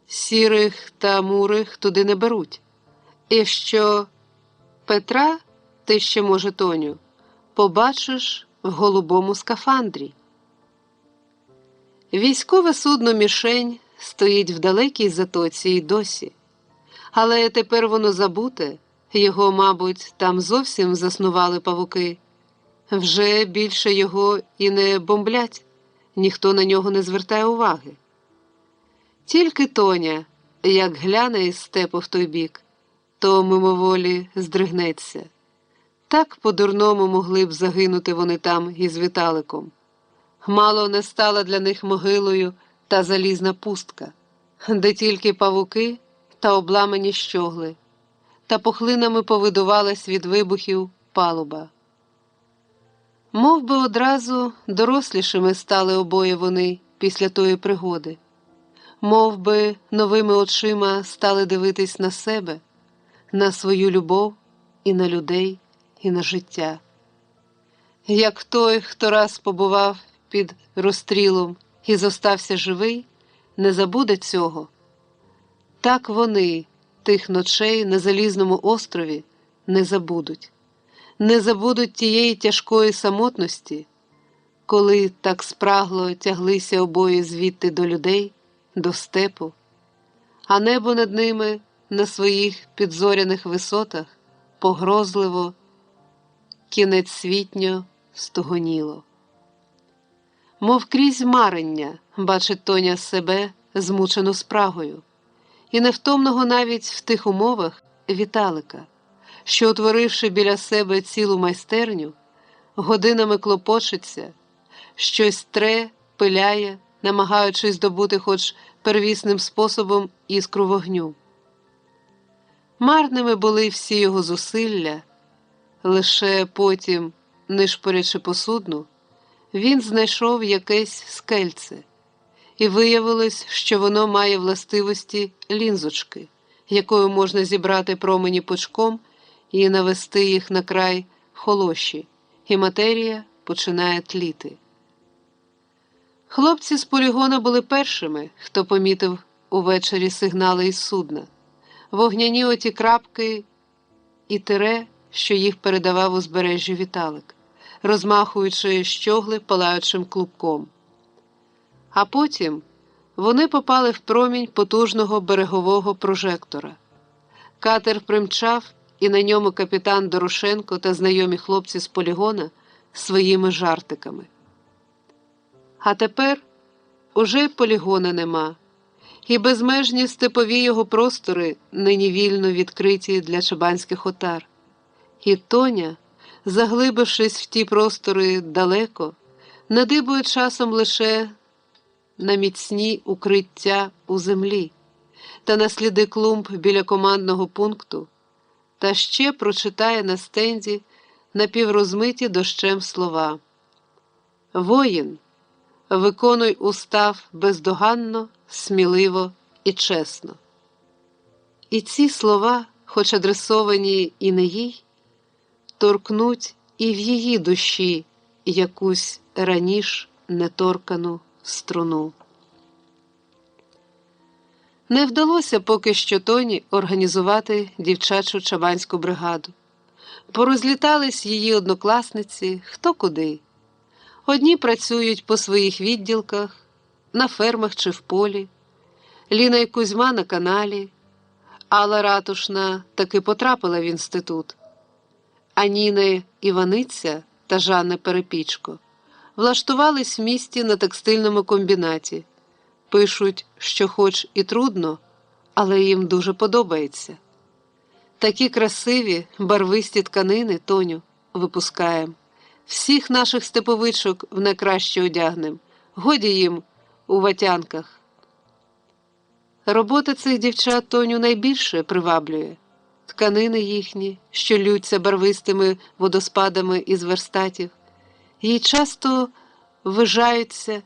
Сірих та мурих туди не беруть. І що Петра, ти ще, може, Тоню, побачиш в голубому скафандрі. Військове судно «Мішень» стоїть в далекій затоці й досі. Але тепер воно забуте, його, мабуть, там зовсім заснували павуки. Вже більше його і не бомблять, ніхто на нього не звертає уваги. Тільки Тоня, як гляне із степу в той бік, то мимоволі здригнеться. Так по-дурному могли б загинути вони там із Віталиком. Мало не стала для них могилою та залізна пустка, де тільки павуки та обламані щогли, та пухлинами повидувалась від вибухів палуба. Мов би одразу дорослішими стали обоє вони після тої пригоди. Мов би новими очима стали дивитись на себе, на свою любов і на людей, і на життя. Як той, хто раз побував під розстрілом і зостався живий, не забуде цього. Так вони тих ночей на Залізному острові не забудуть. Не забудуть тієї тяжкої самотності, коли так спрагло тяглися обоє звідти до людей, до степу, а небо над ними на своїх підзоряних висотах погрозливо, кінецьсвітньо стогоніло. Мов крізь марення, бачить Тоня себе змучену спрагою, і невтомного навіть в тих умовах Віталика, що, утворивши біля себе цілу майстерню, годинами клопочеться, щось тре, пиляє, намагаючись здобути хоч первісним способом іскру вогню. Марними були всі його зусилля, лише потім, нишпорячи по судну, він знайшов якесь скельце, і виявилось, що воно має властивості лінзочки, якою можна зібрати промені пучком і навести їх на край холоші, і матерія починає тліти. Хлопці з полігона були першими, хто помітив увечері сигнали із судна, вогняні оті крапки і тире, що їх передавав узбережжю Віталик, розмахуючи щогли палаючим клубком. А потім вони попали в промінь потужного берегового прожектора. Катер примчав, і на ньому капітан Дорошенко та знайомі хлопці з полігона своїми жартиками. А тепер уже й полігона нема, і безмежні степові його простори нині вільно відкриті для чабанських отар. І Тоня, заглибившись в ті простори далеко, надибує часом лише на міцні укриття у землі та на сліди клумб біля командного пункту, та ще прочитає на стенді напіврозмиті дощем слова: «Воїн, виконуй устав бездоганно, сміливо і чесно». І ці слова, хоч адресовані і не їй, торкнуть і в її душі якусь раніш неторкану струну. Не вдалося поки що Тоні організувати дівчачу чабанську бригаду. Порозлітались її однокласниці хто куди. Одні працюють по своїх відділках, на фермах чи в полі, Ліна і Кузьма на каналі, Алла Ратушна таки потрапила в інститут, а Ніна Іваниця та Жанна Перепічко влаштувались в місті на текстильному комбінаті. Пишуть, що хоч і трудно, але їм дуже подобається. Такі красиві, барвисті тканини, Тоню, випускаємо. Всіх наших степовичок в найкраще одягнем. Годі їм у ватянках. Робота цих дівчат Тоню найбільше приваблює. Тканини їхні, що ллються барвистими водоспадами із верстатів, їй часто вижаються.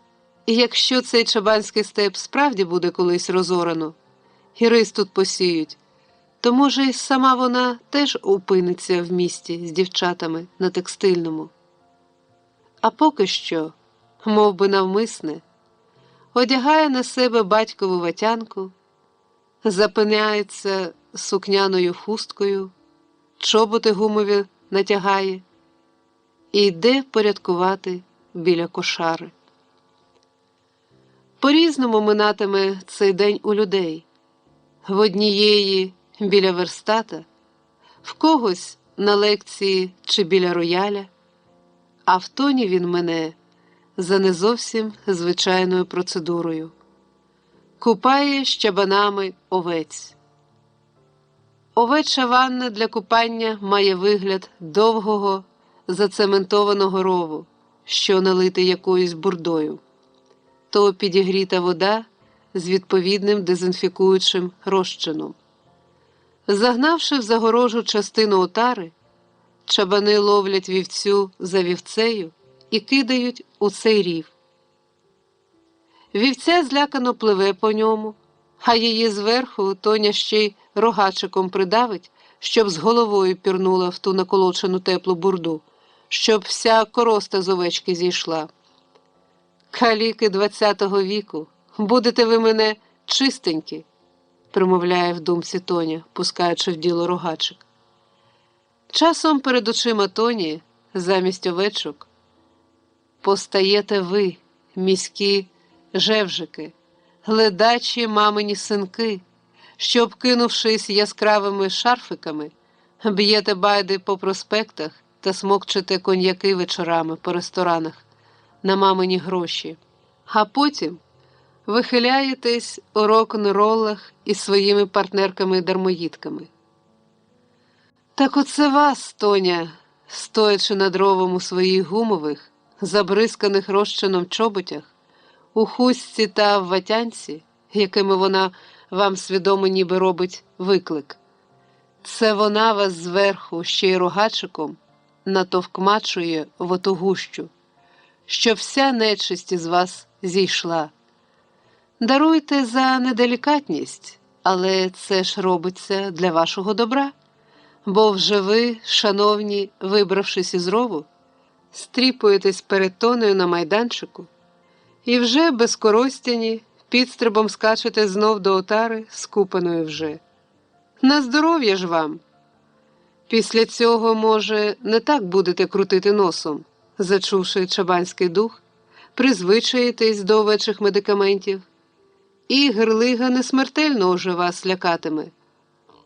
І якщо цей чабанський степ справді буде колись розорано, і рис тут посіють, то, може, і сама вона теж опиниться в місті з дівчатами на текстильному. А поки що, мов би навмисне, одягає на себе батькову ватянку, запиняється сукняною хусткою, чоботи гумові натягає і йде порядкувати біля кошари. По-різному минатиме цей день у людей. В однієї біля верстата, в когось на лекції чи біля рояля, а в Тоні він мине за не зовсім звичайною процедурою. Купає щабанами овець. Овеча ванна для купання має вигляд довгого зацементованого рову, що налитий якоюсь бурдою. То підігріта вода з відповідним дезінфікуючим розчином. Загнавши в загорожу частину отари, чабани ловлять вівцю за вівцею і кидають у цей рів. Вівця злякано пливе по ньому, а її зверху Тоня ще й рогачиком придавить, щоб з головою пірнула в ту наколочену теплу бурду, щоб вся короста з овечки зійшла. «Каліки ХХ віку, будете ви мене чистенькі», примовляє в думці Тоня, пускаючи в діло рогачик. Часом перед очима Тоні, замість овечок, постаєте ви, міські жевжики, гледачі мамині синки, що, обкинувшись яскравими шарфиками, б'єте байди по проспектах та смокчете коньяки вечорами по ресторанах, на мамині гроші, а потім вихиляєтесь у рок-н-роллах із своїми партнерками-дармоїдками. Так оце вас, Тоня, стоячи над ровом у своїх гумових, забризканих розчином чоботях, у хустці та в ватянці, якими вона вам свідомо ніби робить виклик. Це вона вас зверху ще й рогачиком натовкмачує в оту гущу, щоб вся нечисть із вас зійшла. Даруйте за неделікатність, але це ж робиться для вашого добра, бо вже ви, шановні, вибравшись із рову, стріпуєтесь перед Тонею на майданчику і вже безкоростяні підстрибом скачете знов до отари, скупаної вже. На здоров'я ж вам! Після цього, може, не так будете крутити носом, зачувши чабанський дух, призвичаєтесь до овечих медикаментів, і гирлига не смертельно уже вас лякатиме.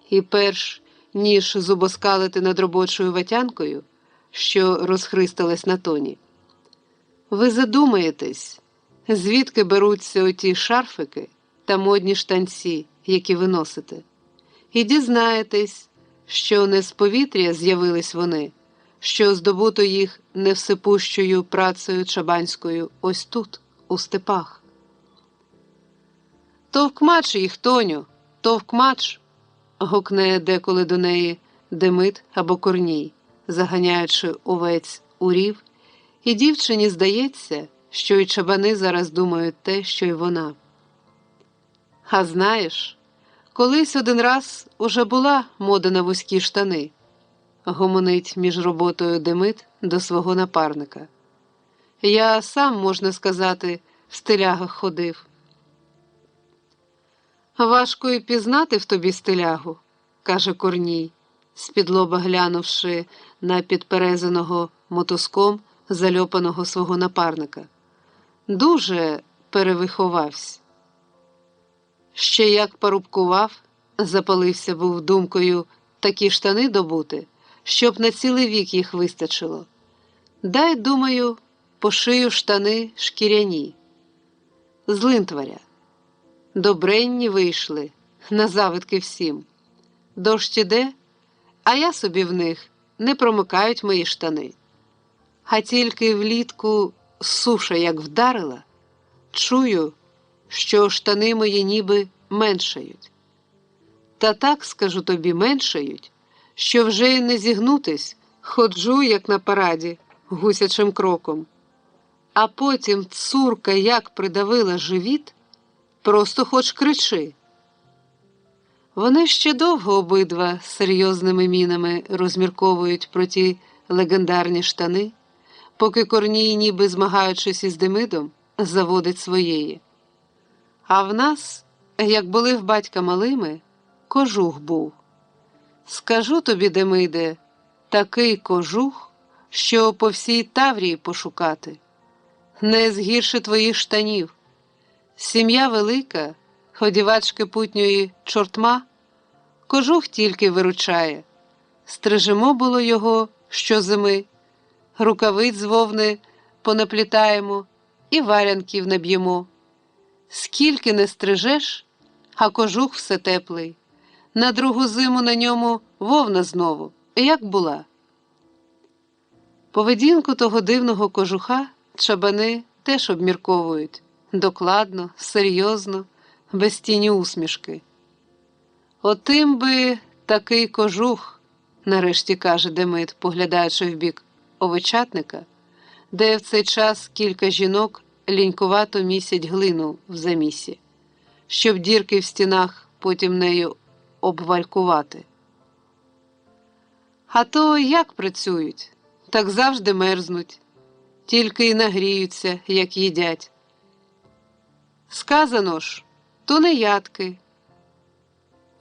І перш ніж зубоскалити над робочою ватянкою, що розхристалась на Тоні, ви задумаєтесь, звідки беруться оті шарфики та модні штанці, які ви носите, і дізнаєтесь, що не з повітря з'явились вони, що здобуто їх невсипущою працею чабанською ось тут, у степах. «Товкмач їх, Тоню, товкмач!» – гукне деколи до неї Демид або Корній, заганяючи овець у рів, і дівчині здається, що і чабани зараз думають те, що й вона. А знаєш, колись один раз уже була мода на вузькі штани, гомонить між роботою Демид до свого напарника. Я сам, можна сказати, в стилягах ходив. Важко й пізнати в тобі стилягу, каже Корній, з-під лоба глянувши на підперезаного мотузком зальопаного свого напарника. Дуже перевиховався. Ще як парубкував, запалився був думкою такі штани добути, щоб на цілий вік їх вистачило. Дай, думаю, пошию штани шкіряні. З линтваря. Добренні вийшли, на завидки всім. Дощ іде, а я собі в них не промикають мої штани. А тільки влітку суша як вдарила, чую, що штани мої ніби меншають. Та так, скажу тобі, меншають, що вже й не зігнутись, ходжу, як на параді, гусячим кроком. А потім цурка як придавила живіт, просто хоч кричи. Вони ще довго обидва серйозними мінами розмірковують про ті легендарні штани, поки Корній, ніби змагаючись із Демидом, заводить своєї. А в нас, як були в батька малими, кожух був. Скажу тобі, Демиде, такий кожух, що по всій Таврії пошукати. Не згірше твоїх штанів. Сім'я велика, одівачки путньої чортма, кожух тільки виручає. Стрижемо було його щозими, рукавиць з вовни понаплітаємо і варянків наб'ємо. Скільки не стрижеш, а кожух все теплий. На другу зиму на ньому вовна знову, як була. Поведінку того дивного кожуха чабани теж обмірковують. Докладно, серйозно, без тіні усмішки. Отим би такий кожух, нарешті каже Демид, поглядаючи в бік овечатника, де в цей час кілька жінок лінькувато місять глину в замісі, щоб дірки в стінах потім нею обвалькувати. А то як працюють, так завжди мерзнуть, тільки й нагріються, як їдять. Сказано ж, то не ядки.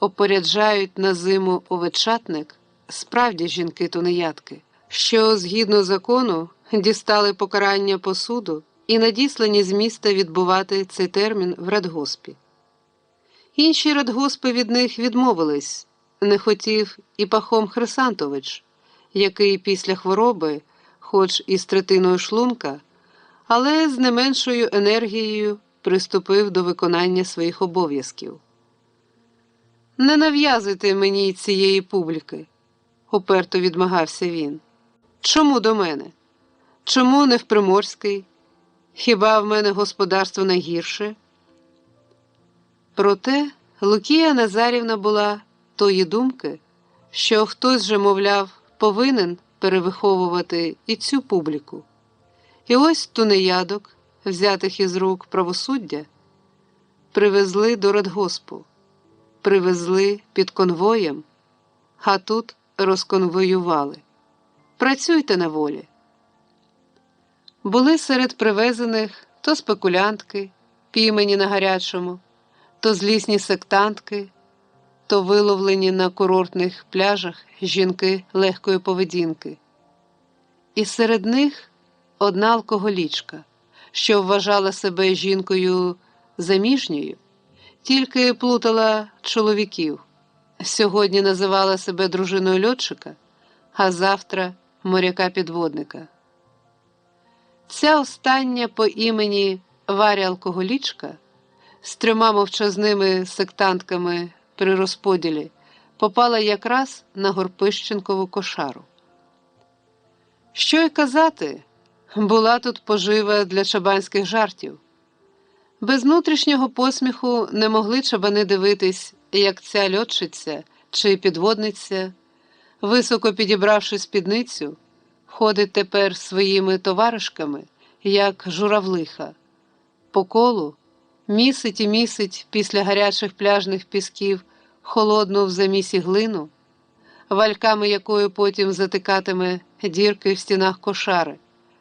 Опоряджають на зиму овечатник, справді жінки то не ядки, що, згідно закону, дістали покарання по суду і надіслані з міста відбувати цей термін в радгоспі. Інші радгоспи від них відмовились, не хотів і Пахом Хрисантович, який після хвороби, хоч і з третиною шлунка, але з не меншою енергією приступив до виконання своїх обов'язків. «Не нав'язуйте мені цієї публіки», – уперто відмагався він. «Чому до мене? Чому не в Приморський? Хіба в мене господарство найгірше?» Проте Лукія Назарівна була тої думки, що хтось же, мовляв, повинен перевиховувати і цю публіку. І ось тунеядок, взятих із рук правосуддя, привезли до радгоспу, привезли під конвоєм, а тут розконвоювали. Працюйте на волі. Були серед привезених то спекулянтки, піймані на гарячому, то злісні сектантки, то виловлені на курортних пляжах жінки легкої поведінки. І серед них одна алкоголічка, що вважала себе жінкою заміжньою, тільки плутала чоловіків, сьогодні називала себе дружиною льотчика, а завтра моряка-підводника. Ця остання по імені Варя алкоголічка з 3 мовчазними сектантками при розподілі попала якраз на Горпищенкову кошару. Що й казати, була тут пожива для чабанських жартів. Без внутрішнього посміху не могли чабани дивитись, як ця льотчиця чи підводниця, високо підібравши спідницю, ходить тепер своїми товаришками, як журавлиха, по колу, місить і місить після гарячих пляжних пісків холодну в замісі глину, вальками якою потім затикатиме дірки в стінах кошари,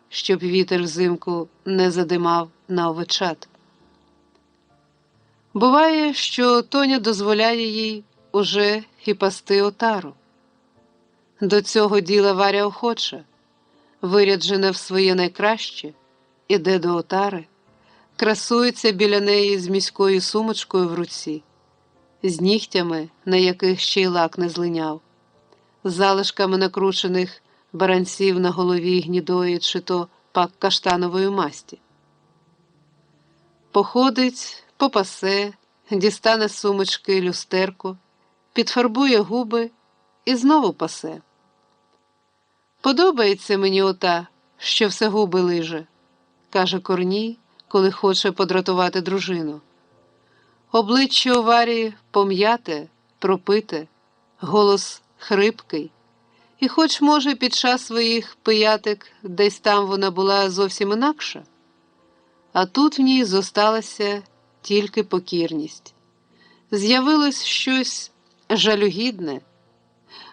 щоб вітер взимку не задимав на овечат. Буває, що Тоня дозволяє їй уже і пасти отару. До цього діла Варя охоча, виряджена в своє найкраще, іде до отари, красується біля неї з міською сумочкою в руці, з нігтями, на яких ще й лак не злиняв, з залишками накручених баранців на голові гнідої чи то пак каштанової масті. Походить, попасе, дістане з сумочки люстерко, підфарбує губи і знову пасе. «Подобається мені ота, що все губи лиже», – каже Корній, коли хоче подратувати дружину. Обличчя у Варі пом'яте, пропите, голос хрипкий. І хоч, може, під час своїх пиятик десь там вона була зовсім інакша, а тут в ній зосталася тільки покірність. З'явилось щось жалюгідне.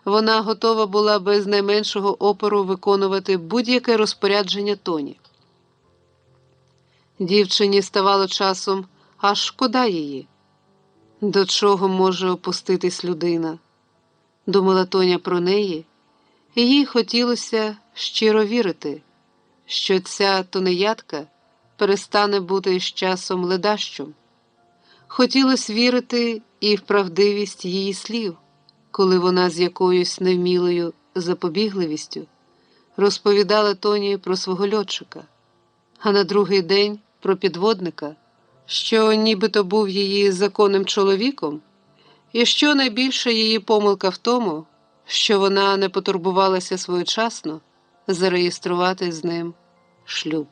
Вона готова була без найменшого опору виконувати будь-яке розпорядження Тоні. Дівчині ставало часом аж шкода її. До чого може опуститись людина? Думала Тоня про неї, і їй хотілося щиро вірити, що ця тунеядка перестане бути з часом ледащом. Хотілося вірити і в правдивість її слів, коли вона з якоюсь невмілою запобігливістю розповідала Тоні про свого льотчика, а на другий день про підводника, що нібито був її законним чоловіком, і що найбільша її помилка в тому, що вона не потурбувалася своєчасно зареєструвати з ним шлюб.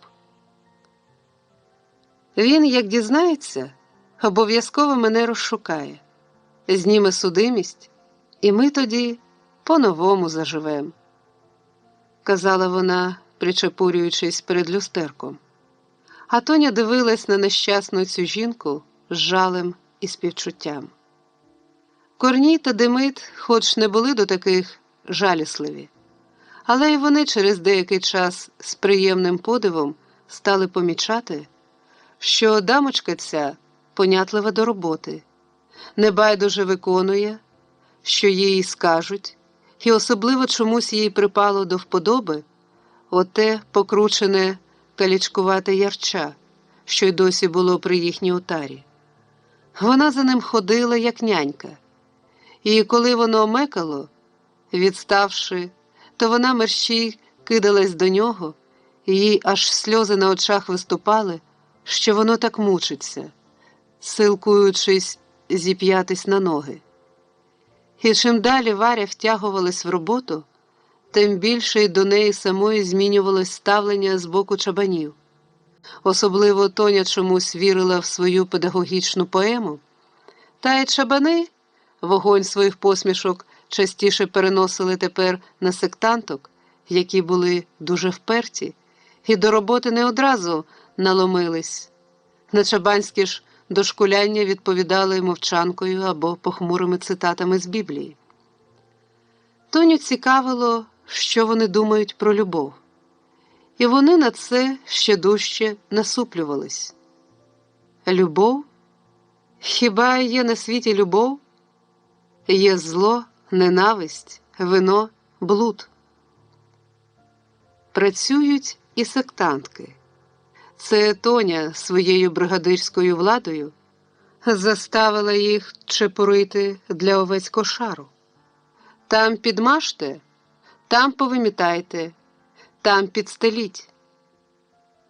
Він, як дізнається, обов'язково мене розшукає, зніме судимість, і ми тоді по-новому заживем, казала вона, причепурюючись перед люстерком. А Тоня дивилась на нещасну цю жінку з жалем і співчуттям. Корній та Демид хоч не були до таких жалісливі, але й вони через деякий час з приємним подивом стали помічати, що дамочка ця понятлива до роботи, небайдуже виконує, що їй скажуть, і особливо чомусь їй припало до вподоби оте покручене калічкувате ярча, що й досі було при їхній отарі. Вона за ним ходила, як нянька, і коли воно мекало, відставши, то вона мерщій кидалась до нього Їй аж сльози на очах виступали, що воно так мучиться, силкуючись зіп'ятись на ноги. І чим далі Варя втягувалась в роботу, тим більше й до неї самої змінювалось ставлення з боку чабанів. Особливо Тоня чомусь вірила в свою педагогічну поему, та й чабани вогонь своїх посмішок частіше переносили тепер на сектанток, які були дуже вперті, і до роботи не одразу наломились. На чабанські ж дошкуляння відповідали мовчанкою або похмурими цитатами з Біблії. Тоню цікавило, що вони думають про любов. І вони на це ще дужче насуплювались. Любов? Хіба є на світі любов? Є зло, ненависть, вино, блуд. Працюють і сектантки. Це Тоня своєю бригадирською владою заставила їх чепурити для овець кошару. Там підмажте, там повимітайте, там підстеліть.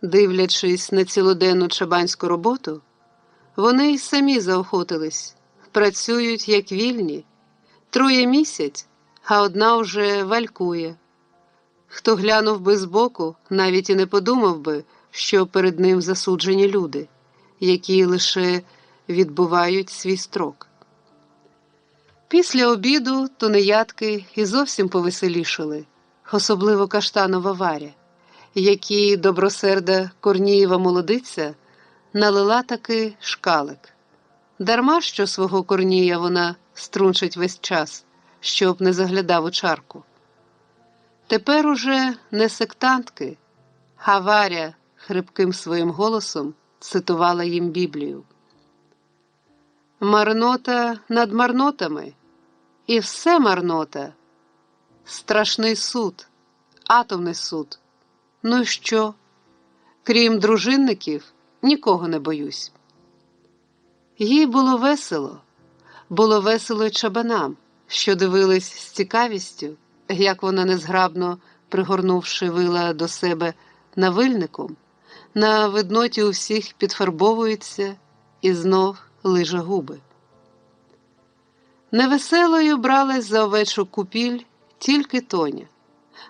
Дивлячись на цілоденну чабанську роботу, вони й самі заохотились, працюють як вільні, троє місяць, а одна вже валькує. Хто глянув би збоку, навіть і не подумав би, що перед ним засуджені люди, які лише відбувають свій строк. Після обіду тунеядки і зовсім повеселішали, особливо Каштанова Варя, якій добросерда Корнієва молодиця налила таки шкалик. Дарма, що свого Корнія вона струнчить весь час, щоб не заглядав у чарку. Тепер уже не сектантки, а Варя хрипким своїм голосом цитувала їм Біблію. «Марнота над марнотами, і все марнота. Страшний суд, атомний суд. Ну і що? Крім дружинників, нікого не боюсь». Їй було весело й чабанам, що дивились з цікавістю, як вона незграбно, пригорнувши вила до себе навильником, на видноті у всіх підфарбовується і знов лиже губи. Невеселою бралась за овечу купіль тільки Тоня.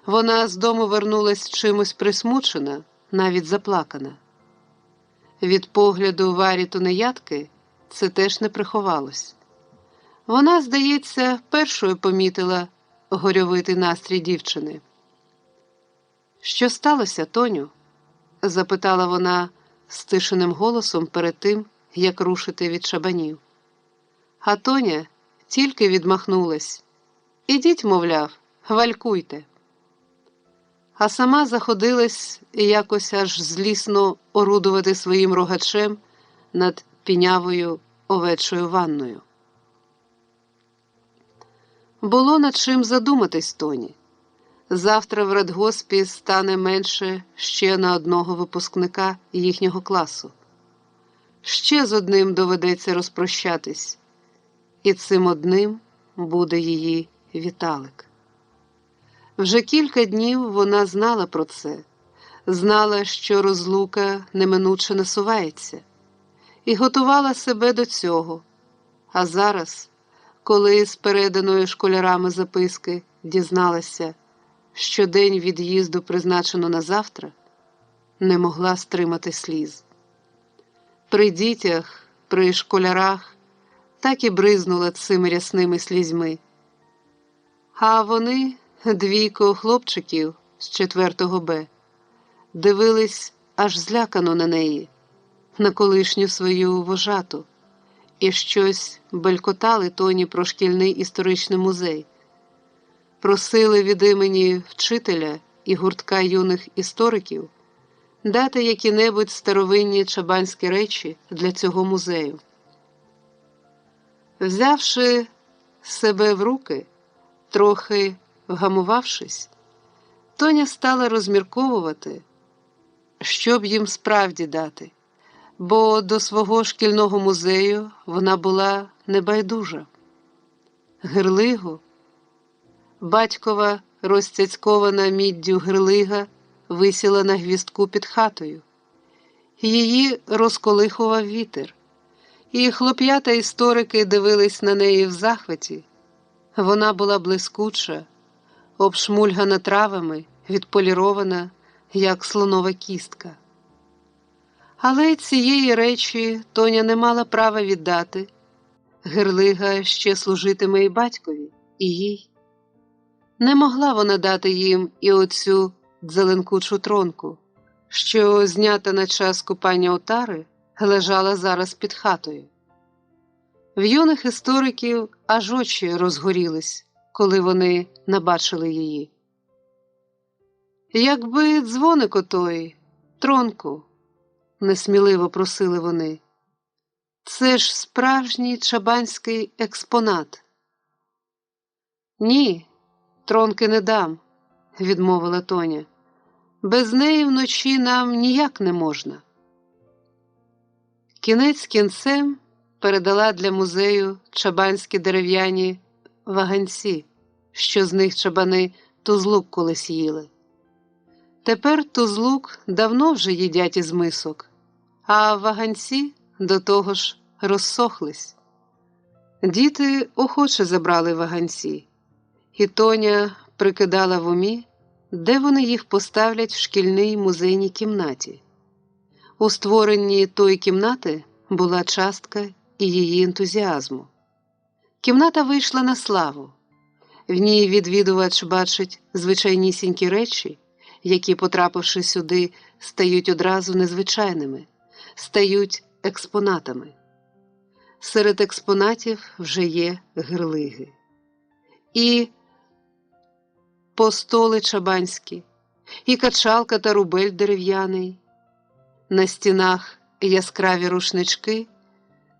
Вона з дому вернулась чимось присмучена, навіть заплакана. Від погляду Варі тунеядки це теж не приховалось. Вона, здається, першою помітила горьовитий настрій дівчини. «Що сталося, Тоню?» – запитала вона стишеним голосом перед тим, як рушити від чабанів. А Тоня тільки відмахнулась. «Ідіть, мовляв, валькуйте». А сама заходилась якось аж злісно орудувати своїм рогачем над пінявою овечою ванною. Було над чим задуматись Тоні. Завтра в радгоспі стане менше ще на одного випускника їхнього класу. Ще з одним доведеться розпрощатись. І цим одним буде її Віталик. Вже кілька днів вона знала про це, знала, що розлука неминуче насувається, і готувала себе до цього. А зараз, коли з переданої школярами записки дізналася, що день від'їзду призначено на завтра, не могла стримати сліз. При дітях, при школярах так і бризнула цими рясними слізьми. А вони, двійко хлопчиків з 4 Б, дивились аж злякано на неї, на колишню свою вожату, і щось белькотали Тоні про шкільний історичний музей. Просили від імені вчителя і гуртка юних істориків дати які-небудь старовинні чабанські речі для цього музею. Взявши себе в руки, трохи вгамувавшись, Тоня стала розмірковувати, що б їм справді дати, бо до свого шкільного музею вона була небайдужа. Гирлигу, батькова розцяцькована міддю гирлига висіла на гвіздку під хатою. Її розколихував вітер, і хлоп'ята історики дивились на неї в захваті. Вона була блискуча, обшмульгана травами, відполірована, як слонова кістка. Але цієї речі Тоня не мала права віддати. Гирлига ще служитиме і батькові, і їй. Не могла вона дати їм і оцю дзеленкучу тронку, що, знята на час купання отари, лежала зараз під хатою. В юних істориків аж очі розгорілись, коли вони набачили її. «Якби дзвоник отой, тронку», – несміливо просили вони. «Це ж справжній чабанський експонат». «Ні, тронки не дам», – відмовила Тоня. «Без неї вночі нам ніяк не можна». Кінець кінцем передала для музею чабанські дерев'яні ваганці, що з них чабани тузлук колись їли. Тепер тузлук давно вже їдять із мисок, а ваганці до того ж розсохлись. Діти охоче забрали ваганці, і Тоня прикидала в умі, де вони їх поставлять в шкільній музейній кімнаті. У створенні тої кімнати була частка і її ентузіазму. Кімната вийшла на славу. В ній відвідувач бачить звичайнісінькі речі, які, потрапивши сюди, стають одразу незвичайними, стають експонатами. Серед експонатів вже є гирлиги. І постоли чабанські, і качалка та рубель дерев'яний, на стінах яскраві рушнички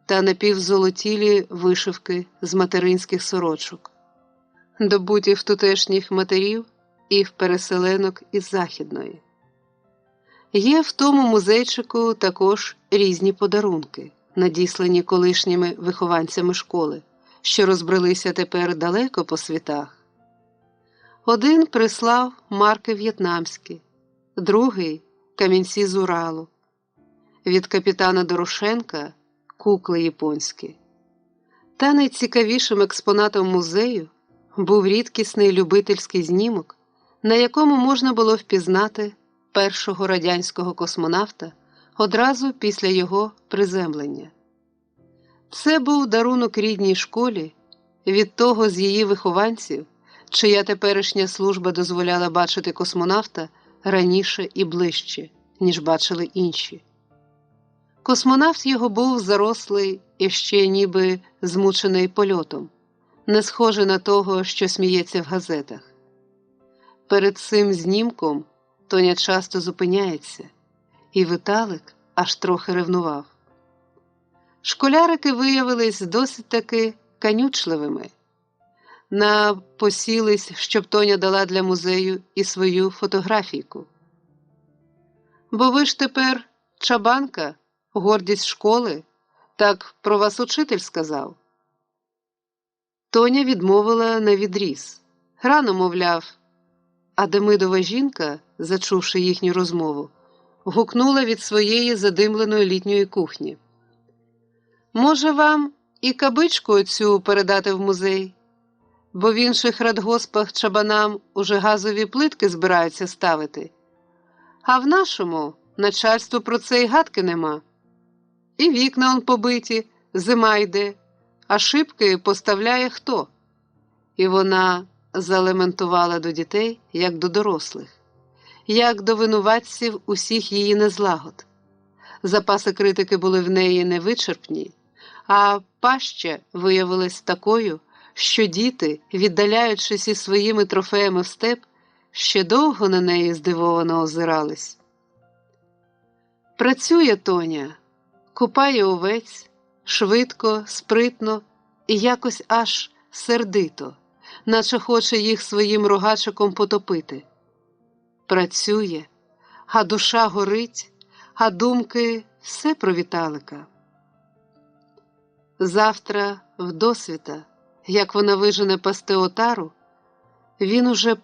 та напівзолотілі вишивки з материнських сорочок, добуті в тутешніх матерів і в переселенок із Західної. Є в тому музейчику також різні подарунки, надіслані колишніми вихованцями школи, що розбрелися тепер далеко по світах. Один прислав марки в'єтнамські, другий – камінці з Уралу, від капітана Дорошенка – кукли японські. Та найцікавішим експонатом музею був рідкісний любительський знімок, на якому можна було впізнати першого радянського космонавта одразу після його приземлення. Це був дарунок рідній школі від того з її вихованців, чия теперішня служба дозволяла бачити космонавта раніше і ближче, ніж бачили інші. Космонавт його був зарослий і ще ніби змучений польотом, не схожий на того, що сміється в газетах. Перед цим знімком Тоня часто зупиняється, і Віталик аж трохи ревнував. Школярики виявились досить таки канючливими. Напосілись, щоб Тоня дала для музею і свою фотографійку. «Бо ви ж тепер чабанка, гордість школи, так про вас учитель сказав». Тоня відмовила навідріз. Рано, мовляв, а Демидова жінка, зачувши їхню розмову, гукнула від своєї задимленої літньої кухні. «Може, вам і кабичку оцю передати в музей? Бо в інших радгоспах чабанам уже газові плитки збираються ставити. А в нашому начальству про це й гадки нема. І вікна он побиті, зима йде, а шибки поставляє хто?» І вона залементувала до дітей, як до дорослих, як до винуватців усіх її незлагод. Запаси критики були в неї невичерпні, а паща виявилась такою, що діти, віддаляючись із своїми трофеями в степ, ще довго на неї здивовано озирались. Працює Тоня, купає овець, швидко, спритно і якось аж сердито, наче хоче їх своїм рогачиком потопити. Працює, а душа горить, а думки все про Віталика. Завтра, вдосвіта, як вона вижене пасти отару, він уже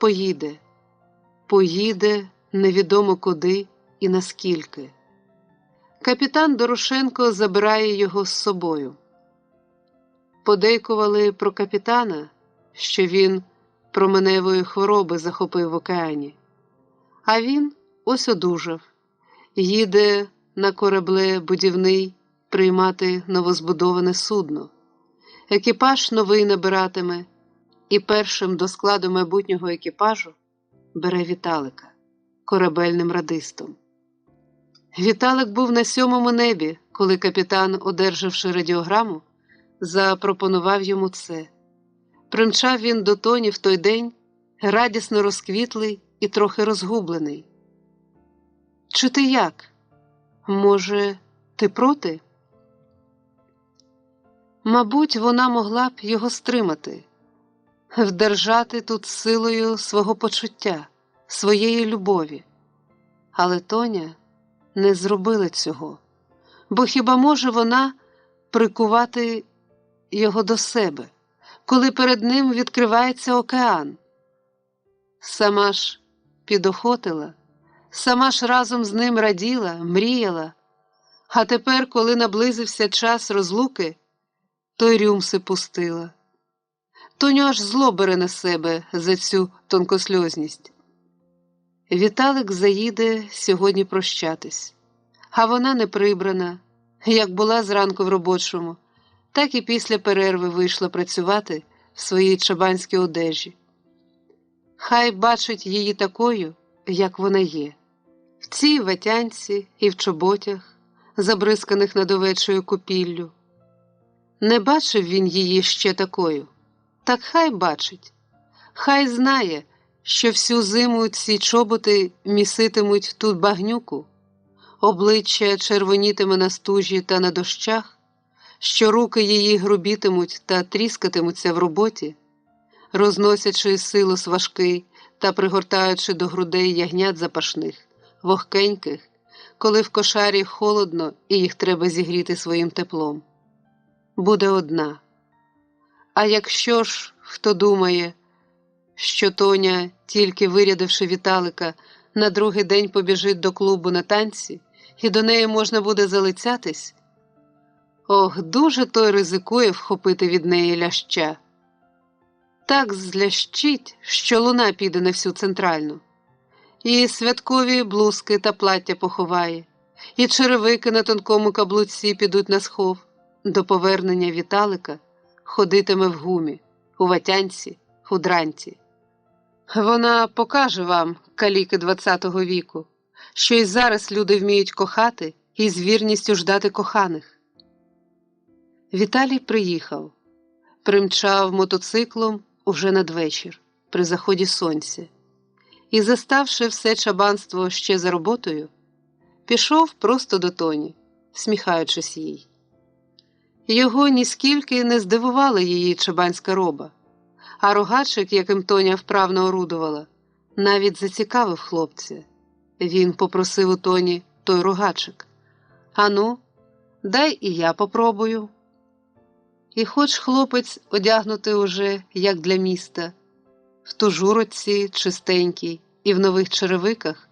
поїде невідомо куди і наскільки. Капітан Дорошенко забирає його з собою. Подейкували про капітана, що він променевої хвороби захопив в океані. А він ось одужав, їде на корабле будівний приймати новозбудоване судно. Екіпаж новий набиратиме, і першим до складу майбутнього екіпажу бере Віталика, корабельним радистом. Віталик був на 7-му небі, коли капітан, одержавши радіограму, запропонував йому це. Примчав він до Тоні в той день, радісно розквітлий і трохи розгублений. «Чи ти як? Може, ти проти?» Мабуть, вона могла б його стримати, вдержати тут силою свого почуття, своєї любові. Але Тоня не зробила цього, бо хіба може вона прикувати його до себе, коли перед ним відкривається океан? Сама ж підохотила, сама ж разом з ним раділа, мріяла, а тепер, коли наблизився час розлуки, то й рюмси пустила. Тоню аж зло бере на себе за цю тонкосльозність. Віталик заїде сьогодні прощатись, а вона не прибрана, як була зранку в робочому, так і після перерви вийшла працювати в своїй чабанській одежі. Хай бачить її такою, як вона є, в цій ватянці і в чоботях, забризканих над овечою купіллю. Не бачив він її ще такою, так хай бачить, хай знає, що всю зиму ці чоботи міситимуть тут багнюку, обличчя червонітиме на стужі та на дощах, що руки її грубітимуть та тріскатимуться в роботі, розносячи силос важкий та пригортаючи до грудей ягнят запашних, вогкеньких, коли в кошарі холодно і їх треба зігріти своїм теплом. Буде одна. А якщо ж хто думає, що Тоня, тільки вирядивши Віталика, на другий день побіжить до клубу на танці, і до неї можна буде залицятись, ох, дуже той ризикує вхопити від неї ляща. Так злящить, що луна піде на всю центральну. І святкові блузки та плаття поховає, і черевики на тонкому каблуці підуть на схов. До повернення Віталика ходитиме в гумі, у ватянці, у дранці. Вона покаже вам, каліки ХХ віку, що й зараз люди вміють кохати і з вірністю ждати коханих. Віталій приїхав, примчав мотоциклом уже надвечір, при заході сонця, і, заставши все чабанство ще за роботою, пішов просто до Тоні, сміхаючись їй. Його ніскільки не здивувала її чабанська роба, а рогачик, яким Тоня вправно орудувала, навіть зацікавив хлопця. Він попросив у Тоні той рогачик. «Ану, дай і я попробую». І хоч хлопець одягнутий уже, як для міста, в тужурочці чистенькій і в нових черевиках,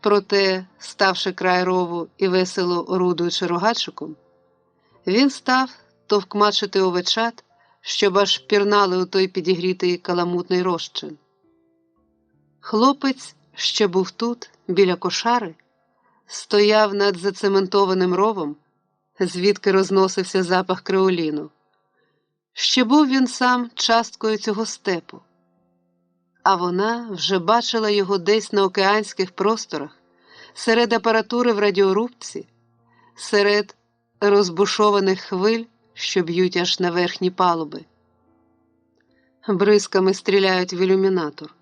проте, ставши край рову і весело орудуючи рогачиком, він став товкмачити овечат, щоб аж пірнали у той підігрітий каламутний розчин. Хлопець, що був тут, біля кошари, стояв над зацементованим ровом, звідки розносився запах креоліну. Ще був він сам часткою цього степу, а вона вже бачила його десь на океанських просторах, серед апаратури в радіорубці, серед розбушованих хвиль, що б'ють аж на верхні палуби. Бризками стріляють в ілюмінатор.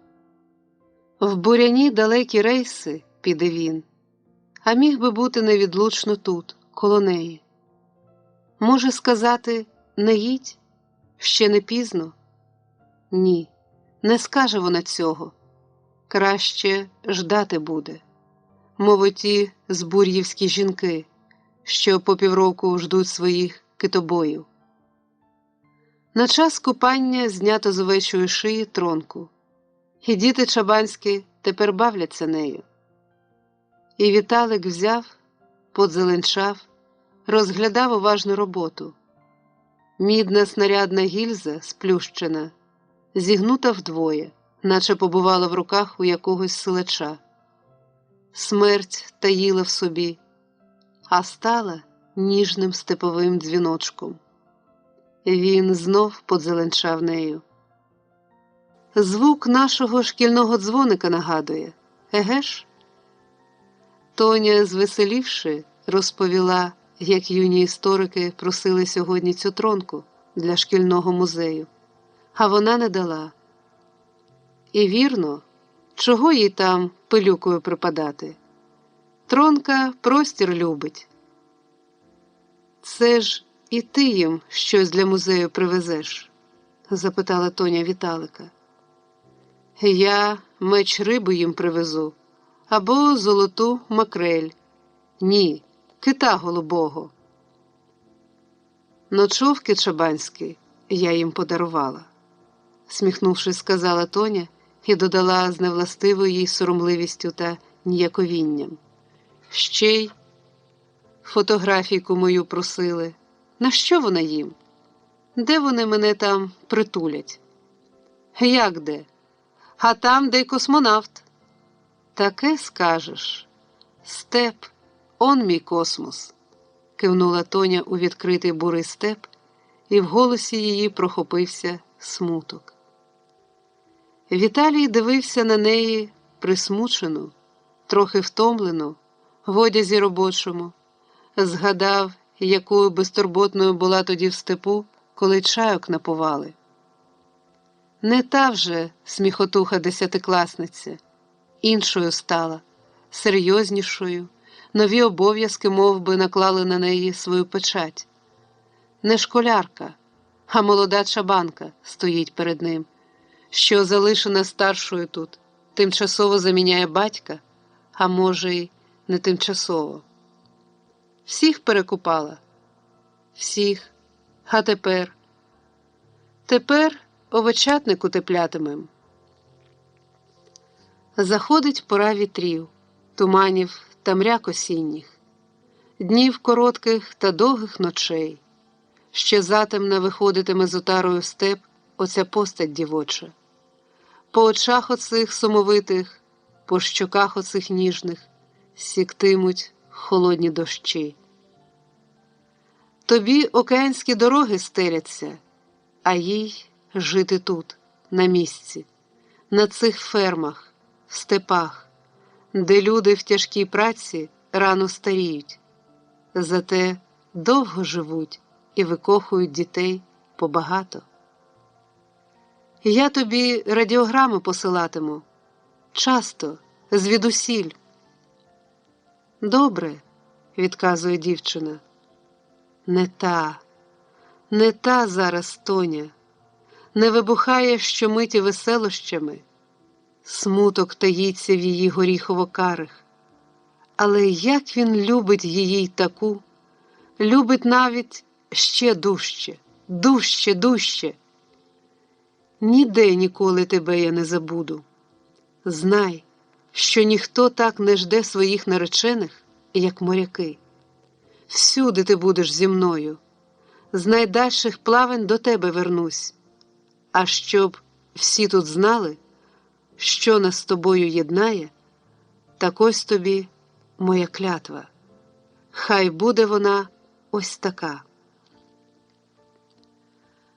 В буряні далекі рейси, піде він, а міг би бути невідлучно тут, коло неї. Може сказати, не їдь, ще не пізно? Ні, не скаже вона цього. Краще ждати буде, мов оті збур'ївські жінки, що по півроку ждуть своїх китобоїв. На час купання знято з овечої шиї тронку, і діти чабанські тепер бавляться нею, І Віталик взяв, подзеленчав, розглядав уважну роботу. Мідна снарядна гільза, сплющена, зігнута вдвоє, наче побувала в руках у якогось силача. Смерть таїла в собі, а стала ніжним степовим дзвіночком. Він знов подзеленчав нею. Звук нашого шкільного дзвоника нагадує, еге ж? Тоня, звеселівши, розповіла, як юні історики просили сьогодні цю тронку для шкільного музею, а вона не дала. І вірно, чого їй там пилюкою припадати? Тронка простір любить. Це ж і ти їм щось для музею привезеш? Запитала Тоня Віталика. Я меч риби їм привезу, або золоту макрель. Ні, кита голубого. Ночовки чабанські я їм подарувала, сміхнувшись, сказала Тоня і додала з невластивою їй соромливістю та ніяковінням. Ще й фотографійку мою просили. На що вона їм? Де вони мене там притулять? Як де? А там, де й космонавт. Таке скажеш. Степ, он мій космос, кивнула Тоня у відкритий бурий степ, і в голосі її прохопився смуток. Віталій дивився на неї присмучену, трохи втомлену, в одязі робочому, згадав, якою безтурботною була тоді в степу, коли чайок напували. Не та вже сміхотуха десятикласниця, іншою стала, серйознішою, нові обов'язки мов би, наклали на неї свою печать. Не школярка, а молода чабанка стоїть перед ним, що залишена старшою тут, тимчасово заміняє батька, а може й не тимчасово. Всіх перекупала? Всіх. А тепер? Тепер овечатник утеплятимем. Заходить пора вітрів, туманів та мряк осінніх, днів коротких та довгих ночей. Ще затемно виходитиме з отарою в степ оця постать дівоча. По очах оцих сумовитих, по щоках оцих ніжних сіктимуть холодні дощі. Тобі океанські дороги стеляться, а їй жити тут, на місці, на цих фермах, в степах, де люди в тяжкій праці рано старіють, зате довго живуть і викохують дітей побагато. Я тобі радіограми посилатиму, часто, звідусіль. Добре, відказує дівчина. Не та зараз Тоня, не вибухає щомиті веселощами, смуток таїться в її горіхово-карих. Але як він любить її й таку, любить навіть ще дужче, дужче, дужче. Ніде ніколи тебе я не забуду. Знай, що ніхто так не жде своїх наречених, як моряки. Всюди ти будеш зі мною. З найдальших плавань до тебе вернусь. А щоб всі тут знали, що нас з тобою єднає, так ось тобі моя клятва. Хай буде вона ось така.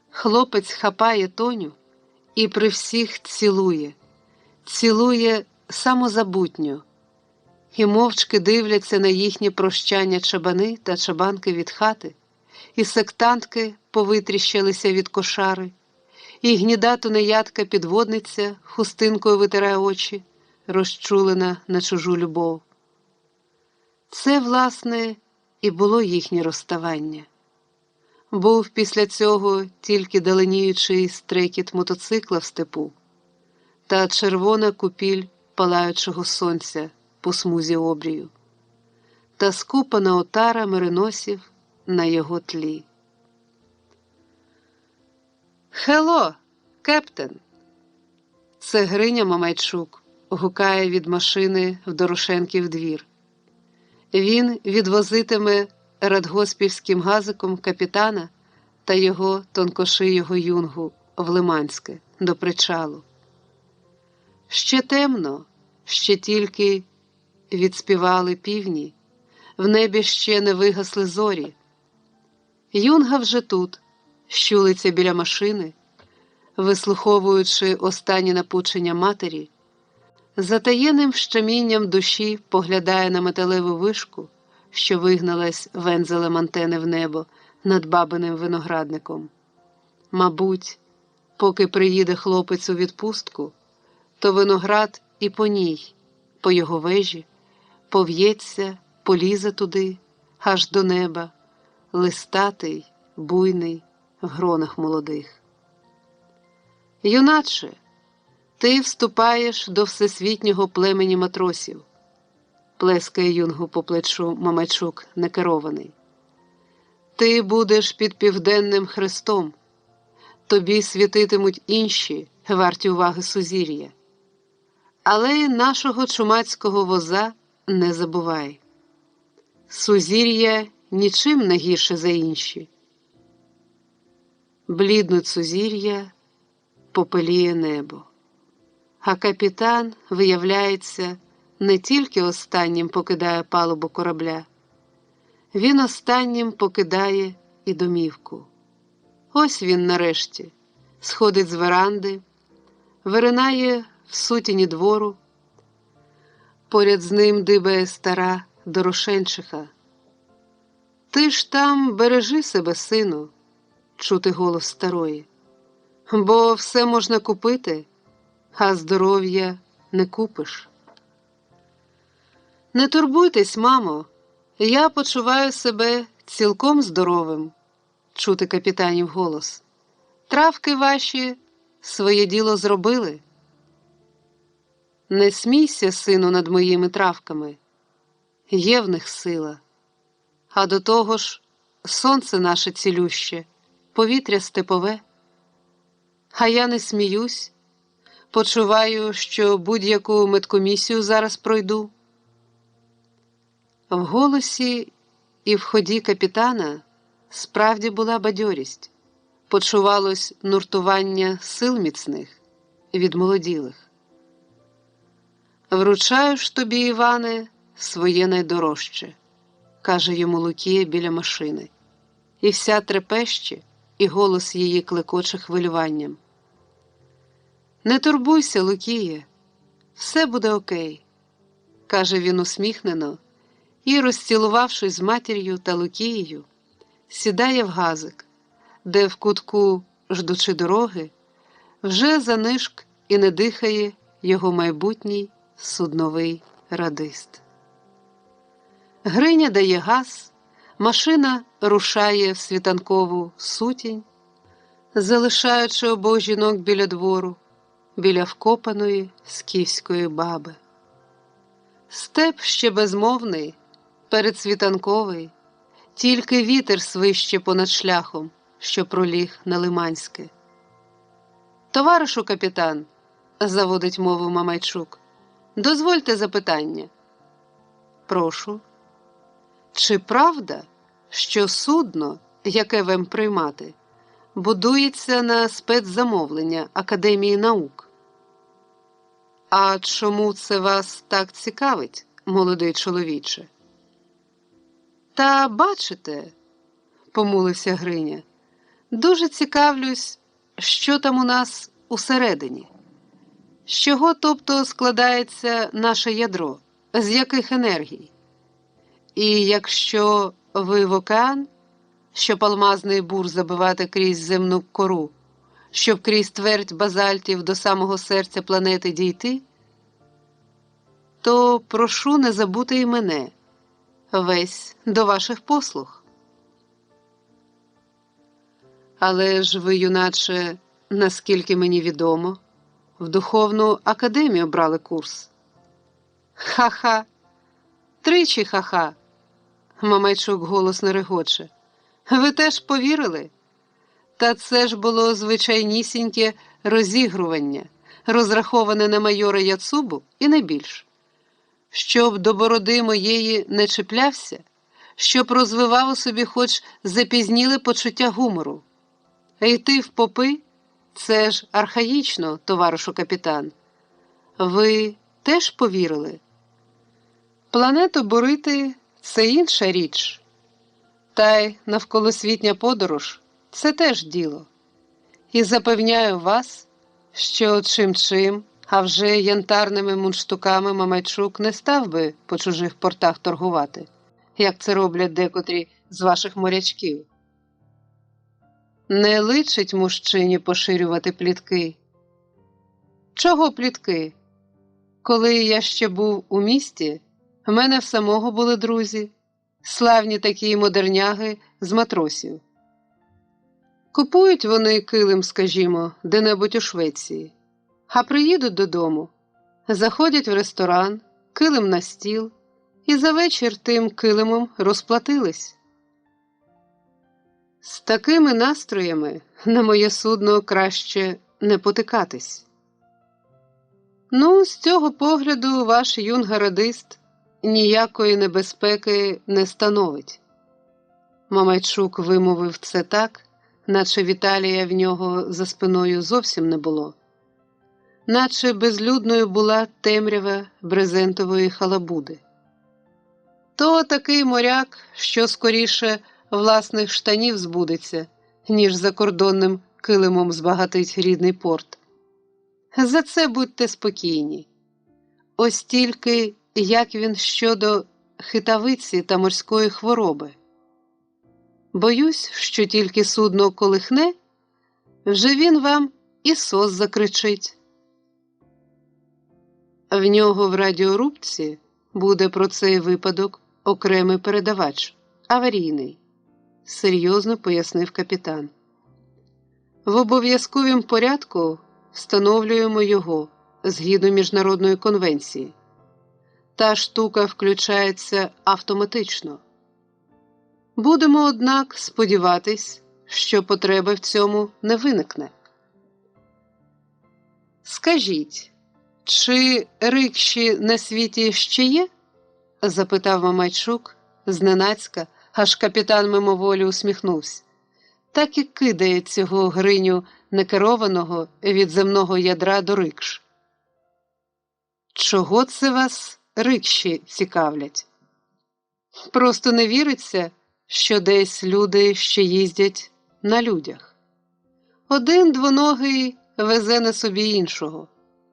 Хлопець хапає Тоню і при всіх цілує самозабутньо, і мовчки дивляться на їхнє прощання чабани та чабанки від хати, і сектантки повитріщалися від кошари, і гнідату-неядка підводниця хустинкою витирає очі, розчулена на чужу любов. Це, власне, і було їхнє розставання. Був після цього тільки даленіючий стрекіт мотоцикла в степу та червона купіль палаючого сонця по смузі обрію та скупана отара мериносів на його тлі. «Хело, кептен!» Це Гриня Мамайчук гукає від машини в Дорошенків двір. Він відвозитиме радгоспівським газиком капітана та його тонкошийого юнгу в Лиманське до причалу. Ще темно, ще тільки відспівали півні, в небі ще не вигасли зорі. Юнга вже тут, щулиться біля машини, вислуховуючи останні напучення матері, затаєним щемінням душі поглядає на металеву вишку, що вигналась вензелем антени в небо над бабиним виноградником. Мабуть, поки приїде хлопець у відпустку, то виноград і по ній, по його вежі, пов'ється, полізе туди, аж до неба, листатий, буйний, в гронах молодих. Юначе, ти вступаєш до всесвітнього племені матросів, плескає юнгу по плечу Мамайчук некерований. Ти будеш під південним хрестом, тобі світитимуть інші, варті уваги сузір'я. Але й нашого чумацького воза не забувай. Сузір'я нічим не гірше за інші. Бліднуть сузір'я, попеліє небо. А капітан, виявляється, не тільки останнім покидає палубу корабля. Він останнім покидає і домівку. Ось він нарешті сходить з веранди, виринає в сутіні двору. Поряд з ним дибає стара Дорошенчиха. «Ти ж там бережи себе, сину», – чути голос старої, «бо все можна купити, а здоров'я не купиш». «Не турбуйтесь, мамо, я почуваю себе цілком здоровим», – чути капітанів голос. «Травки ваші своє діло зробили». «Не смійся, сину, над моїми травками, є в них сила. А до того ж, сонце наше цілюще, повітря степове. А я не сміюсь, почуваю, що будь-яку медкомісію зараз пройду». В голосі і в ході капітана справді була бадьорість, почувалось нуртування сил міцних, відмолоділих. «Вручаю ж тобі, Іване, своє найдорожче», – каже йому Лукія біля машини, і вся трепеще, і голос її клекоче хвилюванням. «Не турбуйся, Лукіє, все буде окей», – каже він усміхнено, і, розцілувавшись з матір'ю та Лукією, сідає в газик, де в кутку, ждучи дороги, вже занишк і не дихає його майбутній судновий радист. Гриня дає газ, машина рушає в світанкову сутінь, залишаючи обох жінок біля двору, біля вкопаної скіфської баби. Степ ще безмовний, передсвітанковий, тільки вітер свище понад шляхом, що проліг на Лиманське. «Товаришу капітан», – заводить мову Мамайчук, – «дозвольте запитання». «Прошу». «Чи правда, що судно, яке вам приймати, будується на спецзамовлення Академії наук?» «А чому це вас так цікавить, молодий чоловіче?» «Та бачите», – помулився Гриня, – «дуже цікавлюсь, що там у нас усередині. З чого, тобто, складається наше ядро, з яких енергій? І якщо ви в океан, щоб алмазний бур забивати крізь земну кору, щоб крізь твердь базальтів до самого серця планети дійти, то прошу не забути і мене, весь до ваших послуг». «Але ж ви, юначе, наскільки мені відомо, в Духовну академію брали курс». «Ха-ха! Тричі ха-ха!» Мамайчук голосно регоче. «Ви теж повірили? Та це ж було щоб до бороди моєї не чіплявся, щоб розвивав у собі хоч запізніле почуття гумору. Йти в попи – це ж архаїчно, товаришу капітан. Ви теж повірили? Планету бурити – це інша річ. Та й навколосвітня подорож – це теж діло. І запевняю вас, що чим-чим, а вже янтарними мундштуками Мамайчук не став би по чужих портах торгувати, як це роблять декотрі з ваших морячків. Не личить мужчині поширювати плітки. Чого плітки? Коли я ще був у місті, в мене в самого були друзі, славні такі модерняги з матросів. Купують вони килим, скажімо, де-небудь у Швеції, а приїдуть додому, заходять в ресторан, килим на стіл, і за вечір тим килимом розплатились. З такими настроями на моє судно краще не потикатись. Ну, з цього погляду ваш юнга-радист ніякої небезпеки не становить. Мамайчук вимовив це так, наче Віталія в нього за спиною зовсім не було. Наче безлюдною була темрява брезентової халабуди. То такий моряк, що скоріше власних штанів збудеться, ніж закордонним килимом збагатить рідний порт. За це будьте спокійні. Ось тільки, як він щодо хитавиці та морської хвороби. Боюсь, що тільки судно колихне, вже він вам і сос закричить. В нього в радіорубці буде про цей випадок окремий передавач, аварійний, серйозно пояснив капітан. В обов'язковім порядку встановлюємо його згідно міжнародної конвенції. Та штука включається автоматично. Будемо, однак, сподіватись, що потреби в цьому не виникне. Скажіть, чи рикші на світі ще є? Запитав Мамайчук зненацька, аж капітан мимоволі усміхнувся. Так і кидає цього гриню некерованого від земного ядра до рикш. Чого це вас рикші цікавлять? Просто не віриться, що десь люди ще їздять на людях. Один двоногий везе на собі іншого.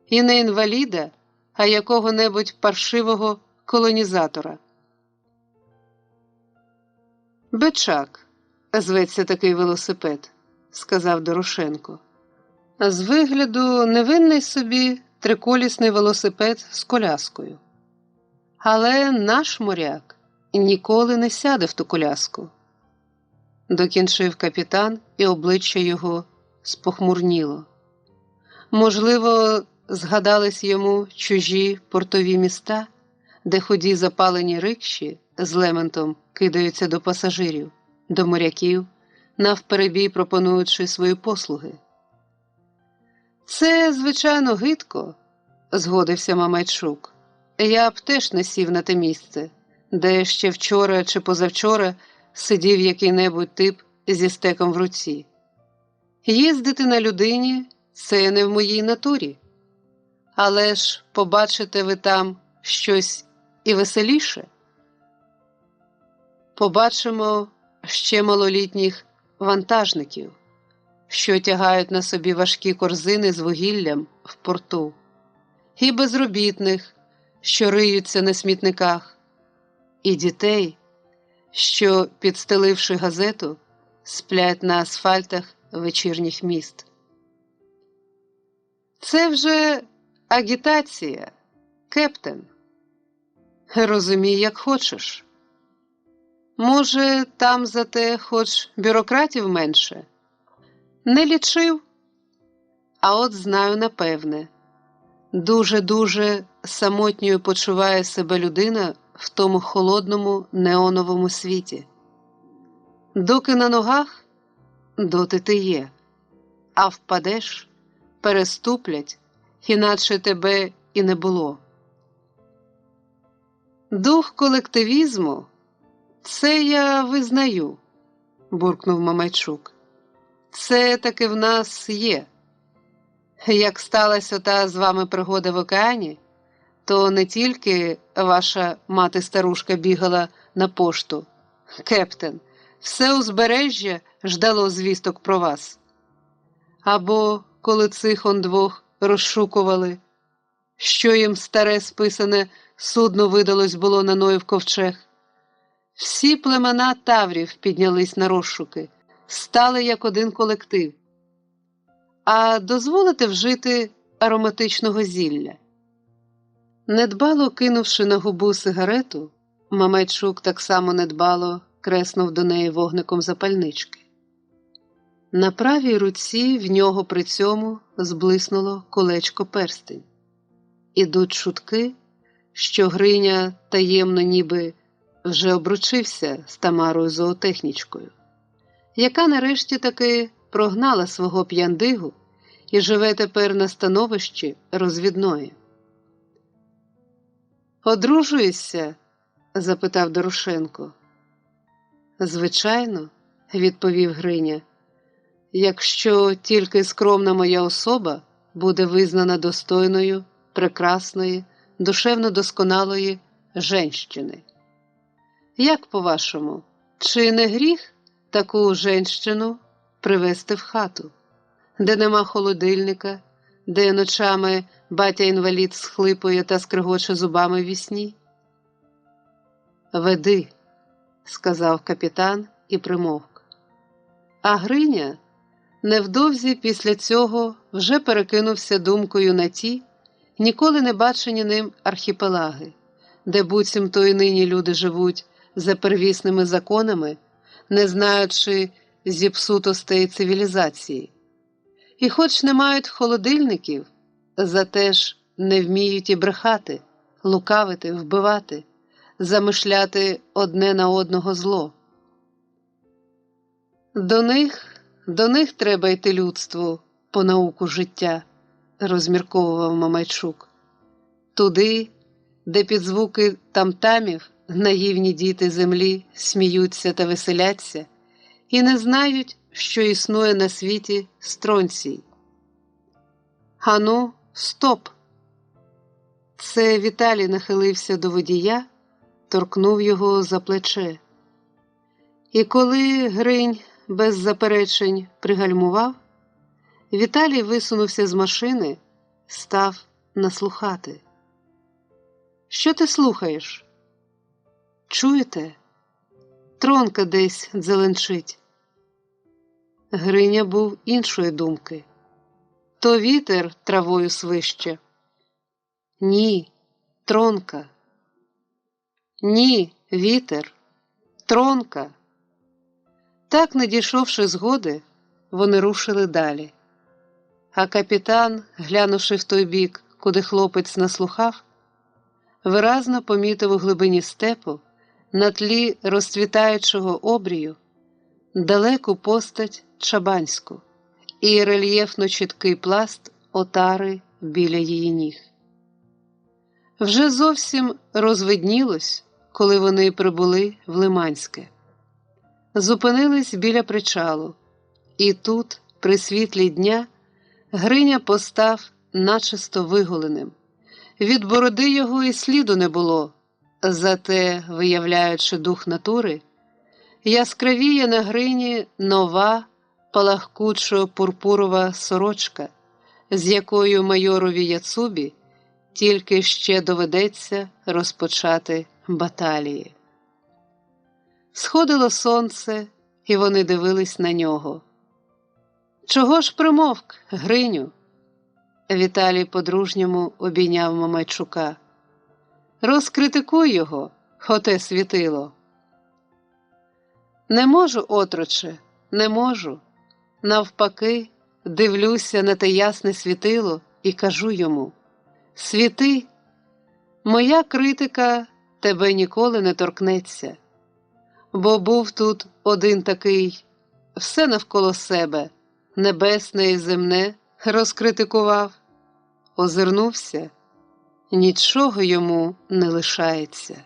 І не інваліда, а якого-небудь паршивого колонізатора. «Бичак» зветься такий велосипед, сказав Дорошенко. З вигляду невинний собі триколісний велосипед з коляскою. Але наш моряк ніколи не сяде в ту коляску. Докінчив капітан, і обличчя його спохмурніло. Можливо, згадались йому чужі портові міста, де худі запалені рикші з лементом кидаються до пасажирів, до моряків, навперебій пропонуючи свої послуги. Це, звичайно, гидко, згодився Мамайчук. Я б теж не сів на те місце, де ще вчора чи позавчора сидів який-небудь тип зі стеком в руці. Їздити на людині – це не в моїй натурі. Але ж побачите ви там щось і веселіше? Побачимо ще малолітніх вантажників, що тягають на собі важкі корзини з вугіллям в порту, і безробітних, що риються на смітниках, і дітей, що, підстеливши газету, сплять на асфальтах вечірніх міст. Це вже агітація, кептен. Розумій, як хочеш. Може, там зате хоч бюрократів менше? Не лічив? А от знаю напевне. Дуже-дуже самотньою почуває себе людина в тому холодному неоновому світі. Доки на ногах, доти ти є. А впадеш, переступлять, іначе тебе і не було. Дух колективізму – це я визнаю, буркнув Мамайчук. Це таки в нас є. Як сталася та з вами пригода в океані, то не тільки ваша мати-старушка бігала на пошту. Кептен, все узбережжя ждало звісток про вас. Або, коли цих он двох розшукували, що їм старе списане судно видалось було на Ноїв ковчег. Всі племена таврів піднялись на розшуки, стали як один колектив. А дозволите вжити ароматичного зілля? Недбало кинувши на губу сигарету, Мамайчук так само недбало креснув до неї вогником запальнички. На правій руці в нього при цьому зблиснуло колечко-перстень. Ідуть чутки, що Гриня таємно ніби вже обручився з Тамарою зоотехнічкою, яка нарешті таки прогнала свого п'яндигу і живе тепер на становищі розвідної. «Одружуєшся?» – запитав Дорошенко. «Звичайно», – відповів Гриня, «якщо тільки скромна моя особа буде визнана достойною, прекрасної, душевно досконалої женщини. Як по-вашому, чи не гріх таку женщину привезти в хату, де нема холодильника, де ночами батя-інвалід схлипує та скригоче зубами ввісні?» «Веди», – сказав капітан і примовк. А Гриня невдовзі після цього вже перекинувся думкою на ті, ніколи не бачені ним архіпелаги, де буцімто і нині люди живуть за первісними законами, не знаючи зіпсутостей цивілізації. І хоч не мають холодильників, зате ж не вміють і брехати, лукавити, вбивати, замишляти одне на одного зло. До них треба йти людству по науку життя, розмірковував Мамайчук. Туди, де під звуки тамтамів наївні діти землі сміються та веселяться і не знають, що існує на світі стронцій. Ану, стоп! Це Віталій нахилився до водія, торкнув його за плече. І коли Гринь без заперечень пригальмував, Віталій висунувся з машини, став наслухати. «Що ти слухаєш?» «Чуєте? Тронка десь дзеленчить». Гриня був іншої думки. То вітер травою свище. «Ні, тронка». «Ні, вітер, тронка». Так, не дійшовши згоди, вони рушили далі. А капітан, глянувши в той бік, куди хлопець наслухав, виразно помітив у глибині степу, на тлі розцвітаючого обрію, далеку постать чабанську і рельєфно чіткий пласт отари біля її ніг. Вже зовсім розвиднілось, коли вони прибули в Лиманське. Зупинились біля причалу, і тут, при світлі дня, Гриня постав начисто виголеним. Від бороди його і сліду не було, зате, виявляючи дух натури, яскравіє на Грині нова, палахкучо-пурпурова сорочка, з якою майорові Яцубі тільки ще доведеться розпочати баталії. Сходило сонце, і вони дивились на нього. «Чого ж примовк, Гриню?» Віталій по-дружньому обійняв Мамайчука. «Розкритикуй його, оте світило». «Не можу, отроче, не можу. Навпаки, дивлюся на те ясне світило і кажу йому: світи, моя критика тебе ніколи не торкнеться. Бо був тут один такий, все навколо себе, небесне і земне, розкритикував. Озирнувся, нічого йому не лишається».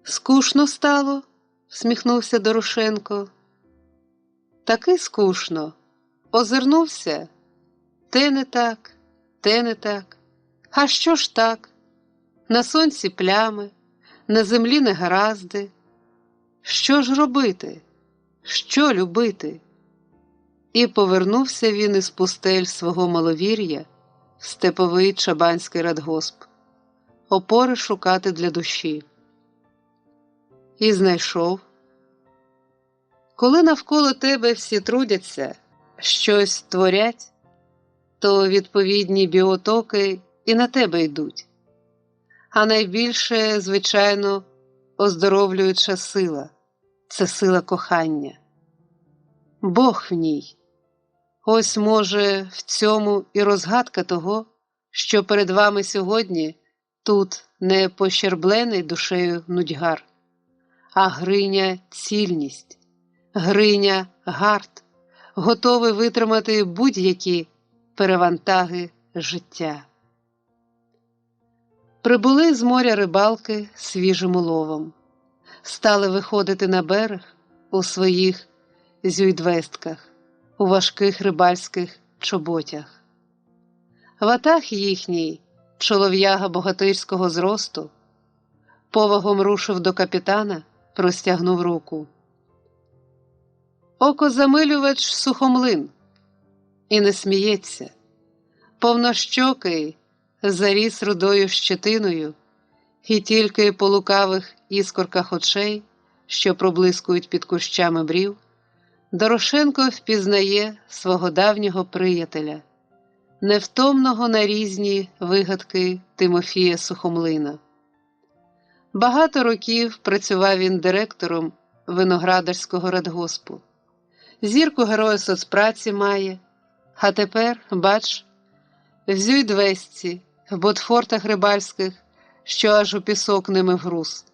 Скучно стало? Всміхнувся Дорошенко. Таки скучно. Озирнувся. Те не так, те не так. А що ж так? На сонці плями, на землі негаразди. Що ж робити? Що любити? І повернувся він із пустель свого маловір'я в степовий чабанський радгосп, опори шукати для душі. І знайшов. Коли навколо тебе всі трудяться, щось творять, то відповідні біотоки і на тебе йдуть. А найбільше, звичайно, оздоровлююча сила – це сила кохання. Бог в ній. Ось, може, в цьому і розгадка того, що перед вами сьогодні тут не пощерблений душею нудьгар, а Гриня – цільність, Гриня – гард, готовий витримати будь-які перевантаги життя. Прибули з моря рибалки свіжим уловом, стали виходити на берег у своїх зюйдвестках, у важких рибальських чоботях. Ватаг їхній, чолов'яга богатирського зросту, повагом рушив до капітана, простягнув руку. Окозамилювач Сухомлин. І не сміється. Повнощокий, заріс рудою щетиною, і тільки по лукавих іскорках очей, що проблискують під кущами брів, Дорошенко впізнає свого давнього приятеля, невтомного на різні вигадки Тимофія Сухомлина. Багато років працював він директором виноградарського радгоспу. Зірку Героя соцпраці має, а тепер, бач, в Зюйдвестці, в ботфортах рибальських, що аж у пісок ними вгруз.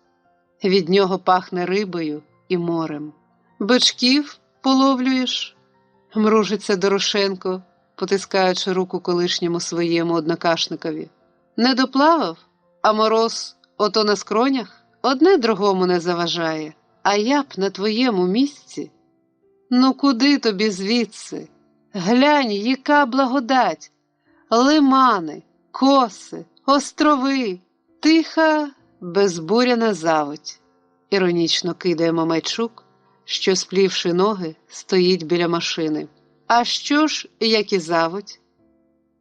Від нього пахне рибою і морем. Бичків половлюєш? Мружиться Дорошенко, потискаючи руку колишньому своєму однокашникові. Не доплавав, а мороз ото на скронях? Одне другому не заважає, а я б на твоєму місці. Ну куди тобі звідси? Глянь, яка благодать! Лимани, коси, острови, тиха, безбуряна заводь. Іронічно кидає Мамайчук, що, сплівши ноги, стоїть біля машини. А що ж, як і заводь?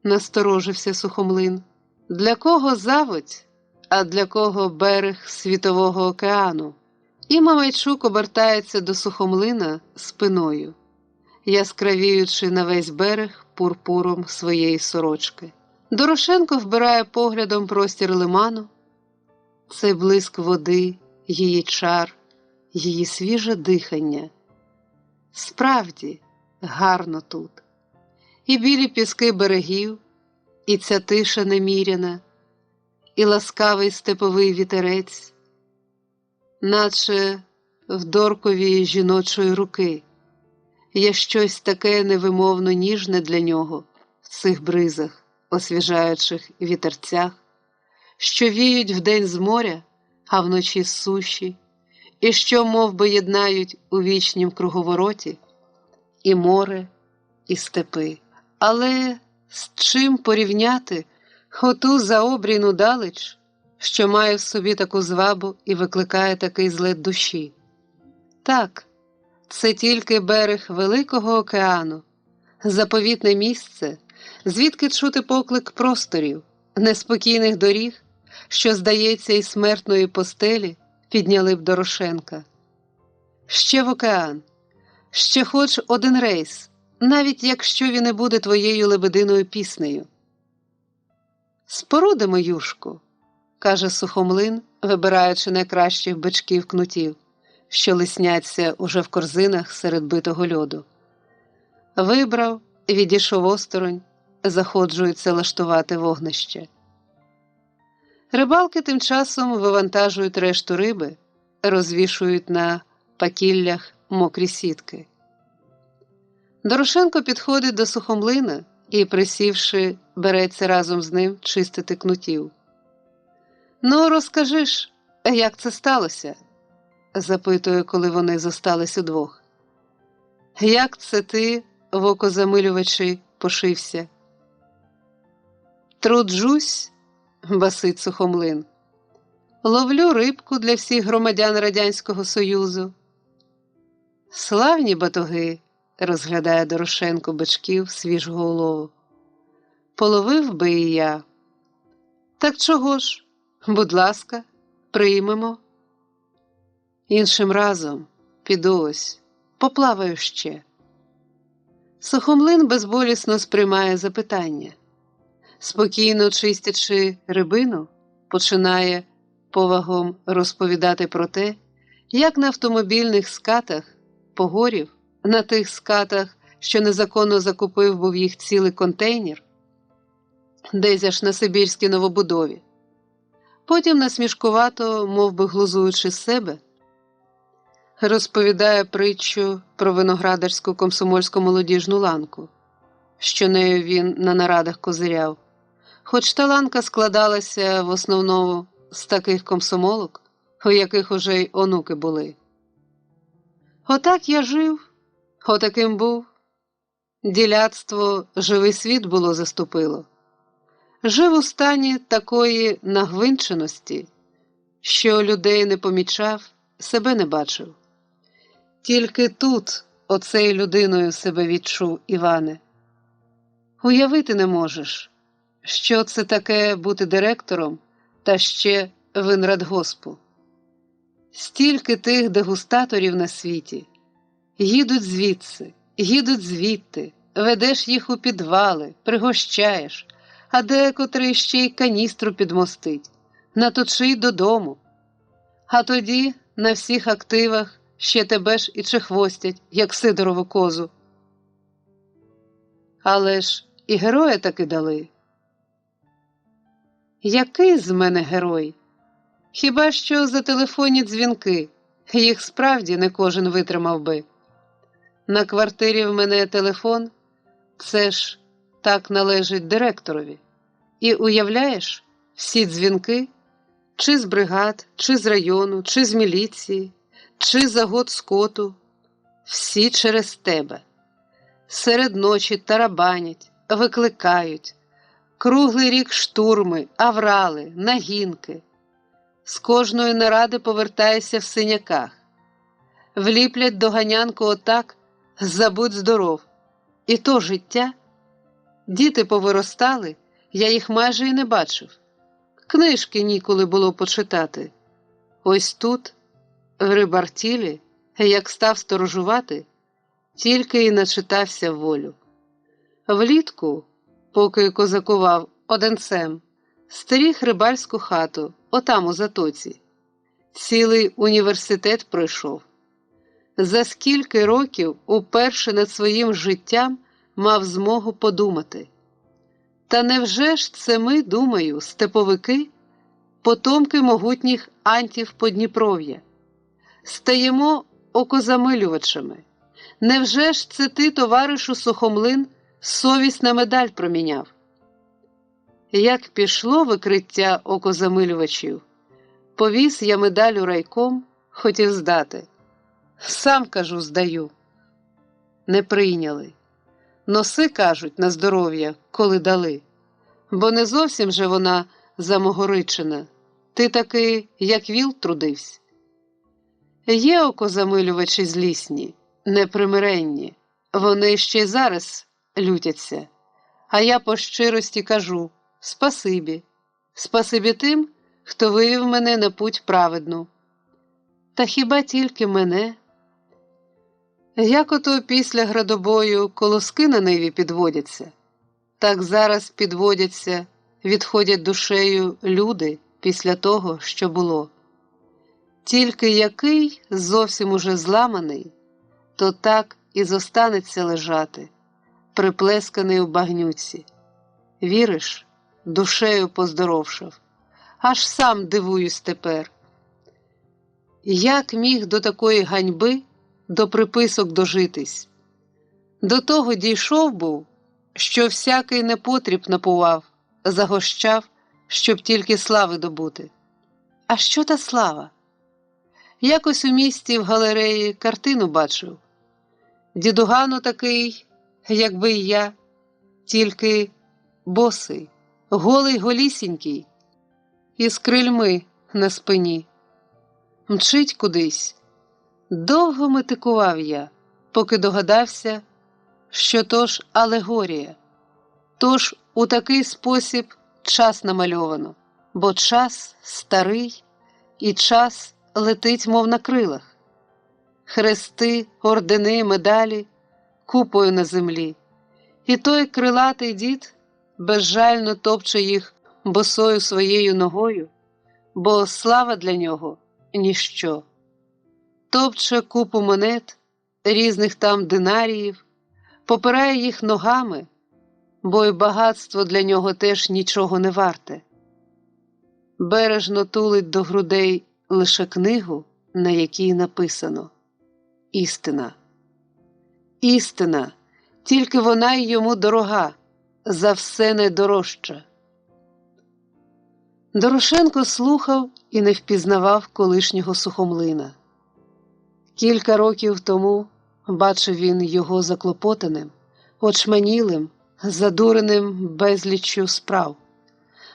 Насторожився Сухомлин. Для кого заводь, а для кого берег світового океану? І Мамайчук обертається до Сухомлина спиною, яскравіючи на весь берег пурпуром своєї сорочки. Дорошенко вбирає поглядом простір лиману. Цей блиск води, її чар, її свіже дихання. Справді, гарно тут. І білі піски берегів, і ця тиша неміряна, і ласкавий степовий вітерець, наче в доркові жіночої руки. Є щось таке невимовно ніжне для нього в цих бризах, освіжаючих вітерцях, що віють вдень з моря, а вночі з суші, і що мов би єднають у вічнім круговороті і море, і степи. Але з чим порівняти оту заобрійну далеч, що має в собі таку звабу і викликає такий злет душі? Так, це тільки берег великого океану, заповітне місце, звідки чути поклик просторів, неспокійних доріг, що, здається, із смертної постелі підняли б Дорошенка. Ще в океан, ще хоч один рейс, навіть якщо він і буде твоєю лебединою піснею. «Спорудимо юшку», – каже Сухомлин, вибираючи найкращих бичків кнутів, що лисняться уже в корзинах серед битого льоду. Вибрав, відійшов осторонь, заходжується лаштувати вогнище. Рибалки тим часом вивантажують решту риби, розвішують на пакіллях мокрі сітки. Дорошенко підходить до Сухомлина і, присівши, береться разом з ним чистити кнутів. «Ну, розкажи ж, Як це сталося? Запитує, коли вони зостались удвох. Як це ти, в окозамилювачі, пошився? Труджусь, басить Сухомлин. Ловлю рибку для всіх громадян Радянського Союзу. Славні батоги, розглядає Дорошенко бичків свіжого улову. Половив би і я. Так чого ж? Будь ласка, приймемо. Іншим разом піду ось, поплаваю ще. Сухомлин безболісно сприймає запитання. Спокійно чистячи рибину, починає повагом розповідати про те, як на автомобільних скатах погорів, на тих скатах, що незаконно закупив був їх цілий контейнер, десь аж на сибірській новобудові. Потім насмішкувато, мов би глузуючи з себе, розповідає притчу про виноградарську комсомольську молодіжну ланку, що нею він на нарадах козиряв. Хоч та ланка складалася в основному з таких комсомолок, у яких уже й онуки були. Отак я жив, отаким був. Діляцтво живий світ було заступило. Жив у стані такої нагвинченості, що людей не помічав, себе не бачив. Тільки тут оцею людиною себе відчув, Іване. Уявити не можеш, що це таке бути директором та ще Винрадгоспу. Стільки тих дегустаторів на світі. Їдуть звідси, їдуть звідти, ведеш їх у підвали, пригощаєш, а декотрий ще й каністру підмостить, наточи й додому. А тоді на всіх активах ще тебе ж і чехвостять, як Сидорову козу. Але ж і героя таки дали. Який з мене герой? Хіба що за телефонні дзвінки, їх справді не кожен витримав би. На квартирі в мене телефон, це ж так належить директорові. І уявляєш, всі дзвінки, чи з бригад, чи з району, чи з міліції, чи загод скоту, всі через тебе. Серед ночі тарабанять, викликають, круглий рік штурми, аврали, нагінки. З кожної наради повертаєшся в синяках. Вліплять доганянку отак, забудь здоров. І то життя. Діти повиростали, я їх майже і не бачив. Книжки ніколи було почитати. Ось тут, в Рибартілі, як став сторожувати, тільки і начитався волю. Влітку, поки козакував одинцем, стеріг рибальську хату, отам у затоці. Цілий університет пройшов. За скільки років уперше над своїм життям мав змогу подумати. Та невже ж це ми, думаю, степовики, потомки могутніх антів Подніпров'я? Стаємо окозамилювачами. Невже ж це ти, товаришу Сухомлин, совість на медаль проміняв? Як пішло викриття окозамилювачів, повіз я медаль у райком, хотів здати. Сам, кажу, здаю. Не прийняли. Носи, кажуть, на здоров'я, коли дали. Бо не зовсім же вона замогоричена. Ти таки, як віл, трудився. Є окозамилювачі злісні, непримиренні. Вони ще й зараз лютяться. А я по щирості кажу – спасибі. Спасибі тим, хто вивів мене на путь праведну. Та хіба тільки мене? Як ото після градобою колоски на ниві підводяться, так зараз підводяться, відходять душею люди після того, що було. Тільки який зовсім уже зламаний, то так і зостанеться лежати, приплесканий у багнюці. Віриш, душею поздоровшав. Аж сам дивуюсь тепер. Як міг до такої ганьби, до приписок дожитись? До того дійшов був, що всякий непотріб напував, загощав, щоб тільки слави добути. А що та слава? Якось у місті в галереї картину бачив. Дідугану такий, якби й я, тільки босий, голий голісінький, із крильми на спині. Мчить кудись. Довго метикував я, поки догадався, що то ж алегорія. Тож у такий спосіб час намальовано, бо час старий і час летить, мов на крилах. Хрести, ордени, медалі купою на землі. І той крилатий дід безжально топче їх босою своєю ногою, бо слава для нього – ніщо. Топче купу монет, різних там динаріїв, попирає їх ногами, бо й багатство для нього теж нічого не варте. Бережно тулить до грудей лише книгу, на якій написано «Істина». Істина, тільки вона й йому дорога, за все найдорожча. Дорошенко слухав і не впізнавав колишнього Сухомлина. Кілька років тому бачив він його заклопотаним, очманілим, задуреним безліччю справ.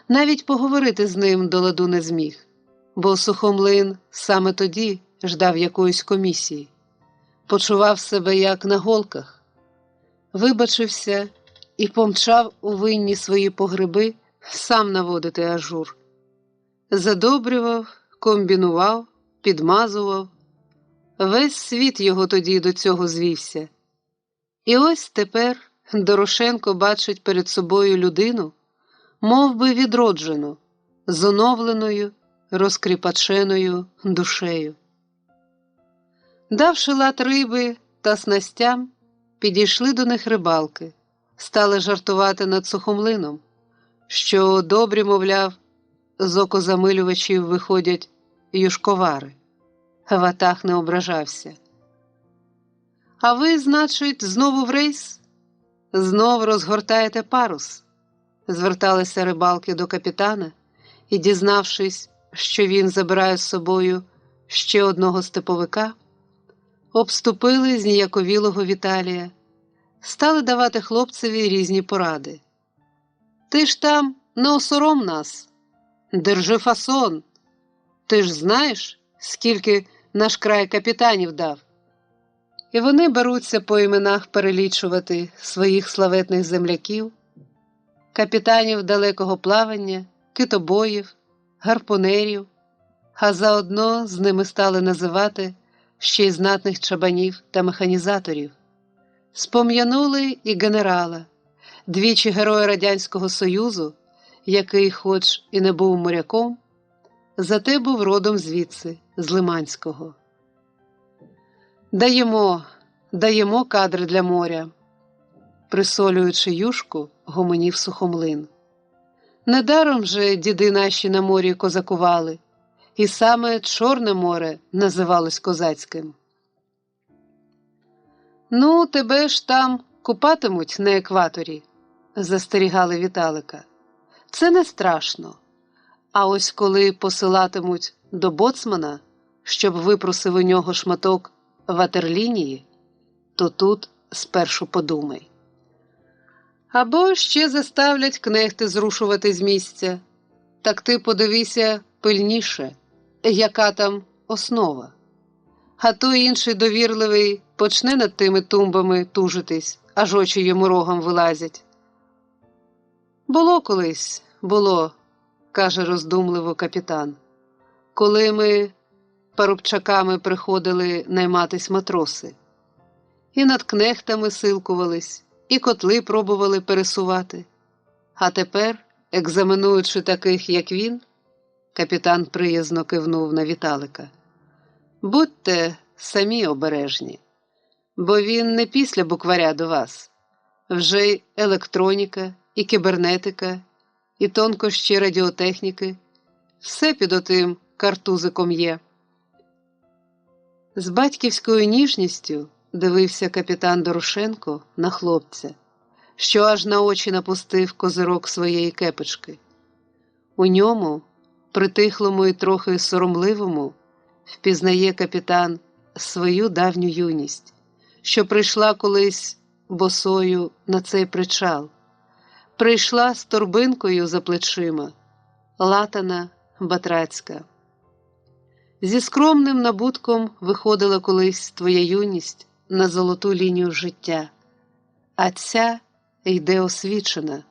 Навіть поговорити з ним до ладу не зміг, бо Сухомлин саме тоді ждав якоїсь комісії. Почував себе як на голках. Вибачився і помчав у винні свої погреби сам наводити ажур. Задобрював, комбінував, підмазував. Весь світ його тоді до цього звівся. І ось тепер Дорошенко бачить перед собою людину, мов би відроджену, з оновленою, розкріпаченою душею. Давши лад риби та снастям, підійшли до них рибалки, стали жартувати над Сухомлином, що добрі, мовляв, з окозамилювачів виходять юшковари. Ватаг не ображався. «А ви, значить, знову в рейс? Знов розгортаєте парус?» Зверталися рибалки до капітана і, дізнавшись, що він забирає з собою ще одного степовика, обступили зніяковілого Віталія, стали давати хлопцеві різні поради. «Ти ж там не осором нас! Держи фасон! Ти ж знаєш, скільки наш край капітанів дав?» І вони беруться по іменах перелічувати своїх славетних земляків, капітанів далекого плавання, китобоїв, гарпунерів, а заодно з ними стали називати ще й знатних чабанів та механізаторів. Спом'янули і генерала, двічі героя Радянського Союзу, який, хоч і не був моряком, зате був родом звідси, з Лиманського. Даємо кадри для моря», – присолюючи юшку, гомонів Сухомлин. «Недаром же діди наші на морі козакували, і саме Чорне море називалось козацьким». «Ну, тебе ж там купатимуть на екваторі», – застерігали Віталика. «Це не страшно. А ось коли посилатимуть до боцмана, щоб випросив у нього шматок ватерлінії, то тут спершу подумай. Або ще заставлять кнехти зрушувати з місця. Так ти подивися пильніше, яка там основа. А то інший довірливий почне над тими тумбами тужитись, аж очі йому рогом вилазять». «Було колись, було», – каже роздумливо капітан, «коли ми парубчаками приходили найматись матроси. І над кнехтами силкувались, і котли пробували пересувати. А тепер, екзаменуючи таких, як він», – капітан приязно кивнув на Віталика, «будьте самі обережні, бо він не після букваря до вас. Вже й електроніка, і кібернетика, і тонкощі радіотехніки – все під отим картузиком є». З батьківською ніжністю дивився капітан Дорошенко на хлопця, що аж на очі напустив козирок своєї кепочки. У ньому, притихлому і трохи соромливому, впізнає капітан свою давню юність, що прийшла колись босою на цей причал, прийшла з торбинкою за плечима, латана, батрацька. Зі скромним набутком виходила колись твоя юність на золоту лінію життя, а ця йде освічена,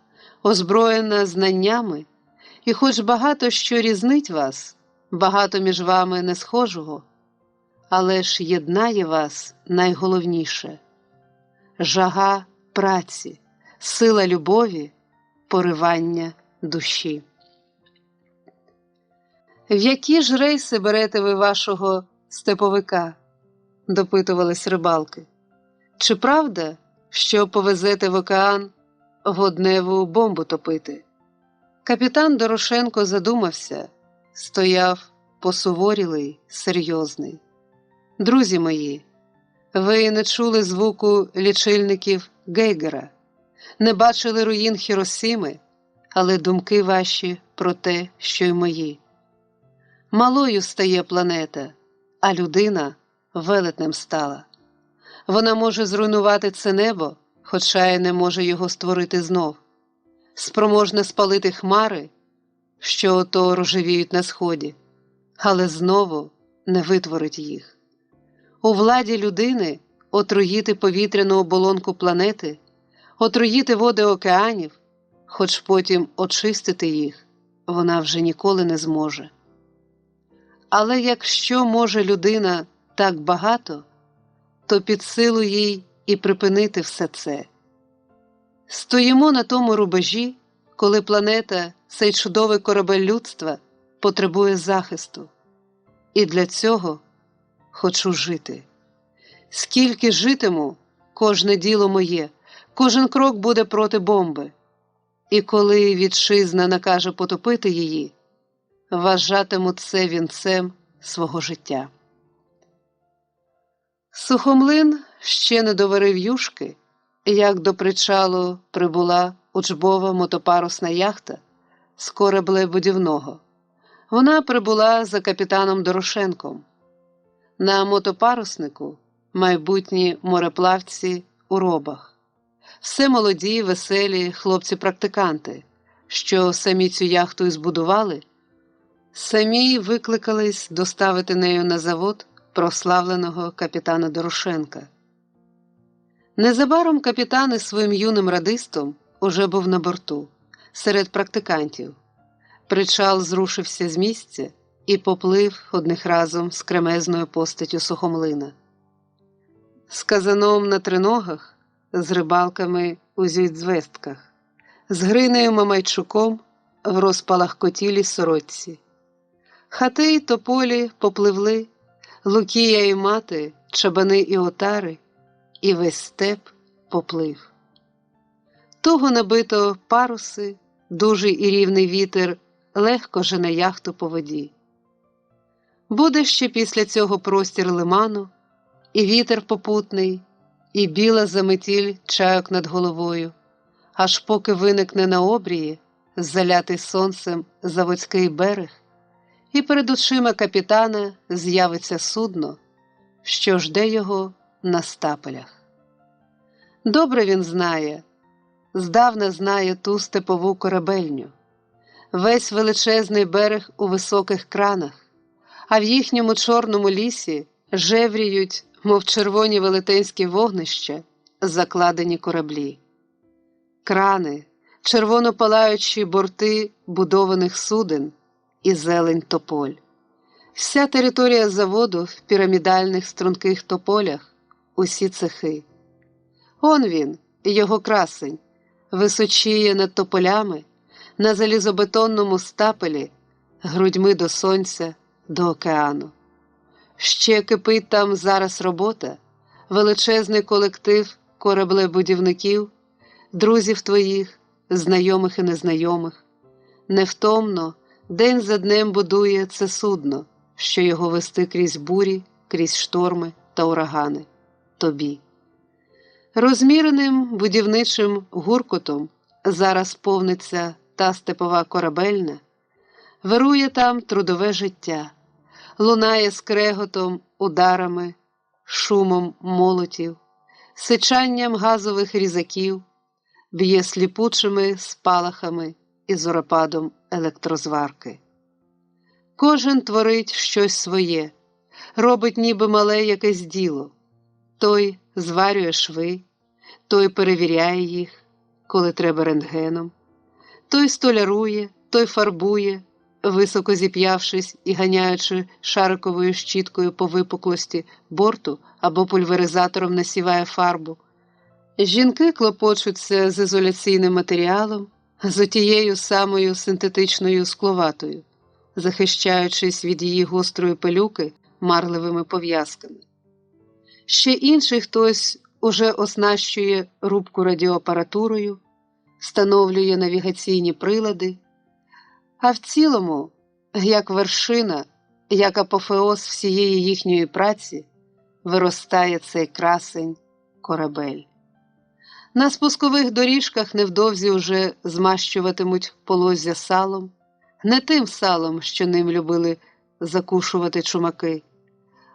озброєна знаннями, і хоч багато що різнить вас, багато між вами не схожого, але ж єднає вас найголовніше – жага праці, сила любові, поривання душі. «В які ж рейси берете ви вашого степовика?» – допитувались рибалки. «Чи правда, що повезете в океан водневу бомбу топити?» Капітан Дорошенко задумався, стояв посуворілий, серйозний. «Друзі мої, ви не чули звуку лічильників Гейгера, не бачили руїн Хіросіми, але думки ваші про те, що й мої. Малою стає планета, а людина велетнем стала. Вона може зруйнувати це небо, хоча й не може його створити знов. Спроможна спалити хмари, що ото рожевіють на сході, але знову не витворить їх. У владі людини отруїти повітряну оболонку планети, отруїти води океанів, хоч потім очистити їх вона вже ніколи не зможе. Але якщо може людина так багато, то під силу їй і припинити все це. Стоїмо на тому рубежі, коли планета, цей чудовий корабель людства, потребує захисту. І для цього хочу жити. Скільки житиму, кожне діло моє, кожен крок буде проти бомби. І коли вітчизна накаже потопити її, вважатиму це вінцем свого життя. Сухомлин ще не доварив юшки, як до причалу прибула учбова мотопарусна яхта з кораблебудівного. Вона прибула за капітаном Дорошенком. На мотопаруснику майбутні мореплавці у робах. Все молоді, веселі хлопці-практиканти, що самі цю яхту і збудували, самі викликались доставити нею на завод прославленого капітана Дорошенка. Незабаром капітан із своїм юним радистом уже був на борту, серед практикантів. Причал зрушився з місця і поплив одних разом з кремезною постаттю Сухомлина. З казаном на триногах, з рибалками у зюйдзвестках, з Гринею Мамайчуком в розпалахкотілій сорочці. Хати й тополі попливли, Лукія і мати, чабани і отари, і весь степ поплив. Туго набито паруси, дужий і рівний вітер легко жене яхту по воді. Буде ще після цього простір лиману, і вітер попутний, і біла заметіль чайок над головою, аж поки виникне на обрії, залятий сонцем заводський берег, і перед очима капітана з'явиться судно, що жде його на стапелях. Добре він знає, здавна знає ту степову корабельню, весь величезний берег у високих кранах, а в їхньому чорному лісі жевріють, мов червоні велетенські вогнища, закладені кораблі. Крани, червоно палаючі борти будованих суден і зелень тополь. Вся територія заводу в пірамідальних струнких тополях, усі цехи. Он він, його красень, височіє над тополями, на залізобетонному стапелі, грудьми до сонця, до океану. Ще кипить там зараз робота, величезний колектив кораблебудівників, друзів твоїх, знайомих і незнайомих. Невтомно, день за днем будує це судно, що його вести крізь бурі, крізь шторми та урагани. Тобі. Розміреним будівничим гуркотом зараз повниться та степова корабельна, Вирує там трудове життя, лунає скреготом, ударами, шумом молотів, сичанням газових різаків, б'є сліпучими спалахами і зоропадом електрозварки. Кожен творить щось своє, робить ніби мале якесь діло. Той зварює шви, той перевіряє їх, коли треба рентгеном, той столярує, той фарбує, високо зіп'явшись і ганяючи шариковою щіткою по випуклості борту або пульверизатором насіває фарбу. Жінки клопочуться з ізоляційним матеріалом, з отією самою синтетичною скловатою, захищаючись від її гострої пилюки марливими пов'язками. Ще інший хтось уже оснащує рубку радіоапаратурою, встановлює навігаційні прилади, а в цілому, як вершина, як апофеоз всієї їхньої праці, виростає цей красень корабель. На спускових доріжках невдовзі уже змащуватимуть полоззя салом, не тим салом, що ним любили закушувати чумаки,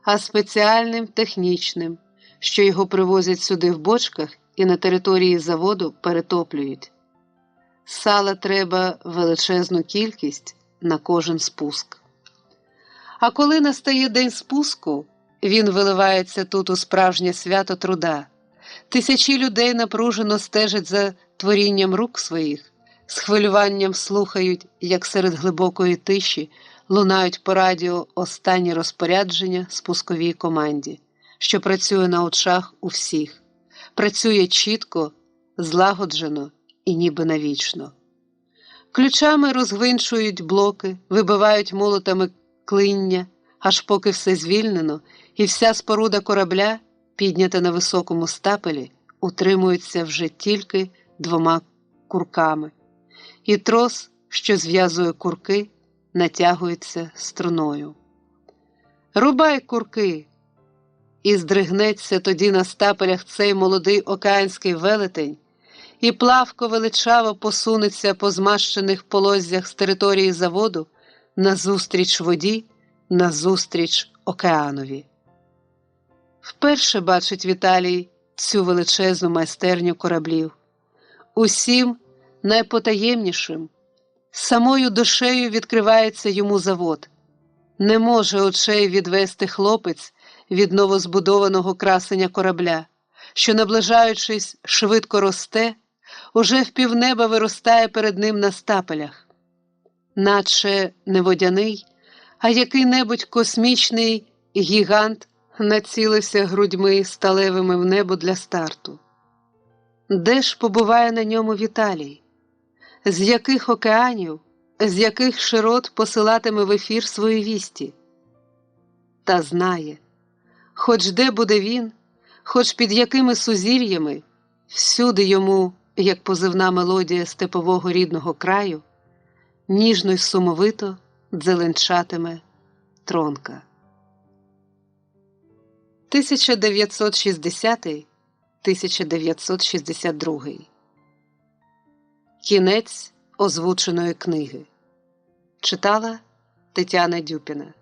а спеціальним технічним, що його привозять сюди в бочках і на території заводу перетоплюють. Сала треба величезну кількість на кожен спуск. А коли настає день спуску, він виливається тут у справжнє свято труда. Тисячі людей напружено стежать за творінням рук своїх, з хвилюванням слухають, як серед глибокої тиші лунають по радіо останні розпорядження спусковій команді, що працює на очах у всіх, працює чітко, злагоджено і ніби навічно. Ключами розгвинчують блоки, вибивають молотами клиння, аж поки все звільнено, і вся споруда корабля, піднята на високому стапелі, утримується вже тільки двома курками. І трос, що зв'язує курки, натягується струною. «Рубай курки!» І здригнеться тоді на стапелях цей молодий океанський велетень, і плавко величаво посунеться по змащених полоззях з території заводу назустріч воді, назустріч океанові. Вперше бачить Віталій цю величезну майстерню кораблів. Усім найпотаємнішим, самою душею відкривається йому завод. Не може очей відвести хлопець від новозбудованого красення корабля, що, наближаючись, швидко росте, уже впівнеба виростає перед ним на стапелях. Наче не водяний, а який-небудь космічний гігант націлився грудьми сталевими в небо для старту. Де ж побуває на ньому Віталій? З яких океанів, з яких широт посилатиме в ефір свої вісті? Та знає, хоч де буде він, хоч під якими сузір'ями, всюди йому, як позивна мелодія степового рідного краю, ніжно й сумовито дзеленчатиме тронка. 1960-1962. Кінець озвученої книги. Читала Тетяна Дюпіна.